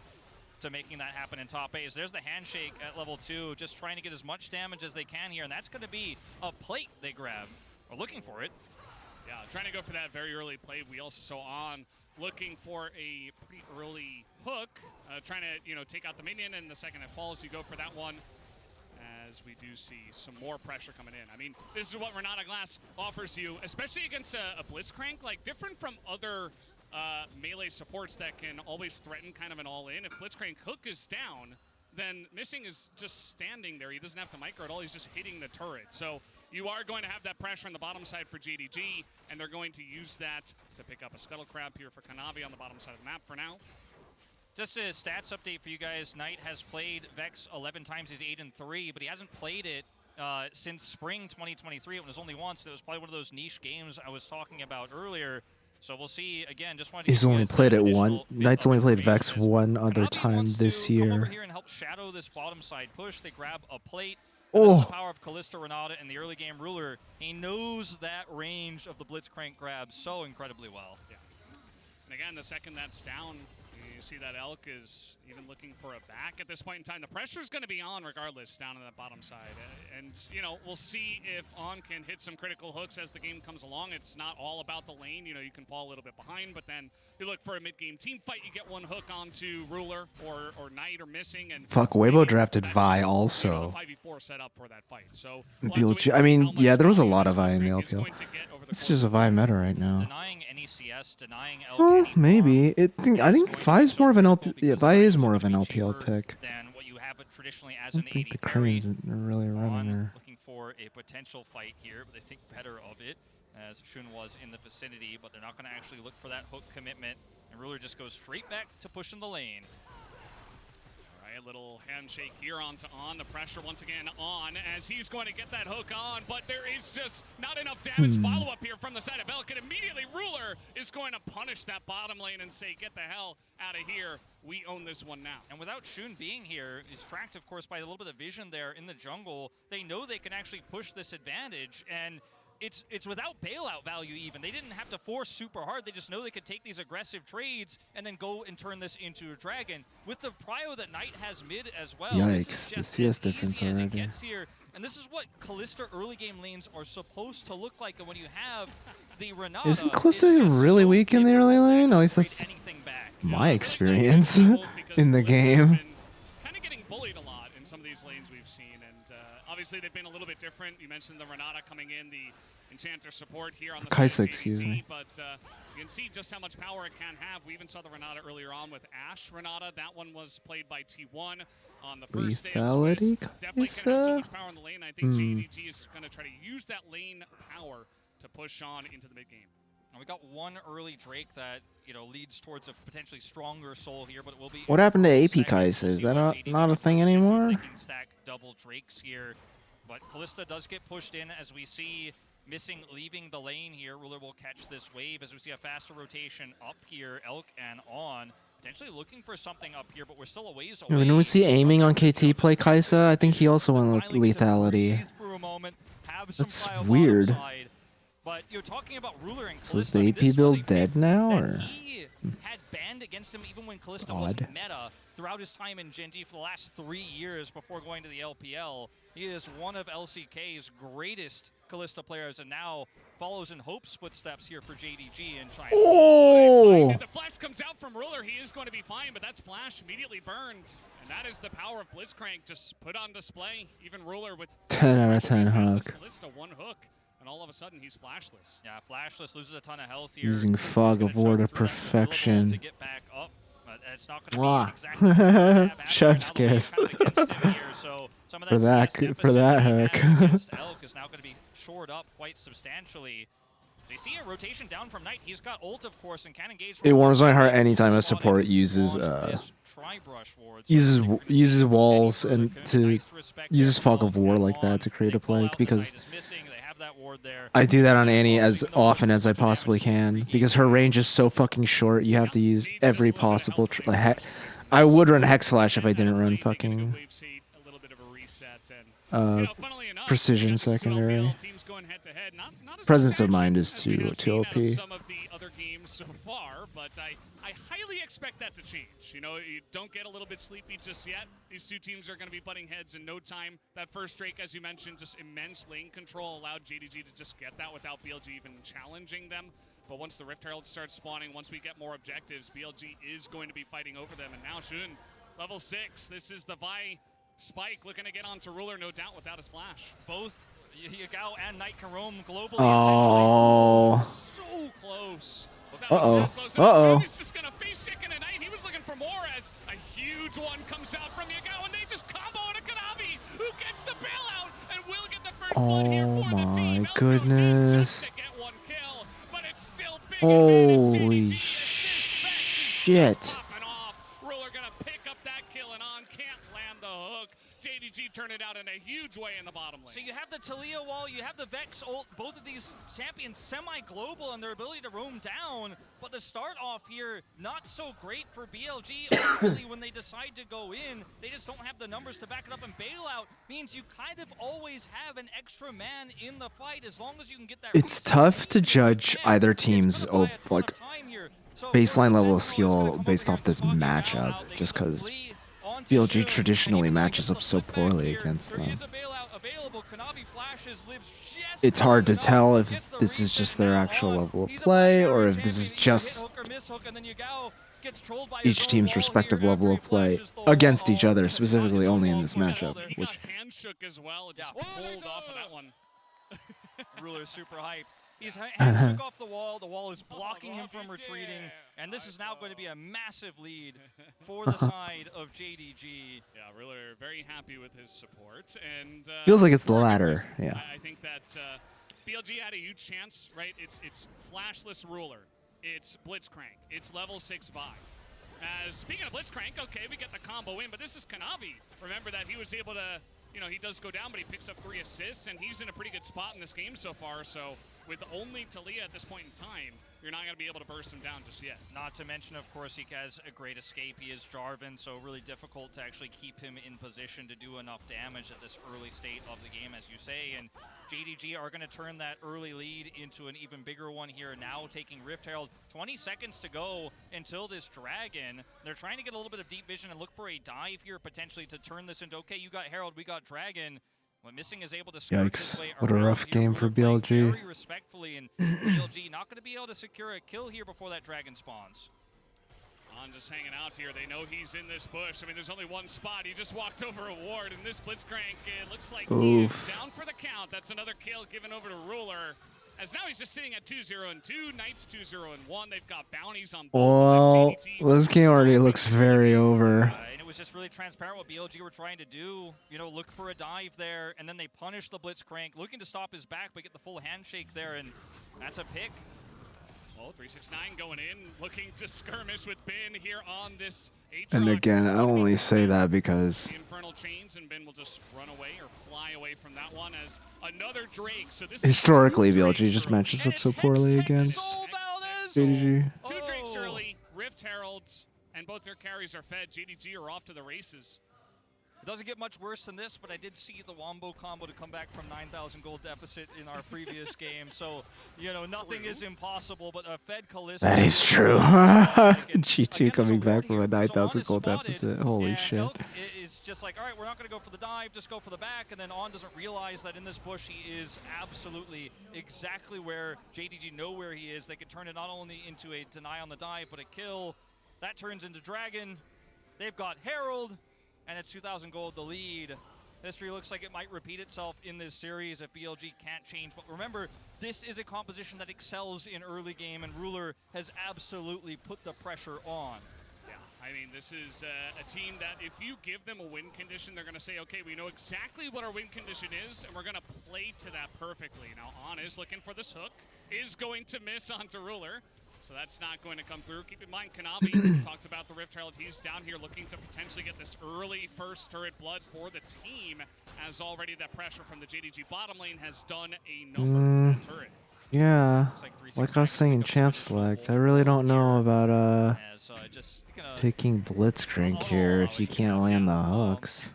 to making that happen in top 8. There's the handshake at level 2, just trying to get as much damage as they can here, and that's going to be a plate they grab, or looking for it. Yeah, trying to go for that very early play. We also saw On looking for a pretty early hook, trying to, you know, take out the minion, and the second it falls, you go for that one, as we do see some more pressure coming in. I mean, this is what Renata Glass offers you, especially against a Blitzcrank, like different from other melee supports that can always threaten kind of an all-in. If Blitzcrank hook is down, then Missing is just standing there. He doesn't have to micro at all. He's just hitting the turret. So you are going to have that pressure on the bottom side for JDG, and they're going to use that to pick up a Scuttle Crab here for Kanavi on the bottom side of the map for now. Just a stats update for you guys. Knight has played Vex 11 times. He's 8-3, but he hasn't played it since spring 2023. It was only once. It was probably one of those niche games I was talking about earlier. So we'll see. Again, just wanted to He's give you only guys played that it one. additional bit Knight's of only played information Vex as one other Kanavi time wants this to come over year. here and help shadow this bottom side push. They grab a plate. This is the Oh, power of Kalista Renata and the early game Ruler. He knows that range of the Blitzcrank grab so incredibly well. Yeah. And again, the second that's down, you see that Elk is even looking for a back at this point in time. The pressure's going to be on regardless down on that bottom side. And, you know, we'll see if On can hit some critical hooks as the game comes along. It's not all about the lane. You know, you can fall a little bit behind, but then you look for a mid-game team fight. You get one hook onto Ruler or Knight or Missing. And Fuck, Weibo drafted Vi also. 5v4 set up for that fight. So, BLG, I mean, yeah, there was a lot of Vi in the LPL. It's just a Vi meta right now. Denying any CS, denying LK. Well, maybe. I think Vi's more of an LP. Yeah, Vi is more of an LPL pick. Than what you have traditionally as I an don't think the AD carry. Koreans are really running her. Looking for a potential fight here, but they think better of it, as Shun was in the vicinity, but they're not going to actually look for that hook commitment. And Ruler just goes straight back to pushing the lane. A little handshake here onto On. The pressure once again on as he's going to get that hook on, but there is just not enough damage follow-up here from the side of Elk, and immediately Ruler is going to punish that bottom lane and say, get the hell out of here. We own this one now. And without Shun being here, he's tracked, of course, by a little bit of vision there in the jungle. They know they can actually push this advantage, and it's without bailout value even. They didn't have to force super hard. They just know they could take these aggressive trades and then go and turn this into a dragon. With the prio that Knight has mid as well. Yikes, the CS difference already. Here. And this is what Kalista early game lanes are supposed to look like. And when you have the Renata, Isn't Kalista really weak in the early lane? At least that's my experience in the game. Kind of getting bullied a lot in some of these lanes we've seen. And obviously they've been a little bit different. You mentioned the Renata coming in, the Enchanter support here on the Kaisa, side of excuse GDG, me. but you can see just how much power it can have. We even saw the Renata earlier on with Ashe Renata. That one was played by T1 on the first day of Swiss. Lethality, Definitely can have so much power in the lane. I think GDG is going to try to use that lane power to push on into the mid game. And we got one early Drake that, you know, leads towards a potentially stronger soul here, but it will be. What happened to AP Kaisa? Is that not a thing anymore? They can stack double Drakes here, but Kalista does get pushed in as we see Missing leaving the lane here. Ruler will catch this wave as we see a faster rotation up here. Elk and On potentially looking for something up here, but we're still a ways away. When we see aiming on KT play Kaisa, I think he also went with lethality. That's weird. But you're talking about Ruler and Kalista. So is the AP build dead now, or? He had banned against him even when Kalista was meta throughout his time in Gen G for the last 3 years before going to the LPL. He is one of LCK's greatest Kalista players, and now follows in Hope's footsteps here for JDG and trying. Oh! If the flash comes out from Ruler, he is going to be fine, but that's flash immediately burned. And that is the power of Blitzcrank just put on display. Even Ruler with 10 out of 10 hook. Kalista one hook, and all of a sudden he's flashless. Yeah, flashless, loses a ton of health here. Using Fog of War to perfection. To get back up. It's not going to be exactly Chef's kiss. For that hook. Elk is now going to be shored up quite substantially. They see a rotation down from Knight. He's got ult, of course, and can engage. It warms my heart anytime a support uses walls and uses Fog of War like that to create a play, because I do that on Annie as often as I possibly can, because her range is so fucking short. You have to use every possible. I would run Hex Flash if I didn't run fucking precision secondary. Presence of Mind is too OP. Some of the other games so far, but I highly expect that to change. You know, you don't get a little bit sleepy just yet. These two teams are going to be butting heads in no time. That first Drake, as you mentioned, just immense lane control allowed JDG to just get that without BLG even challenging them. But once the Rift Herald starts spawning, once we get more objectives, BLG is going to be fighting over them. And now Shun, level 6. This is the Vi Spike looking to get onto Ruler, no doubt, without his flash. Both Yagao and Knight can roam globally. Oh. So close. Uh-oh. He's just going to face chicken tonight. He was looking for more as a huge one comes out from Yagao, and they just combo on a Kanavi, who gets the bailout and will get the first blood here for the team. Oh my goodness. Holy shit. Ruler going to pick up that kill, and On can't land the hook. JDG turned it out in a huge way in the bottom lane. So you have the Talia wall, you have the Vex ult, both of these champions semi-global in their ability to roam down, but the start off here, not so great for BLG. Ultimately, when they decide to go in, they just don't have the numbers to back it up, and bailout means you kind of always have an extra man in the fight as long as you can get that. It's tough to judge either team's baseline level of skill based off this matchup, just because BLG traditionally matches up so poorly against them. It's hard to tell if this is just their actual level of play or if this is just each team's respective level of play against each other, specifically only in this matchup. Which hand shook as well, just pulled off of that one. Ruler's super hyped. He's hand shook off the wall is blocking him from retreating, and this is now going to be a massive lead for the side of JDG. Yeah, Ruler very happy with his support, and feels like it's the latter, yeah. I think that BLG had a huge chance, right? It's flashless Ruler, it's Blitzcrank, it's level 6 Vi. Speaking of Blitzcrank, okay, we get the combo in, but this is Kanavi. Remember that he was able to, he does go down, but he picks up 3 assists, and he's in a pretty good spot in this game so far. So with only Talia at this point in time, you're not going to be able to burst him down just yet. Not to mention, of course, he has a great escape. He is Jarvan, so really difficult to actually keep him in position to do enough damage at this early state of the game, as you say. And JDG are going to turn that early lead into an even bigger one here now, taking Rift Herald. 20 seconds to go until this Dragon. They're trying to get a little bit of deep vision and look for a dive here, potentially, to turn this into, okay, you got Herald, we got Dragon. What Missing is able to Yikes, what a rough game for BLG. Very respectfully, and BLG not going to be able to secure a kill here before that Dragon spawns. On just hanging out here. They know he's in this bush. I mean, there's only one spot. He just walked over a ward, and this Blitzcrank, it looks like he is down for the count. That's another kill given over to Ruler. As now he's just sitting at 2-0-2. Knights 2-0-1. They've got bounties on both. Well, this game already looks very over. And it was just really transparent what BLG were trying to do. Look for a dive there, and then they punish the Blitzcrank, looking to stop his back, but get the full handshake there, and that's a pick. Well, 369 going in, looking to skirmish with Ben here on this And again, I only say that because the Infernal Chains, and Ben will just run away or fly away from that one as another Drake. So this historically, BLG just matches up so poorly against JDG. Two Drakes early, Rift Heralds, and both their carries are fed. JDG are off to the races. It doesn't get much worse than this, but I did see the Wombo combo to come back from 9,000 gold deficit in our previous game. So, nothing is impossible, but a fed Kalista. That is true. G2 coming back from a 9,000 gold deficit. Holy shit. It's just like, all right, we're not going to go for the dive, just go for the back. And then On doesn't realize that in this bush, he is absolutely exactly where JDG know where he is. They can turn it not only into a deny on the dive, but a kill. That turns into Dragon. They've got Herald. And it's 2,000 gold the lead. History looks like it might repeat itself in this series if BLG can't change. But remember, this is a composition that excels in early game, and Ruler has absolutely put the pressure on. Yeah, I mean, this is a team that if you give them a win condition, they're going to say, okay, we know exactly what our win condition is, and we're going to play to that perfectly. Now, On is looking for this hook, is going to miss onto Ruler. So that's not going to come through. Keep in mind, Kanavi talked about the Rift Herald. He's down here looking to potentially get this early first turret blood for the team, as already that pressure from the JDG bottom lane has done a number to the turret. Yeah, like I was saying in Champ Select, I really don't know about picking Blitzcrank here if you can't land the hooks.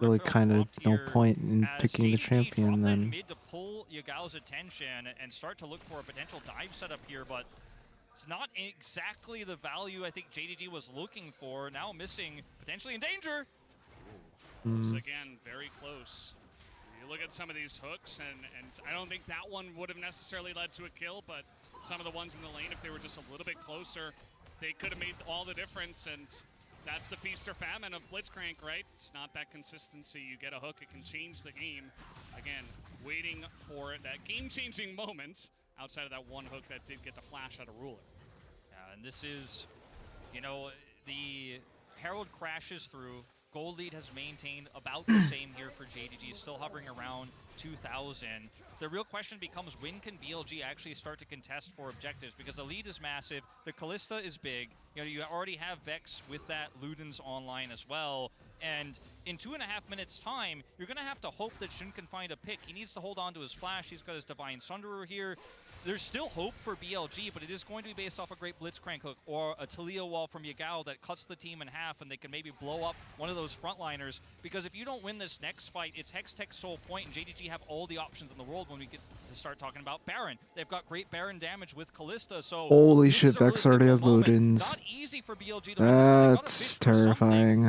Really kind of no point in picking the champion then. Mid to pull Yagao's attention and start to look for a potential dive setup here, but it's not exactly the value I think JDG was looking for. Now Missing, potentially in danger. Close again, very close. You look at some of these hooks, and I don't think that one would have necessarily led to a kill, but some of the ones in the lane, if they were just a little bit closer, they could have made all the difference. And that's the feast or famine of Blitzcrank, right? It's not that consistency. You get a hook, it can change the game. Again, waiting for that game-changing moment outside of that one hook that did get the flash out of Ruler. And this is, the Herald crashes through. Gold lead has maintained about the same here for JDG, still hovering around 2,000. The real question becomes, when can BLG actually start to contest for objectives? Because the lead is massive, the Kalista is big, you already have Vex with that Ludens online as well, and in 2.5 minutes time, you're going to have to hope that Shun can find a pick. He needs to hold on to his flash, he's got his Divine Sunderer here. there's still hope for BLG, but it is going to be based off a great Blitzcrank hook or a Talia wall from Yagao that cuts the team in half, and they can maybe blow up one of those frontliners. Because if you don't win this next fight, it's Hextech Soul Point, and JDG have all the options in the world when we get to start talking about Baron. They've got great Baron damage with Callista, so Holy shit, Vex already has Ludens. not easy for BLG to win. That's terrifying.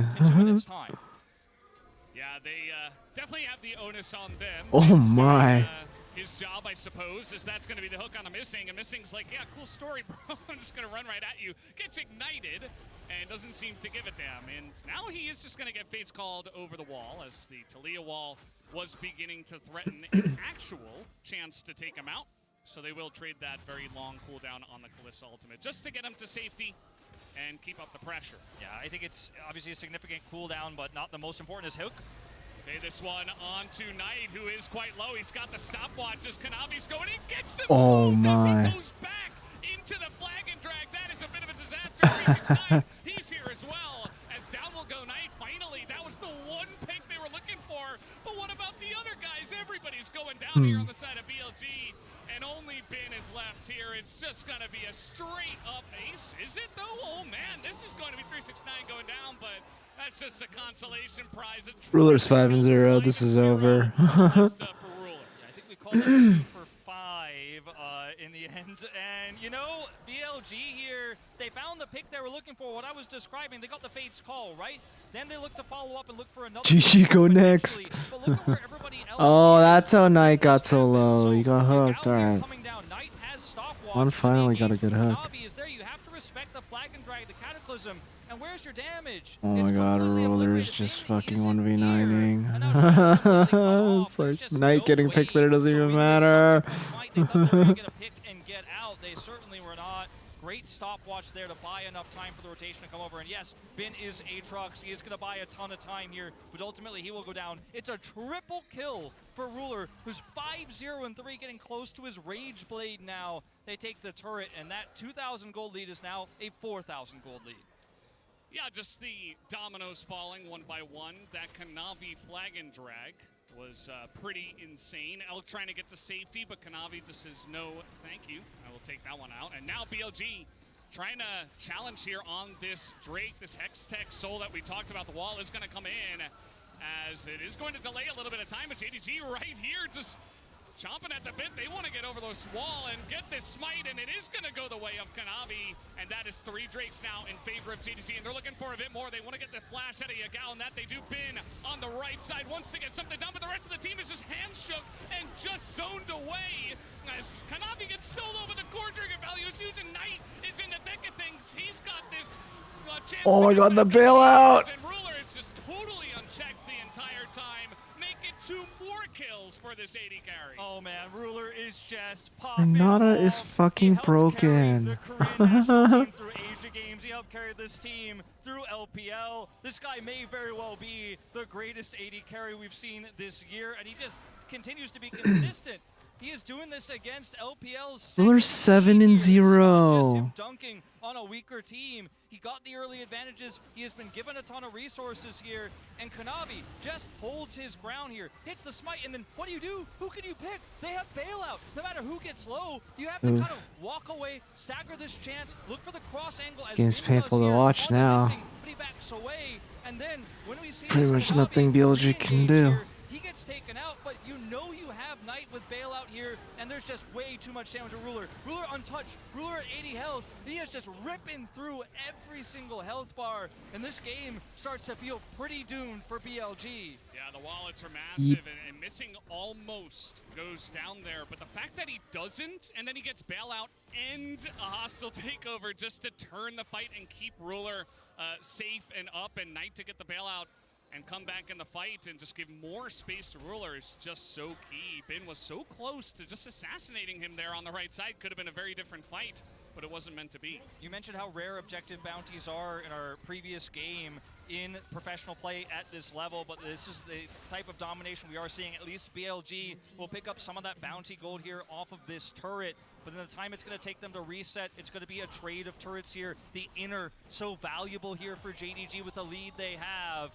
Yeah, they definitely have the onus on them. Oh my. His job, I suppose, is that's going to be the hook on a Missing, and Missing's like, yeah, cool story, bro. I'm just going to run right at you. Gets ignited, and doesn't seem to give a damn. And now he is just going to get Fates called over the wall, as the Talia wall was beginning to threaten an actual chance to take him out. So they will trade that very long cooldown on the Kalista ultimate, just to get him to safety and keep up the pressure. Yeah, I think it's obviously a significant cooldown, but not the most important is hook. Okay, this one on to Knight, who is quite low. He's got the stopwatch as Kanavi's going in, gets the oh move my. as he goes back into the flag and drag. That is a bit of a disaster. 369, he's here as well. As down will go Knight. Finally, that was the one pick they were looking for. But what about the other guys? Everybody's going down here on the side of BLG. And only Bin is left here. It's just going to be a straight up ace. Is it though? Oh man, this is going to be 369 going down, but that's just a consolation prize. Ruler's 5-0. This is over. I think we called it 2 for 5 in the end. And, you know, BLG here, they found the pick they were looking for. What I was describing, they got the Fates call, right? Then they look to follow up and look for another. GG go next. Oh, that's how Knight got so low. He got hooked. All right. One finally got a good hook. And where's your damage? Oh my god, Ruler is just fucking 1v9ing. It's like Knight getting picked there doesn't even matter. They certainly were not. Great stopwatch there to buy enough time for the rotation to come over. And yes, Bin is Aatrox. He is going to buy a ton of time here, but ultimately he will go down. It's a triple kill for Ruler, who's 5-0-3, getting close to his Rage Blade now. They take the turret, and that 2,000 gold lead is now a 4,000 gold lead. Yeah, just the dominoes falling one by one. That Kanavi flag and drag was pretty insane. Elk trying to get to safety, but Kanavi just says, no, thank you. I will take that one out. And now BLG trying to challenge here on this Drake, this Hextech Soul that we talked about. The wall is going to come in, as it is going to delay a little bit of time, but JDG right here just chomping at the bit. They want to get over this wall and get this smite, and it is going to go the way of Kanavi, and that is 3 Drakes now in favor of JDG, and they're looking for a bit more. They want to get the flash out of Yagao, and that they do. Bin on the right side wants to get something done, but the rest of the team is just hand shook and just zoned away as Kanavi gets solo over the core trigger value. Is using Knight. It's in the thick of things. He's got this chance. Oh my god, the bailout! And Ruler is just totally unchecked the entire time. Make it 2 more kills for this AD carry. Oh man, Ruler is just popping. Renata is fucking broken. The Korean national team through Asia Games. He helped carry this team through LPL. This guy may very well be the greatest AD carry we've seen this year, and he just continues to be consistent. He is doing this against LPL's. Ruler's 7-0. Just him dunking on a weaker team. He got the early advantages. He has been given a ton of resources here. And Kanavi just holds his ground here. Hits the smite, and then what do you do? Who can you pick? They have bailout. No matter who gets low, you have to kind of walk away, stagger this chance, look for the cross angle. As Game's painful to watch now. But he backs away. And then when we see pretty much nothing BLG can do. He gets taken out, but you know you have Knight with bailout here, and there's just way too much damage to Ruler. Ruler untouched, Ruler at 80 health. He is just ripping through every single health bar, and this game starts to feel pretty doomed for BLG. Yeah, the wallets are massive, and Missing almost goes down there, but the fact that he doesn't, and then he gets bailout and a hostile takeover just to turn the fight and keep Ruler safe and up, and Knight to get the bailout and come back in the fight and just give more space to Ruler is just so key. Bin was so close to just assassinating him there on the right side. Could have been a very different fight, but it wasn't meant to be. You mentioned how rare objective bounties are in our previous game in professional play at this level, but this is the type of domination we are seeing. At least BLG will pick up some of that bounty gold here off of this turret, but in the time it's going to take them to reset, it's going to be a trade of turrets here. The inner, so valuable here for JDG with the lead they have.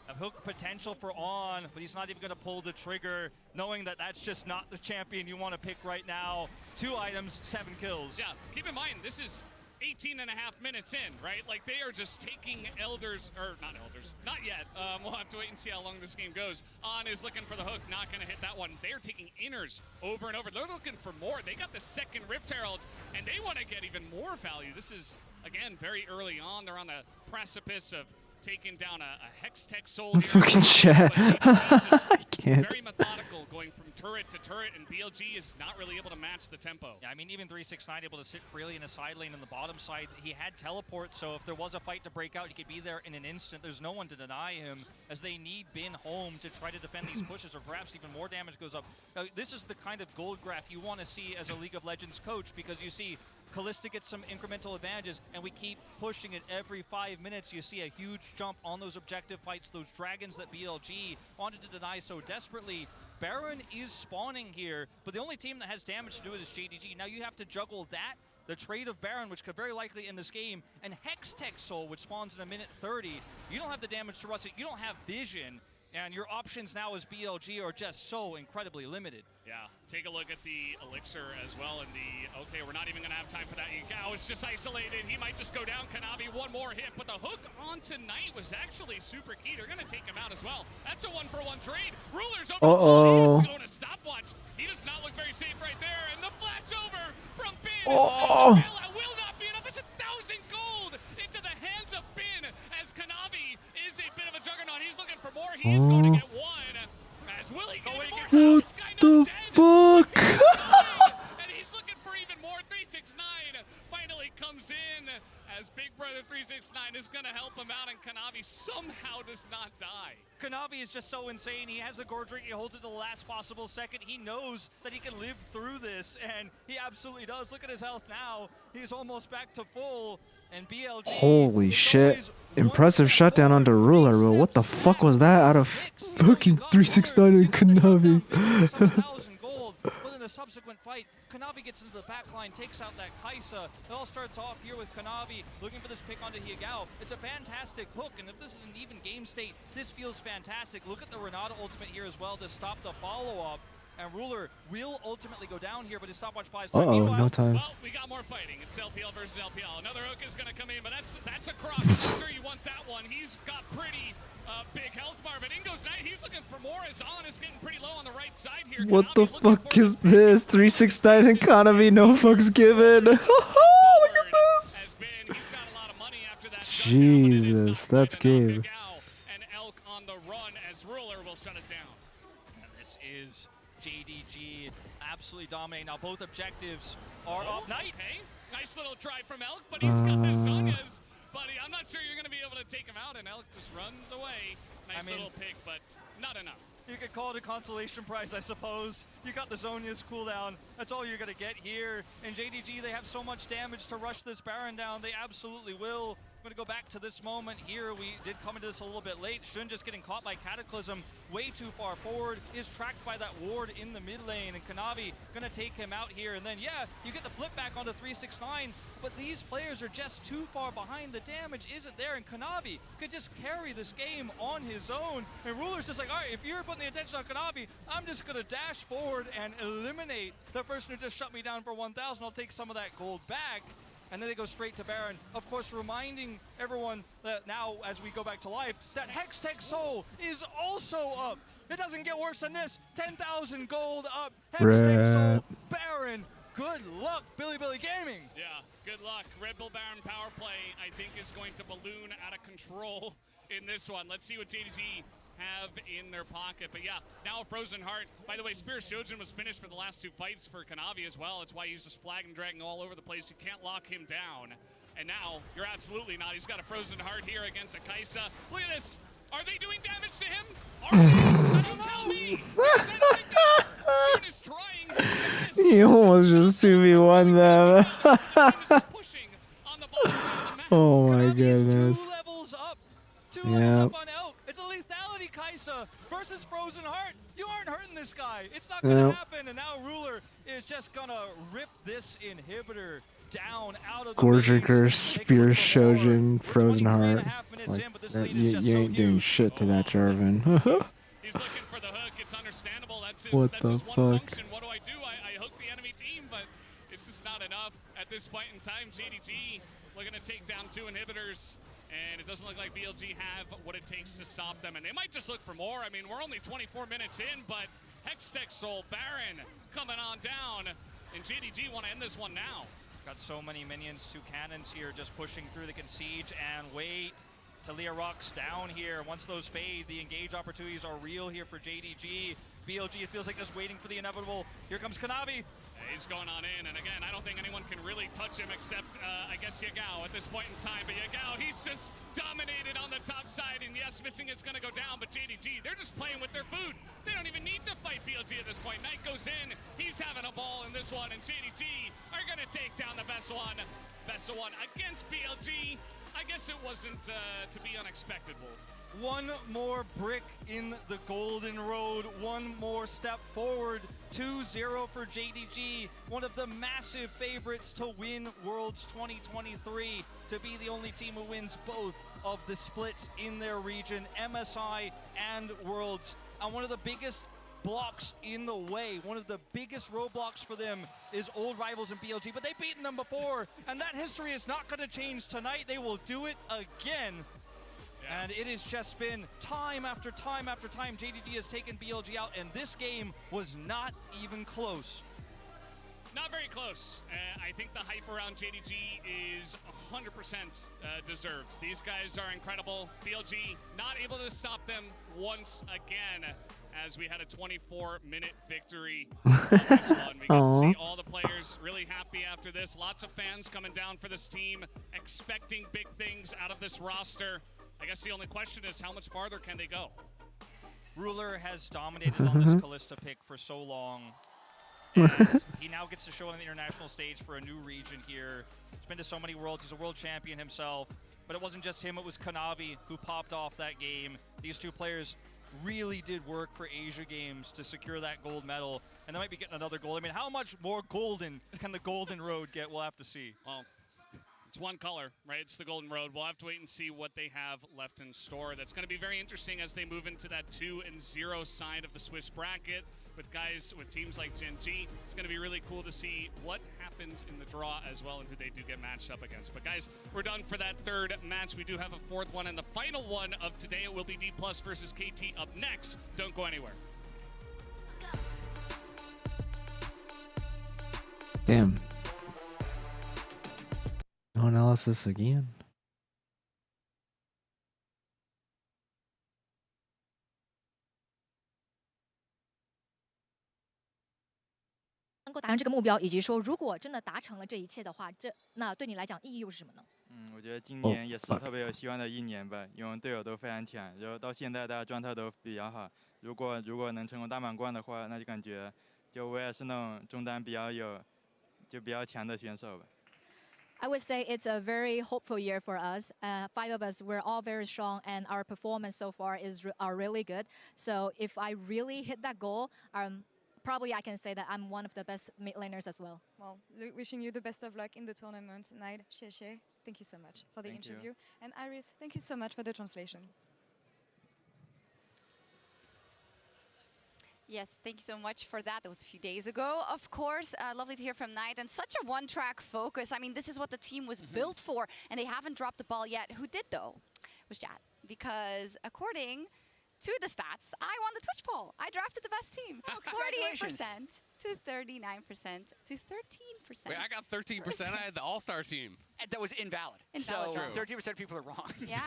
A hook potential for On, but he's not even going to pull the trigger, knowing that that's just not the champion you want to pick right now. 2 items, 7 kills. Yeah, keep in mind, this is 18 and a half minutes in, right? Like, they are just taking elders, or not elders, not yet. We'll have to wait and see how long this game goes. On is looking for the hook, not going to hit that one. They're taking inners over and over. They're looking for more. They got the second Rift Herald, and they want to get even more value. This is, again, very early on. They're on the precipice of taking down a Hextech Soul. Fucking chat. I can't. Very methodical, going from turret to turret, and BLG is not really able to match the tempo. Yeah, I mean, even 369 able to sit freely in a side lane in the bottom side. He had teleport, so if there was a fight to break out, he could be there in an instant. There's no one to deny him, as they need Bin home to try to defend these pushes, or perhaps even more damage goes up. This is the kind of gold graph you want to see as a League of Legends coach, because you see Kalista gets some incremental advantages, and we keep pushing it every 5 minutes. You see a huge jump on those objective fights, those dragons that BLG wanted to deny so desperately. Baron is spawning here, but the only team that has damage to do it is JDG. Now you have to juggle that, the trade of Baron, which could very likely end this game, and Hextech Soul, which spawns in a minute 30. You don't have the damage to rush it, you don't have vision, and your options now as BLG are just so incredibly limited. Yeah, take a look at the Elixir as well, and okay, we're not even going to have time for that. Yagao is just isolated. He might just go down. Kanavi, one more hit, but the hook on tonight was actually super key. They're going to take him out as well. That's a 1-for-1 trade. Ruler's over. He's going to stopwatch. He does not look very safe right there, and the flash over from Bin. Will not be enough. It's 1,000 gold into the hands of Bin, as Kanavi is a bit of a juggernaut. He's looking for more. He is going to get one. As Willie getting more. What the fuck? And he's looking for even more. 369 finally comes in, as Big Brother 369 is going to help him out, and Kanavi somehow does not die. Kanavi is just so insane. He has a gourd drink. He holds it to the last possible second. He knows that he can live through this, and he absolutely does. Look at his health now. He's almost back to full, and BLG... Holy shit. Impressive shutdown onto Ruler, bro. What the fuck was that out of fucking 369 and Kanavi? But in the subsequent fight, Kanavi gets into the back line, takes out that Kaisa. It all starts off here with Kanavi looking for this pick onto Hyagao. It's a fantastic hook, and if this is an even game state, this feels fantastic. Look at the Renata ultimate here as well to stop the follow-up. And Ruler will ultimately go down here, but his stopwatch buys time. No time. Well, we got more fighting. It's LPL versus LPL. Another hook is going to come in, but that's a cross. I'm sure you want that one. He's got pretty big health bar, but Ingo's Knight, he's looking for more. As On is getting pretty low on the right side here. What the fuck is this? 369 and Kanavi, no fucks given. Look at this. Jesus, that's Gabe. And Elk on the run as Ruler will shut it down. And this is JDG absolutely dominating. Now both objectives are up. Knight. Okay. Nice little try from Elk, but he's got his Sonya's. Buddy, I'm not sure you're going to be able to take him out, and Elk just runs away. Nice little pick, but not enough. You could call it a consolation prize, I suppose. You got the Zhonya's cooldown. That's all you're going to get here. And JDG, they have so much damage to rush this Baron down. They absolutely will. I'm going to go back to this moment here. We did come into this a little bit late. Shun just getting caught by Cataclysm way too far forward. Is tracked by that ward in the mid lane. And Kanavi going to take him out here. And then, yeah, you get the flip back onto 369. But these players are just too far behind. The damage isn't there. And Kanavi could just carry this game on his own. And Ruler's just like, all right, if you're putting the attention on Kanavi, I'm just going to dash forward and eliminate the person who just shut me down for 1,000. I'll take some of that gold back. And then they go straight to Baron. Of course, reminding everyone that now, as we go back to life, that Hextech Soul is also up. It doesn't get worse than this. 10,000 gold up. Hextech Soul, Baron. Good luck, Billy Gaming. Yeah, good luck. Red Bull Baron power play, I think, is going to balloon out of control in this one. Let's see what JDG have in their pocket. But yeah, now a Frozen Heart. By the way, Spear Shojin was finished for the last 2 fights for Kanavi as well. That's why he's just flagging, dragging all over the place. You can't lock him down. And now, you're absolutely not. He's got a Frozen Heart here against a Kaisa. Look at this. Are they doing damage to him? Are they? Don't tell me. Shun is trying. He almost just 2v1 them. Oh my goodness. 2 levels up. 2 levels up on Elk. It's a lethality Kaisa versus Frozen Heart. You aren't hurting this guy. It's not going to happen. And now Ruler is just going to rip this inhibitor. down out of the Goredrinker, base. Spear Shojin, Frozen Heart. It's minutes like, in, but this that- lead you, is just you so ain't doing huge. shit to that Jarvan. He's looking for the hook. It's understandable. That's his, What that's the his one fuck? function. What do? I hook the enemy team, but it's just not enough at this point in time. JDG looking to take down 2 inhibitors, and it doesn't look like BLG have what it takes to stop them. And they might just look for more. I mean, we're only 24 minutes in, but Hextech Soul, Baron coming on down, and JDG want to end this one now. Got so many minions, 2 cannons here just pushing through. They can siege and wait. Talia rocks down here. Once those fade, the engage opportunities are real here for JDG. BLG, it feels like just waiting for the inevitable. Here comes Kanavi. He's going on in, and again, I don't think anyone can really touch him except, I guess, Yagao at this point in time. But Yagao, he's just dominated on the top side, and yes, missing is going to go down, but JDG, they're just playing with their food. They don't even need to fight BLG at this point. Knight goes in, he's having a ball in this one, and JDG are going to take down the best one. Best of one against BLG. I guess it wasn't to be unexpected, Wolf. One more brick in the golden road, one more step forward. 2-0 for JDG, one of the massive favorites to win Worlds 2023, to be the only team who wins both of the splits in their region, MSI and Worlds. And one of the biggest blocks in the way, one of the biggest roadblocks for them is old rivals in BLG, but they've beaten them before, and that history is not going to change tonight. They will do it again. And it has just been time after time after time. JDG has taken BLG out, and this game was not even close. Not very close. I think the hype around JDG is 100% deserved. These guys are incredible. BLG not able to stop them once again, as we had a 24-minute victory on this one. We got to see all the players really happy after this. Lots of fans coming down for this team, expecting big things out of this roster. I guess the only question is how much farther can they go? Ruler has dominated on this Kalista pick for so long. And he now gets to show on the international stage for a new region here. He's been to so many worlds. He's a world champion himself. But it wasn't just him. It was Kanavi who popped off that game. These 2 players really did work for Asia Games to secure that gold medal. And they might be getting another gold. I mean, how much more golden can the Golden Road get? We'll have to see. Well, it's one color, right? It's the Golden Road. We'll have to wait and see what they have left in store. That's going to be very interesting as they move into that 2-0 side of the Swiss bracket. With guys, with teams like Gen G, it's going to be really cool to see what happens in the draw as well and who they do get matched up against. But guys, we're done for that 3rd match. We do have a 4th one, and the final one of today, it will be D+ versus KT up next. Don't go anywhere. Damn. No analysis again.能够达成这个目标，以及说如果真的达成了这一切的话，那对你来讲意义又是什么呢？我觉得今年也是特别有希望的一年吧，因为队友都非常强，然后到现在大家状态都比较好。如果能成功大满贯的话，那就感觉就我也是那种中单比较强的选手吧。I would say it's a very hopeful year for us. 5 of us, we're all very strong, and our performance so far are really good. So if I really hit that goal, probably I can say that I'm one of the best mid laners as well. Well, wishing you the best of luck in the tournament, Knight. Xie, thank you so much for the interview. And Iris, thank you so much for the translation. Yes, thank you so much for that. That was a few days ago, of course. Lovely to hear from Knight. And such a one-track focus. I mean, this is what the team was built for, and they haven't dropped the ball yet. Who did, though, was Jad. Because according to the stats, I won the Twitch poll. I drafted the best team. 48% to 39% to 13%. Wait, I got 13%. I had the all-star team. That was invalid. Invalid. So 13% of people are wrong. Yeah.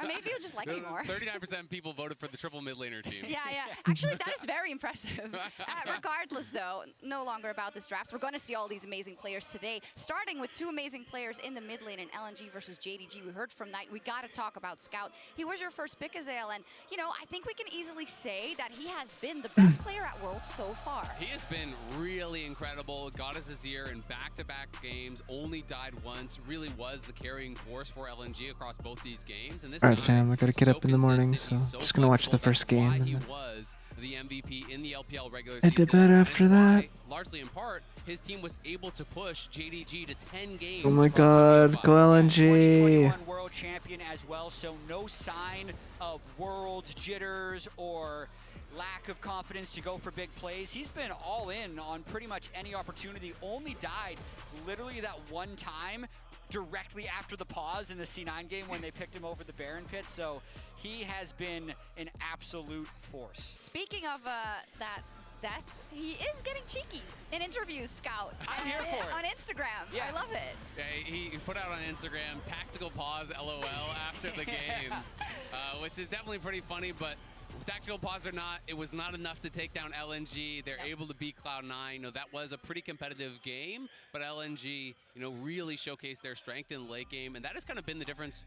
Or maybe you'll just like me more. 39% people voted for the triple mid laner team. Yeah. Actually, that is very impressive. Regardless, though, no longer about this draft. We're going to see all these amazing players today, starting with 2 amazing players in the mid lane in LNG versus JDG. We heard from Knight. We got to talk about Scout. He was your first pick, Azael, and, you know, I think we can easily say that he has been the best player at Worlds so far. He has been been really incredible. Got us this year in back-to-back games, only died once, really was the carrying force for LNG across both these games. And this All right, guy, fam. I gotta get so up in the morning, consistent, so he's so just gonna watch the flexible. first That's game. why And he then was the MVP in the LPL regular I season. did better after that. Largely in part, his team was able to push JDG to 10 games. Oh my across God, go LNG! 2021 world champion as well, so no sign of world jitters or lack of confidence to go for big plays. He's been all in on pretty much any opportunity. Only died literally that one time directly after the pause in the C9 game when they picked him over the Baron pit. So he has been an absolute force. Speaking of that death, he is getting cheeky in interviews, Scout. I'm here for it. On Instagram. Yeah. I love it. Yeah, he put out on Instagram, tactical pause, LOL, after the game, which is definitely pretty funny, but tactical pause or not, it was not enough to take down LNG. They're able to beat Cloud9. You know, that was a pretty competitive game, but LNG, you know, really showcased their strength in late game, and that has kind of been the difference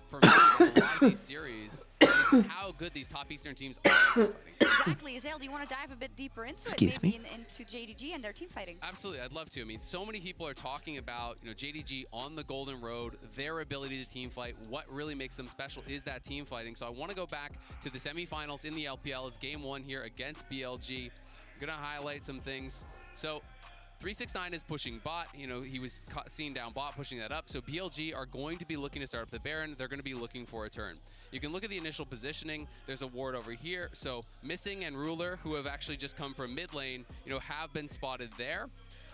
for me in a lot of these series, is how good these top Eastern teams are. Exactly. Zale, do you want to dive a bit deeper into Excuse it, maybe into JDG and their team fighting? Absolutely, I'd love to. I mean, so many people are talking about, you know, JDG on the Golden Road, their ability to team fight. What really makes them special is that team fighting. So I want to go back to the semifinals in the LPL. It's game 1 here against BLG. I'm gonna highlight some things. So 369 is pushing bot. You know, he was seen down bot, pushing that up. So BLG are going to be looking to start up the Baron. They're going to be looking for a turn. You can look at the initial positioning. There's a ward over here. So Missing and Ruler, who have actually just come from mid lane, you know, have been spotted there.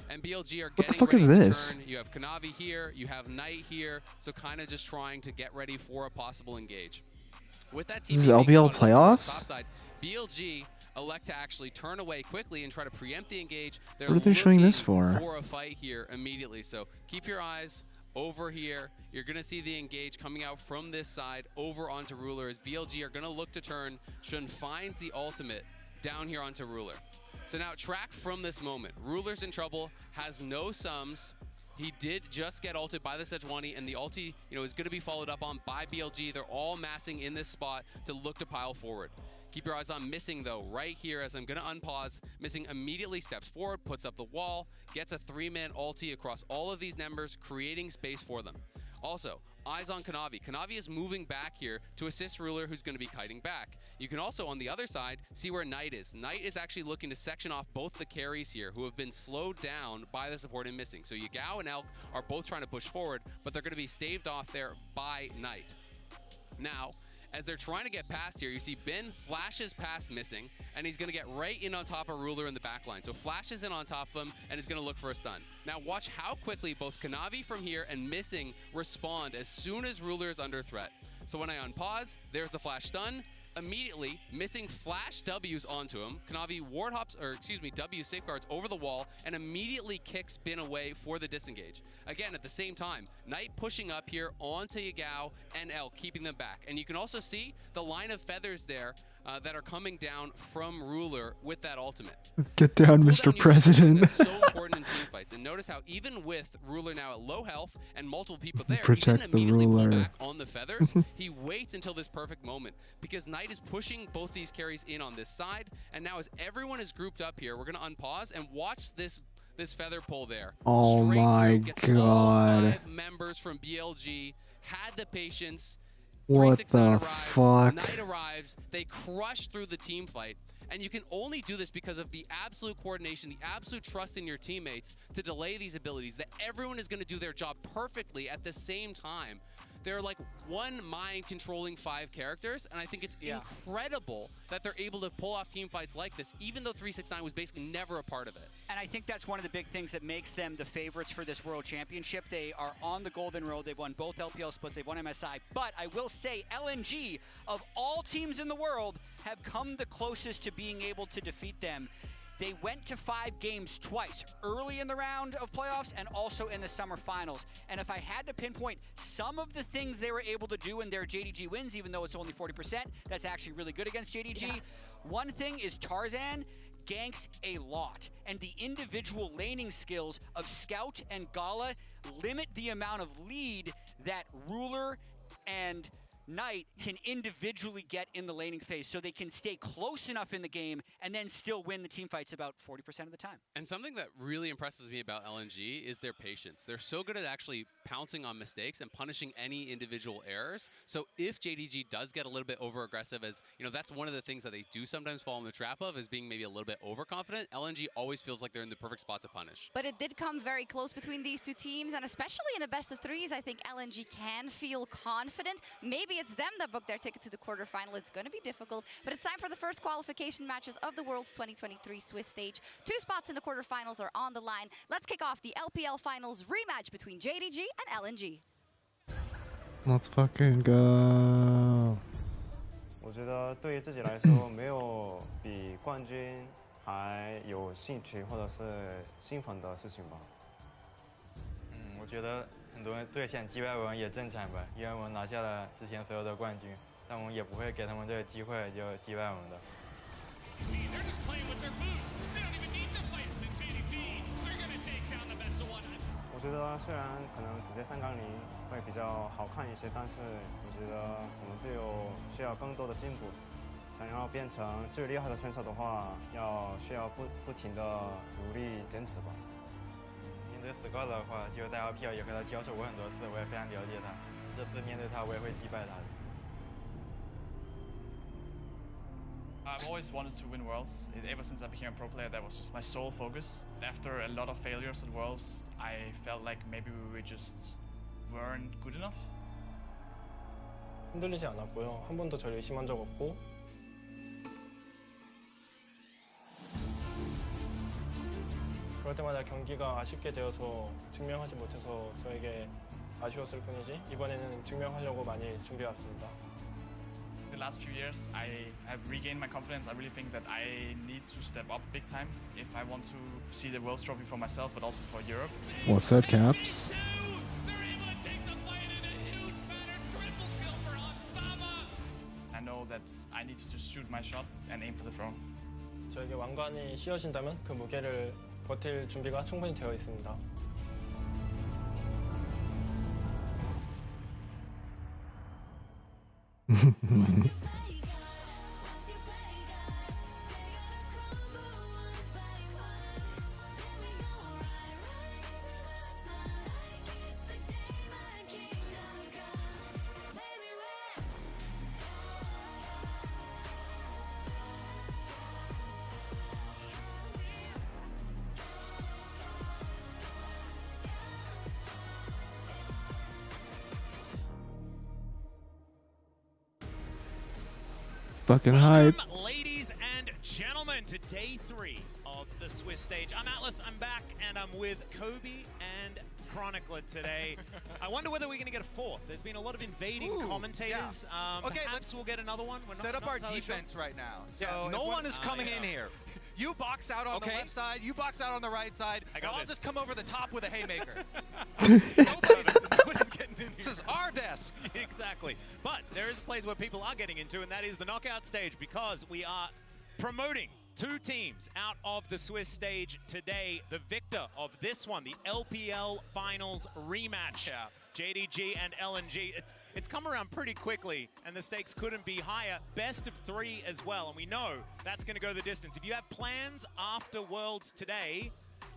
And BLG are getting What the fuck ready is to this? turn. You have Kanavi here. You have Knight here. So kind of just trying to get ready for a possible engage. With that team This is being LPL spotted on the playoffs? top side, BLG elect to actually turn away quickly and try to preempt the engage. They're What are they showing this looking for? a fight here immediately. So keep your eyes over here. You're going to see the engage coming out from this side over onto Ruler as BLG are going to look to turn. Shun finds the ultimate down here onto Ruler. So now track from this moment. Ruler's in trouble, has no sums. He did just get ulted by the Sejuani, and the ulti, you know, is going to be followed up on by BLG. They're all massing in this spot to look to pile forward. Keep your eyes on Missing, though, right here as I'm going to unpause. Missing immediately steps forward, puts up the wall, gets a 3-man ulti across all of these members, creating space for them. Also, eyes on Kanavi. Kanavi is moving back here to assist Ruler, who's going to be kiting back. You can also, on the other side, see where Knight is. Knight is actually looking to section off both the carries here, who have been slowed down by the support and Missing. So Yagao and Elk are both trying to push forward, but they're going to be staved off there by Knight. Now, as they're trying to get past here, you see Ben flashes past Missing, and he's going to get right in on top of Ruler in the back line. So flashes in on top of him, and is going to look for a stun. Now watch how quickly both Kanavi from here and Missing respond as soon as Ruler is under threat. So when I unpause, there's the flash stun. Immediately, Missing flash W's onto him. Kanavi ward hops, or excuse me, W safeguards over the wall and immediately kicks Bin away for the disengage. Again, at the same time, Knight pushing up here onto Yagao and Elk, keeping them back. And you can also see the line of feathers there that are coming down from Ruler with that ultimate. Get down, Mr. President. That's so important in team fights. And notice how even with Ruler now at low health and multiple people there, Protect he didn't the immediately pull ruler. back on the feathers. He waits until this perfect moment because Knight is pushing both these carries in on this side. And now as everyone is grouped up here, we're going to unpause and watch this feather pull there. Oh Straight my through, gets all God. 5 members from BLG, had the patience. What 369 the arrives, fuck? Knight arrives, they crush through the team fight, and you can only do this because of the absolute coordination, the absolute trust in your teammates to delay these abilities, that everyone is going to do their job perfectly at the same time. They're like one mind controlling 5 characters, and I think it's incredible that they're able to pull off team fights like this, even though 369 was basically never a part of it. And I think that's one of the big things that makes them the favorites for this World Championship. They are on the Golden Road. They've won both LPL splits. They've won MSI. But I will say LNG, of all teams in the world, have come the closest to being able to defeat them. They went to 5 games twice, early in the round of playoffs and also in the summer finals. And if I had to pinpoint some of the things they were able to do in their JDG wins, even though it's only 40%, that's actually really good against JDG. Yeah. One thing is Tarzan ganks a lot, and the individual laning skills of Scout and Gala limit the amount of lead that Ruler and Knight can individually get in the laning phase so they can stay close enough in the game and then still win the team fights about 40% of the time. And something that really impresses me about LNG is their patience. They're so good at actually pouncing on mistakes and punishing any individual errors. So if JDG does get a little bit over-aggressive, as you know, that's one of the things that they do sometimes fall in the trap of, is being maybe a little bit overconfident. LNG always feels like they're in the perfect spot to punish. But it did come very close between these two teams, and especially in the best of threes, I think LNG can feel confident. Maybe it's them that booked their ticket to the quarterfinal. It's going to be difficult, but it's time for the first qualification matches of the World's 2023 Swiss stage. 2 spots in the quarterfinals are on the line. Let's kick off the LPL Finals rematch between JDG and LNG. Let's fucking go. 我觉得对于自己来说，没有比冠军还有兴趣或者是兴奋的事情吧。我觉得很多人队想击败我们也正常吧，因为我们拿下了之前所有的冠军，但我们也不会给他们这个机会就击败我们的。我觉得虽然可能直接3杠0会比较好看一些，但是我觉得我们队友需要更多的进步。想要变成最厉害的选手的话，需要不停的努力坚持吧。面对Scott的话，就在LPL也和他交手过很多次，我也非常了解他。这次面对他，我也会击败他的。 I've always wanted to win Worlds. Ever since I became a pro player, that was just my sole focus. After a lot of failures at Worlds, I felt like maybe we just weren't good enough. 흔들리지 않았고요. 한 번도 저를 의심한 적 없고. 그럴 때마다 경기가 아쉽게 되어서 증명하지 못해서 저에게 아쉬웠을 뿐이지 이번에는 증명하려고 많이 준비해왔습니다. The last few years, I have regained my confidence. I really think that I need to step up big time if I want to see the World's Trophy for myself, but also for Europe. Well said, Caps. I know that I need to just shoot my shot and aim for the throne. 저에게 왕관이 씌워진다면 그 무게를 버틸 준비가 충분히 되어 있습니다. Fucking hype. Ladies and gentlemen, to day 3 of the Swiss stage. I'm Atlas, I'm back, and I'm with Kobe and Chronicler today. I wonder whether we're going to get a 4th. There's been a lot of invading commentators. Yeah. Okay, perhaps we'll get another one. We're set up our defense right now. So no one is coming in here. You box out on the left side, you box out on the right side, and I'll just come over the top with a haymaker. Nobody's getting in here. This is our desk. Exactly. But there is a place where people are getting into, and that is the knockout stage, because we are promoting 2 teams out of the Swiss stage today. The victor of this one, the LPL Finals rematch. JDG and LNG. It's come around pretty quickly, and the stakes couldn't be higher. Best of 3 as well, and we know that's going to go the distance. If you have plans after Worlds today,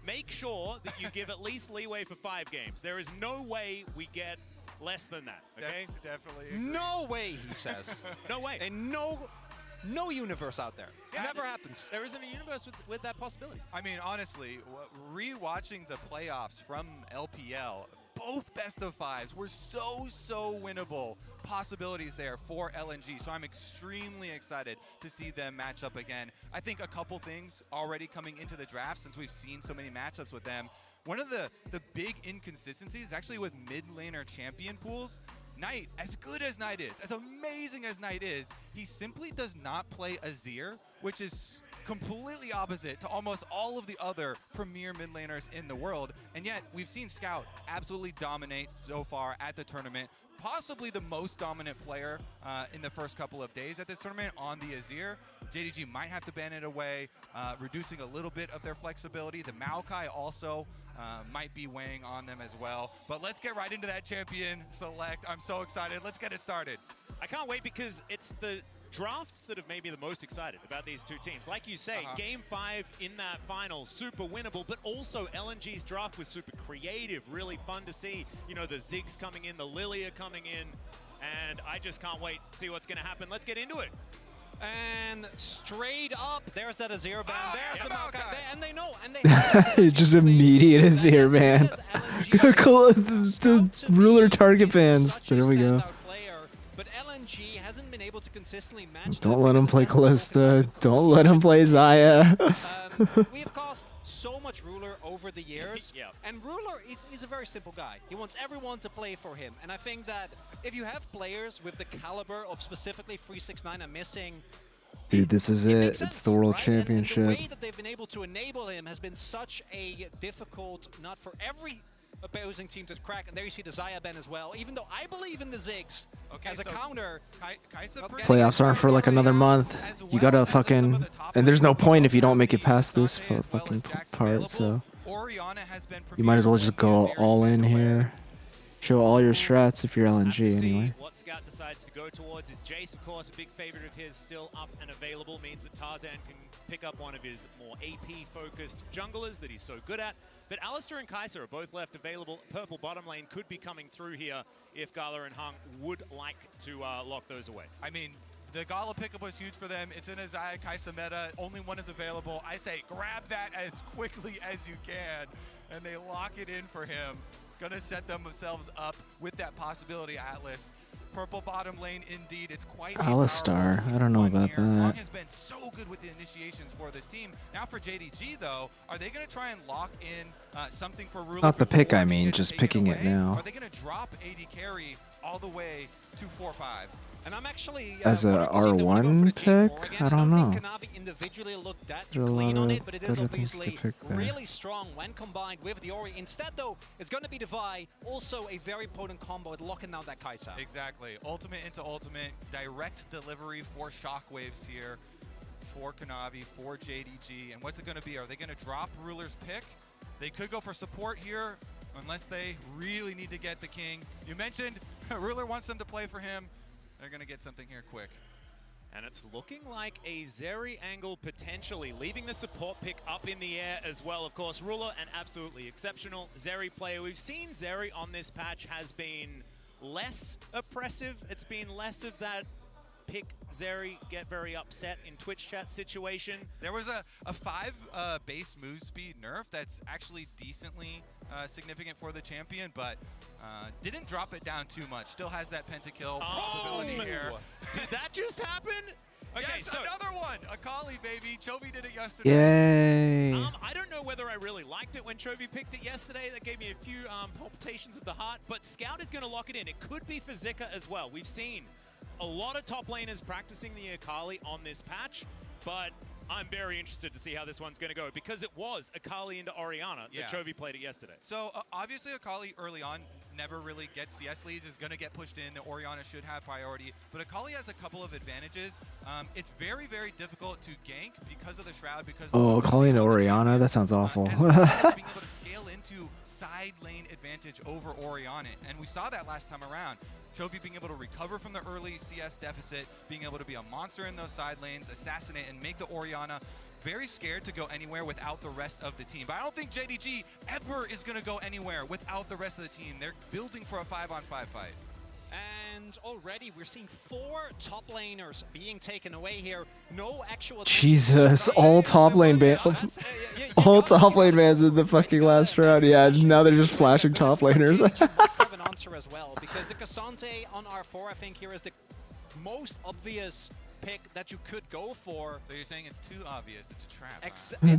make sure that you give at least leeway for 5 games. There is no way we get less than that, okay? Definitely. No way, he says. No way. And no universe out there. Yeah, Never happens. There isn't a universe with that possibility. I mean, honestly, re-watching the playoffs from LPL, both best of 5s were so winnable possibilities there for LNG. So I'm extremely excited to see them match up again. I think a couple things already coming into the draft since we've seen so many matchups with them. One of the big inconsistencies actually with mid laner champion pools, Knight, as good as Knight is, as amazing as Knight is, he simply does not play Azir, which is completely opposite to almost all of the other premier mid laners in the world. And yet, we've seen Scout absolutely dominate so far at the tournament. Possibly the most dominant player in the first couple of days at this tournament on the Azir. JDG might have to ban it away, reducing a little bit of their flexibility. The Maokai also might be weighing on them as well. But let's get right into that champion select. I'm so excited. Let's get it started. I can't wait because it's the drafts that have made me the most excited about these two teams. Like you say, Game 5 in that final, super winnable, but also LNG's draft was super creative, really fun to see. You know, the Ziggs coming in, the Lilia coming in, and I just can't wait to see what's going to happen. Let's get into it. And straight up, there's that Azir ban. There's the Maokai. And they know. And they Just immediate Azir ban. The ruler target bans. There we go. But LNG hasn't been able to consistently match. Don't let him play Kalista. Don't let him play Xayah. We have cost so much Ruler over the years, and Ruler is a very simple guy. He wants everyone to play for him, and I think that if you have players with the caliber of specifically Sirrxiny and missing, Dude, this is it. It's the World Championship. And the way that they've been able to enable him has been such a difficult, not for every opposing team to crack, and there you see the Xayah ban as well. Even though I believe in the Ziggs as a counter, Playoffs aren't for like another month. You gotta fucking, and there's no point if you don't make it past this fucking part. So you might as well just go all in here. Show all your strats if you're LNG anyway. What Scout decides to go towards is Jace, of course, a big favorite of his, still up and available, means that Tarzan can pick up one of his more AP-focused junglers that he's so good at. But Alistar and Kai'Sa are both left available. Purple bottom lane could be coming through here if Gala and Hung would like to lock those away. I mean, the Gala pickup was huge for them. It's in a Xayah Kai'Sa meta. Only one is available. I say grab that as quickly as you can, and they lock it in for him. Gonna set themselves up with that possibility, Atlas. Purple bottom lane, indeed. It's quite Alistar, I don't know about that. Hung has been so good with the initiations for this team. Now for JDG, though, are they going to try and lock in something for Ruler? Not the pick, I mean, just picking it now. Are they going to drop AD carry all the way to 4-5? And I'm actually as a R1 pick, I don't know. Individually looked that There are a clean lot on of it, but it is better things to obviously pick there. really strong when combined with the Ori. Instead, though, it's going to be Divide, also a very potent combo at locking down that Kai'Sa. Exactly. Ultimate into ultimate, direct delivery for shockwaves here for Kanavi, for JDG. And what's it going to be? Are they going to drop Ruler's pick? They could go for support here, unless they really need to get the king. You mentioned Ruler wants them to play for him. They're going to get something here quick. And it's looking like a Zeri angle potentially, leaving the support pick up in the air as well. Of course, Ruler, an absolutely exceptional Zeri player. We've seen Zeri on this patch has been less oppressive. It's been less of that pick Zeri, get very upset in Twitch chat situation. There was a 5 base move speed nerf that's actually decently significant for the champion, but didn't drop it down too much. Still has that pentakill possibility here. Did that just happen? Okay, yes, so another one! Akali, baby. Chovy did it yesterday. Yay! I don't know whether I really liked it when Chovy picked it yesterday. That gave me a few palpitations of the heart, but Scout is going to lock it in. It could be for Zika as well. We've seen a lot of top laners practicing the Akali on this patch, but I'm very interested to see how this one's going to go because it was Akali into Orianna that Chovy played it yesterday. So obviously Akali early on never really gets CS leads, is going to get pushed in. The Orianna should have priority, but Akali has a couple of advantages. It's very, very difficult to gank because of the Shroud. Because Akali and Orianna? That sounds awful. Being able to scale into side lane advantage over Orianna, and we saw that last time around. Chovy being able to recover from the early CS deficit, being able to be a monster in those side lanes, assassinate, and make the Orianna very scared to go anywhere without the rest of the team. But I don't think JDG ever is going to go anywhere without the rest of the team. They're building for a 5-on-5 fight. And already we're seeing 4 top laners being taken away here. No actual. Jesus, all top lane bans in the fucking last round. Yeah, now they're just flashing top laners. Must have an answer as well, because the Cassante on R4, I think here is the most obvious pick that you could go for. So you're saying it's too obvious, it's a trap.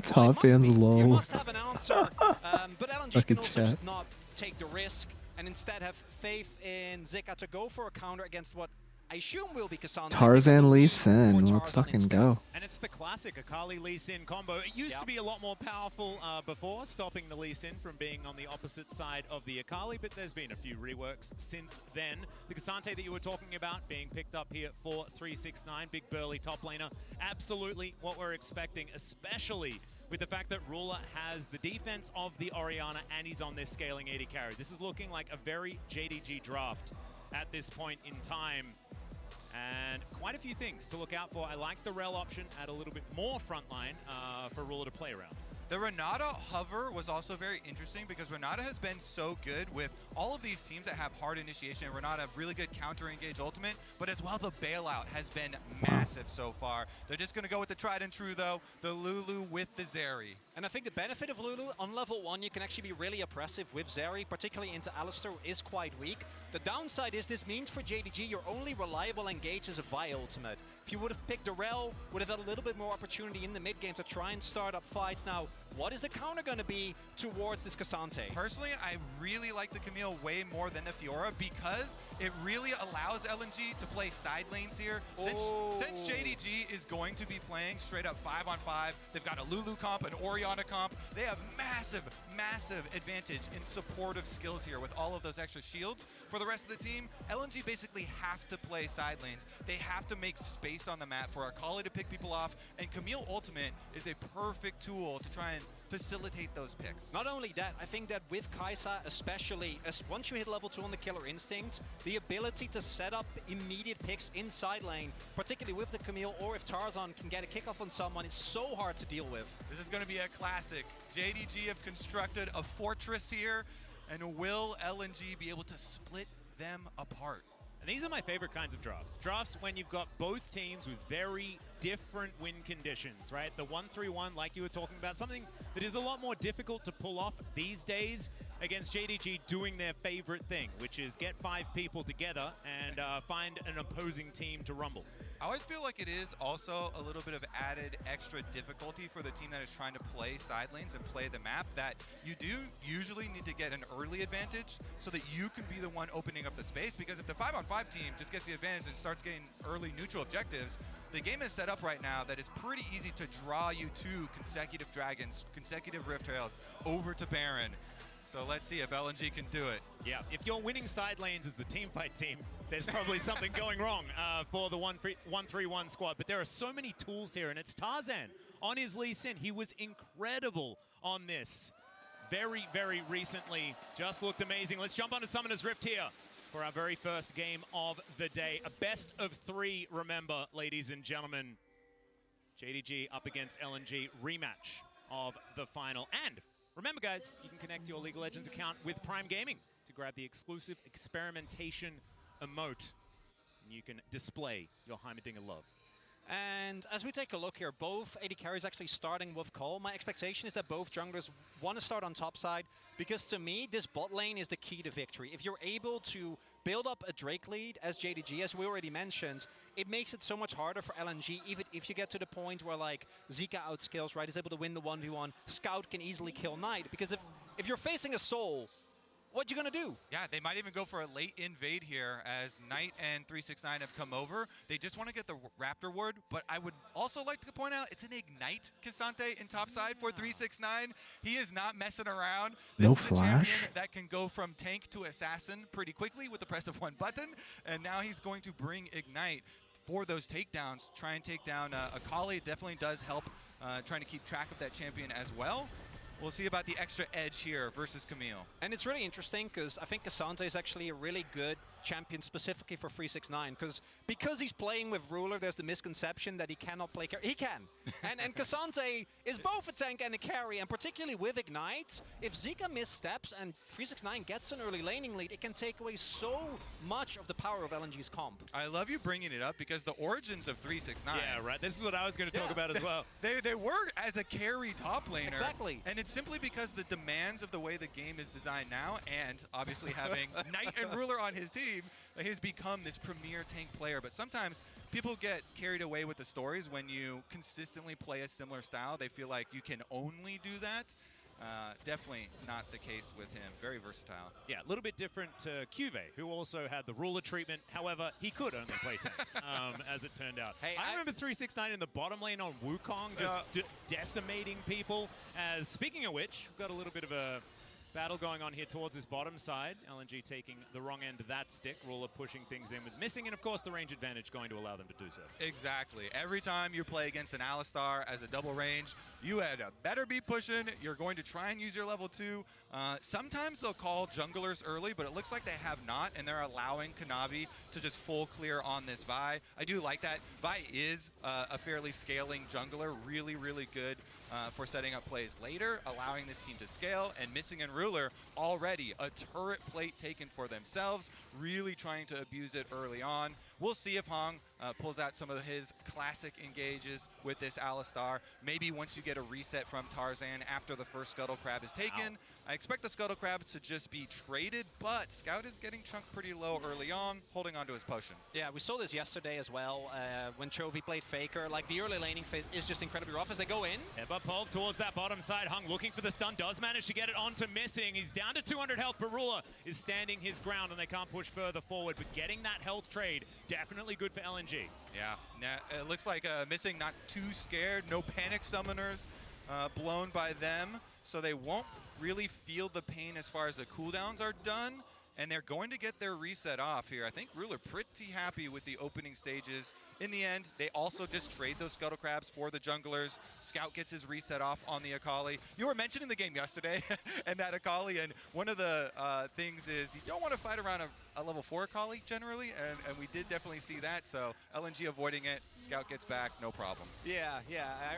Top fans low. You must have an answer, but LNG can also just not take the risk and instead have faith in Zika to go for a counter against what I assume will be Cassandra. Tarzan Lee Sin. Let's fucking go. And it's the classic Akali Lee Sin combo. It used to be a lot more powerful before, stopping the Lee Sin from being on the opposite side of the Akali, but there's been a few reworks since then. The Cassante that you were talking about being picked up here for 369, big burly top laner. Absolutely what we're expecting, especially with the fact that Ruler has the defense of the Orianna and he's on this scaling 80 carry. This is looking like a very JDG draft at this point in time. And quite a few things to look out for. I like the Rel option, add a little bit more frontline for Ruler to play around. The Renata hover was also very interesting because Renata has been so good with all of these teams that have hard initiation. Renata really good counter engage ultimate, but as well the bailout has been massive so far. They're just going to go with the tried and true though, the Lulu with the Zeri. And I think the benefit of Lulu, on level 1, you can actually be really oppressive with Zeri, particularly into Alistar, who is quite weak. The downside is this means for JDG, your only reliable engage is a Vi ultimate. If you would have picked Darrell, would have had a little bit more opportunity in the mid game to try and start up fights. Now, what is the counter going to be towards this Cassante? Personally, I really like the Camille way more than the Fiora because it really allows LNG to play side lanes here. Since JDG is going to be playing straight up 5-on-5, they've got a Lulu comp, an Orianna comp. They have massive, massive advantage in supportive skills here with all of those extra shields. For the rest of the team, LNG basically have to play side lanes. They have to make space on the map for Akali to pick people off, and Camille Ultimate is a perfect tool to try and facilitate those picks. Not only that, I think that with Kai'Sa especially, as once you hit level 2 on the Killer Instinct, the ability to set up immediate picks inside lane, particularly with the Camille or if Tarzan can get a kickoff on someone, is so hard to deal with. This is going to be a classic. JDG have constructed a fortress here, and will LNG be able to split them apart? And these are my favorite kinds of drafts. Drafts when you've got both teams with very different win conditions, right? The 1-3-1, like you were talking about, something that is a lot more difficult to pull off these days against JDG doing their favorite thing, which is get 5 people together and find an opposing team to rumble. I always feel like it is also a little bit of added extra difficulty for the team that is trying to play side lanes and play the map, that you do usually need to get an early advantage so that you can be the one opening up the space, because if the 5-on-5 team just gets the advantage and starts getting early neutral objectives, the game is set up right now that it's pretty easy to draw you to consecutive dragons, consecutive Rift Heralds, over to Baron. So let's see if LNG can do it. Yeah, if you're winning side lanes as the teamfight team, there's probably something going wrong for the 1-3-1 squad. But there are so many tools here, and it's Tarzan on his Lee Sin. He was incredible on this very, very recently. Just looked amazing. Let's jump onto Summoner's Rift here for our very first game of the day. A best of 3, remember, ladies and gentlemen. JDG up against LNG, rematch of the final. And remember, guys, you can connect your League of Legends account with Prime Gaming to grab the exclusive experimentation emote. And you can display your Heimerdinger love. And as we take a look here, both AD carries actually starting with Cole. My expectation is that both junglers want to start on top side, because to me, this bot lane is the key to victory. If you're able to build up a Drake lead as JDG, as we already mentioned, it makes it so much harder for LNG, even if you get to the point where like Zika outscales, right, is able to win the 1v1, Scout can easily kill Knight, because if you're facing a Soul, what you gonna do? Yeah, they might even go for a late invade here as Knight and 369 have come over. They just want to get the Raptor ward, but I would also like to point out it's an Ignite Cassante in topside for 369. He is not messing around. This No is a flash. champion that can go from tank to assassin pretty quickly with the press of one button, and now he's going to bring Ignite for those takedowns, try and take down Akali. Definitely does help trying to keep track of that champion as well. We'll see about the extra edge here versus Camille. And it's really interesting because I think Cassante is actually a really good champion specifically for 369, because he's playing with Ruler, there's the misconception that he cannot play carry. He can. and Cassante is both a tank and a carry, and particularly with Ignite, if Zika missteps and 369 gets an early laning lead, it can take away so much of the power of LNG's comp. I love you bringing it up because the origins of 369. Yeah, right. This is what I was going to talk about as well. They were as a carry top laner. Exactly. And it's simply because the demands of the way the game is designed now, and obviously having Knight and Ruler on his team, he has become this premier tank player. But sometimes people get carried away with the stories when you consistently play a similar style. They feel like you can only do that. Definitely not the case with him. Very versatile. Yeah, a little bit different to Cuve, who also had the ruler treatment. However, he could only play tanks, as it turned out. Hey, I remember 369 in the bottom lane on Wukong, just decimating people. As speaking of which, we've got a little bit of a battle going on here towards his bottom side. LNG taking the wrong end of that stick. Ruler pushing things in with missing, and of course the range advantage going to allow them to do so. Exactly. Every time you play against an Alistar as a double range, you had better be pushing. You're going to try and use your level 2. Sometimes they'll call junglers early, but it looks like they have not, and they're allowing Kanavi to just full clear on this Vi. I do like that. Vi is a fairly scaling jungler, really, really good for setting up plays later, allowing this team to scale, and Missing and Ruler already a turret plate taken for themselves, really trying to abuse it early on. We'll see if Hong pulls out some of his classic engages with this Alistar. Maybe once you get a reset from Tarzan after the first Scuttle Crab is taken. I expect the Scuttle Crabs to just be traded, but Scout is getting chunked pretty low early on, holding onto his potion. Yeah, we saw this yesterday as well when Chovy played Faker. Like, the early laning phase is just incredibly rough as they go in. Yeah, but pulled towards that bottom side. Hung looking for the stun, does manage to get it onto Missing. He's down to 200 health, but Ruler is standing his ground and they can't push further forward. But getting that health trade, definitely good for LNG. Yeah, it looks like Missing not too scared. No panic summoners blown by them, so they won't really feel the pain as far as the cooldowns are done. And they're going to get their reset off here. I think Ruler pretty happy with the opening stages. In the end, they also just trade those Scuttle Crabs for the junglers. Scout gets his reset off on the Akali. You were mentioning the game yesterday and that Akali, and one of the things is you don't want to fight around a level 4 Akali generally, and we did definitely see that, so LNG avoiding it. Scout gets back, no problem. Yeah,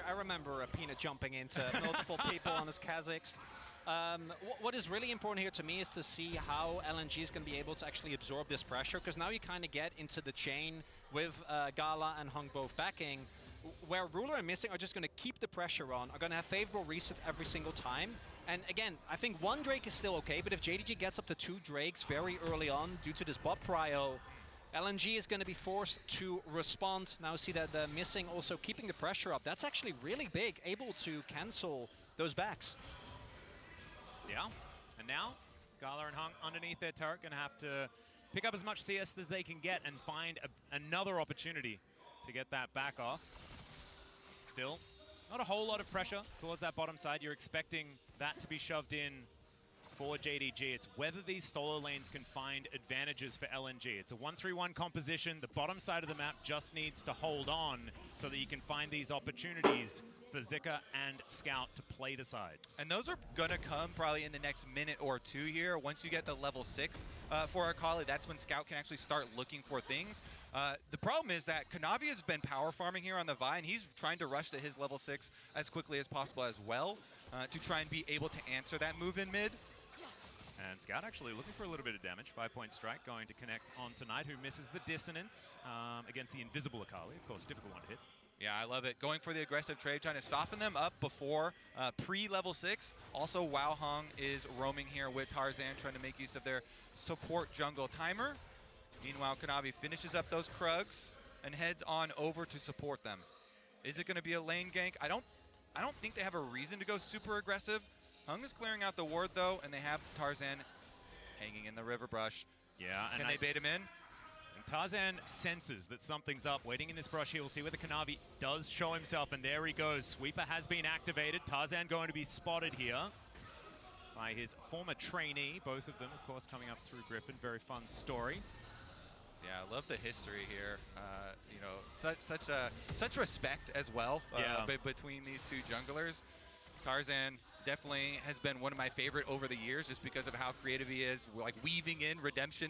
I remember Peanut jumping into multiple people on his Kazakhs. What is really important here to me is to see how LNG is going to be able to actually absorb this pressure, because now you kind of get into the chain with Gala and Hung both backing, where Ruler and Missing are just going to keep the pressure on, are going to have favorable resets every single time. And again, I think one Drake is still okay, but if JDG gets up to 2 Drakes very early on due to this bot prio, LNG is going to be forced to respond. Now see that the Missing also keeping the pressure up. That's actually really big, able to cancel those backs. Yeah, and now Gala and Hung underneath their turret going to have to pick up as much CS as they can get and find another opportunity to get that back off. Still, not a whole lot of pressure towards that bottom side. You're expecting that to be shoved in for JDG. It's whether these solo lanes can find advantages for LNG. It's a 1-3-1 composition. The bottom side of the map just needs to hold on so that you can find these opportunities for Zika and Scout to play the sides. And those are going to come probably in the next minute or 2 here. Once you get the level 6 for Akali, that's when Scout can actually start looking for things. The problem is that Kanavi has been power farming here on the Vi, and he's trying to rush to his level 6 as quickly as possible as well to try and be able to answer that move in mid. And Scout actually looking for a little bit of damage. 5-point strike going to connect on Tonight, who misses the dissonance against the invisible Akali. Of course, difficult one to hit. Yeah, I love it. Going for the aggressive trade, trying to soften them up before pre-level 6. Also, Wow Hong is roaming here with Tarzan, trying to make use of their support jungle timer. Meanwhile, Kanavi finishes up those Krugs and heads on over to support them. Is it going to be a lane gank? I don't think they have a reason to go super aggressive. Hung is clearing out the ward, though, and they have Tarzan hanging in the river brush. Yeah, and Can they bait him in? And Tarzan senses that something's up. Waiting in this brush here, we'll see whether Kanavi does show himself, and there he goes. Sweeper has been activated. Tarzan going to be spotted here by his former trainee. Both of them, of course, coming up through Griffin. Very fun story. Yeah, I love the history here. You know, such respect as well between these two junglers. Tarzan definitely has been one of my favorite over the years just because of how creative he is, like weaving in redemption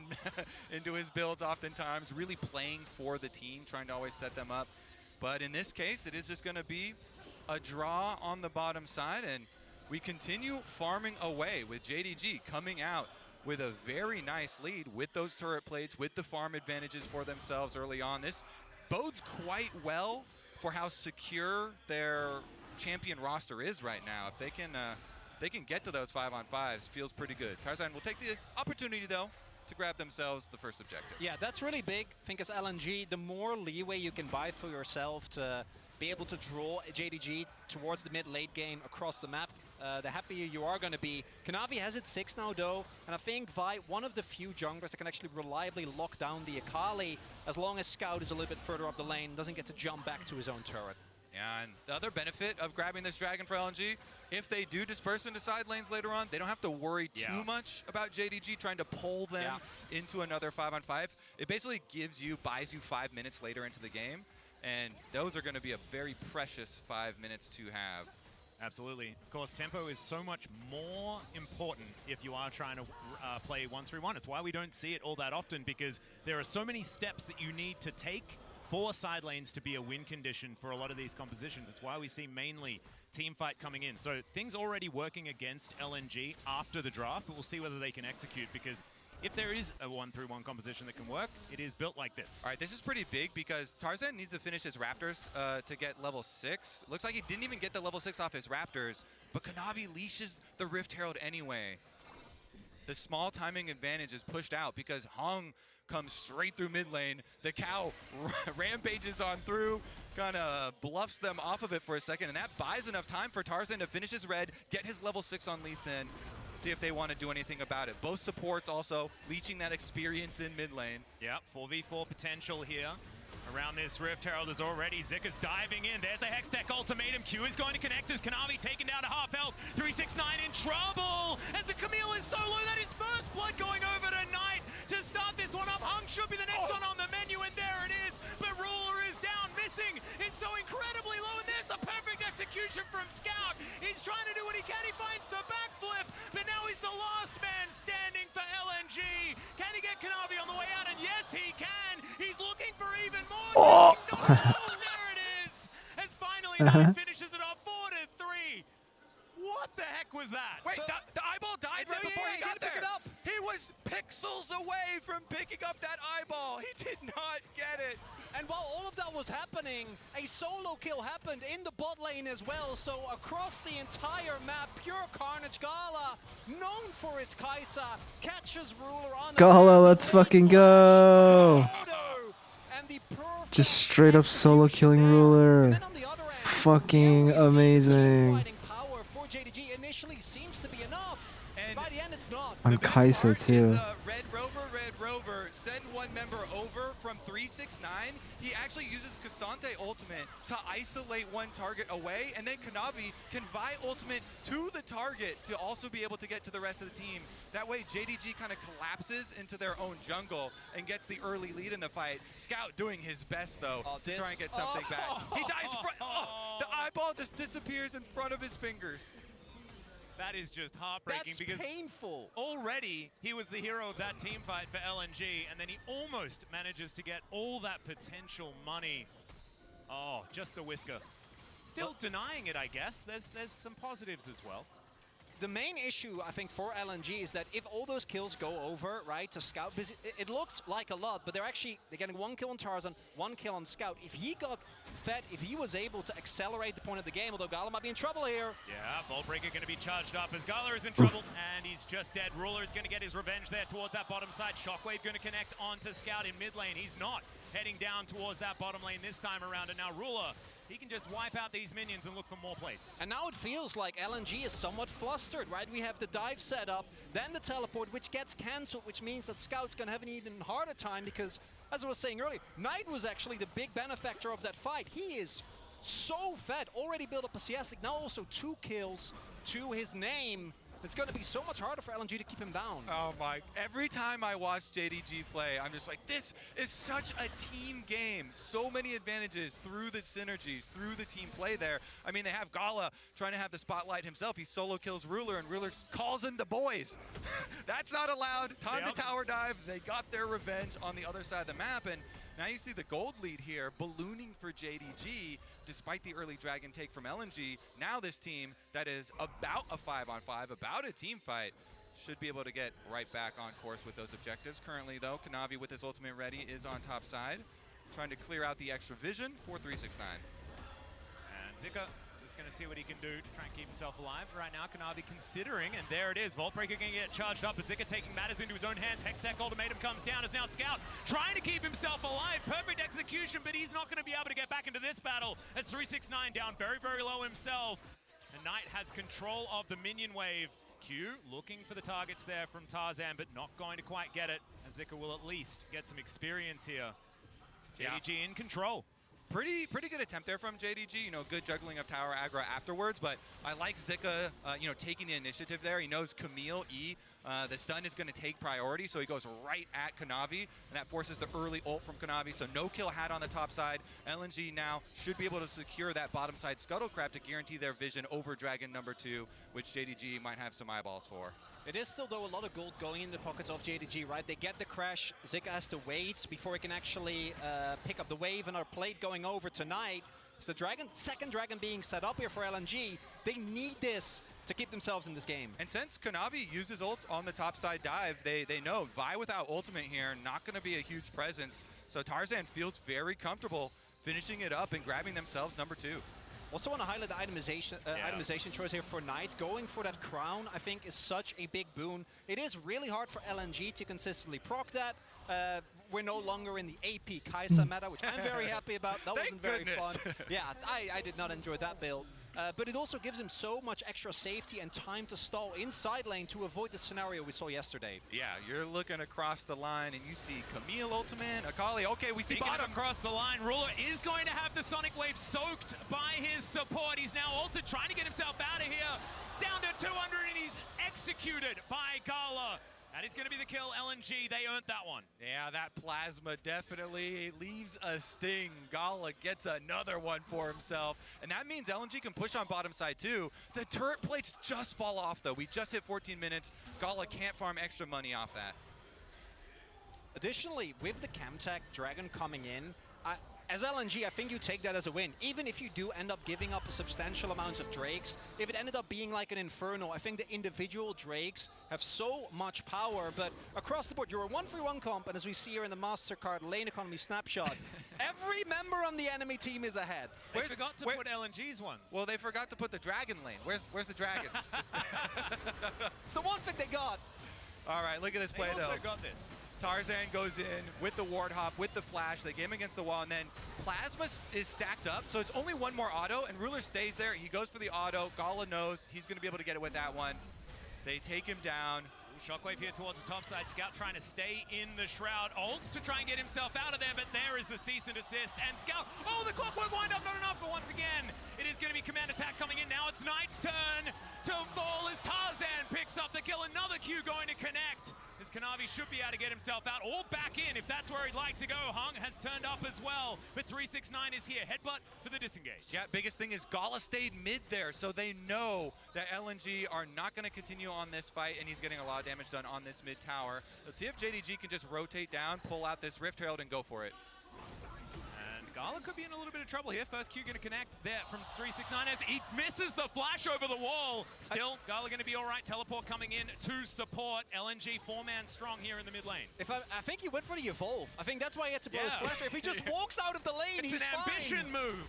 into his builds oftentimes, really playing for the team, trying to always set them up. But in this case, it is just going to be a draw on the bottom side, and we continue farming away with JDG coming out with a very nice lead with those turret plates, with the farm advantages for themselves early on. This bodes quite well for how secure their champion roster is right now. If they can get to those 5-on-5s, feels pretty good. Tarzan will take the opportunity, though, to grab themselves the first objective. Yeah, that's really big. I think as LNG, the more leeway you can buy for yourself to be able to draw JDG towards the mid-late game across the map, the happier you are going to be. Kanavi has its 6 now, though, and I think Vi, one of the few junglers that can actually reliably lock down the Akali as long as Scout is a little bit further up the lane, doesn't get to jump back to his own turret. Yeah, and the other benefit of grabbing this dragon for LNG, if they do disperse into side lanes later on, they don't have to worry too much about JDG trying to pull them into another 5-on-5. It basically buys you 5 minutes later into the game, and those are going to be a very precious 5 minutes to have. Absolutely. Of course, tempo is so much more important if you are trying to play 1-3-1. It's why we don't see it all that often, because there are so many steps that you need to take for side lanes to be a win condition for a lot of these compositions. It's why we see mainly team fight coming in. So things already working against LNG after the draft, but we'll see whether they can execute, because if there is a 1-3-1 composition that can work, it is built like this. All right, this is pretty big because Tarzan needs to finish his Raptors to get level 6. Looks like he didn't even get the level 6 off his Raptors, but Kanavi leashes the Rift Herald anyway. The small timing advantage is pushed out because Hong comes straight through mid lane. The cow rampages on through, kind of bluffs them off of it for a second, and that buys enough time for Tarzan to finish his red, get his level 6 on Lee Sin, see if they want to do anything about it. Both supports also leeching that experience in mid lane. Yeah, 4v4 potential here. Around this Rift Herald is already Zika's diving in. There's the Hextech ultimatum. Q is going to connect as Kanavi taken down to half health. 369 in trouble. As the Camille is so low that his first blood going over to Knight to start this one up. Hung should be the next one on the menu, and there it is. But Ruler is down, missing. It's so incredibly low, and there's the perfect execution from Scout. He's trying to do what he can. He finds the backflip, but now he's the last man standing for LNG. Can he get Kanavi on the way out? And yes, he can. He's looking for even more. Oh, there it is. As finally Knight finishes it off 4-3. What the heck was that? Wait, the eyeball died right before he got there. Pick it up. He was pixels away from picking up that eyeball. He did not get it. And while all of that was happening, a solo kill happened in the bot lane as well. So across the entire map, pure carnage. Gala, known for his Kaisa, catches Ruler on the Gala, let's fucking go! Just straight up solo killing Ruler. Fucking amazing. For JDG initially seems to be enough. And by the end, it's not. On Kaisa too. Red Rover, send one member over from 369. He actually uses Cassante ultimate to isolate one target away, and then Kanavi can Vi ultimate to the target to also be able to get to the rest of the team. That way JDG kind of collapses into their own jungle and gets the early lead in the fight. Scout doing his best though to try and get something back. He dies the eyeball just disappears in front of his fingers. That is just heartbreaking. That's because painful. Already, he was the hero of that team fight for LNG, and then he almost manages to get all that potential money. Oh, just a whisker. Still denying it, I guess. There's some positives as well. The main issue, I think, for LNG is that if all those kills go over, right, to Scout, it looks like a lot, but they're getting 1 kill on Tarzan, 1 kill on Scout. If he got fed, if he was able to accelerate the point of the game, although Gala might be in trouble here. Yeah, Voltbreaker going to be charged up as Gala is in trouble, and he's just dead. Ruler is going to get his revenge there towards that bottom side. Shockwave going to connect onto Scout in mid lane. He's not heading down towards that bottom lane this time around, and now Ruler, he can just wipe out these minions and look for more plates. And now it feels like LNG is somewhat flustered, right? We have the dive set up, then the teleport, which gets cancelled, which means that Scout's going to have an even harder time because, as I was saying earlier, Knight was actually the big benefactor of that fight. He is so fed, already built up a Siastic, now also 2 kills to his name. It's going to be so much harder for LNG to keep him down. Oh my, every time I watch JDG play, I'm just like, this is such a team game. So many advantages through the synergies, through the team play there. I mean, they have Gala trying to have the spotlight himself. He solo kills Ruler, and Ruler calls in the boys. That's not allowed. Time to tower dive. They got their revenge on the other side of the map, and now you see the gold lead here ballooning for JDG despite the early dragon take from LNG. Now this team that is about a 5-on-5, about a team fight, should be able to get right back on course with those objectives. Currently though, Kanavi with his ultimate ready is on top side, trying to clear out the extra vision for 369. And Zika just going to see what he can do to try and keep himself alive. Right now, Kanavi considering, and there it is. Voltbreaker going to get charged up, but Zika taking matters into his own hands. Hextech ultimatum comes down as now Scout trying to keep himself alive. Perfect execution, but he's not going to be able to get back into this battle as 369 down very, very low himself. And Knight has control of the minion wave. Q looking for the targets there from Tarzan, but not going to quite get it. And Zika will at least get some experience here. JDG in control. Pretty good attempt there from JDG. You know, good juggling of tower aggro afterwards, but I like Zika, you know, taking the initiative there. He knows Camille E, the stun is going to take priority, so he goes right at Kanavi, and that forces the early ult from Kanavi. So no kill had on the top side. LNG now should be able to secure that bottom side scuttle crab to guarantee their vision over Dragon number 2, which JDG might have some eyeballs for. It is still, though, a lot of gold going in the pockets of JDG, right? They get the crash. Zika has to wait before he can actually pick up the wave, and our plate going over tonight. So Dragon, second Dragon being set up here for LNG. They need this to keep themselves in this game. And since Kanavi uses ult on the top side dive, they know Vi without ultimate here, not going to be a huge presence. So Tarzan feels very comfortable finishing it up and grabbing themselves number 2. Also want to highlight the itemization choice here for Knight. Going for that crown, I think, is such a big boon. It is really hard for LNG to consistently proc that. We're no longer in the AP Kai'Sa meta, which I'm very happy about. That wasn't very fun. Yeah, I did not enjoy that build. But it also gives him so much extra safety and time to stall inside lane to avoid the scenario we saw yesterday. Yeah, you're looking across the line and you see Camille ultimate, Akali. Okay, we see Speaking bottom. Across the line, Ruler is going to have the Sonic Wave soaked by his support. He's now ulted, trying to get himself out of here. Down to 200, and he's executed by Gala. That is going to be the kill. LNG, they earned that one. Yeah, that plasma definitely leaves a sting. Gala gets another one for himself. And that means LNG can push on bottom side too. The turret plates just fall off though. We just hit 14 minutes. Gala can't farm extra money off that. Additionally, with the Camtech Dragon coming in, as LNG, I think you take that as a win. Even if you do end up giving up a substantial amount of Drakes, if it ended up being like an Inferno, I think the individual Drakes have so much power, but across the board, you're a 1-3-1 comp, and as we see here in the MasterCard lane economy snapshot, every member on the enemy team is ahead. They forgot to put LNG's ones. Well, they forgot to put the Dragon lane. Where's the Dragons? It's the one thing they got. All right, look at this play they though. also got this. Tarzan goes in with the ward hop, with the flash. They get him against the wall, and then Plasma is stacked up, so it's only one more auto, and Ruler stays there. He goes for the auto. Gala knows he's going to be able to get it with that one. They take him down. Shockwave here towards the top side. Scout trying to stay in the shroud. Ults to try and get himself out of there, but there is the cease and desist. And Scout, oh, the clockwork wind up, not enough, but once again, it is going to be command attack coming in. Now it's Knight's turn to fall as Tarzan picks up the kill. Another Q going to connect. As Kanavi should be able to get himself out or back in if that's where he'd like to go. Hung has turned up as well, but 369 is here. Headbutt for the disengage. Yeah, biggest thing is Gala stayed mid there, so they know that LNG are not going to continue on this fight, and he's getting a lot of damage done on this mid tower. Let's see if JDG can just rotate down, pull out this Rift Herald, and go for it. And Gala could be in a little bit of trouble here. First Q going to connect there from 369 as he misses the flash over the wall. Still, Gala going to be all right. Teleport coming in to support. LNG 4-man strong here in the mid lane. I think he went for the evolve. I think that's why he had to blow his flash. If he just walks out of the lane, it's he's an fine. ambition move.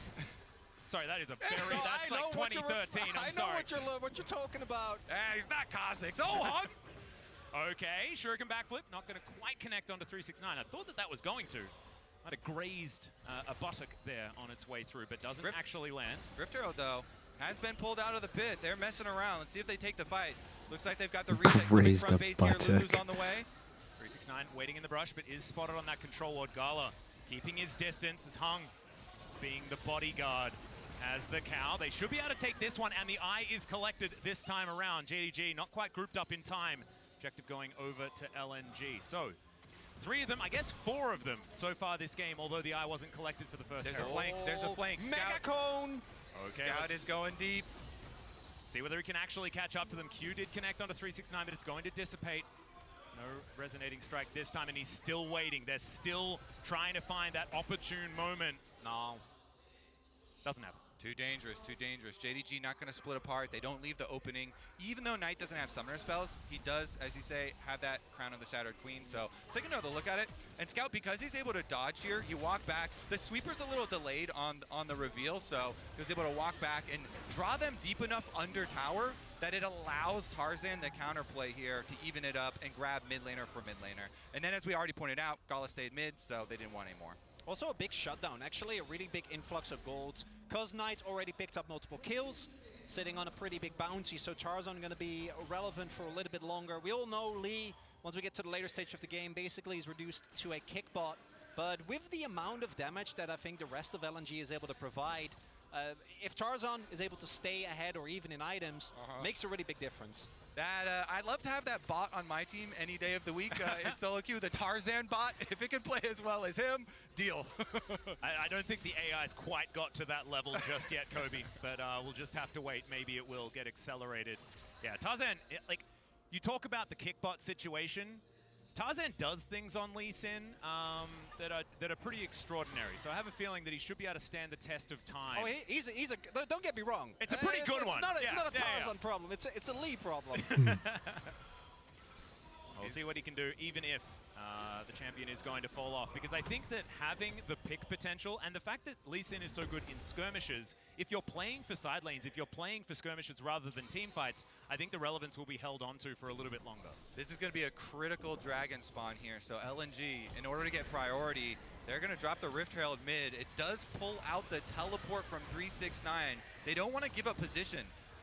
Sorry, that is a very, that's like 2013, I'm sorry. I know what you're talking about. He's not Kha'Zix. Oh, Hung! Okay, Shuriken backflip, not going to quite connect onto 369. I thought that was going to. Might have grazed a buttock there on its way through, but doesn't actually land. Rift Herald, though, has been pulled out of the pit. They're messing around. Let's see if they take the fight. Looks like they've got the reset coming from base here. Lulu's on the way. 369 waiting in the brush, but is spotted on that control ward. Gala keeping his distance as Hung being the bodyguard as the cow. They should be able to take this one, and the eye is collected this time around. JDG not quite grouped up in time. Objective going over to LNG. So, 3 of them, I guess 4 of them so far this game, although the eye wasn't collected for the first There's a flank, there's a flank. Mega cone! Okay, Scout is going deep. See whether he can actually catch up to them. Q did connect onto 369, but it's going to dissipate. No resonating strike this time, and he's still waiting. They're still trying to find that opportune moment. No. Doesn't happen. Too dangerous, too dangerous. JDG not going to split apart. They don't leave the opening. Even though Knight doesn't have summoner spells, he does, as you say, have that Crown of the Shattered Queen. So take another look at it. And Scout, because he's able to dodge here, you walk back. The sweeper's a little delayed on the reveal, so he was able to walk back and draw them deep enough under tower that it allows Tarzan the counterplay here to even it up and grab mid laner for mid laner. And then as we already pointed out, Gala stayed mid, so they didn't want any more. Also a big shutdown, actually a really big influx of gold. Cause Knight already picked up multiple kills, sitting on a pretty big bounty, so Tarzan going to be relevant for a little bit longer. We all know Lee, once we get to the later stage of the game, basically is reduced to a kick bot. But with the amount of damage that I think the rest of LNG is able to provide, if Tarzan is able to stay ahead or even in items, makes a really big difference. I'd love to have that bot on my team any day of the week in solo queue, the Tarzan bot. If it can play as well as him, deal. I don't think the AI's quite got to that level just yet, Kobe, but we'll just have to wait. Maybe it will get accelerated. Yeah, Tarzan, like, you talk about the kickbot situation. Tarzan does things on Lee Sin that are pretty extraordinary. So I have a feeling that he should be able to stand the test of time. Oh, he's a don't get me wrong. It's a pretty good one. It's not a Tarzan problem. It's a Lee problem. We'll see what he can do, even if the champion is going to fall off. Because I think that having the pick potential and the fact that Lee Sin is so good in skirmishes, if you're playing for side lanes, if you're playing for skirmishes rather than team fights, I think the relevance will be held onto for a little bit longer. This is going to be a critical dragon spawn here. So LNG, in order to get priority, they're going to drop the Rift Herald mid. It does pull out the teleport from 369. They don't want to give up position.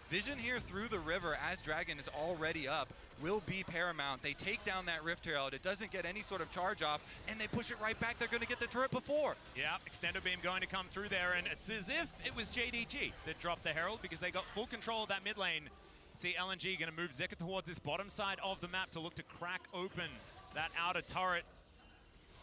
Vision here through the river as Dragon is already up will be paramount. They take down that Rift Herald. It doesn't get any sort of charge off, and they push it right back. They're going to get the turret before. Yeah, Extendo Beam going to come through there, and it's as if it was JDG that dropped the Herald because they got full control of that mid lane. See LNG going to move Zeka towards this bottom side of the map to look to crack open that outer turret.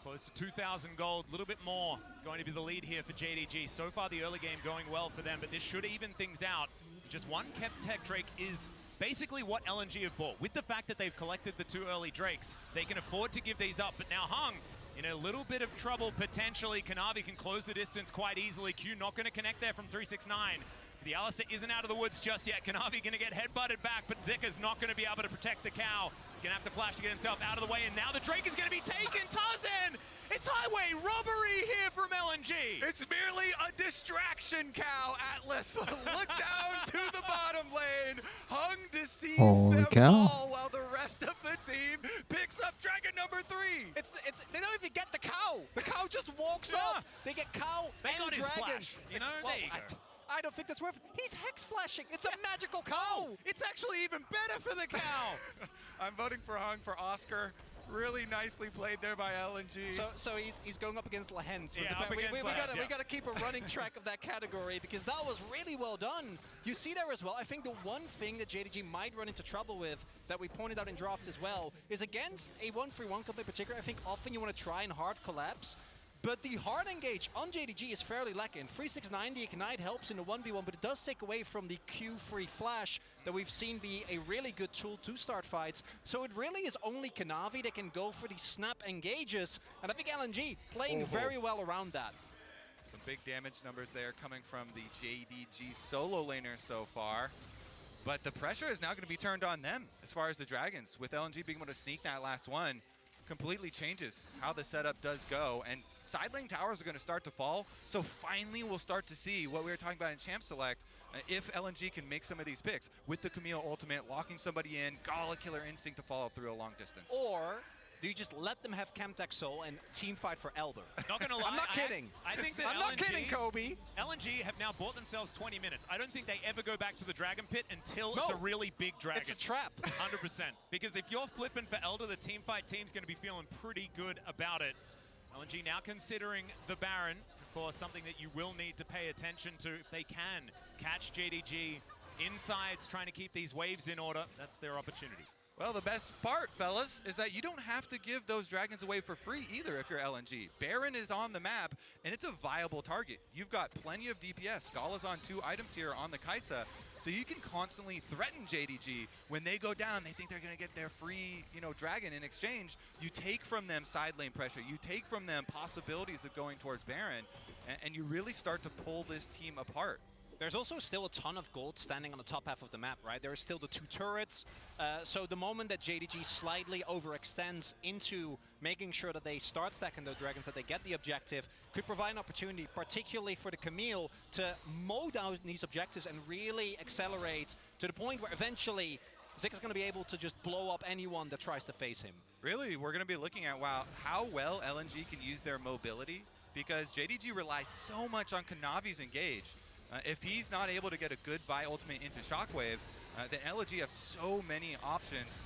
Close to 2,000 gold, a little bit more going to be the lead here for JDG. So far the early game going well for them, but this should even things out. Just one kept tech Drake is basically what LNG have bought. With the fact that they've collected the 2 early Drakes, they can afford to give these up. But now Hung in a little bit of trouble potentially. Kanavi can close the distance quite easily. Q not going to connect there from 369. The Alistair isn't out of the woods just yet. Kanavi going to get headbutted back, but Zika's not going to be able to protect the cow. Gonna have to flash to get himself out of the way, and now the Drake is going to be taken. Tarzan! It's highway robbery here from LNG. It's merely a distraction, Cow Atlas. Look down to the bottom lane. Hung deceives them all while the rest of the team picks up Dragon number 3. They don't even get the cow. The cow just walks off. They get cow they and got his Dragon. flash. You know, Well, there you go. I don't think that's worth it. He's hex flashing. It's a magical cow. It's actually even better for the cow. I'm voting for Hung for Oscar. Really nicely played there by LNG. So he's going up against Lahens. Yeah, up against Lahens, we gotta keep a running track of that category because that was really well done. You see there as well. I think the one thing that JDG might run into trouble with that we pointed out in draft as well is against a 1-3-1 comp in particular. I think often you want to try and hard collapse. But the hard engage on JDG is fairly lacking. 369, the Ignite helps in the 1v1, but it does take away from the Q-free flash that we've seen be a really good tool to start fights. So it really is only Kanavi that can go for these snap engages, and I think LNG playing very well around that. Some big damage numbers there coming from the JDG solo laner so far. But the pressure is now going to be turned on them as far as the Dragons. With LNG being able to sneak that last one, completely changes how the setup does go. And side lane towers are going to start to fall, so finally we'll start to see what we were talking about in Champ Select. If LNG can make some of these picks with the Camille ultimate, locking somebody in, Gala Killer Instinct to follow through a long distance. Or do you just let them have Chemtech Soul and team fight for Elder? Not gonna lie, I'm not kidding. I think that I'm not kidding, Kobe. LNG have now bought themselves 20 minutes. I don't think they ever go back to the Dragon Pit until it's a really big dragon. It's a trap. 100%. Because if you're flipping for Elder, the team fight team's going to be feeling pretty good about it. LNG now considering the Baron, of course, something that you will need to pay attention to if they can catch JDG insides, trying to keep these waves in order. That's their opportunity. Well, the best part, fellas, is that you don't have to give those dragons away for free either if you're LNG. Baron is on the map, and it's a viable target. You've got plenty of DPS. Gala's on 2 items here on the Kai'Sa, so you can constantly threaten JDG. When they go down, they think they're going to get their free, dragon in exchange. You take from them side lane pressure. You take from them possibilities of going towards Baron, and you really start to pull this team apart. There's also still a ton of gold standing on the top half of the map, right? There are still the 2 turrets. So the moment that JDG slightly overextends into making sure that they start stacking those dragons, that they get the objective, could provide an opportunity, particularly for the Camille, to mow down these objectives and really accelerate to the point where eventually Zika's going to be able to just blow up anyone that tries to face him. Really, we're going to be looking at, how well LNG can use their mobility, because JDG relies so much on Kanavi's engage. If he's not able to get a good Vi ultimate into Shockwave, then LG have so many options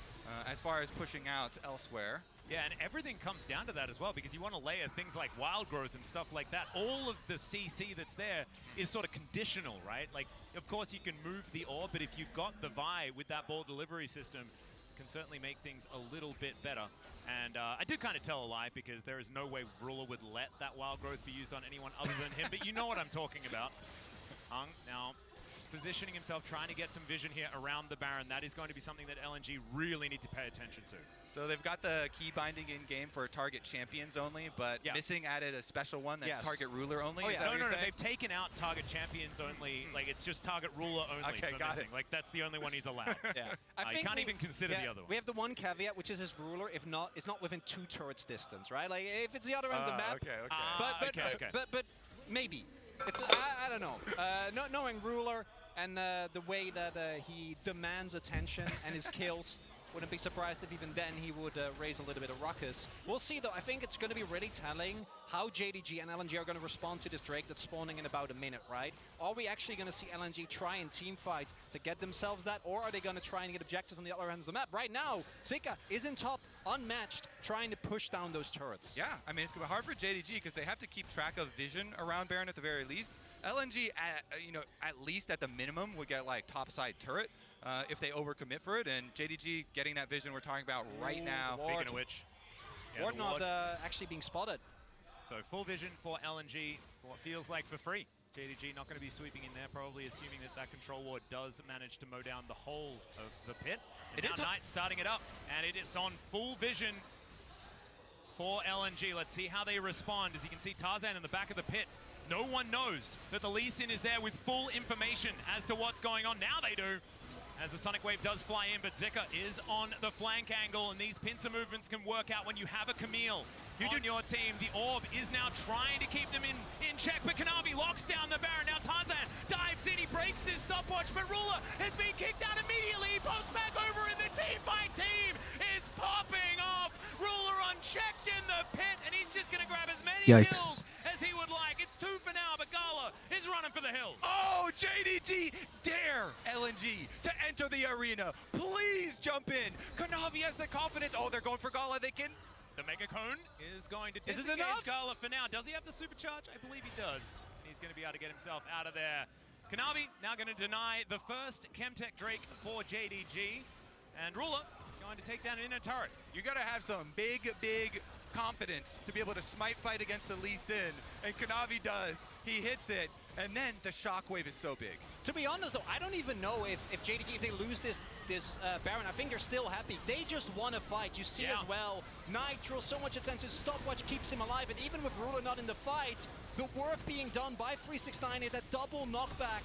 as far as pushing out elsewhere. Yeah, and everything comes down to that as well, because you want to layer things like wild growth and stuff like that. All of the CC that's there is sort of conditional, right? Like, of course you can move the orb, but if you've got the Vi with that ball delivery system, can certainly make things a little bit better. And I do kind of tell a lie, because there is no way Ruler would let that wild growth be used on anyone other than him, but you know what I'm talking about. Hung now just positioning himself, trying to get some vision here around the Baron. That is going to be something that LNG really need to pay attention to. So they've got the key binding in game for target champions only, but Missing added a special one that's target ruler only. Oh, yeah. No, they've taken out target champions only. Like, it's just target ruler only for Missing. Like, that's the only one he's allowed. You can't even consider the other one. We have the one caveat, which is his ruler. If not, it's not within 2 turrets distance, right? Like, if it's the other end of the map. But maybe. It's I don't know. Knowing ruler and the way that he demands attention and his kills, wouldn't be surprised if even then he would raise a little bit of ruckus. We'll see, though. I think it's going to be really telling how JDG and LNG are going to respond to this Drake that's spawning in about a minute, right? Are we actually going to see LNG try and team fight to get themselves that, or are they going to try and get objectives on the other end of the map? Right now, Zika is in top, unmatched, trying to push down those turrets. Yeah, I mean, it's going to be hard for JDG because they have to keep track of vision around Baron at the very least. LNG, at least at the minimum, would get like topside turret if they overcommit for it, and JDG getting that vision we're talking about right now. Speaking of which, Ward not actually being spotted. So full vision for LNG, for what feels like for free. JDG not going to be sweeping in there, probably assuming that that control ward does manage to mow down the whole of the pit. And now Knight starting it up, and it is on full vision for LNG. Let's see how they respond. As you can see, Tarzan in the back of the pit. No one knows that the Lee Sin is there with full information as to what's going on. Now they do, as the Sonic Wave does fly in, but Zika is on the flank angle, and these pincer movements can work out when you have a Camille on your team. The Orb is now trying to keep them in check, but Kanavi locks down the Baron. Now Tarzan dives in, he breaks his stopwatch, but Ruler has been kicked out immediately. He pops back over, and the team fight team is popping off. Ruler unchecked in the pit, and he's just going to grab as many kills as he would like. It's 2 for now, but Gala is running for the hills. Oh, JDG dare LNG to enter the arena. Please jump in. Kanavi has the confidence. Oh, they're going for Gala. They can. The Mega Cone is going to disengage Gala for now. Does he have the supercharge? I believe he does. He's going to be able to get himself out of there. Kanavi now going to deny the first Chemtech Drake for JDG. And Ruler going to take down an inner turret. You got to have some big confidence to be able to smite fight against the Lee Sin, and Kanavi does. He hits it, and then the shockwave is so big. To be honest, though, I don't even know if JDG, if they lose this Baron, I think they're still happy. They just want to fight. You see as well, Nitro, so much attention, stopwatch keeps him alive, and even with Ruler not in the fight, the work being done by Sirrxiny, that double knockback.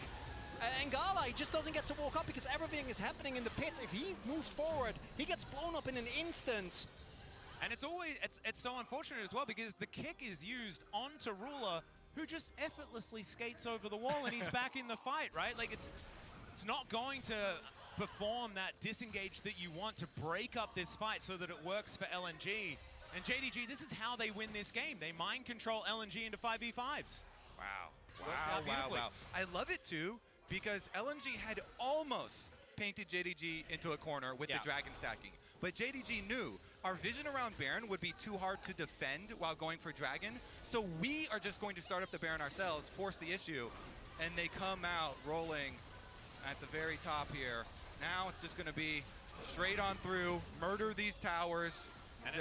And Gala, he just doesn't get to walk up because everything is happening in the pit. If he moves forward, he gets blown up in an instant. And it's always, it's so unfortunate as well, because the kick is used onto Ruler, who just effortlessly skates over the wall, and he's back in the fight, right? Like, it's not going to perform that disengage that you want to break up this fight so that it works for LNG. And JDG, this is how they win this game. They mind control LNG into 5v5s. Wow. I love it too, because LNG had almost painted JDG into a corner with the dragon stacking. But JDG knew our vision around Baron would be too hard to defend while going for dragon. So we are just going to start up the Baron ourselves, force the issue, and they come out rolling at the very top here. Now it's just going to be straight on through, murder these towers. And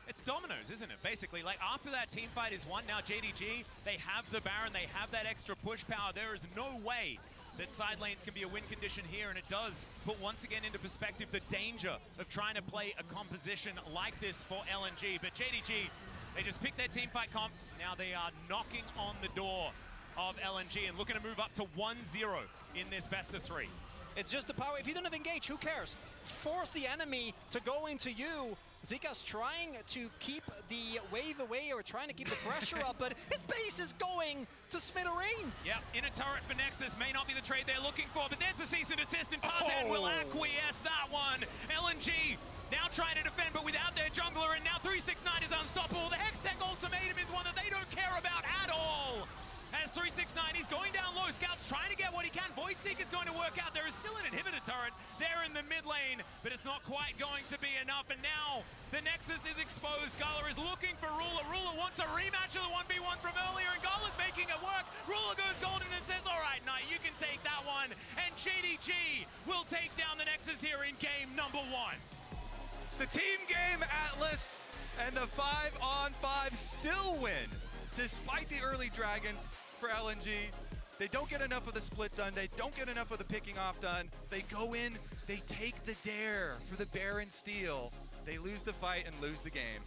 it's dominoes, isn't it? Basically, like, after that team fight is won, now JDG, they have the Baron, they have that extra push power. There is no way that side lanes can be a win condition here, and it does put once again into perspective the danger of trying to play a composition like this for LNG. But JDG, they just picked their team fight comp. Now they are knocking on the door of LNG and looking to move up to 1-0 in this best of 3. It's just the power. If you don't have engage, who cares? Force the enemy to go into you. Zika's trying to keep the wave away, or trying to keep the pressure up, but his base is going to smithereens. Yep, in a turret for Nexus may not be the trade they're looking for, but there's the cease and desist, and Tarzan will acquiesce that one. LNG now trying to defend, but without their jungler, and now 369 is unstoppable. The Hextech ultimatum is one that they don't care about at all, as 369 369, he's going down low. Scout's trying to get what he can. Void Seeker's going to work out. There is still an inhibitor turret there in the mid lane, but it's not quite going to be enough. And now the Nexus is exposed. Gala is looking for Ruler. Ruler wants a rematch of the 1v1 from earlier, and Gala's making it work. Ruler goes golden and says, all right, Knight, you can take that one. And JDG will take down the Nexus here in game number 1. It's a team game, Atlas, and the 5-on-5 still win. Despite the early dragons for LNG, they don't get enough of the split done. They don't get enough of the picking off done. They go in, they take the dare for the Baron steal. They lose the fight and lose the game.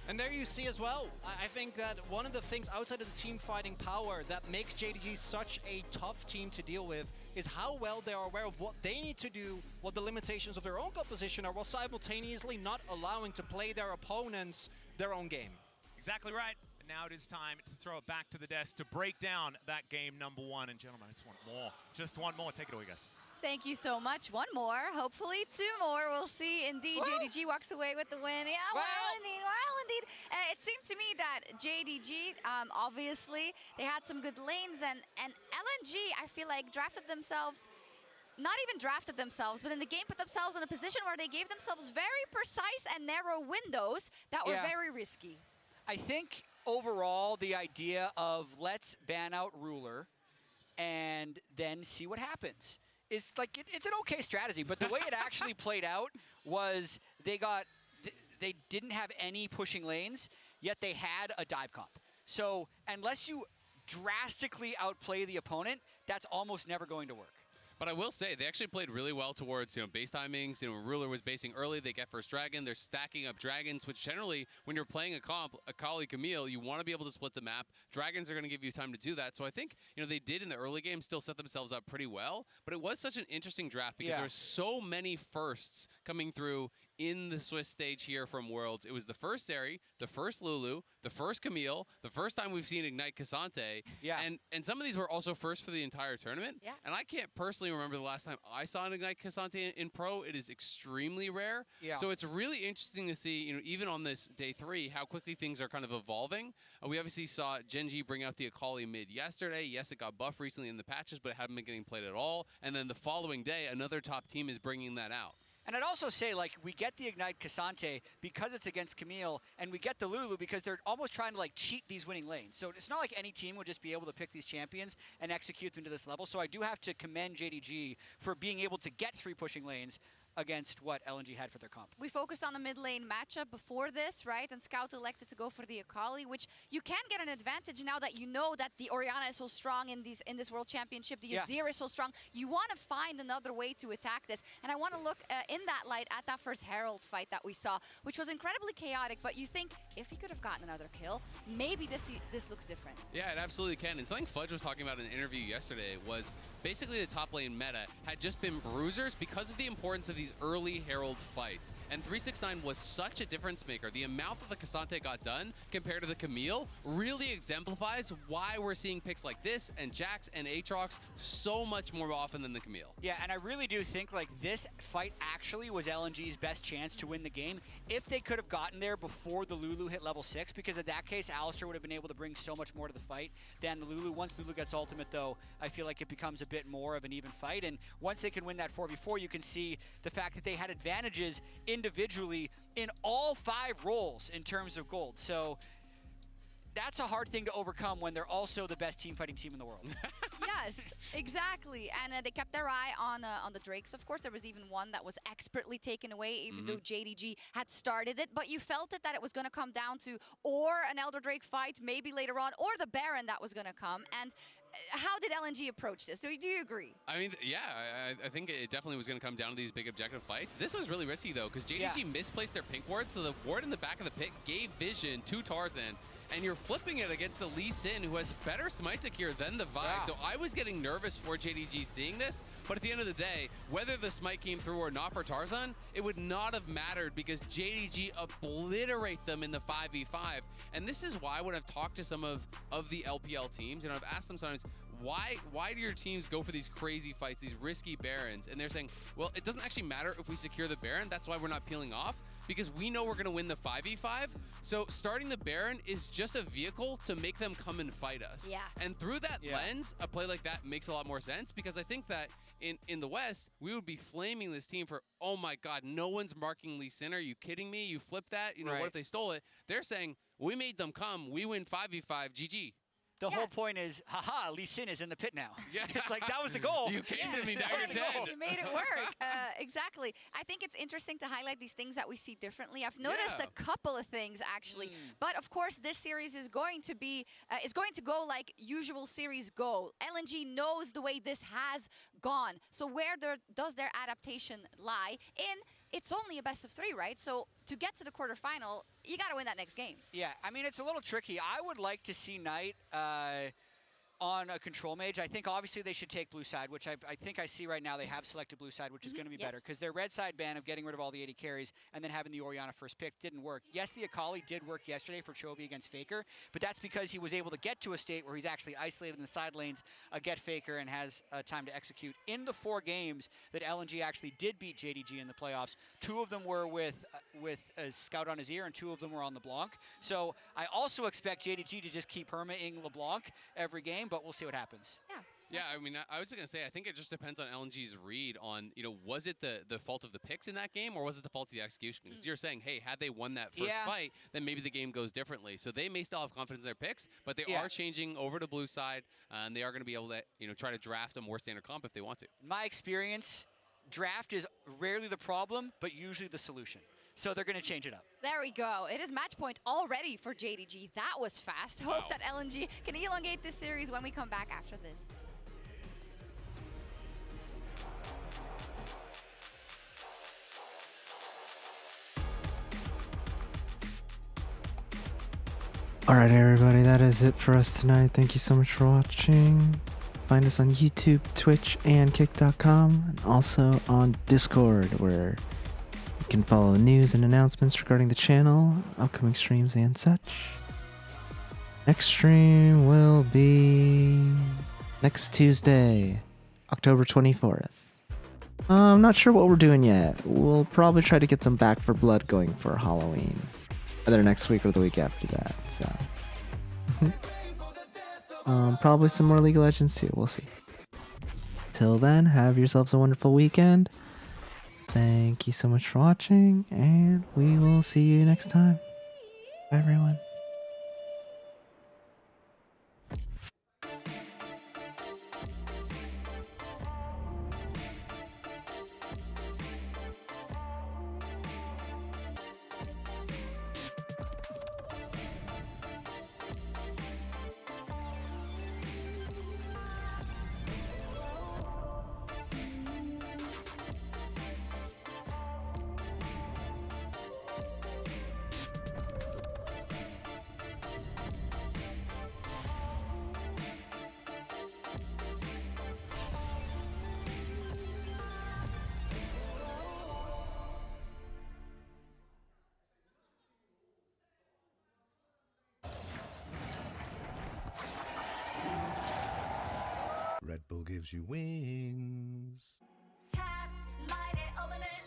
And there you see as well, I think that one of the things outside of the team fighting power that makes JDG such a tough team to deal with is how well they are aware of what they need to do, what the limitations of their own composition are, while simultaneously not allowing to play their opponents their own game. Exactly right. And now it is time to throw it back to the desk to break down that game number 1. And gentlemen, I just want more. Just one more. Take it away, guys. Thank you so much. One more, hopefully 2 more. We'll see. Indeed, JDG walks away with the win. Yeah, well indeed. It seemed to me that JDG, obviously, they had some good lanes, and LNG, I feel like, drafted themselves, not even drafted themselves, but in the game put themselves in a position where they gave themselves very precise and narrow windows that were very risky. I think overall the idea of let's ban out Ruler and then see what happens is like, it's an okay strategy, but the way it actually played out was they didn't have any pushing lanes, yet they had a dive comp. So unless you drastically outplay the opponent, that's almost never going to work. But I will say, they actually played really well towards, base timings. Ruler was basing early, they get first dragon. They're stacking up dragons, which generally, when you're playing a comp, a Kali Camille, you want to be able to split the map. Dragons are going to give you time to do that. So I think, they did in the early game still set themselves up pretty well. But it was such an interesting draft because there were so many firsts coming through in the Swiss stage here from Worlds. It was the first Seri, the first Lulu, the first Camille, the first time we've seen Ignite Cassante. Yeah. And some of these were also first for the entire tournament. Yeah. And I can't personally remember the last time I saw an Ignite Cassante in Pro. It is extremely rare. Yeah. So it's really interesting to see, even on this day 3, how quickly things are kind of evolving. We obviously saw Gen.G bring out the Akali mid yesterday. Yes, it got buffed recently in the patches, but it hadn't been getting played at all. And then the following day, another top team is bringing that out. And I'd also say, like, we get the Ignite Cassante because it's against Camille, and we get the Lulu because they're almost trying to, like, cheat these winning lanes. So it's not like any team would just be able to pick these champions and execute them to this level. So I do have to commend JDG for being able to get 3 pushing lanes against what LNG had for their comp. We focused on the mid lane matchup before this, right? And Scout elected to go for the Akali, which you can get an advantage now that you know that the Orianna is so strong in this World Championship, the Azir is so strong. You want to find another way to attack this. And I want to look in that light at that first Herald fight that we saw, which was incredibly chaotic, but you think if he could have gotten another kill, maybe this looks different. Yeah, it absolutely can. And something Fudge was talking about in an interview yesterday was basically the top lane meta had just been bruisers because of the importance of these early Herald fights. And 369 was such a difference maker. The amount that the Cassante got done compared to the Camille really exemplifies why we're seeing picks like this and Jax and Aatrox so much more often than the Camille. Yeah, and I really do think like this fight actually was LNG's best chance to win the game if they could have gotten there before the Lulu hit level 6, because in that case, Alistar would have been able to bring so much more to the fight than the Lulu. Once Lulu gets ultimate though, I feel like it becomes a bit more of an even fight. And once they can win that 4v4, you can see the fact that they had advantages individually in all 5 roles in terms of gold. So that's a hard thing to overcome when they're also the best team fighting team in the world. Yes, exactly. And they kept their eye on the Drakes. Of course, there was even one that was expertly taken away, even though JDG had started it. But you felt it that it was going to come down to or an Elder Drake fight, maybe later on, or the Baron that was going to come. And how did LNG approach this? Do you agree? I mean, yeah, I think it definitely was going to come down to these big objective fights. This was really risky, though, because JDG misplaced their pink ward, so the ward in the back of the pit gave vision to Tarzan. And you're flipping it against the Lee Sin, who has better smites here than the Vi. So I was getting nervous for JDG seeing this, but at the end of the day, whether the smite came through or not for Tarzan, it would not have mattered because JDG obliterate them in the 5v5. And this is why when I've talked to some of the LPL teams, and I've asked them sometimes, why do your teams go for these crazy fights, these risky Barons? And they're saying, well, it doesn't actually matter if we secure the Baron. That's why we're not peeling off. because we know we're going to win the 5v5. So starting the Baron is just a vehicle to make them come and fight us. Yeah. And through that lens, a play like that makes a lot more sense, because I think that in the West, we would be flaming this team for, oh my God, no one's marking Lee Sin. Are you kidding me? You flipped that? You know, what if they stole it? They're saying, we made them come. We win 5v5. GG. The whole point is, haha, Lee Sin is in the pit now. Yeah. It's like, that was the goal. You came to me, now you're dead. You made it work. Exactly. I think it's interesting to highlight these things that we see differently. I've noticed a couple of things, actually. But, of course, this series is going to be, is going to go like usual series go. LNG knows the way this has gone. So where does their adaptation lie? It's only a best of 3, right? So to get to the quarterfinal, you got to win that next game. Yeah, I mean, it's a little tricky. I would like to see Knight on a control mage. I think obviously they should take blue side, which I think I see right now they have selected blue side, which is going to be better, because their red side ban of getting rid of all the 80 carries and then having the Orianna first pick didn't work. Yes, the Akali did work yesterday for Chovy against Faker, but that's because he was able to get to a state where he's actually isolated in the side lanes, get Faker, and has time to execute. In the 4 games that LNG actually did beat JDG in the playoffs, 2 of them were with a Scout on his ear, and 2 of them were on LeBlanc. So I also expect JDG to just keep hermiting LeBlanc every game, but we'll see what happens. Yeah, I mean, I was going to say, I think it just depends on LNG's read on, you know, was it the fault of the picks in that game, or was it the fault of the execution? Because you're saying, hey, had they won that first fight, then maybe the game goes differently. So they may still have confidence in their picks, but they are changing over to blue side, and they are going to be able to, you know, try to draft a more standard comp if they want to. My experience, draft is rarely the problem, but usually the solution. So they're going to change it up. There we go. It is match point already for JDG. That was fast. Hope that LNG can elongate this series when we come back after this. Alright everybody, that is it for us tonight. Thank you so much for watching. Find us on YouTube, Twitch, and Kick.com, and also on Discord, where you can follow news and announcements regarding the channel, upcoming streams, and such. Next stream will be next Tuesday, October 24th. I'm not sure what we're doing yet. We'll probably try to get some Back for Blood going for Halloween. Either next week or the week after that, so. Probably some more League of Legends too, we'll see. Till then, have yourselves a wonderful weekend. Thank you so much for watching, and we will see you next time. Bye everyone. Red Bull gives you wings. Tap, light it, open it.